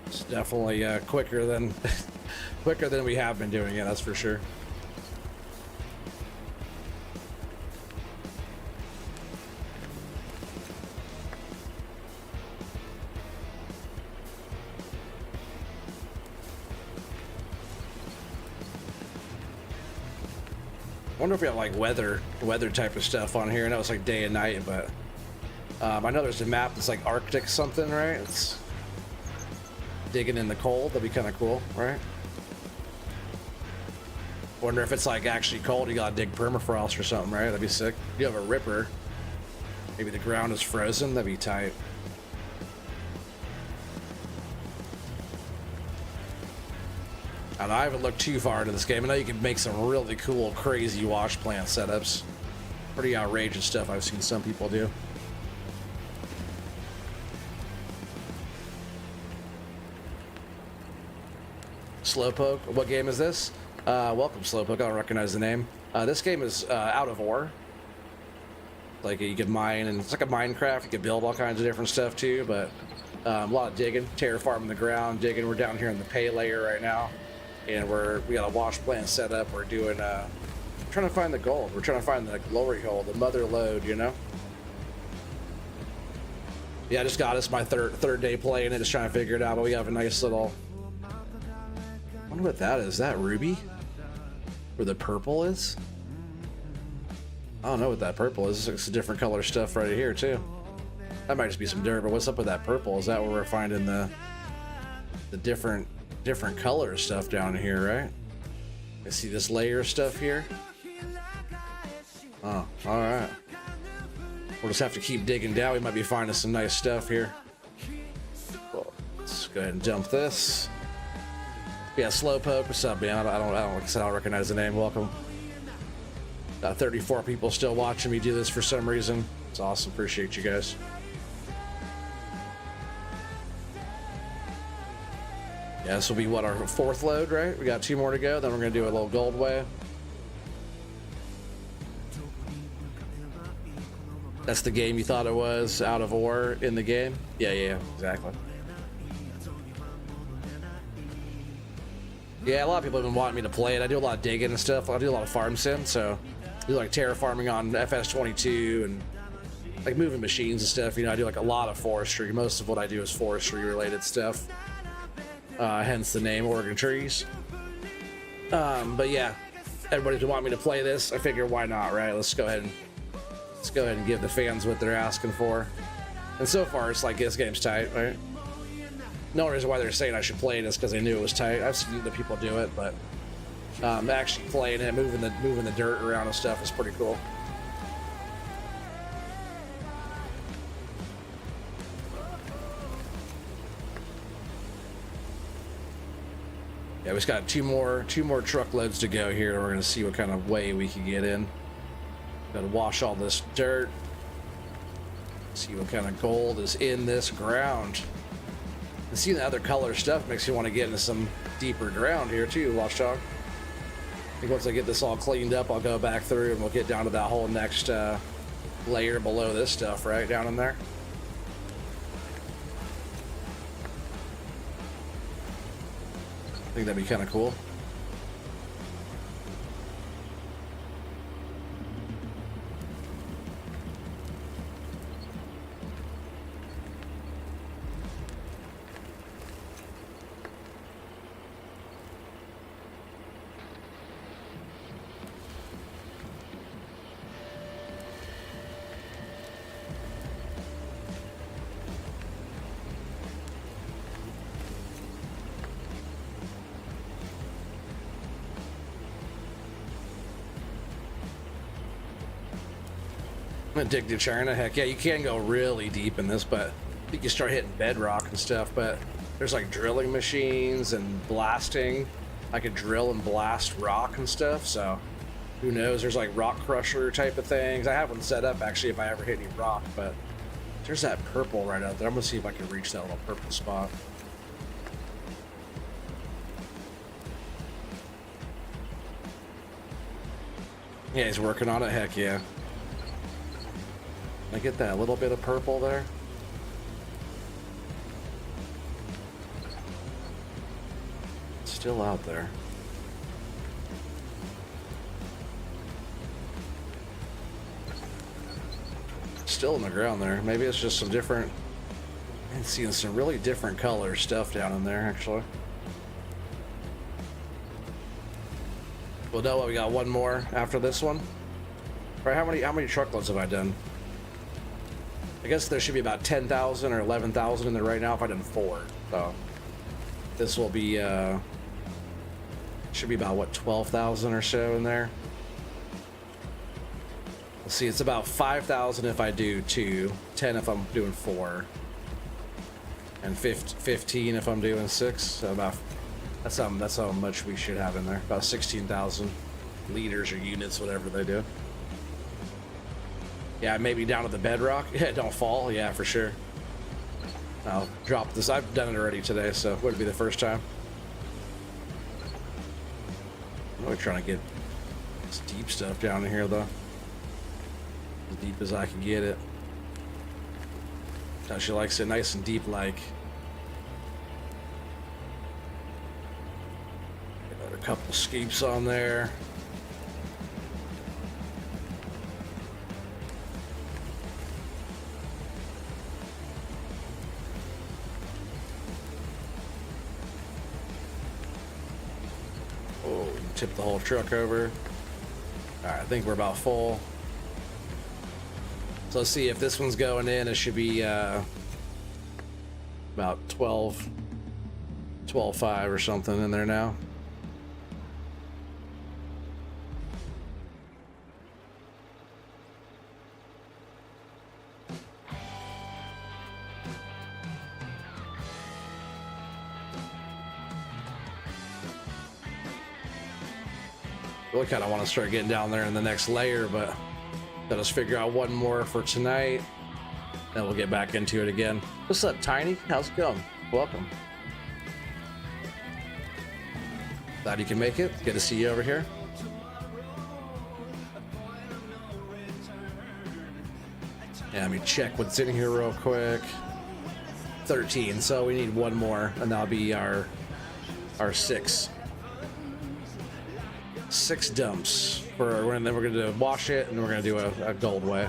It's definitely quicker than quicker than we have been doing it. That's for sure. I wonder if we have like weather type of stuff on here. I know it's like day and night, but I know there's a map that's like Arctic something, right? It's digging in the cold. That'd be kind of cool, right? Wonder if it's like actually cold, you gotta dig permafrost or something, right? That'd be sick. If you have a ripper, maybe the ground is frozen, that'd be tight. And I haven't looked too far into this game. I know you can make some really cool, crazy wash plant setups. Pretty outrageous stuff I've seen some people do. Slowpoke, what game is this? Welcome, Slowpoke. I don't recognize the name. This game is Out of Ore. Like you can mine, and it's like a Minecraft. You can build all kinds of different stuff too, but a lot of digging, terraforming the ground, digging. We're down here in the pay layer right now, and we got a wash plant set up. We're doing trying to find the gold. We're trying to find the glory hole, the mother lode, you know. Yeah, I just got us my third day playing it, just trying to figure it out. But we have a nice little. I wonder what that is. Is that ruby? Where the purple is? I don't know what that purple is. It's a different color stuff right here too. That might just be some dirt, but what's up with that purple? Is that where we're finding the different color stuff down here, right? I see this layer stuff here. Oh, all right. We'll just have to keep digging down. We might be finding some nice stuff here. Well, let's go ahead and dump this. Yeah, Slowpoke. What's up, man? I don't recognize the name. Welcome. 34 people still watching me do this for some reason. It's awesome. Appreciate you guys. Yeah, this will be what, our fourth load, right? We got 2 more to go. Then we're gonna do a little gold wave. That's the game you thought it was, Out of Ore in the game? Yeah, exactly. Yeah, a lot of people have been wanting me to play it. I do a lot of digging and stuff. I do a lot of farm sim, so I do like terraforming on FS22 and like moving machines and stuff. You know, I do like a lot of forestry. Most of what I do is forestry related stuff. Hence the name Oregon Trees. But yeah, everybody's been wanting me to play this. I figure why not, right? Let's go ahead and give the fans what they're asking for. And so far, it's like this game's tight, right? No reason why they're saying I should play it is because they knew it was tight. I've seen the people do it, but actually playing it, moving the dirt around and stuff is pretty cool. Yeah, we just got two more truckloads to go here. We're gonna see what kind of way we can get in. Gotta wash all this dirt. See what kind of gold is in this ground. And seeing the other color stuff makes you want to get into some deeper ground here too, Watchdog. I think once I get this all cleaned up, I'll go back through and we'll get down to that whole next layer below this stuff, right down in there. I think that'd be kind of cool. I'm addicted to China. Heck yeah, you can go really deep in this, but I think you start hitting bedrock and stuff. But there's like drilling machines and blasting. I could drill and blast rock and stuff. So who knows? There's like rock crusher type of things. I have one set up actually if I ever hit any rock. But there's that purple right out there. I'm gonna see if I can reach that little purple spot. Yeah, he's working on it. Heck yeah. I get that little bit of purple there. It's still out there. Still in the ground there. Maybe it's just some different. I'm seeing some really different color stuff down in there actually. Well, no, we got one more after this one. Right? How many truckloads have I done? I guess there should be about 10,000 or 11,000 in there right now if I done 4. So this will be should be about what, 12,000 or so in there. Let's see, it's about 5,000 if I do 2, 10 if I'm doing 4, and 15 if I'm doing 6. So about That's how much we should have in there. About 16,000 liters or units, whatever they do. Yeah, maybe down to the bedrock. Yeah, don't fall. Yeah, for sure. I'll drop this. I've done it already today, so it wouldn't be the first time. I'm really trying to get this deep stuff down in here, though. As deep as I can get it. Now she likes it nice and deep, like. Got a couple scapes on there. Tip the whole truck over. All right, I think we're about full. So let's see if this one's going in. It should be about 12.5 or something in there now. Really kind of want to start getting down there in the next layer, but let us figure out one more for tonight. Then we'll get back into it again. What's up, Tiny? How's it going? Welcome. Glad you can make it. Good to see you over here. Yeah, let me check what's in here real quick. 13, so we need one more, and that'll be our 6 dumps and then we're going to wash it, and we're going to do a gold way.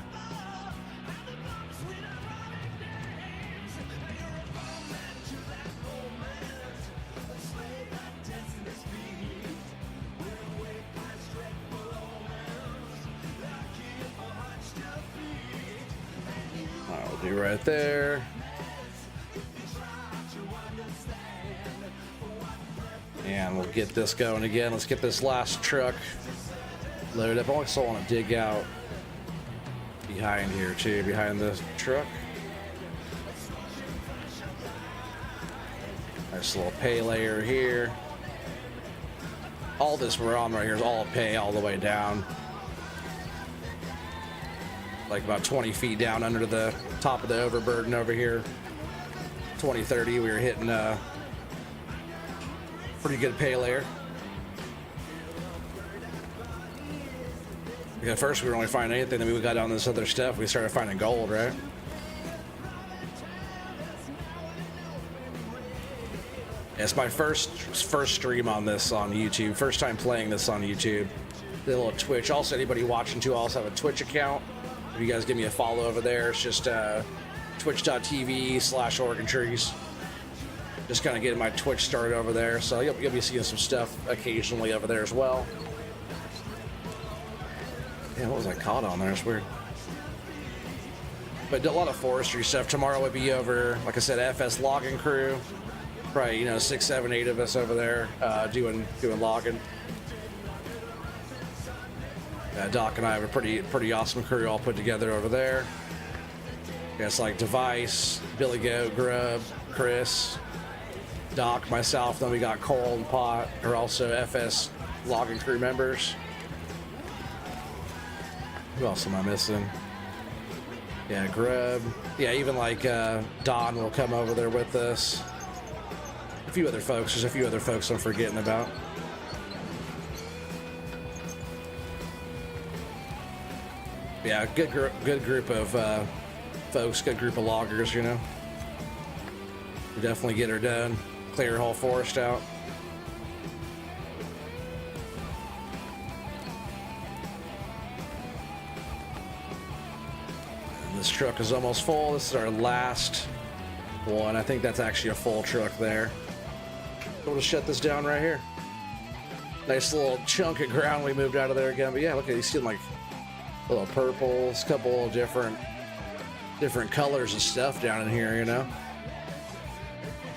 I'll do right there. And we'll get this going again. Let's get this last truck loaded up. I also want to dig out behind here too, behind the truck. Nice little pay layer here. All this we're on right here is all pay all the way down. Like about 20 feet down under the top of the overburden over here. 2030, we were hitting pretty good pay layer. At first we were only finding anything, then we got down this other stuff. We started finding gold, right? Yeah, it's my first stream on this on YouTube. First time playing this on YouTube. Did a little Twitch. Also, anybody watching too, I also have a Twitch account. If you guys give me a follow over there, it's just twitch.tv/OregonTrees. Just kind of getting my Twitch started over there, so you'll be seeing some stuff occasionally over there as well. Yeah, what was I caught on there? It's weird. But a lot of forestry stuff. Tomorrow would be over, like I said, FS logging crew. Probably, 6, 7, 8 of us over there doing logging. Doc and I have a pretty awesome crew all put together over there. It's like Device, Billy Goat, Grub, Chris, Doc, myself. Then we got Cole and Pot, are also FS logging crew members. Who else am I missing? Yeah, Grub. Yeah, even like Don will come over there with us. A few other folks. There's a few other folks I'm forgetting about. Yeah, good group of folks, good group of loggers, We definitely get her done. Clear whole forest out. And this truck is almost full. This is our last one. I think that's actually a full truck there. We'll just shut this down right here. Nice little chunk of ground we moved out of there again. But yeah, look at these, like little purples, couple of different colors of stuff down in here, A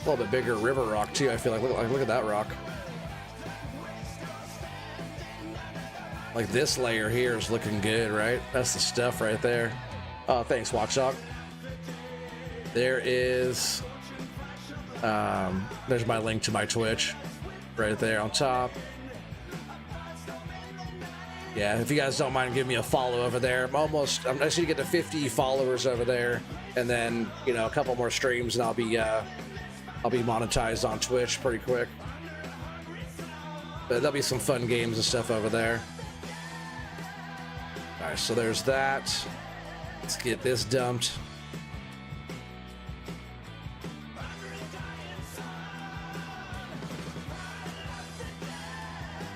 little bit bigger river rock too. I feel like look at that rock. Like this layer here is looking good, right? That's the stuff right there. Oh, thanks, Watchdog. There is there's my link to my Twitch. right there on top. Yeah, if you guys don't mind giving me a follow over there, I just need to get to 50 followers over there, and then, you know, a couple more streams, and I'll be monetized on Twitch pretty quick. But there'll be some fun games and stuff over there. All right, so there's that. Let's get this dumped.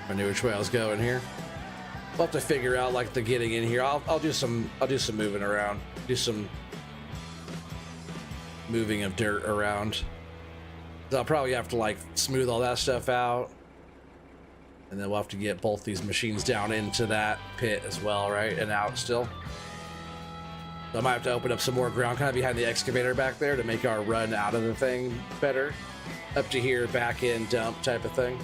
I knew which way I was going here. We'll have to figure out like the getting in here. I'll do some moving around. Do some moving of dirt around. I'll probably have to like smooth all that stuff out. And then we'll have to get both these machines down into that pit as well, right? And out still. So I might have to open up some more ground kind of behind the excavator back there to make our run out of the thing better. Up to here, back in, dump type of thing.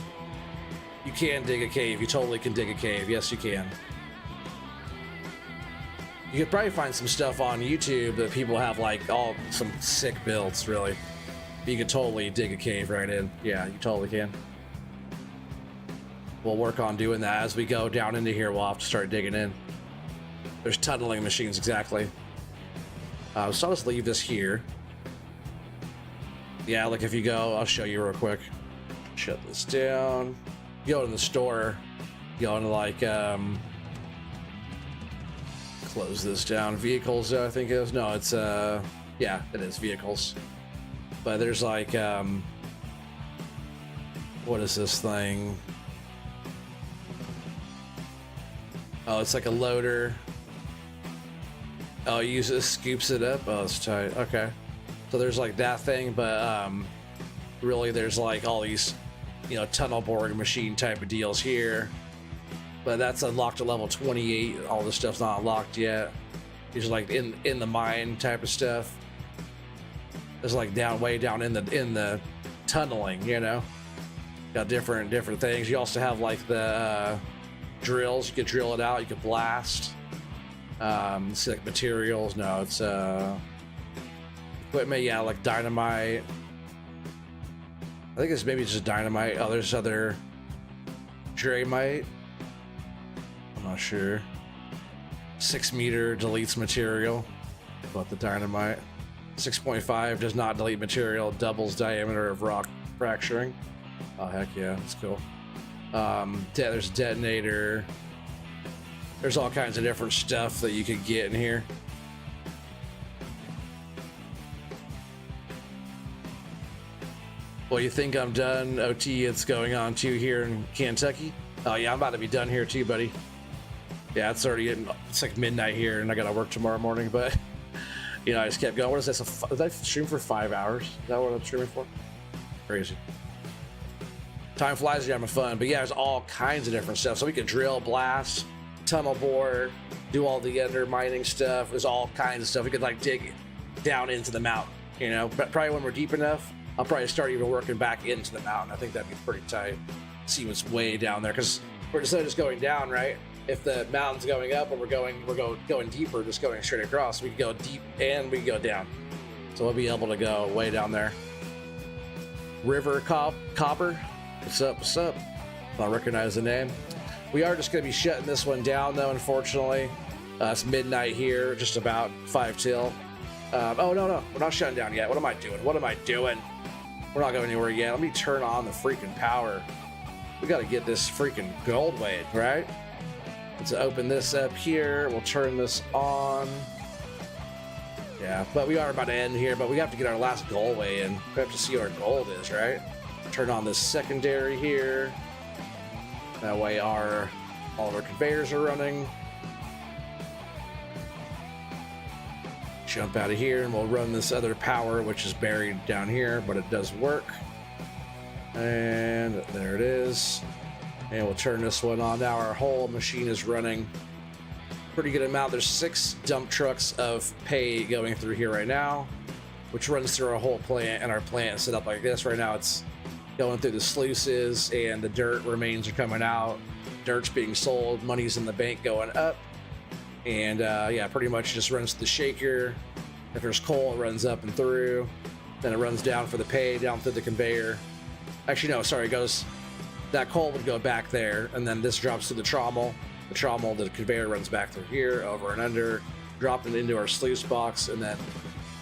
You can dig a cave. You totally can dig a cave. Yes, you can. You could probably find some stuff on YouTube that people have like all some sick builds, really. You could totally dig a cave right in. Yeah, you totally can. We'll work on doing that as we go down into here. We'll have to start digging in. There's tunneling machines, exactly. So I'll just leave this here. Yeah, like if you go, I'll show you real quick. Shut this down. You go in the store, you go into like, close this down. Vehicles, I think it is. No, it's, yeah, it is vehicles. But there's like, what is this thing? Oh, it's like a loader. Oh, you use it, scoops it up. Oh, it's tight. Okay. So there's like that thing, but really there's like all these, you know, tunnel boring machine type of deals here. But that's unlocked at level 28. All this stuff's not unlocked yet. These are like in the mine type of stuff. There's like way down in the tunneling, you know. Got different things. You also have like the drills. You could drill it out. You could blast. See like materials. No, it's equipment. Yeah, like dynamite. I think it's maybe just dynamite. Oh, there's other Dramite. I'm not sure. 6 meter deletes material. About the dynamite. 6.5 does not delete material. Doubles diameter of rock fracturing. Oh heck yeah, that's cool. There's a detonator. There's all kinds of different stuff that you could get in here. Well, you think I'm done? OT, it's going on too here in Kentucky. Oh yeah, I'm about to be done here too, buddy. Yeah, it's like midnight here, and I gotta work tomorrow morning. But you know, I just kept going. What is this? Did I stream for 5 hours? Is that what I'm streaming for? Crazy. Time flies, you're having fun. But yeah, there's all kinds of different stuff. So we can drill, blast, tunnel bore, do all the under mining stuff. There's all kinds of stuff. We could like dig down into the mountain, you know. But probably when we're deep enough, I'll probably start even working back into the mountain. I think that'd be pretty tight. See what's way down there, because we're just going down, right? If the mountain's going up and we're going deeper, just going straight across, we can go deep and we can go down. So we'll be able to go way down there. River Copper, what's up? What's up? I don't recognize the name. We are just going to be shutting this one down, though. Unfortunately, it's midnight here, just about 5 till. Oh no, we're not shutting down yet. What am I doing? We're not going anywhere yet. Let me turn on the freaking power. We got to get this freaking gold weight, right? Let's open this up here. We'll turn this on. Yeah, but we are about to end here, but we have to get our last gold weight in. We have to see what our gold is, right? Turn on this secondary here. That way all of our conveyors are running. Jump out of here and we'll run this other power, which is buried down here, but it does work. And there it is. And we'll turn this one on. Now our whole machine is running. Pretty good amount. There's 6 dump trucks of pay going through here right now, which runs through our whole plant, and our plant is set up like this. Right now it's going through the sluices and the dirt remains are coming out. Dirt's being sold, money's in the bank going up. And yeah, pretty much just runs to the shaker. If there's coal, it runs up and through. Then it runs down for the pay, down through the conveyor. Actually, no, sorry, it goes that coal would go back there, and then this drops to the trommel. The trommel, the conveyor runs back through here, over and under, dropping it into our sluice box, and then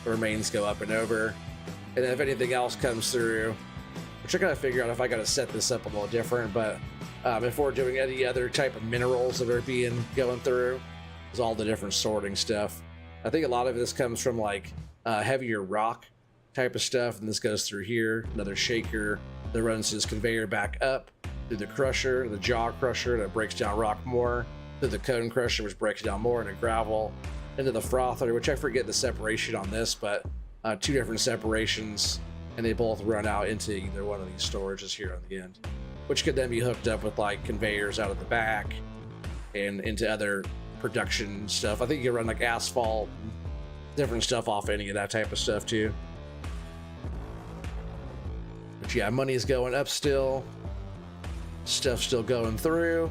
the remains go up and over. And then if anything else comes through, which I gotta figure out if I gotta set this up a little different, but if we're doing any other type of minerals that are going through, is all the different sorting stuff. I think a lot of this comes from like heavier rock type of stuff, and this goes through here, another shaker that runs this conveyor back up through the crusher, the jaw crusher that breaks down rock more, through the cone crusher which breaks down more into gravel, into the frother, which I forget the separation on this, but 2 different separations, and they both run out into either one of these storages here on the end, which could then be hooked up with like conveyors out of the back and into other production stuff. I think you can run like asphalt, different stuff off any of that type of stuff too. But yeah, money's going up still. Stuff still going through.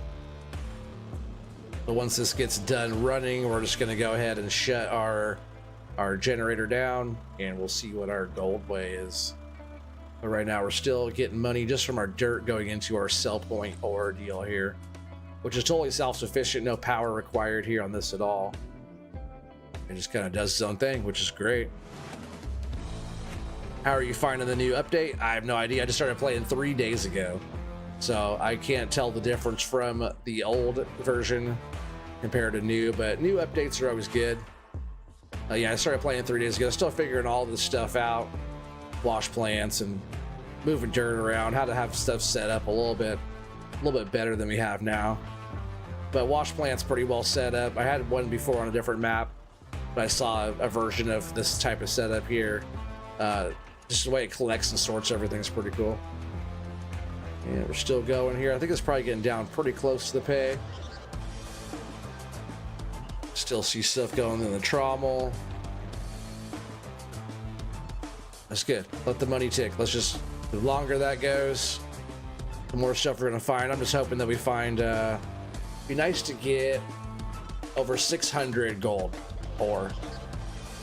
But once this gets done running, we're just gonna go ahead and shut our generator down, and we'll see what our gold way is. But right now we're still getting money just from our dirt going into our sell point ore deal here, which is totally self-sufficient, no power required here on this at all. It just kind of does its own thing, which is great. How are you finding the new update? I have no idea. I just started playing 3 days ago, so I can't tell the difference from the old version compared to new, but new updates are always good. Yeah, I started playing 3 days ago, still figuring all this stuff out, wash plants and moving dirt around, how to have stuff set up a little bit better than we have now. But wash plant's pretty well set up. I had one before on a different map, but I saw a version of this type of setup here. Just the way it collects and sorts everything's pretty cool. And we're still going here. I think it's probably getting down pretty close to the pay. Still see stuff going in the trommel. That's good. Let the money tick. Let's just, the longer that goes, the more stuff we're gonna find. I'm just hoping that we find, be nice to get over 600 gold ore,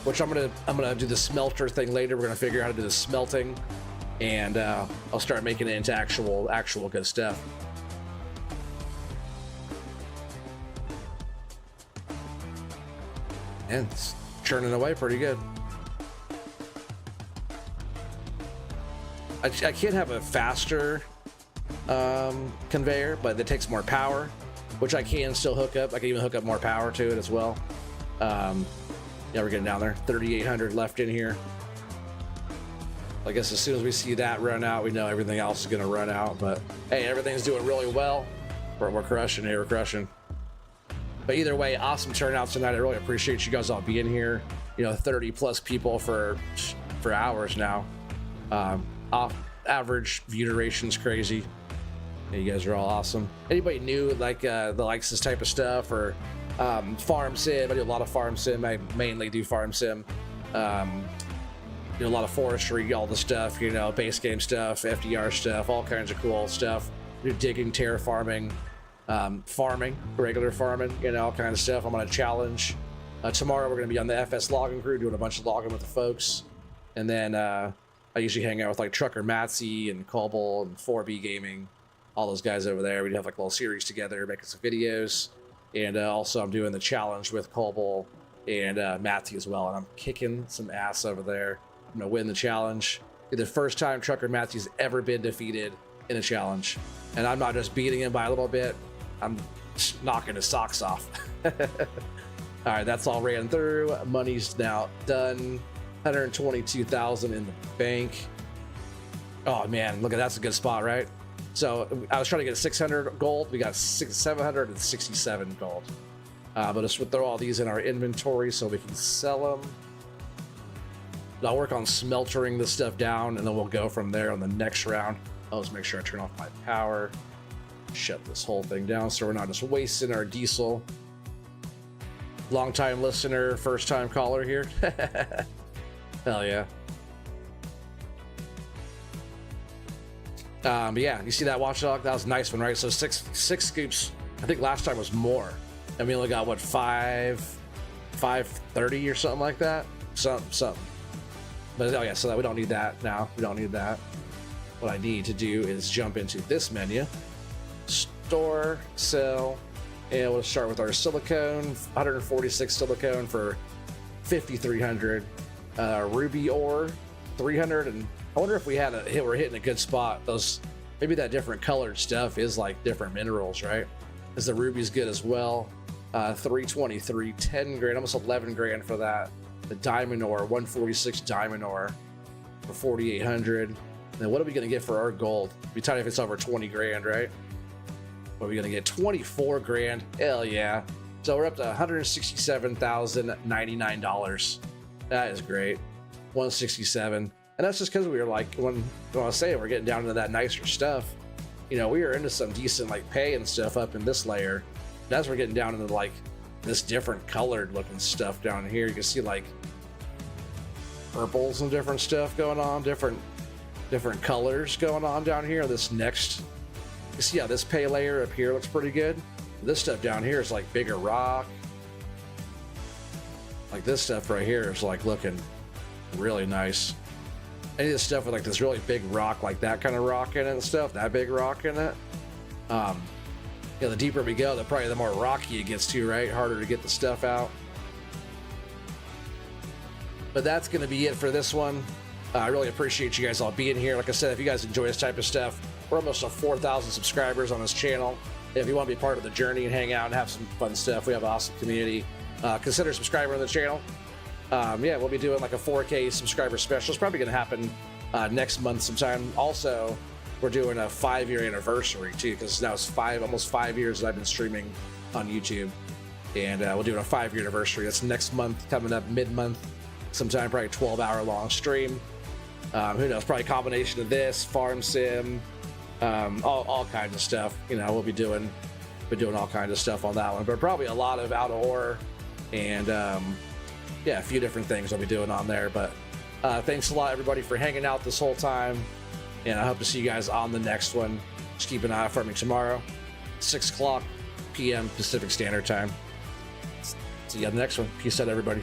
which I'm gonna do the smelter thing later. We're gonna figure out how to do the smelting, and I'll start making it into actual good stuff. And it's churning away pretty good. I can't have a faster conveyor, but it takes more power, which I can still hook up. I can even hook up more power to it as well. Yeah, we're getting down there. 3,800 left in here. I guess as soon as we see that run out, we know everything else is going to run out. But hey, everything's doing really well. We're crushing here. We're crushing. But either way, awesome turnout tonight. I really appreciate you guys all being here. You know, 30 plus people for hours now. Off average view duration's crazy. Yeah, you guys are all awesome. Anybody new like that likes this type of stuff, or farm sim? I do a lot of farm sim. I mainly do farm sim. Do a lot of forestry, all the stuff, you know, base game stuff, FDR stuff, all kinds of cool stuff. Do digging, terraforming, farming, regular farming, you know, all kinds of stuff. I'm on a challenge. Tomorrow we're going to be on the FS logging crew doing a bunch of logging with the folks. And then I usually hang out with like Trucker Matsy and Cobble and 4B Gaming, all those guys over there. We'd have like a little series together, making some videos. And also I'm doing the challenge with Cobble and Matsy as well. And I'm kicking some ass over there. I'm going to win the challenge. It's the first time Trucker Matsy's ever been defeated in a challenge. And I'm not just beating him by a little bit. I'm knocking his socks off. All right, that's all ran through. Money's now done. 122,000 in the bank. Oh man, look at that's a good spot, right? So I was trying to get 600 gold. We got 767 gold. But let's throw all these in our inventory so we can sell them. I'll work on smeltering this stuff down, and then we'll go from there on the next round. I'll just make sure I turn off my power. Shut this whole thing down so we're not just wasting our diesel. Long time listener, first time caller here. Hell yeah. But yeah, you see that watchdog? That was a nice one, right? So six scoops. I think last time was more. And we only got what, 530 or something like that? Something. But oh yeah, so that we don't need that now. We don't need that. what I need to do is jump into this menu, store, sell, and we'll start with our silicone, 146 silicone for 5,300. Ruby ore, 300, and I wonder if we're hitting a good spot. Those, maybe that different colored stuff is like different minerals, right? Because the ruby's good as well. 323, 10 grand, almost 11 grand for that. The diamond ore, 146 diamond ore for 4,800. Then what are we gonna get for our gold? It'd be tight if it's over 20 grand, right? What are we gonna get? 24 grand. Hell yeah. So we're up to $167,099. That is great. 167. And that's just because we were like, when I was saying we're getting down into that nicer stuff, you know, we were into some decent like pay and stuff up in this layer. And as we're getting down into like this different colored looking stuff down here, you can see like purples and different stuff going on, different colors going on down here. This next, you see how this pay layer up here looks pretty good. This stuff down here is like bigger rock. Like this stuff right here is like looking really nice. Any of this stuff with like this really big rock, like that kind of rock in it and stuff, that big rock in it. You know, the deeper we go, the more rocky it gets too, right? Harder to get the stuff out. But that's going to be it for this one. I really appreciate you guys all being here. Like I said, if you guys enjoy this type of stuff, we're almost at 4,000 subscribers on this channel. If you want to be part of the journey and hang out and have some fun stuff, we have an awesome community. Consider subscribing to the channel. Yeah, we'll be doing like a 4K subscriber special. It's probably going to happen next month sometime. Also, we're doing a 5-year anniversary too, because now it's almost 5 years that I've been streaming on YouTube, and we're doing a 5-year anniversary. That's next month, coming up mid-month, sometime, probably a 12-hour long stream. Who knows? Probably a combination of this, farm sim, all kinds of stuff. You know, we'll be doing all kinds of stuff on that one, but probably a lot of out of ore and yeah, a few different things I'll be doing on there. But thanks a lot, everybody, for hanging out this whole time, and I hope to see you guys on the next one. Just keep an eye out for me tomorrow, 6 o'clock p.m. Pacific Standard Time. See you on the next one. Peace out, everybody.